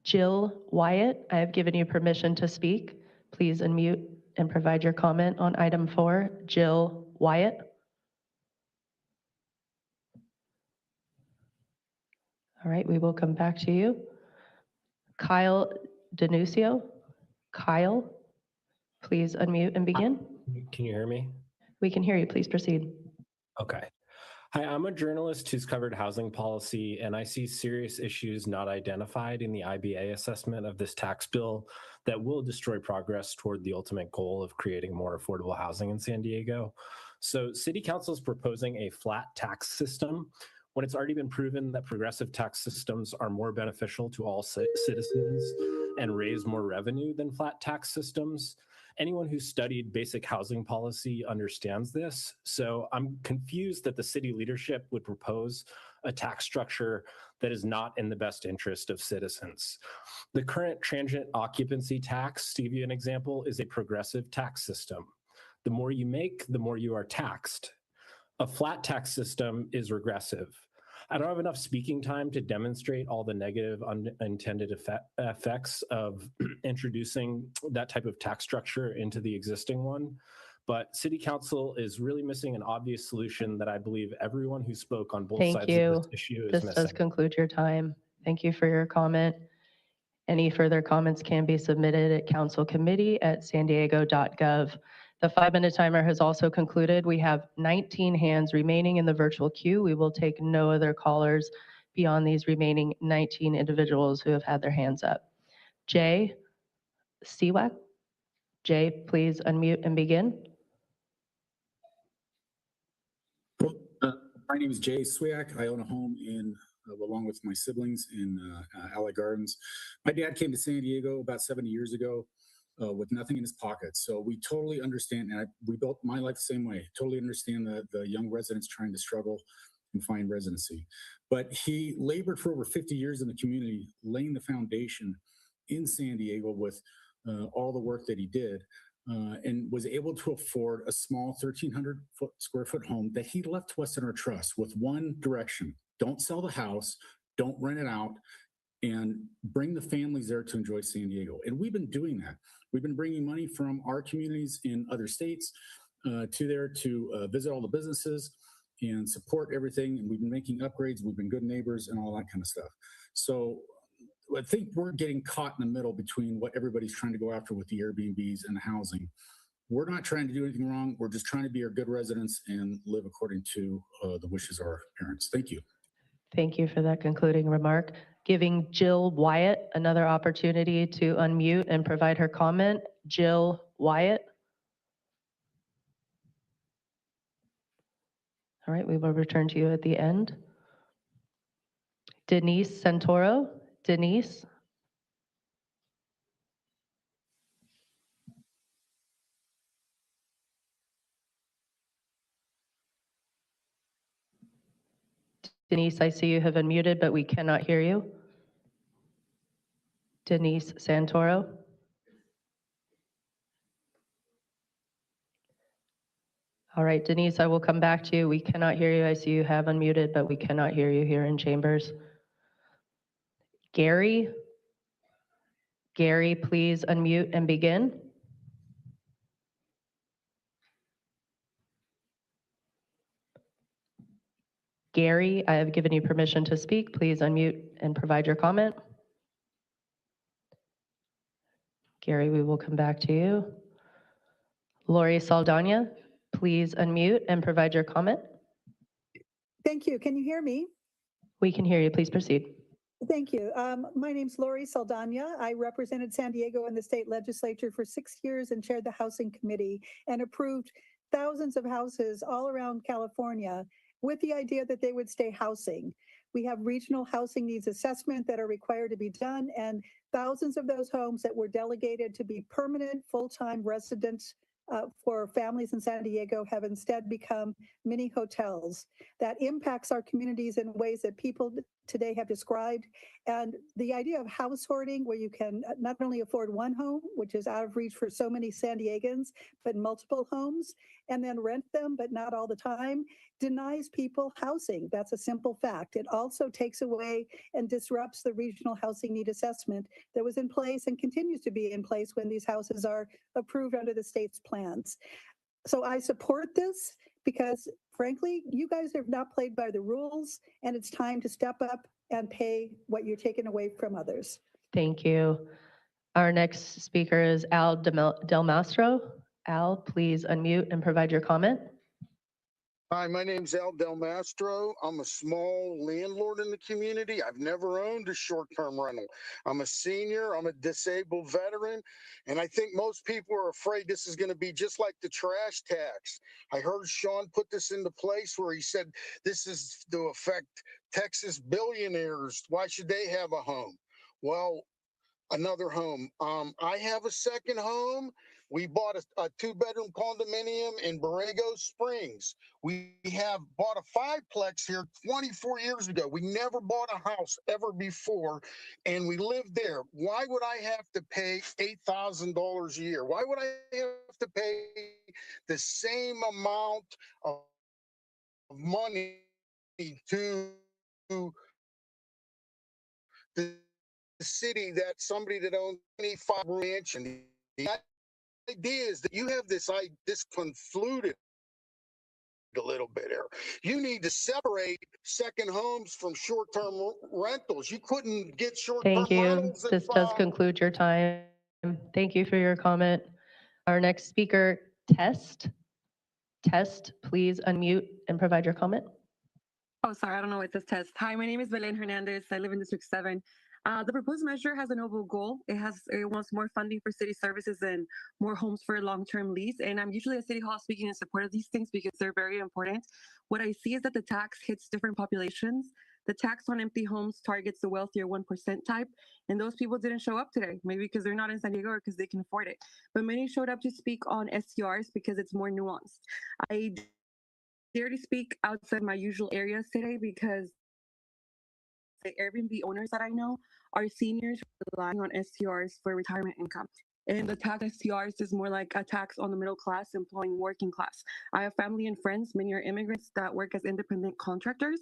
Jill Wyatt, I have given you permission to speak. Please unmute and provide your comment on item 4. Jill Wyatt. All right, we will come back to you. Kyle Denucio. Kyle, please unmute and begin. Can you hear me? We can hear you. Please proceed. Okay. Hi, I'm a journalist who's covered housing policy, and I see serious issues not identified in the IBA assessment of this tax bill that will destroy progress toward the ultimate goal of creating more affordable housing in San Diego. So City Council is proposing a flat tax system when it's already been proven that progressive tax systems are more beneficial to all citizens and raise more revenue than flat tax systems. Anyone who studied basic housing policy understands this. So I'm confused that the city leadership would propose a tax structure that is not in the best interest of citizens. The current transient occupancy tax, to give you an example, is a progressive tax system. The more you make, the more you are taxed. A flat tax system is regressive. I don't have enough speaking time to demonstrate all the negative unintended effects of introducing that type of tax structure into the existing one. But City Council is really missing an obvious solution that I believe everyone who spoke on both sides of this issue is This missing. does conclude your time. Thank you for your comment. Any further comments can be submitted at councilcommittee@sandiego.gov. The 5-minute timer has also concluded. We have 19 hands remaining in the virtual queue. We will take no other callers beyond these remaining 19 individuals who have had their hands up. Jay Siwak. Jay, please unmute and begin. My name is Jay Swiak. I own a home along with my siblings in Alley Gardens. My dad came to San Diego about 70 years ago with nothing in his pocket. So we totally understand, and we built my life the same way. Totally understand the young residents trying to struggle and find residency. But he labored for over 50 years in the community, laying the foundation in San Diego with all the work that he did. And was able to afford a small 1,300 square foot home that he left to us in our trust with one direction: don't sell the house, don't rent it out, and bring the families there to enjoy San Diego. And we've been doing that. We've been bringing money from our communities in other states to there to visit all the businesses and support everything. And we've been making upgrades. We've been good neighbors and all that kind of stuff. So I think we're getting caught in the middle between what everybody's trying to go after with the Airbnbs and the housing. We're not trying to do anything wrong. We're just trying to be our good residents and live according to the wishes of our parents. Thank you. Thank you for that concluding remark. Giving Jill Wyatt another opportunity to unmute and provide her comment. Jill Wyatt. All right, we will return to you at the end. Denise Santoro. Denise. Denise, I see you have unmuted, but we cannot hear you. Denise Santoro. All right, Denise, I will come back to you. We cannot hear you. I see you have unmuted, but we cannot hear you here in chambers. Gary. Gary, please unmute and begin. Gary, I have given you permission to speak. Please unmute and provide your comment. Gary, we will come back to you. Lori Saldana, please unmute and provide your comment. Thank you. Can you hear me? We can hear you. Please proceed. Thank you. My name's Lori Saldana. I represented San Diego in the state legislature for 6 years and chaired the housing committee and approved thousands of houses all around California with the idea that they would stay housing. We have regional housing needs assessment that are required to be done, and thousands of those homes that were delegated to be permanent full-time residents for families in San Diego have instead become mini hotels. That impacts our communities in ways that people today have described. And the idea of house hoarding, where you can not only afford one home, which is out of reach for so many San Diegans, but multiple homes, and then rent them, but not all the time, denies people housing. That's a simple fact. It also takes away and disrupts the regional housing need assessment that was in place and continues to be in place when these houses are approved under the state's plans. So I support this because frankly, you guys have not played by the rules, and it's time to step up and pay what you're taking away from others. Thank you. Our next speaker is Al Del Mastro. Al, please unmute and provide your comment. Hi, my name's Al Del Mastro. I'm a small landlord in the community. I've never owned a short-term rental. I'm a senior, I'm a disabled veteran, and I think most people are afraid this is going to be just like the trash tax. I heard Sean put this into place where he said this is to affect Texas billionaires. Why should they have a home? Well, another home. I have a second home. We bought a two-bedroom condominium in Borrego Springs. We have bought a fiveplex here 24 years ago. We never bought a house ever before, and we lived there. Why would I have to pay $8,000 a year? Why would I have to pay the same amount of money to the city that somebody that owns 25 mansion? The idea is that you have this confluted a little bit here. You need to separate second homes from short-term rentals. You couldn't get short-term Thank you. rentals. This does conclude your time. Thank you for your comment. Our next speaker, Test. Test, please unmute and provide your comment. Oh, sorry, I don't know what this test. Hi, my name is Belen Hernandez. I live in District 7. The proposed measure has a noble goal. It wants more funding for city services and more homes for long-term lease. And I'm usually at City Hall speaking in support of these things because they're very important. What I see is that the tax hits different populations. The tax on empty homes targets the wealthier 1% type, and those people didn't show up today, maybe because they're not in San Diego or because they can afford it. But many showed up to speak on STRs because it's more nuanced. I dare to speak outside my usual areas today because the Airbnb owners that I know are seniors relying on STRs for retirement income. And the tax STRs is more like a tax on the middle class employing working class. I have family and friends, many are immigrants that work as independent contractors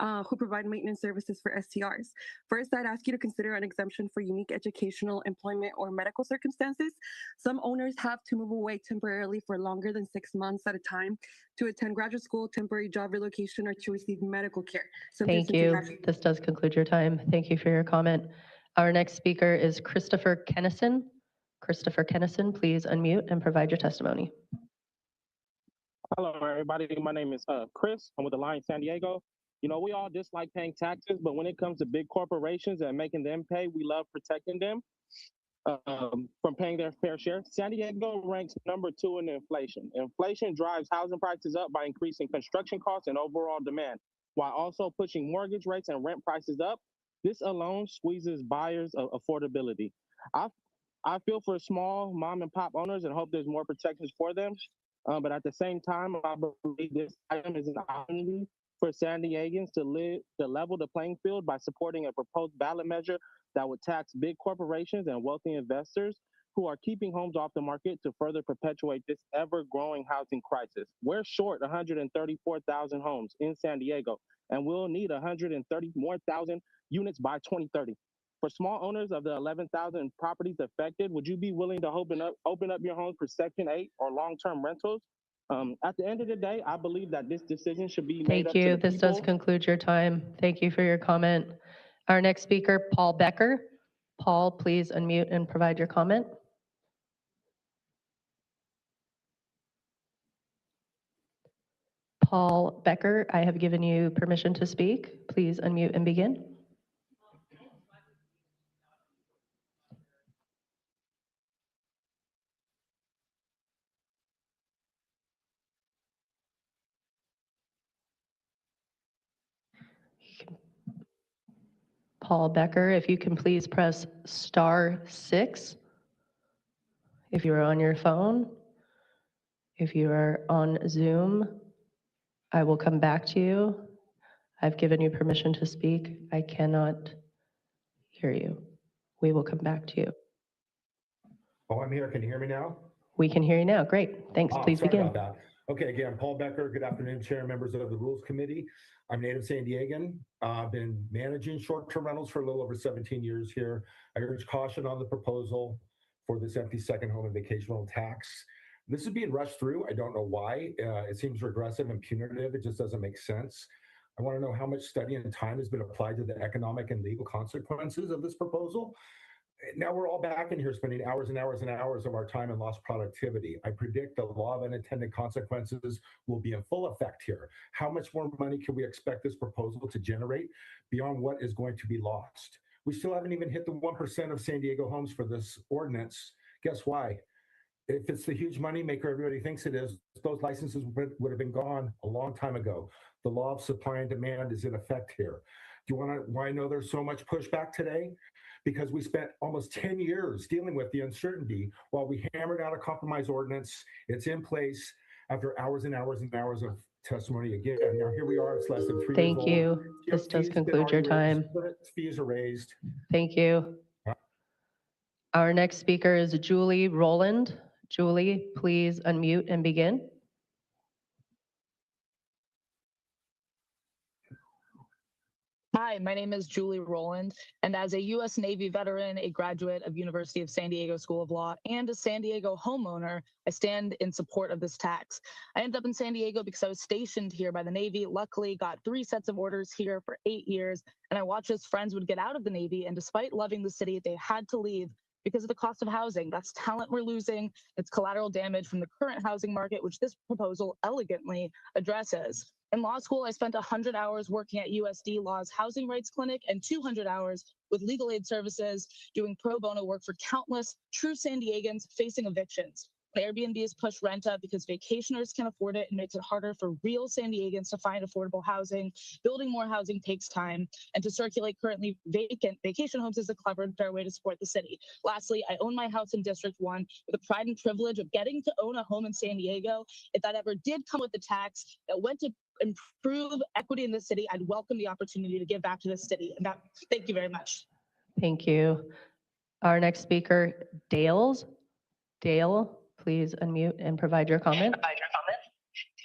who provide maintenance services for STRs. First, I'd ask you to consider an exemption for unique educational, employment, or medical circumstances. Some owners have to move away temporarily for longer than 6 months at a time to attend graduate school, temporary job relocation, or to receive medical care. Thank you. This does conclude your time. Thank you for your comment. Our next speaker is Christopher Kennison. Christopher Kennison, please unmute and provide your testimony. Hello, everybody. My name is Chris. I'm with Alliance San Diego. You know, we all dislike paying taxes, but when it comes to big corporations and making them pay, we love protecting them from paying their fair share. San Diego ranks number 2 in inflation. Inflation drives housing prices up by increasing construction costs and overall demand, while also pushing mortgage rates and rent prices up. This alone squeezes buyers' affordability. I feel for small mom and pop owners and hope there's more protections for them. But at the same time, I believe this item is an opportunity for San Diegans to level the playing field by supporting a proposed ballot measure that would tax big corporations and wealthy investors who are keeping homes off the market to further perpetuate this ever-growing housing crisis. We're short 134,000 homes in San Diego, and we'll need 130 more thousand units by 2030. For small owners of the 11,000 properties affected, would you be willing to open up your homes for Section 8 or long-term rentals? At the end of the day, I believe that this decision should be made up to the people. Thank you. This does conclude your time. Thank you for your comment. Our next speaker, Paul Becker. Paul, please unmute and provide your comment. Paul Becker, I have given you permission to speak. Please unmute and begin. Paul Becker, if you can please press *6 if you are on your phone. If you are on Zoom, I will come back to you. I've given you permission to speak. I cannot hear you. We will come back to you. Oh, I'm here. Can you hear me now? We can hear you now. Great. Thanks. Please Sorry begin. about that. Okay, again, Paul Becker. Good afternoon, Chair, members of the Rules Committee. I'm native San Diegan. I've been managing short-term rentals for a little over 17 years here. I urge caution on the proposal for this empty second home and vacation rental tax. This is being rushed through. I don't know why. It seems regressive and punitive. It just doesn't make sense. I want to know how much study and time has been applied to the economic and legal consequences of this proposal. Now we're all back in here spending hours and hours and hours of our time and lost productivity. I predict the law of unintended consequences will be in full effect here. How much more money can we expect this proposal to generate beyond what is going to be lost? We still haven't even hit the 1% of San Diego homes for this ordinance. Guess why? If it's the huge money maker everybody thinks it is, those licenses would have been gone a long time ago. The law of supply and demand is in effect here. Do you want to why I know there's so much pushback today? Because we spent almost 10 years dealing with the uncertainty while we hammered out a compromise ordinance. It's in place after hours and hours and hours of testimony again. Now here we are, it's less than 3 years Thank old. you. This does conclude your time. Fees are raised. Thank you. Our next speaker is Julie Rowland. Julie, please unmute and begin. Hi, my name is Julie Rowland, and as a U.S. Navy veteran, a graduate of University of San Diego School of Law, and a San Diego homeowner, I stand in support of this tax. I ended up in San Diego because I was stationed here by the Navy, luckily got 3 sets of orders here for 8 years, and I watched as friends would get out of the Navy, and despite loving the city, they had to leave because of the cost of housing. That's talent we're losing. It's collateral damage from the current housing market, which this proposal elegantly addresses. In law school, I spent 100 hours working at USD Law's Housing Rights Clinic and 200 hours with legal aid services doing pro bono work for countless true San Diegans facing evictions. Airbnb has pushed rent up because vacationers can't afford it and makes it harder for real San Diegans to find affordable housing. Building more housing takes time, and to circulate currently vacant vacation homes is a clever and fair way to support the city. Lastly, I own my house in District 1 with the pride and privilege of getting to own a home in San Diego. If that ever did come with the tax that went to improve equity in the city, I'd welcome the opportunity to give back to the city. And thank you very much. Thank you. Our next speaker, Dale, please unmute and provide your comment.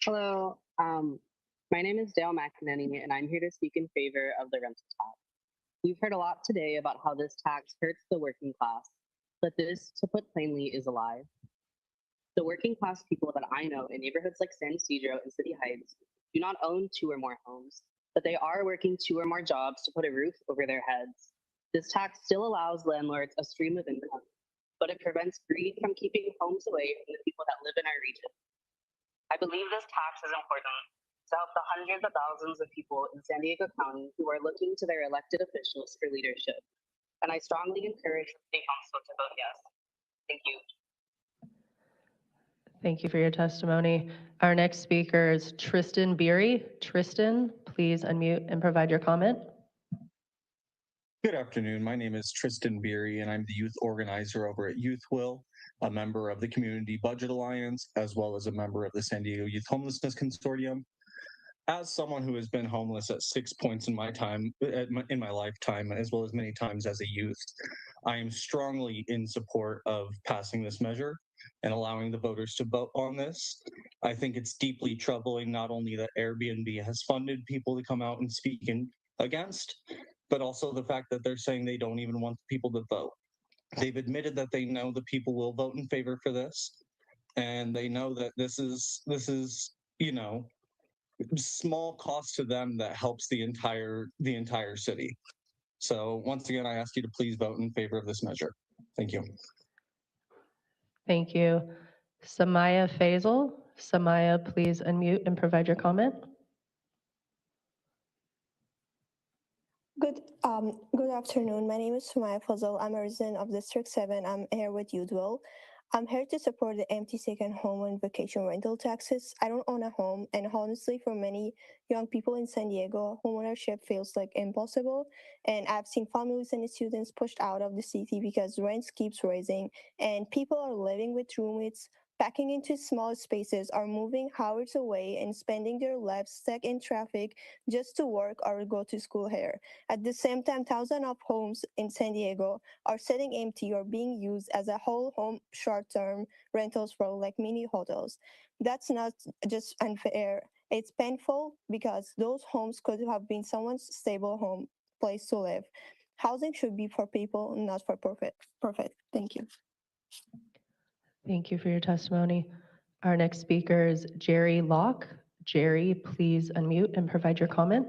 Hello, my name is Dale McEnany, and I'm here to speak in favor of the rental tax. We've heard a lot today about how this tax hurts the working class, but this, to put plainly, is a lie. The working class people that I know in neighborhoods like San Ysidro and City Heights do not own 2 or more homes, but they are working 2 or more jobs to put a roof over their heads. This tax still allows landlords a stream of income, but it prevents greed from keeping homes away from the people that live in our region. I believe this tax is important to help the hundreds of thousands of people in San Diego County who are looking to their elected officials for leadership. And I strongly encourage the City Council to vote yes. Thank you. Thank you for your testimony. Our next speaker is Tristan Beery. Tristan, please unmute and provide your comment. Good afternoon. My name is Tristan Beery, and I'm the youth organizer over at Youth Will, a member of the Community Budget Alliance, as well as a member of the San Diego Youth Homelessness Consortium. As someone who has been homeless at 6 points in my lifetime, as well as many times as a youth, I am strongly in support of passing this measure and allowing the voters to vote on this. I think it's deeply troubling not only that Airbnb has funded people to come out and speak against, but also the fact that they're saying they don't even want the people to vote. They've admitted that they know the people will vote in favor for this, and they know that this is small cost to them that helps the entire city. So once again, I ask you to please vote in favor of this measure. Thank you. Thank you. Samaya Faisal. Samaya, please unmute and provide your comment. Good afternoon. My name is Sumaya Fazal. I'm a resident of District 7. I'm here with Udwell. I'm here to support the empty second home and vacation rental taxes. I don't own a home, and honestly, for many young people in San Diego, homeownership feels like impossible. And I've seen families and students pushed out of the city because rents keeps rising, and people are living with roommates, packing into small spaces, or moving hours away and spending their lives stuck in traffic just to work or go to school here. At the same time, thousands of homes in San Diego are sitting empty or being used as a whole home short-term rentals for like mini hotels. That's not just unfair. It's painful because those homes could have been someone's stable home place to live. Housing should be for people, not for profit. Thank you. Thank you for your testimony. Our next speaker is Jerry Locke. Jerry, please unmute and provide your comment.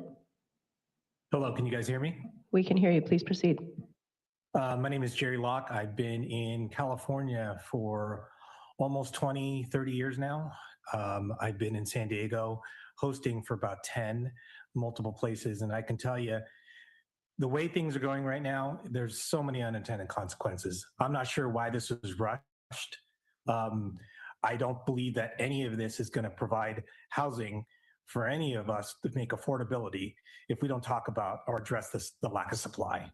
Hello, can you guys hear me? We can hear you. Please proceed. My name is Jerry Locke. I've been in California for almost 20, 30 years now. I've been in San Diego hosting for about 10 multiple places. And I can tell you, the way things are going right now, there's so many unintended consequences. I'm not sure why this was rushed. I don't believe that any of this is going to provide housing for any of us to make affordability if we don't talk about or address the lack of supply.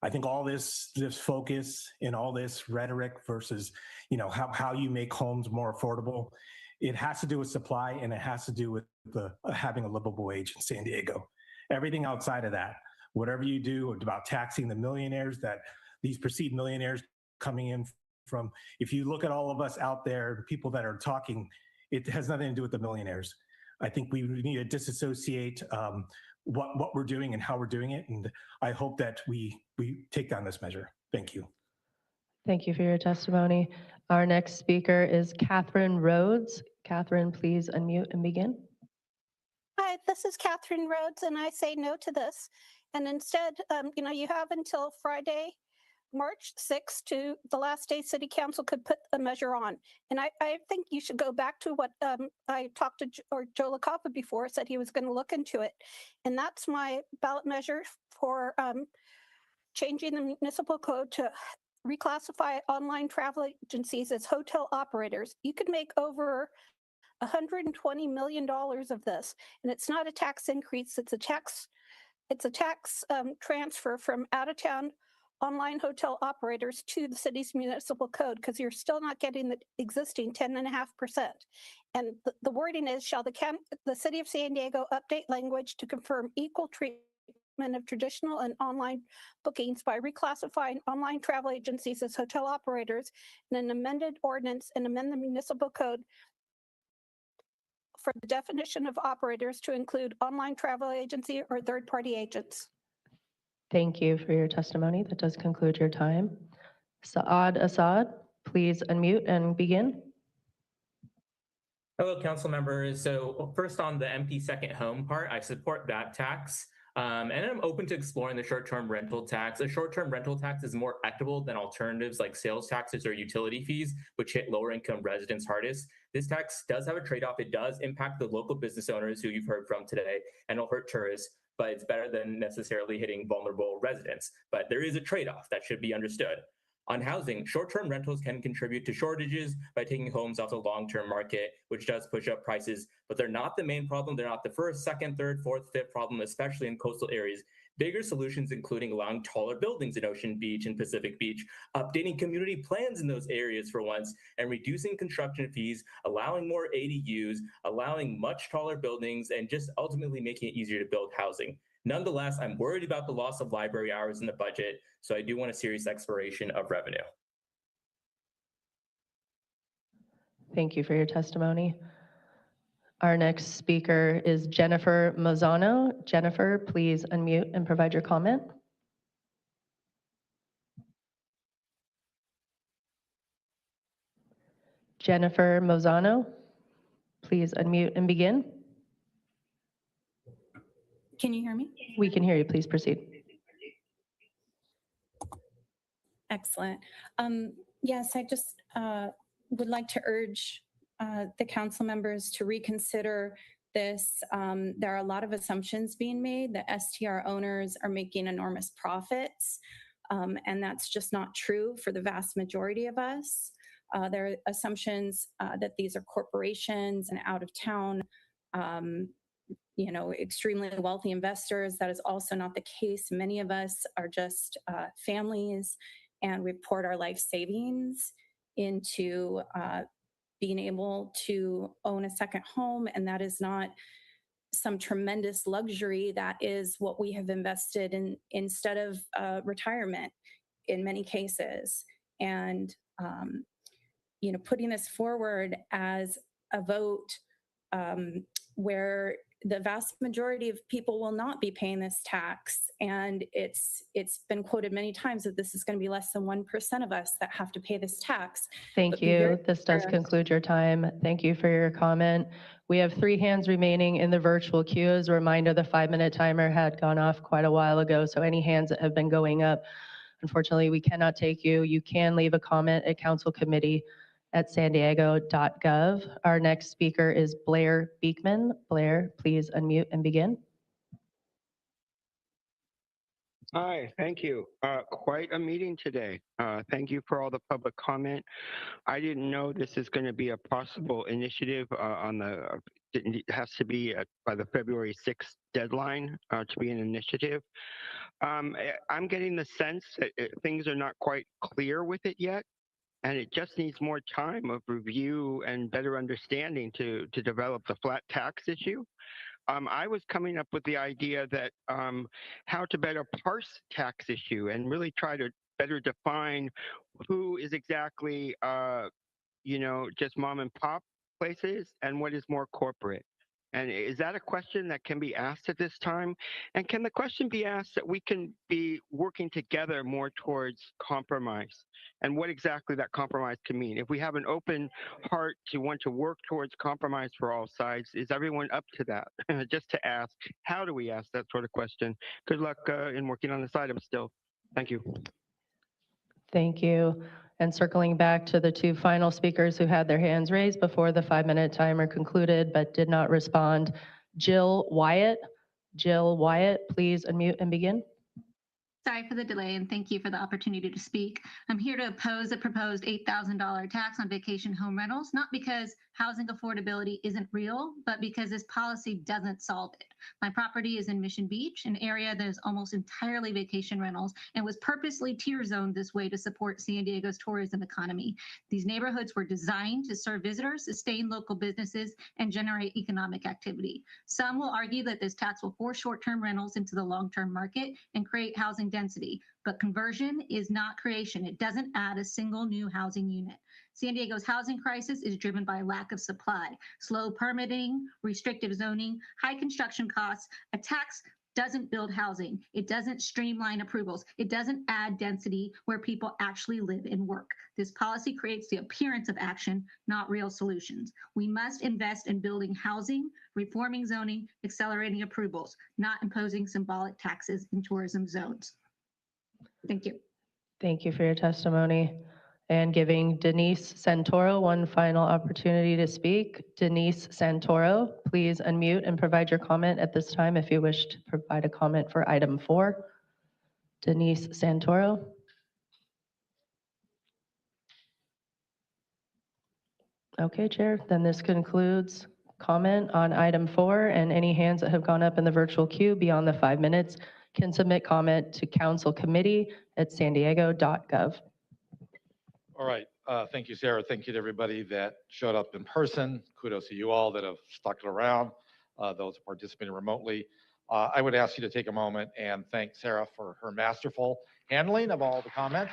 I think all this focus and all this rhetoric versus, how you make homes more affordable, it has to do with supply and it has to do with having a livable wage in San Diego. Everything outside of that, whatever you do about taxing the millionaires, that these perceived millionaires coming in from, if you look at all of us out there, people that are talking, it has nothing to do with the millionaires. I think we need to disassociate what we're doing and how we're doing it. And I hope that we take down this measure. Thank you. Thank you for your testimony. Our next speaker is Catherine Rhodes. Catherine, please unmute and begin. Hi, this is Catherine Rhodes, and I say no to this. And instead, you have until Friday, March 6th to the last day City Council could put a measure on. And I think you should go back to what I talked to Joe LaCava before, said he was going to look into it. And that's my ballot measure for changing the municipal code to reclassify online travel agencies as hotel operators. You could make over $120 million of this, and it's not a tax increase, it's a tax transfer from out-of-town online hotel operators to the city's municipal code, because you're still not getting the existing 10.5%. And the wording is, shall the city of San Diego update language to confirm equal treatment of traditional and online bookings by reclassifying online travel agencies as hotel operators in an amended ordinance, and amend the municipal code for the definition of operators to include online travel agency or third-party agents. Thank you for your testimony. That does conclude your time. Saad Assad, please unmute and begin. Hello, council members. So first, on the empty second home part, I support that tax. And I'm open to exploring the short-term rental tax. A short-term rental tax is more equitable than alternatives like sales taxes or utility fees, which hit lower-income residents hardest. This tax does have a trade-off. It does impact the local business owners who you've heard from today, and it'll hurt tourists, but it's better than necessarily hitting vulnerable residents. But there is a trade-off that should be understood. On housing, short-term rentals can contribute to shortages by taking homes off the long-term market, which does push up prices, but they're not the main problem. They're not the first, second, third, fourth, fifth problem, especially in coastal areas. Bigger solutions, including allowing taller buildings in Ocean Beach and Pacific Beach, updating community plans in those areas for once, and reducing construction fees, allowing more ADUs, allowing much taller buildings, and just ultimately making it easier to build housing. Nonetheless, I'm worried about the loss of library hours in the budget, so I do want a serious exploration of revenue. Thank you for your testimony. Our next speaker is Jennifer Mazzano. Jennifer, please unmute and provide your comment. Jennifer Mazzano, please unmute and begin. Can you hear me? We can hear you. Please proceed. Excellent. Yes, I just would like to urge the council members to reconsider this. There are a lot of assumptions being made that STR owners are making enormous profits, and that's just not true for the vast majority of us. There are assumptions that these are corporations and out-of-town extremely wealthy investors. That is also not the case. Many of us are just families, and we poured our life savings into being able to own a second home, and that is not some tremendous luxury. That is what we have invested in instead of retirement in many cases. And putting this forward as a vote where the vast majority of people will not be paying this tax. And it's been quoted many times that this is going to be less than 1% of us that have to pay this tax. Thank But be very you. This does clear. conclude your time. Thank you for your comment. We have 3 hands remaining in the virtual queue. As a reminder, the 5-minute timer had gone off quite a while ago, so any hands that have been going up, unfortunately, we cannot take you. You can leave a comment at councilcommittee@sandiego.gov. Our next speaker is Blair Beekman. Blair, please unmute and begin. Hi, thank you. Quite a meeting today. Thank you for all the public comment. I didn't know this is going to be a possible initiative it has to be by the February 6th deadline to be an initiative. I'm getting the sense that things are not quite clear with it yet, and it just needs more time of review and better understanding to develop the flat tax issue. I was coming up with the idea that how to better parse tax issue and really try to better define who is exactly, just mom and pop places and what is more corporate. And is that a question that can be asked at this time? And can the question be asked that we can be working together more towards compromise and what exactly that compromise can mean? If we have an open heart to want to work towards compromise for all sides, is everyone up to that? Just to ask, how do we ask that sort of question? Good luck in working on this item still. Thank you. Thank you. And circling back to the 2 final speakers who had their hands raised before the 5-minute timer concluded but did not respond. Jill Wyatt. Jill Wyatt, please unmute and begin. Sorry for the delay, and thank you for the opportunity to speak. I'm here to oppose the proposed $8,000 tax on vacation home rentals, not because housing affordability isn't real, but because this policy doesn't solve it. My property is in Mission Beach, an area that is almost entirely vacation rentals and was purposely tier zoned this way to support San Diego's tourism economy. These neighborhoods were designed to serve visitors, sustain local businesses, and generate economic activity. Some will argue that this tax will force short-term rentals into the long-term market and create housing density, but conversion is not creation. It doesn't add a single new housing unit. San Diego's housing crisis is driven by lack of supply, slow permitting, restrictive zoning, high construction costs. A tax doesn't build housing. It doesn't streamline approvals. It doesn't add density where people actually live and work. This policy creates the appearance of action, not real solutions. We must invest in building housing, reforming zoning, accelerating approvals, not imposing symbolic taxes in tourism zones. Thank you. Thank you for your testimony. And giving Denise Santoro one final opportunity to speak. Denise Santoro, please unmute and provide your comment at this time if you wish to provide a comment for item 4. Denise Santoro. Okay, Chair, then this concludes comment on item 4, and any hands that have gone up in the virtual queue beyond the 5 minutes can submit comment to councilcommittee@sandiego.gov. All right. Thank you, Sarah. Thank you to everybody that showed up in person. Kudos to you all that have stuck it around, those participating remotely. I would ask you to take a moment and thank Sarah for her masterful handling of all the comments.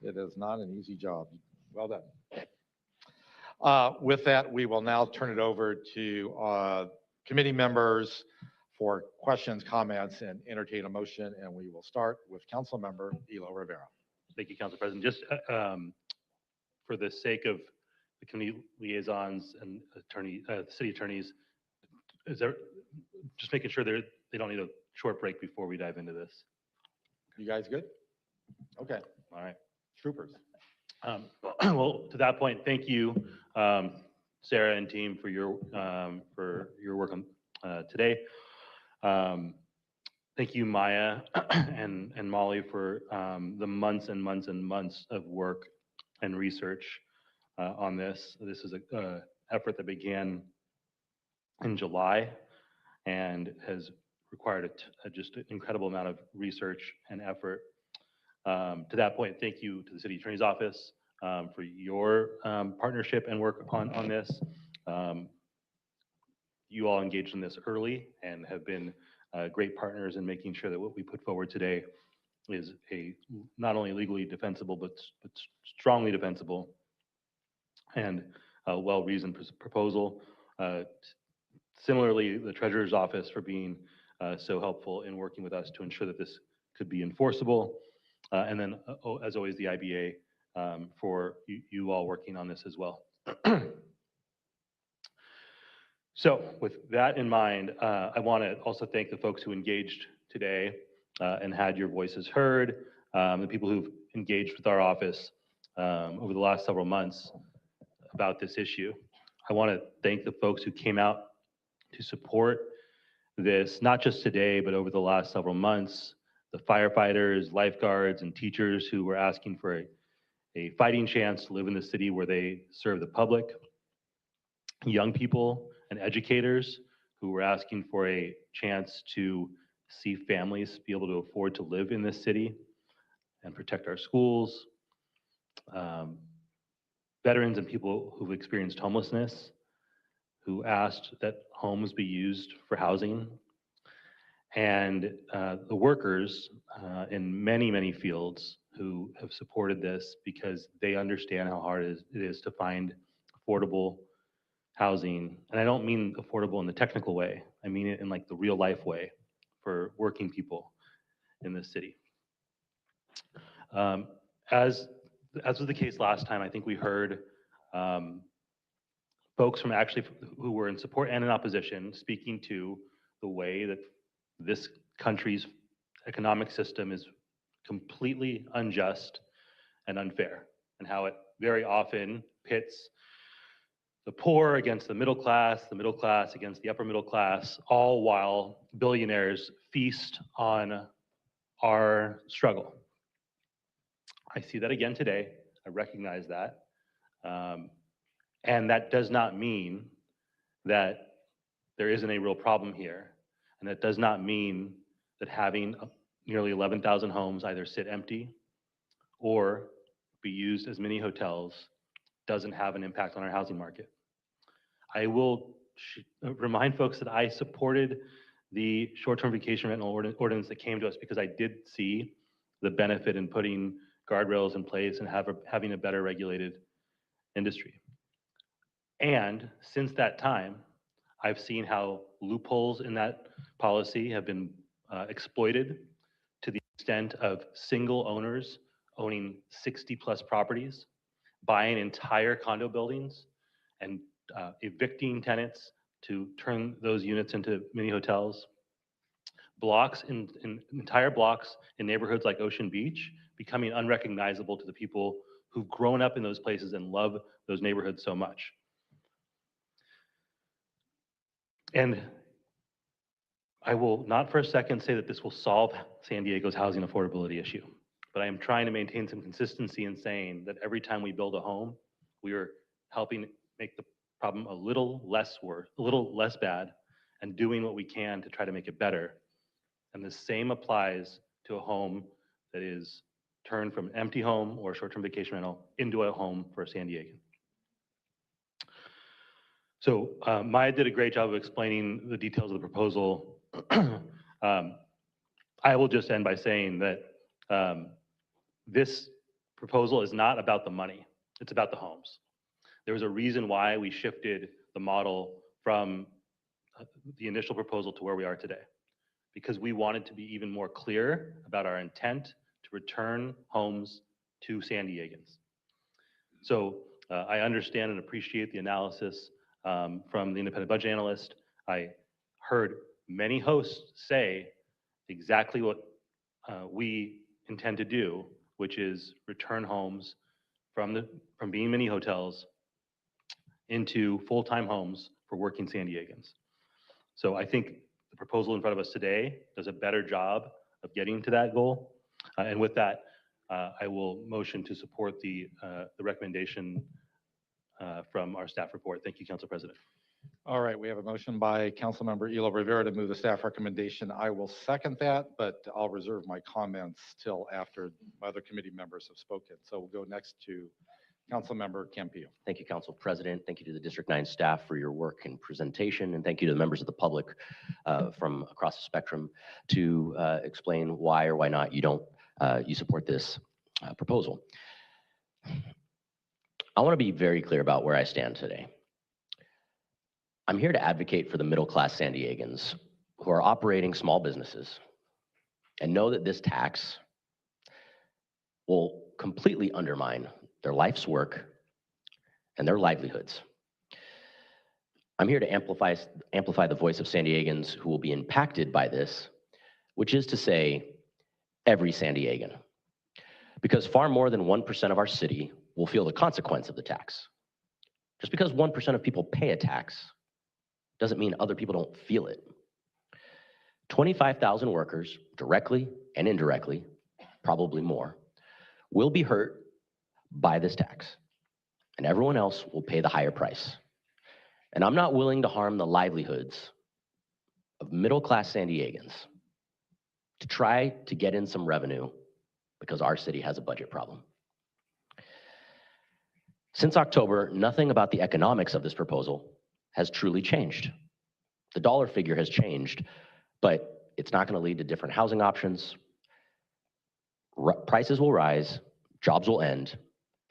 It is not an easy job. Well done. With that, we will now turn it over to committee members for questions, comments, and entertain a motion. And we will start with Council Member Elo-Rivera. Thank you, Council President. Just for the sake of the committee liaisons and city attorneys, is there just making sure they don't need a short break before we dive into this? You guys good? Okay. All right. Troopers. Well, to that point, thank you, Sarah and team, for your work on today. Thank you, Maya and Molly, for the months and months and months of work and research on this. This is an effort that began in July and has required just an incredible amount of research and effort. To that point, thank you to the City Attorney's Office for your partnership and work on this. You all engaged in this early and have been great partners in making sure that what we put forward today is not only legally defensible, but strongly defensible. And well-reasoned proposal. Similarly, the Treasurer's Office for being so helpful in working with us to ensure that this could be enforceable. And then, as always, the IBA for you all working on this as well. So with that in mind, I want to also thank the folks who engaged today and had your voices heard, the people who've engaged with our office over the last several months about this issue. I want to thank the folks who came out to support this, not just today, but over the last several months, the firefighters, lifeguards, and teachers who were asking for a fighting chance to live in the city where they serve the public, young people and educators who were asking for a chance to see families be able to afford to live in this city and protect our schools, veterans and people who've experienced homelessness, who asked that homes be used for housing, and the workers in many, many fields who have supported this because they understand how hard it is to find affordable housing. And I don't mean affordable in the technical way. I mean it in like the real life way for working people in this city. As was the case last time, I think we heard folks from actually who were in support and in opposition speaking to the way that this country's economic system is completely unjust and unfair, and how it very often pits the poor against the middle class against the upper middle class, all while billionaires feast on our struggle. I see that again today. I recognize that. And that does not mean that there isn't a real problem here. And that does not mean that having nearly 11,000 homes either sit empty or be used as mini hotels doesn't have an impact on our housing market. I will remind folks that I supported the short-term vacation rental ordinance that came to us because I did see the benefit in putting guardrails in place and having a better regulated industry. And since that time, I've seen how loopholes in that policy have been exploited to the extent of single owners owning 60 plus properties, buying entire condo buildings, and evicting tenants to turn those units into mini hotels. Entire blocks in neighborhoods like Ocean Beach becoming unrecognizable to the people who've grown up in those places and love those neighborhoods so much. And I will not for a second say that this will solve San Diego's housing affordability issue, but I am trying to maintain some consistency in saying that every time we build a home, we are helping make the problem a little less worse, a little less bad, and doing what we can to try to make it better. And the same applies to a home that is turned from an empty home or short-term vacation rental into a home for a San Diegan. So Maya did a great job of explaining the details of the proposal. I will just end by saying that this proposal is not about the money, it's about the homes. There was a reason why we shifted the model from the initial proposal to where we are today, because we wanted to be even more clear about our intent to return homes to San Diegans. So I understand and appreciate the analysis from the independent budget analyst. I heard many hosts say exactly what we intend to do, which is return homes from being mini hotels into full-time homes for working San Diegans. So I think the proposal in front of us today does a better job of getting to that goal. And with that, I will motion to support the recommendation from our staff report. Thank you, Council President. All right, we have a motion by Councilmember Elo-Rivera to move the staff recommendation. I will second that, but I'll reserve my comments till after my other committee members have spoken. So we'll go next to Councilmember Campillo. Thank you, Council President. Thank you to the District 9 staff for your work and presentation, and thank you to the members of the public from across the spectrum to explain why or why not you support this proposal. I want to be very clear about where I stand today. I'm here to advocate for the middle-class San Diegans who are operating small businesses and know that this tax will completely undermine their life's work and their livelihoods. I'm here to amplify the voice of San Diegans who will be impacted by this, which is to say, every San Diegan. Because far more than 1% of our city will feel the consequence of the tax. Just because 1% of people pay a tax doesn't mean other people don't feel it. 25,000 workers, directly and indirectly, probably more, will be hurt by this tax, and everyone else will pay the higher price. And I'm not willing to harm the livelihoods of middle-class San Diegans to try to get in some revenue because our city has a budget problem. Since October, nothing about the economics of this proposal has truly changed. The dollar figure has changed, but it's not going to lead to different housing options. Prices will rise, jobs will end,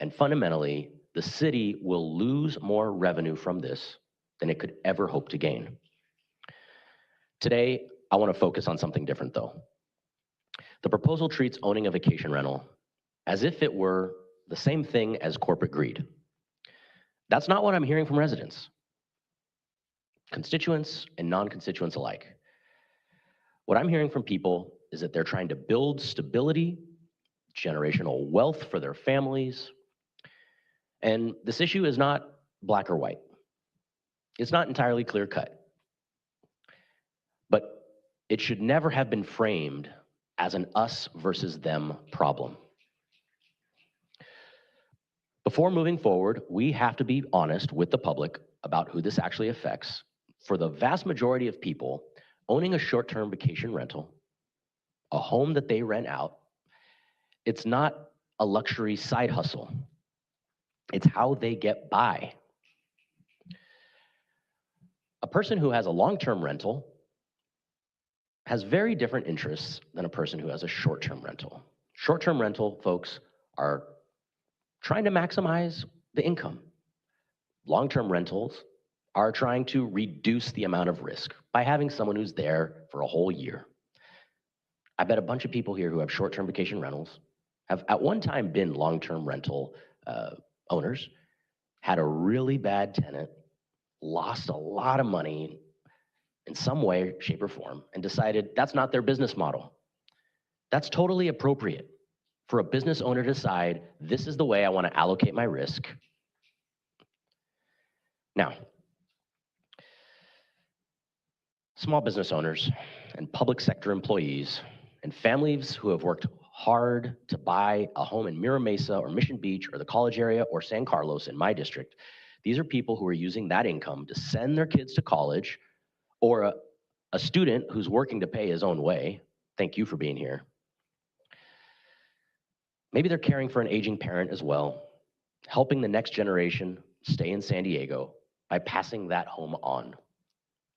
and fundamentally, the city will lose more revenue from this than it could ever hope to gain. Today, I want to focus on something different though. The proposal treats owning a vacation rental as if it were the same thing as corporate greed. That's not what I'm hearing from residents, constituents and non-constituents alike. What I'm hearing from people is that they're trying to build stability, generational wealth for their families. And this issue is not black or white. It's not entirely clear cut. But it should never have been framed as an us versus them problem. Before moving forward, we have to be honest with the public about who this actually affects. For the vast majority of people, owning a short-term vacation rental, a home that they rent out, it's not a luxury side hustle. It's how they get by. A person who has a long-term rental has very different interests than a person who has a short-term rental. Short-term rental folks are trying to maximize the income. Long-term rentals are trying to reduce the amount of risk by having someone who's there for a whole year. I bet a bunch of people here who have short-term vacation rentals have at one time been long-term rental owners, had a really bad tenant, lost a lot of money in some way, shape, or form, and decided that's not their business model. That's totally appropriate for a business owner to decide, this is the way I want to allocate my risk. Now, small business owners and public sector employees and families who have worked hard to buy a home in Mira Mesa or Mission Beach or the college area or San Carlos in my district, these are people who are using that income to send their kids to college, or a student who's working to pay his own way. Thank you for being here. Maybe they're caring for an aging parent as well, helping the next generation stay in San Diego by passing that home on.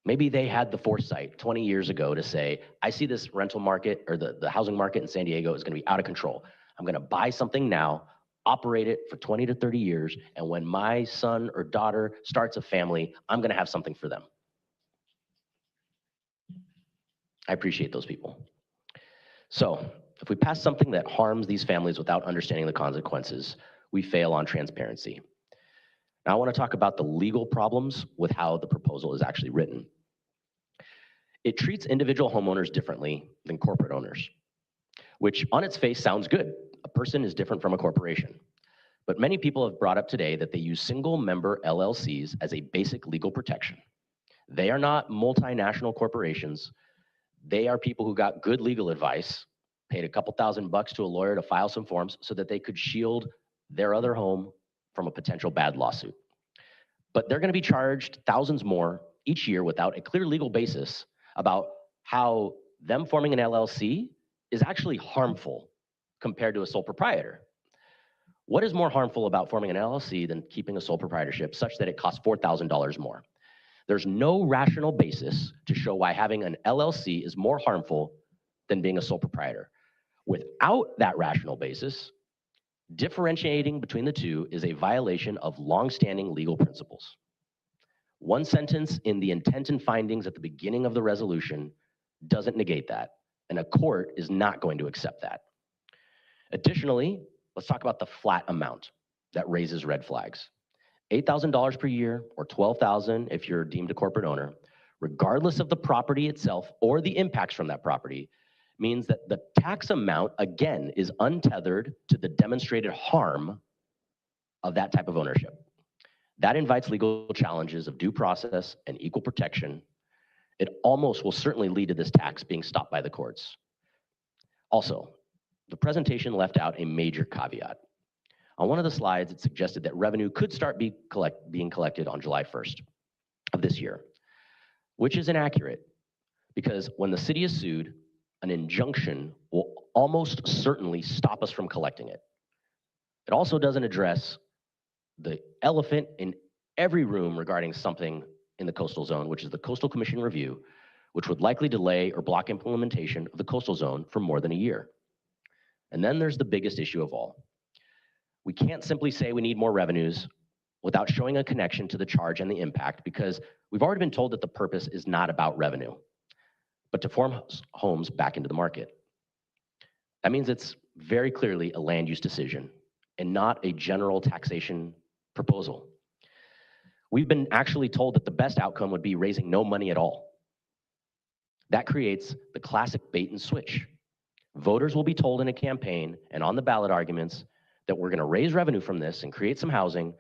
Maybe they had the foresight 20 years ago to say, I see this rental market or the housing market in San Diego is going to be out of control. I'm going to buy something now, operate it for 20 to 30 years, and when my son or daughter starts a family, I'm going to have something for them. I appreciate those people. So if we pass something that harms these families without understanding the consequences, we fail on transparency. Now I want to talk about the legal problems with how the proposal is actually written. It treats individual homeowners differently than corporate owners, which on its face sounds good. A person is different from a corporation. But many people have brought up today that they use single-member LLCs as a basic legal protection. They are not multinational corporations. They are people who got good legal advice, paid a couple $1,000 to a lawyer to file some forms so that they could shield their other home from a potential bad lawsuit. But they're going to be charged thousands more each year without a clear legal basis about how them forming an LLC is actually harmful compared to a sole proprietor. What is more harmful about forming an LLC than keeping a sole proprietorship such that it costs $4,000 more? There's no rational basis to show why having an LLC is more harmful than being a sole proprietor. Without that rational basis, Differentiating between the two is a violation of longstanding legal principles. One sentence in the intent and findings at the beginning of the resolution doesn't negate that, and a court is not going to accept that. Additionally, let's talk about the flat amount that raises red flags. $8,000 per year or $12,000 if you're deemed a corporate owner, regardless of the property itself or the impacts from that property, means that the tax amount, again, is untethered to the demonstrated harm of that type of ownership. That invites legal challenges of due process and equal protection. It almost will certainly lead to this tax being stopped by the courts. Also, the presentation left out a major caveat. On one of the slides, it suggested that revenue could start being collected on July 1st of this year, which is inaccurate because when the city is sued, an injunction will almost certainly stop us from collecting it. It also doesn't address the elephant in every room regarding something in the coastal zone, which is the Coastal Commission review, which would likely delay or block implementation of the coastal zone for more than a year. And then there's the biggest issue of all. We can't simply say we need more revenues without showing a connection to the charge and the impact, because we've already been told that the purpose is not about revenue, but to form homes back into the market. That means it's very clearly a land use decision and not a general taxation proposal. We've been actually told that the best outcome would be raising no money at all. That creates the classic bait and switch. Voters will be told in a campaign and on the ballot arguments that we're going to raise revenue from this and create some housing,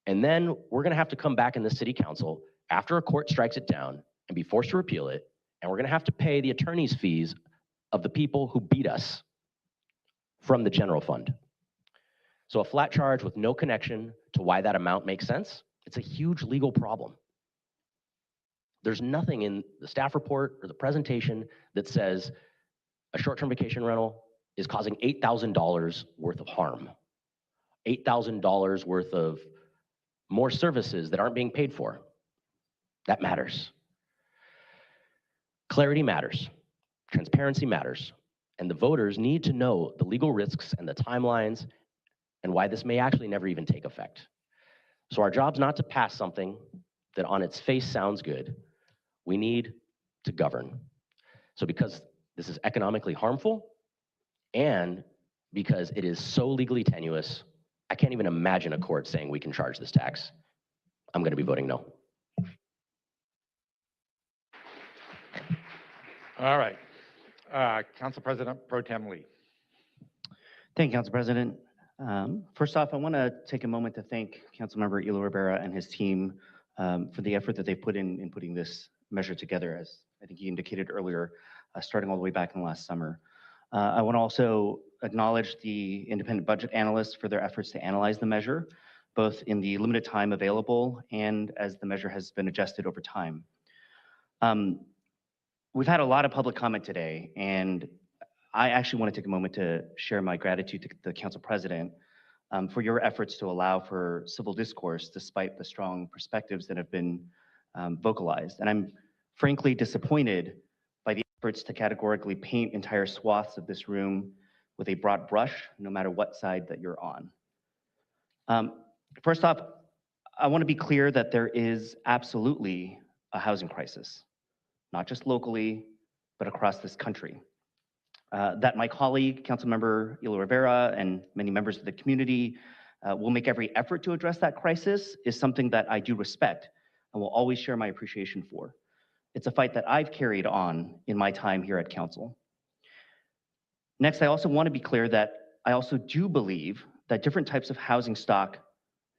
and then we're going to have to come back in the city council after a court strikes it down and be forced to repeal it, and we're going to have to pay the attorney's fees of the people who beat us from the general fund. So a flat charge with no connection to why that amount makes sense, it's a huge legal problem. There's nothing in the staff report or the presentation that says a short-term vacation rental is causing $8,000 worth of harm, $8,000 worth of more services that aren't being paid for. That matters. Clarity matters. Transparency matters. And the voters need to know the legal risks and the timelines and why this may actually never even take effect. So our job's not to pass something that on its face sounds good. We need to govern. So because this is economically harmful and because it is so legally tenuous, I can't even imagine a court saying we can charge this tax. I'm going to be voting no. All right. Council President Pro Tem Lee. Thank you, Council President. First off, I want to take a moment to thank Councilmember Elo-Rivera and his team for the effort that they put in putting this measure together, as I think he indicated earlier, starting all the way back in last summer. I want to also acknowledge the independent budget analysts for their efforts to analyze the measure, both in the limited time available and as the measure has been adjusted over time. We've had a lot of public comment today, and I actually want to take a moment to share my gratitude to the Council President for your efforts to allow for civil discourse despite the strong perspectives that have been vocalized. And I'm frankly disappointed by the efforts to categorically paint entire swaths of this room with a broad brush, no matter what side that you're on. First off, I want to be clear that there is absolutely a housing crisis, not just locally, but across this country. That my colleague, Councilmember Elo-Rivera, and many members of the community will make every effort to address that crisis is something that I do respect and will always share my appreciation for. It's a fight that I've carried on in my time here at Council. Next, I also want to be clear that I also do believe that different types of housing stock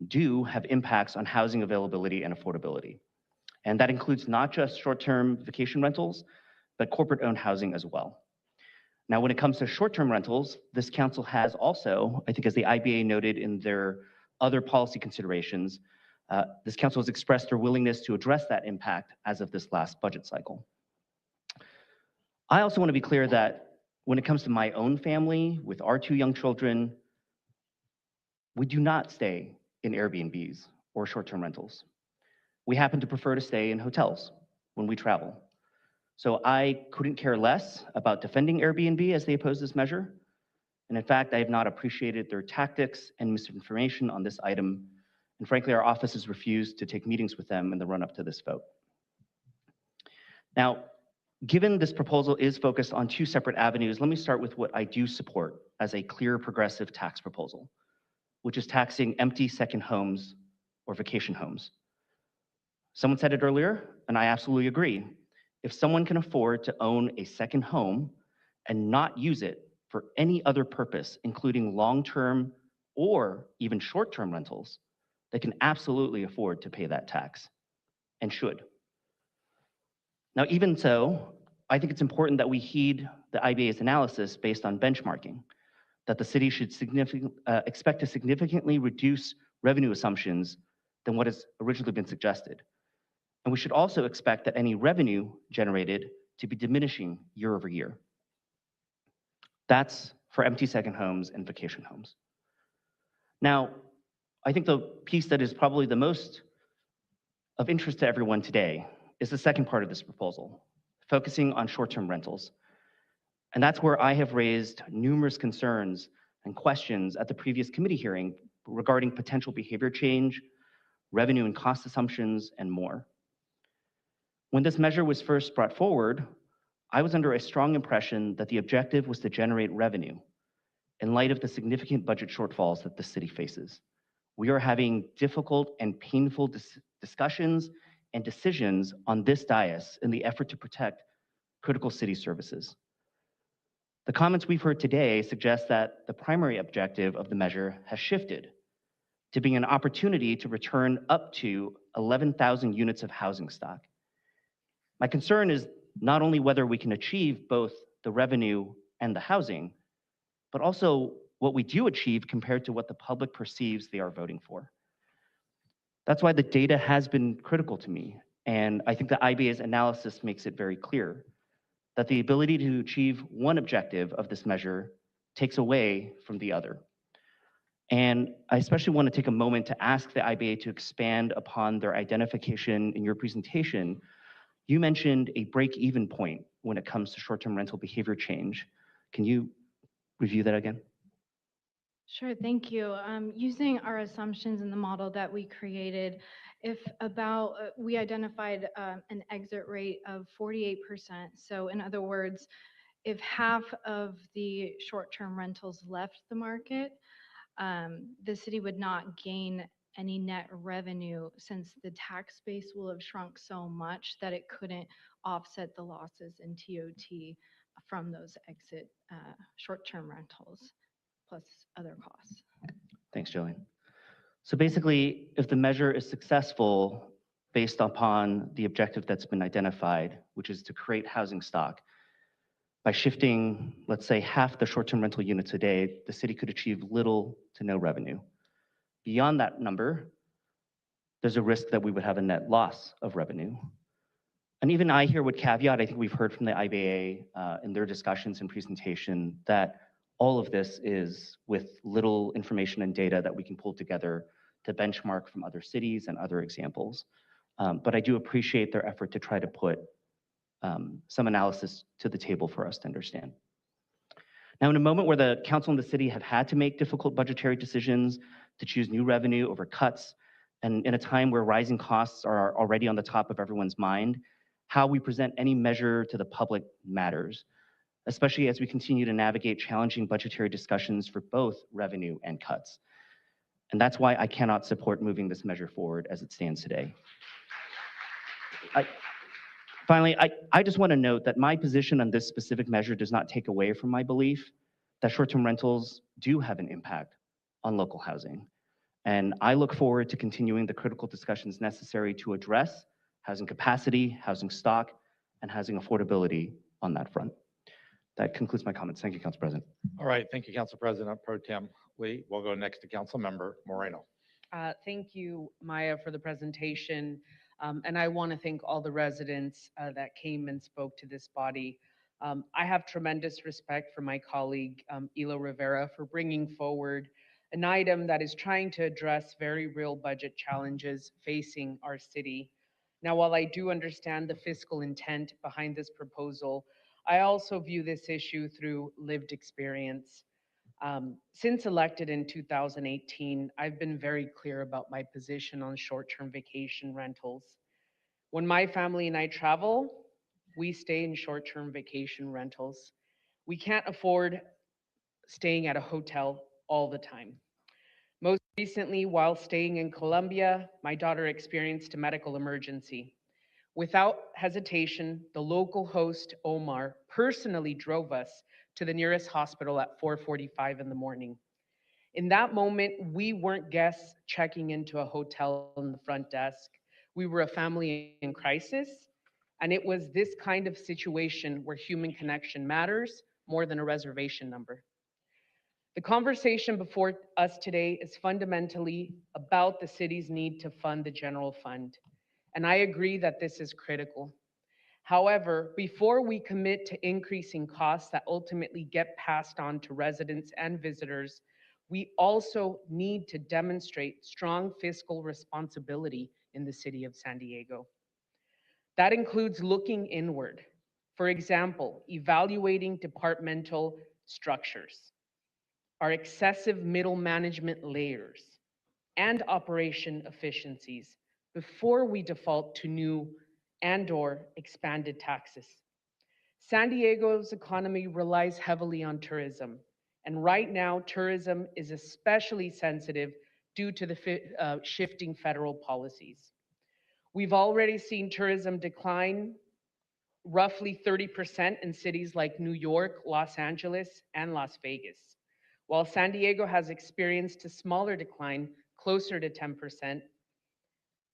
do have impacts on housing availability and affordability. And that includes not just short-term vacation rentals, but corporate-owned housing as well. Now, when it comes to short-term rentals, this council has also, I think as the IBA noted in their other policy considerations, this council has expressed their willingness to address that impact as of this last budget cycle. I also want to be clear that when it comes to my own family with our 2 young children, we do not stay in Airbnbs or short-term rentals. We happen to prefer to stay in hotels when we travel. So I couldn't care less about defending Airbnb as they oppose this measure, And in fact, I have not appreciated their tactics and misinformation on this item. And frankly, our office has refused to take meetings with them in the run-up to this vote. Now, given this proposal is focused on two separate avenues, let me start with what I do support as a clear progressive tax proposal, which is taxing empty second homes or vacation homes. Someone said it earlier, and I absolutely agree. If someone can afford to own a second home and not use it for any other purpose, including long-term or even short-term rentals, they can absolutely afford to pay that tax and should. Now, even so, I think it's important that we heed the IBA's analysis based on benchmarking, that the city should expect to significantly reduce revenue assumptions than what has originally been suggested. And we should also expect that any revenue generated to be diminishing year over year. That's for empty second homes and vacation homes. Now, I think the piece that is probably the most of interest to everyone today is the second part of this proposal, focusing on short-term rentals. And that's where I have raised numerous concerns and questions at the previous committee hearing regarding potential behavior change, revenue and cost assumptions, and more. When this measure was first brought forward, I was under a strong impression that the objective was to generate revenue in light of the significant budget shortfalls that the city faces. We are having difficult and painful discussions and decisions on this dais in the effort to protect critical city services. The comments we've heard today suggest that the primary objective of the measure has shifted to being an opportunity to return up to 11,000 units of housing stock. My concern is not only whether we can achieve both the revenue and the housing, but also what we do achieve compared to what the public perceives they are voting for. That's why the data has been critical to me, and I think the IBA's analysis makes it very clear that the ability to achieve one objective of this measure takes away from the other. And I especially want to take a moment to ask the IBA to expand upon their identification in your presentation. You mentioned a break-even point when it comes to short-term rental behavior change. Can you review that again? Sure, thank you. Using our assumptions in the model that we created, if we identified an exit rate of 48%. So in other words, if half of the short-term rentals left the market, the city would not gain any net revenue since the tax base will have shrunk so much that it couldn't offset the losses in TOT from those exit short-term rentals plus other costs. Thanks, Jillian. So basically, if the measure is successful based upon the objective that's been identified, which is to create housing stock, by shifting, let's say, half the short-term rental units a day, the city could achieve little to no revenue. Beyond that number, there's a risk that we would have a net loss of revenue. And even I here would caveat, I think we've heard from the IBA in their discussions and presentation that all of this is with little information and data that we can pull together to benchmark from other cities and other examples. But I do appreciate their effort to try to put some analysis to the table for us to understand. Now, in a moment where the council and the city have had to make difficult budgetary decisions to choose new revenue over cuts, and in a time where rising costs are already on the top of everyone's mind, how we present any measure to the public matters, especially as we continue to navigate challenging budgetary discussions for both revenue and cuts. And that's why I cannot support moving this measure forward as it stands today. Finally, I just want to note that my position on this specific measure does not take away from my belief that short-term rentals do have an impact on local housing. And I look forward to continuing the critical discussions necessary to address housing capacity, housing stock, and housing affordability on that front. That concludes my comments. Thank you, Council President. All right, thank you, Council President Pro Tem Lee. We'll go next to Council Member Moreno. Thank you, Maya, for the presentation. And I want to thank all the residents that came and spoke to this body. I have tremendous respect for my colleague, Elo-Rivera, for bringing forward an item that is trying to address very real budget challenges facing our city. Now, while I do understand the fiscal intent behind this proposal, I also view this issue through lived experience. Since elected in 2018, I've been very clear about my position on short-term vacation rentals. When my family and I travel, we stay in short-term vacation rentals. We can't afford staying at a hotel all the time. Most recently, while staying in Colombia, my daughter experienced a medical emergency. Without hesitation, the local host, Omar, personally drove us to the nearest hospital at 4:45 in the morning. In that moment, we weren't guests checking into a hotel in the front desk. We were a family in crisis, and it was this kind of situation where human connection matters more than a reservation number. The conversation before us today is fundamentally about the city's need to fund the general fund, and I agree that this is critical. However, before we commit to increasing costs that ultimately get passed on to residents and visitors, we also need to demonstrate strong fiscal responsibility in the city of San Diego. That includes looking inward. For example, evaluating departmental structures, our excessive middle management layers, and operation efficiencies before we default to new and/or expanded taxes. San Diego's economy relies heavily on tourism, and right now tourism is especially sensitive due to the shifting federal policies. We've already seen tourism decline roughly 30% in cities like New York, Los Angeles, and Las Vegas. While San Diego has experienced a smaller decline, closer to 10%,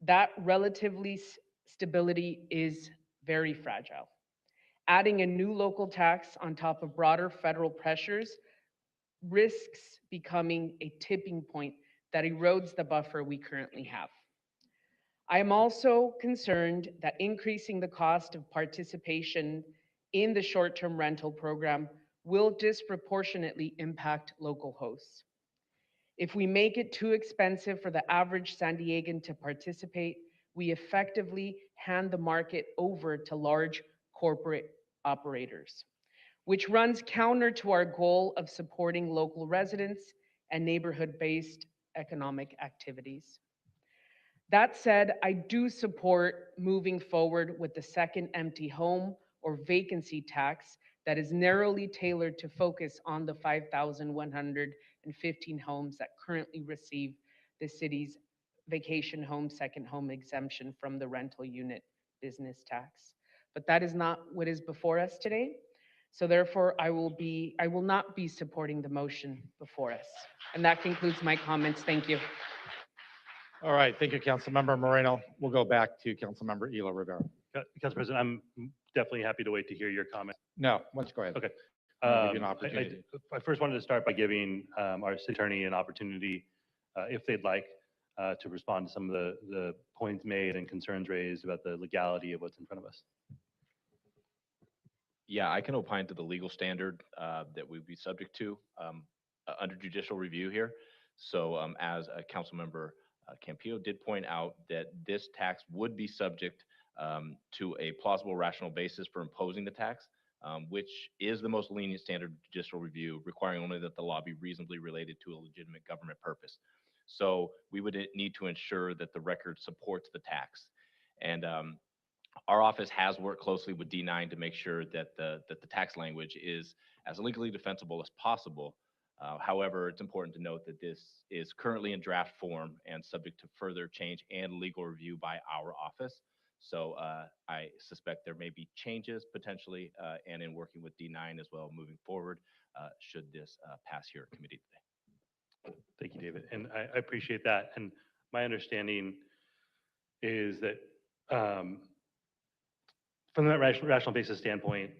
that relatively stability is very fragile. Adding a new local tax on top of broader federal pressures risks becoming a tipping point that erodes the buffer we currently have. I am also concerned that increasing the cost of participation in the short-term rental program will disproportionately impact local hosts. If we make it too expensive for the average San Diegan to participate, we effectively hand the market over to large corporate operators, which runs counter to our goal of supporting local residents and neighborhood-based economic activities. That said, I do support moving forward with the second empty home or vacancy tax that is narrowly tailored to focus on the 5,115 homes that currently receive the city's vacation home, second home exemption from the rental unit business tax. But that is not what is before us today. So therefore, I will not be supporting the motion before us. And that concludes my comments. Thank you. All right, thank you, Councilmember Moreno. We'll go back to Councilmember Elo-Rivera. Council President, I'm definitely happy to wait to hear your comment. No, why don't you go ahead? Okay. I'll give you an opportunity. I first wanted to start by giving our city attorney an opportunity, if they'd like, to respond to some of the points made and concerns raised about the legality of what's in front of us. Yeah, I can opine to the legal standard that we'd be subject to under judicial review here. So as a council member Campillo did point out that this tax would be subject to a plausible rational basis for imposing the tax, which is the most lenient standard of judicial review, requiring only that the law be reasonably related to a legitimate government purpose. So we would need to ensure that the record supports the tax. And our office has worked closely with D9 to make sure that the tax language is as legally defensible as possible. However, it's important to note that this is currently in draft form and subject to further change and legal review by our office. So I suspect there may be changes potentially and in working with D9 as well moving forward should this pass here at committee today. Thank you, David. And I appreciate that. And my understanding is that from that rational basis standpoint,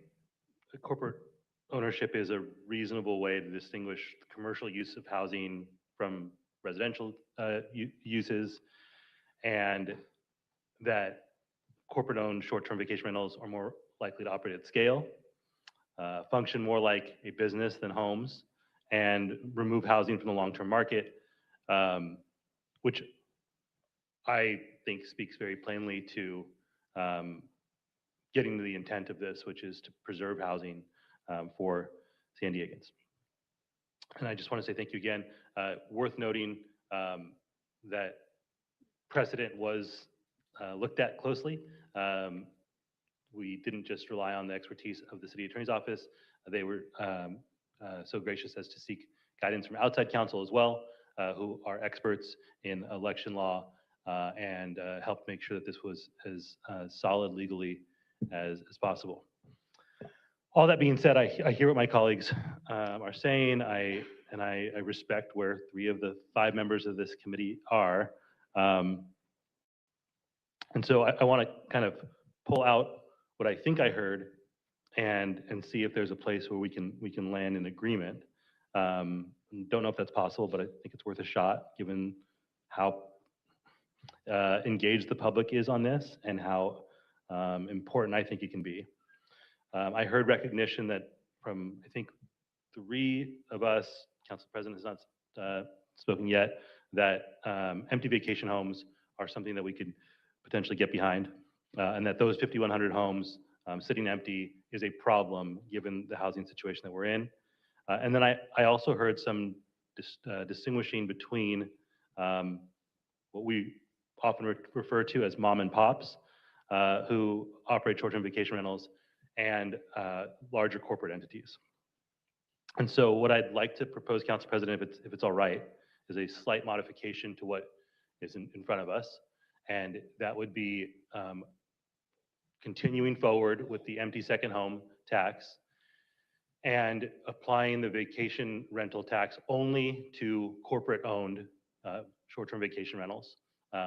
the corporate ownership is a reasonable way to distinguish the commercial use of housing from residential uses, and that corporate-owned short-term vacation rentals are more likely to operate at scale, function more like a business than homes, and remove housing from the long-term market, which I think speaks very plainly to getting to the intent of this, which is to preserve housing for San Diegans. And I just want to say thank you again. Worth noting that precedent was looked at closely. We didn't just rely on the expertise of the city attorney's office. They were so gracious as to seek guidance from outside counsel as well, who are experts in election law and helped make sure that this was as solid legally as possible. All that being said, I hear what my colleagues are saying. I respect where 3 of the 5 members of this committee are. And so I want to kind of pull out what I think I heard and see if there's a place where we can land in agreement. Don't know if that's possible, but I think it's worth a shot given how engaged the public is on this and how important I think it can be. I heard recognition that from, I think, 3 of us, Council President has not spoken yet, that empty vacation homes are something that we could potentially get behind, and that those 5,100 homes sitting empty is a problem given the housing situation that we're in. And then I also heard some distinguishing between what we often refer to as mom and pops, who operate short-term vacation rentals, and larger corporate entities. And so what I'd like to propose, Council President, if it's all right, is a slight modification to what is in front of us. And that would be continuing forward with the empty second home tax and applying the vacation rental tax only to corporate-owned short-term vacation rentals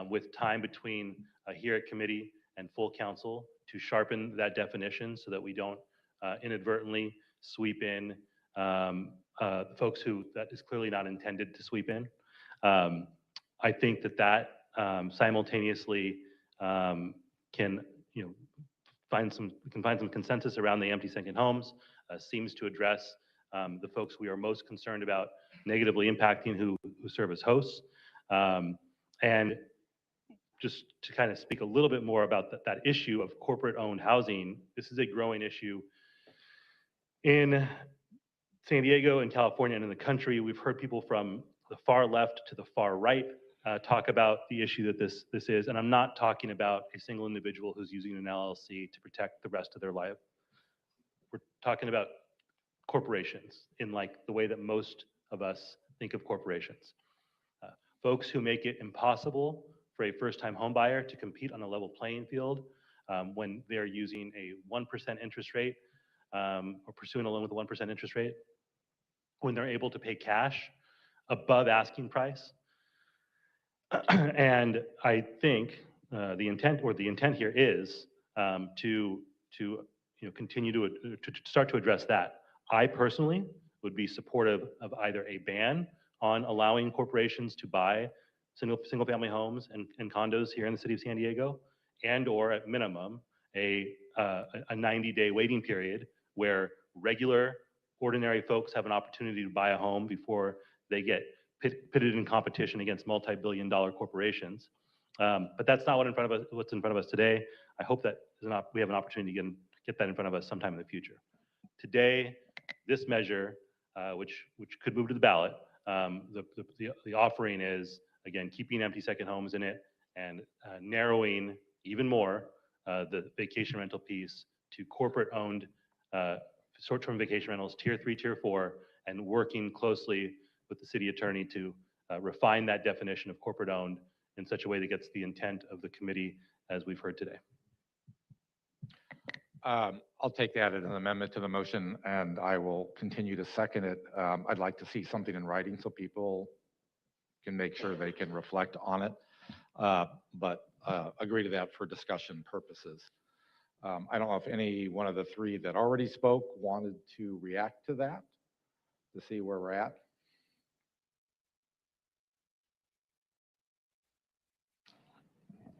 with time between here at committee and full council to sharpen that definition so that we don't inadvertently sweep in folks who that is clearly not intended to sweep in. I think that simultaneously can find some consensus around the empty second homes. Seems to address the folks we are most concerned about negatively impacting who serve as hosts. And just to kind of speak a little bit more about that issue of corporate-owned housing, this is a growing issue in San Diego and California and in the country. We've heard people from the far left to the far right talk about the issue that this is, and I'm not talking about a single individual who's using an LLC to protect the rest of their life. We're talking about corporations in like the way that most of us think of corporations. Folks who make it impossible for a first-time home buyer to compete on a level playing field when they're using a 1% interest rate or pursuing a loan with a 1% interest rate, when they're able to pay cash above asking price. And I think the intent here is to continue to start to address that. I personally would be supportive of either a ban on allowing corporations to buy single family homes and condos here in the city of San Diego, and or at minimum a 90-day waiting period where regular ordinary folks have an opportunity to buy a home before they get pitted in competition against multi-billion-dollar corporations. But that's not what's in front of us today. I hope that we have an opportunity to get that in front of us sometime in the future. Today, this measure, which could move to the ballot, the offering is, again, keeping empty second homes in it and narrowing even more the vacation rental piece to corporate-owned short-term vacation rentals, tier 3, tier 4, and working closely with the city attorney to refine that definition of corporate-owned in such a way that gets the intent of the committee as we've heard today. I'll take that as an amendment to the motion, and I will continue to second it. I'd like to see something in writing so people can make sure they can reflect on it, but agree to that for discussion purposes. I don't know if any one of the 3 that already spoke wanted to react to that, to see where we're at.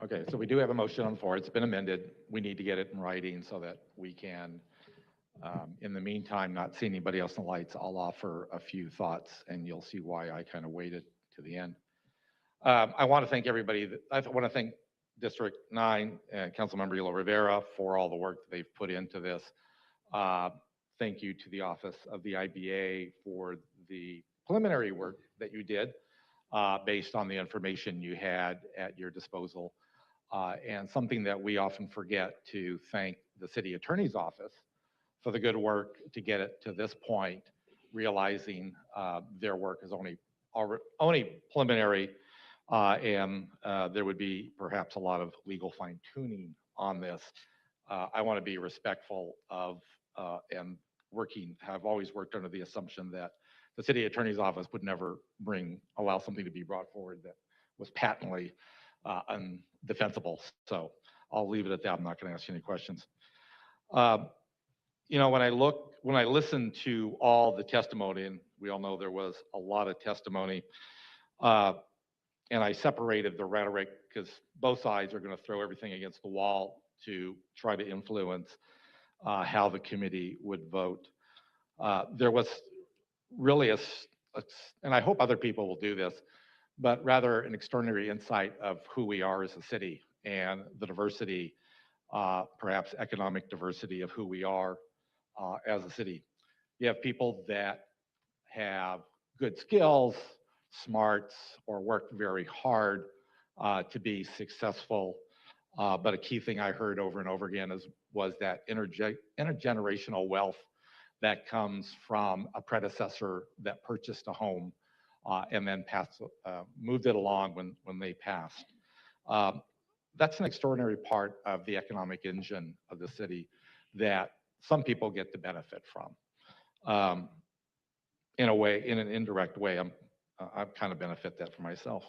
Okay, so we do have a motion on the floor. It's been amended. We need to get it in writing so that we can, in the meantime, not see anybody else in the lights. I'll offer a few thoughts, and you'll see why I kind of waited to the end. I want to thank everybody. I want to thank District 9 and Councilmember Elo-Rivera for all the work that they've put into this. Thank you to the Office of the IBA for the preliminary work that you did based on the information you had at your disposal. And something that we often forget to thank the city attorney's office for the good work to get it to this point, realizing their work is only preliminary, and there would be perhaps a lot of legal fine tuning on this. I want to be respectful of and have always worked under the assumption that the city attorney's office would never allow something to be brought forward that was patently undefensible. So I'll leave it at that. I'm not going to ask you any questions. You know, when I listen to all the testimony, and we all know there was a lot of testimony, and I separated the rhetoric because both sides are going to throw everything against the wall to try to influence how the committee would vote. There was really and I hope other people will do this, but rather an extraordinary insight of who we are as a city and the diversity, perhaps economic diversity of who we are as a city. You have people that have good skills, smarts, or work very hard to be successful. But a key thing I heard over and over again was that intergenerational wealth that comes from a predecessor that purchased a home and then moved it along when they passed. That's an extraordinary part of the economic engine of the city that some people get to benefit from. In a way, in an indirect way, I kind of benefit that for myself.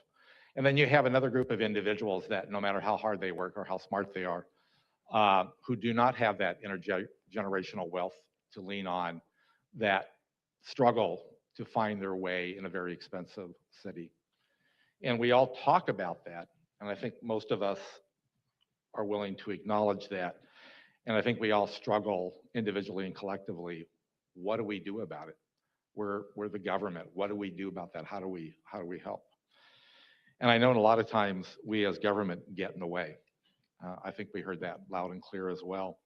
And then you have another group of individuals that no matter how hard they work or how smart they are, who do not have that intergenerational wealth to lean on, that struggle to find their way in a very expensive city. And we all talk about that. And I think most of us are willing to acknowledge that. And I think we all struggle individually and collectively. What do we do about it? We're the government. What do we do about that? How do we help? And I know a lot of times we as government get in the way. I think we heard that loud and clear as well.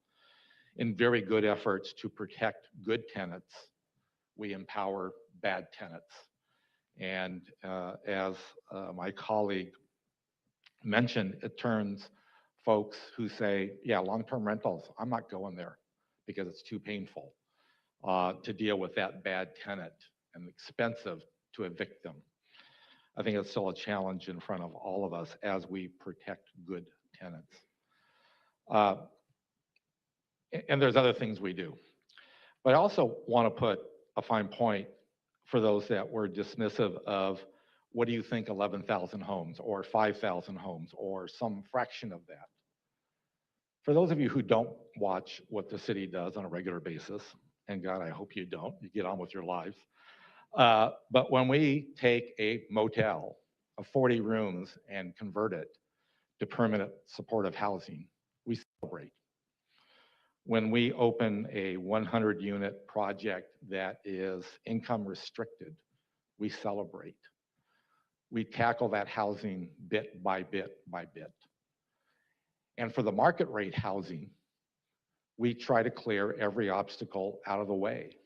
In very good efforts to protect good tenants, we empower bad tenants. And as my colleague mentioned, it turns folks who say, yeah, long-term rentals, I'm not going there because it's too painful to deal with that bad tenant and expensive to evict them. I think it's still a challenge in front of all of us as we protect good tenants. And there's other things we do. But I also want to put a fine point for those that were dismissive of what do you think 11,000 homes or 5,000 homes or some fraction of that. For those of you who don't watch what the city does on a regular basis, and God, I hope you don't, you get on with your lives. But when we take a motel of 40 rooms and convert it to permanent supportive housing, we celebrate. When we open a 100-unit project that is income restricted, we celebrate. We tackle that housing bit by bit by bit. And for the market rate housing, we try to clear every obstacle out of the way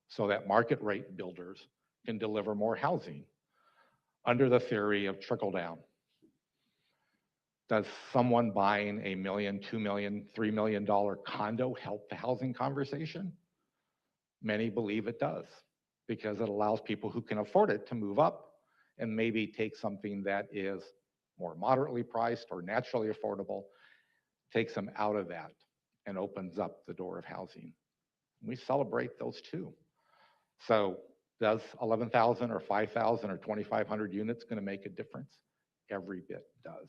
so that market rate builders can deliver more housing under the theory of trickle down. Does someone buying a $1 million, $2 million, $3 million condo help the housing conversation? Many believe it does because it allows people who can afford it to move up and maybe take something that is more moderately priced or naturally affordable, takes them out of that and opens up the door of housing. We celebrate those too. So does 11,000 or 5,000 or 2,500 units going to make a difference? Every bit does.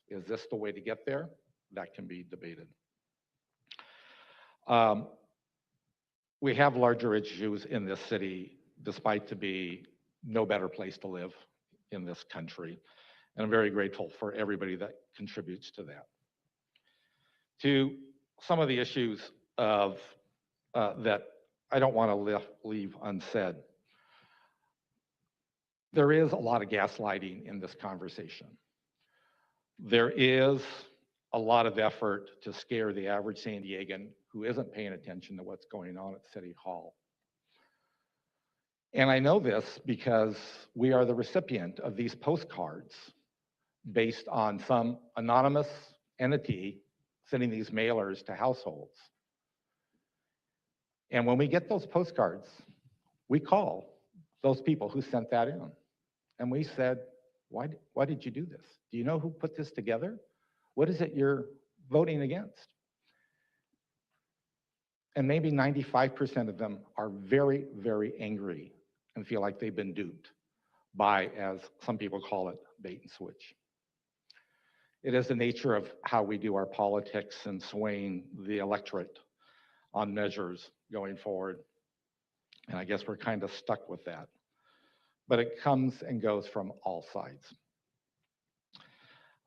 Is this the way to get there? That can be debated. We have larger issues in this city, despite to be no better place to live in this country. And I'm very grateful for everybody that contributes to that. To some of the issues of that I don't want to leave unsaid. There is a lot of gaslighting in this conversation. There is a lot of effort to scare the average San Diegan who isn't paying attention to what's going on at City Hall. And I know this because we are the recipient of these postcards based on some anonymous entity sending these mailers to households. And when we get those postcards, we call those people who sent that in. And we said, why did you do this? Do you know who put this together? What is it you're voting against? And maybe 95% of them are very, very angry and feel like they've been duped by, as some people call it, bait and switch. It is the nature of how we do our politics and swaying the electorate on measures going forward. And I guess we're kind of stuck with that. But it comes and goes from all sides.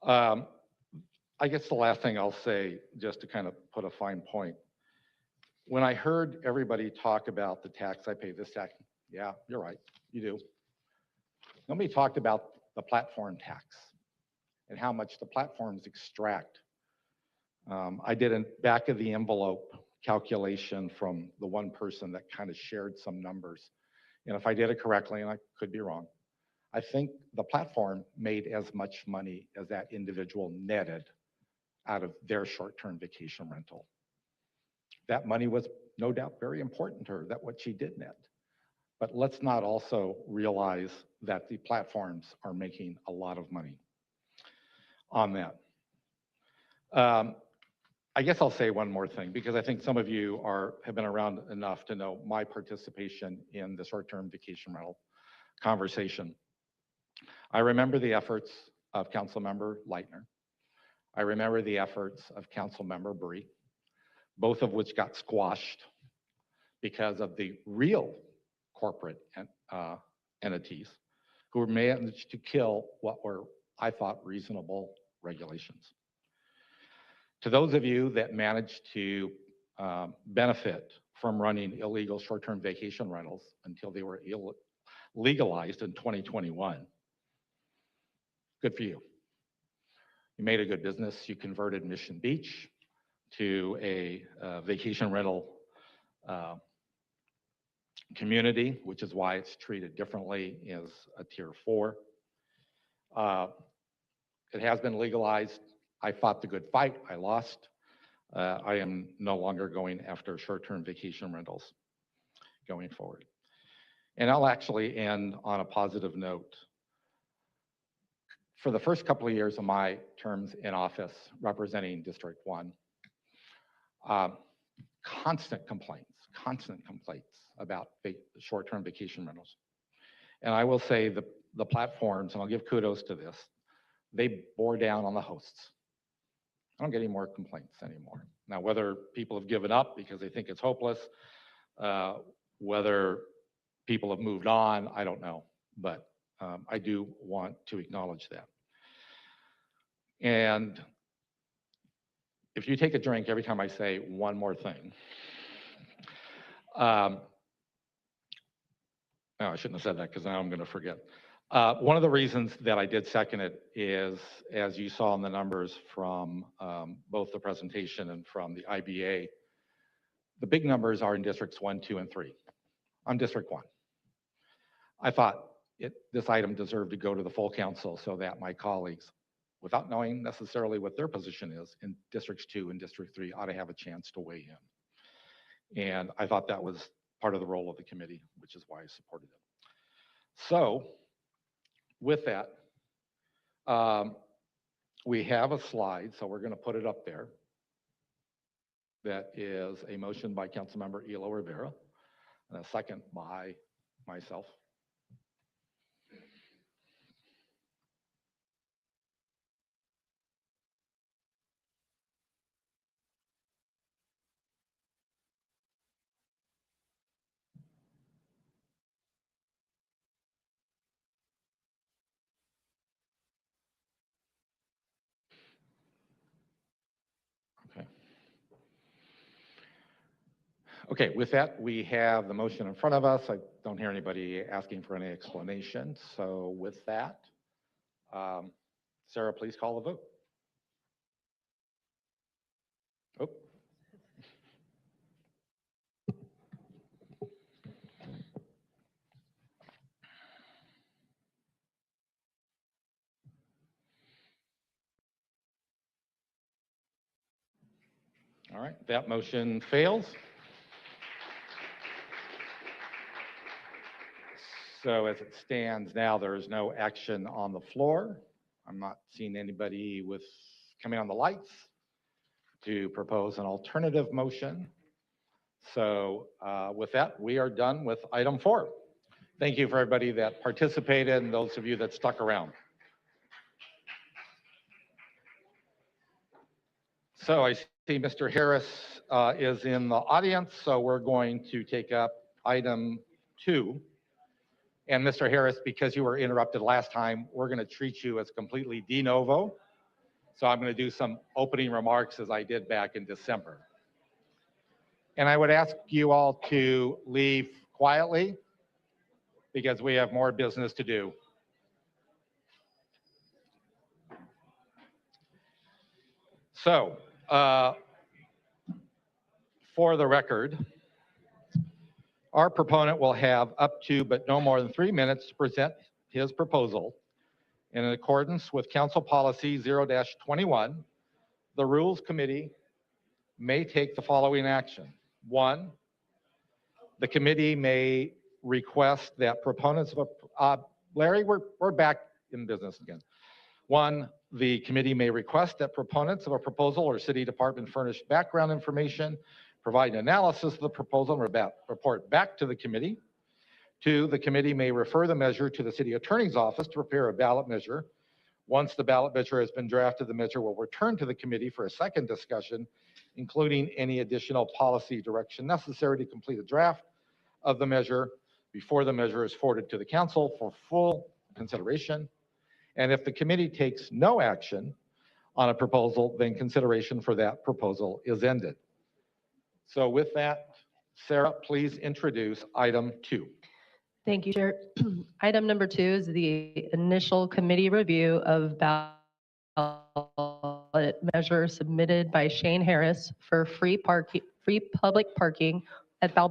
I guess the last thing I'll say, just to kind of put a fine point, when I heard everybody talk about the tax, I pay this tax, yeah, you're right, you do. Nobody talked about the platform tax and how much the platforms extract. I did a back of the envelope calculation from the one person that kind of shared some numbers. And if I did it correctly, and I could be wrong, I think the platform made as much money as that individual netted out of their short-term vacation rental. That money was no doubt very important to her, that what she did net. But let's not also realize that the platforms are making a lot of money on that. I guess I'll say one more thing, because I think some of you have been around enough to know my participation in the short-term vacation rental conversation. I remember the efforts of Councilmember Leitner. I remember the efforts of Councilmember Bree, both of which got squashed because of the real corporate entities who managed to kill what were, I thought, reasonable regulations. To those of you that managed to benefit from running illegal short-term vacation rentals until they were legalized in 2021, good for you. You made a good business. You converted Mission Beach to a vacation rental community, which is why it's treated differently as a tier 4. It has been legalized. I fought the good fight. I lost. I am no longer going after short-term vacation rentals going forward. And I'll actually end on a positive note. For the first couple of years of my terms in office representing District 1, constant complaints about short-term vacation rentals. And I will say the platforms, and I'll give kudos to this, they bore down on the hosts. I don't get any more complaints anymore. Now, whether people have given up because they think it's hopeless, whether people have moved on, I don't know. But I do want to acknowledge that. And if you take a drink every time I say one more thing, no, I shouldn't have said that because now I'm going to forget. One of the reasons that I did second it is, as you saw in the numbers from both the presentation and from the IBA, the big numbers are in districts 1, 2, and 3. I'm District 1. I thought this item deserved to go to the full council so that my colleagues, without knowing necessarily what their position is in districts 2 and district 3, ought to have a chance to weigh in. And I thought that was part of the role of the committee, which is why I supported it. So with that, we have a slide, so we're going to put it up there. That is a motion by Councilmember Elo-Rivera and a second by myself. Okay, with that, we have the motion in front of us. I don't hear anybody asking for any explanation. So with that, Sarah, please call the vote. Oh. All right, that motion fails. So as it stands now, there is no action on the floor. I'm not seeing anybody with coming on the lights to propose an alternative motion. So with that, we are done with item 4. Thank you for everybody that participated and those of you that stuck around. So I see Mr. Harris is in the audience, so we're going to take up item 2. And Mr. Harris, because you were interrupted last time, we're going to treat you as completely de novo. So I'm going to do some opening remarks as I did back in December. And I would ask you all to leave quietly because we have more business to do. So, for the record, our proponent will have up to, but no more than 3 minutes to present his proposal. In accordance with Council Policy 0-21, the Rules Committee may take the following action. 1, the committee may request that proponents of a, Larry, we're back in business again. 1, the committee may request that proponents of a proposal or city department furnish background information, provide an analysis of the proposal, and report back to the committee. 2, the committee may refer the measure to the city attorney's office to prepare a ballot measure. Once the ballot measure has been drafted, the measure will return to the committee for a second discussion, including any additional policy direction necessary to complete a draft of the measure before the measure is forwarded to the council for full consideration. And if the committee takes no action on a proposal, then consideration for that proposal is ended. So with that, Sarah, please introduce item 2. Thank you, Chair. Item number 2 is the initial committee review of ballot measure submitted by Shane Harris for free public parking at Balboa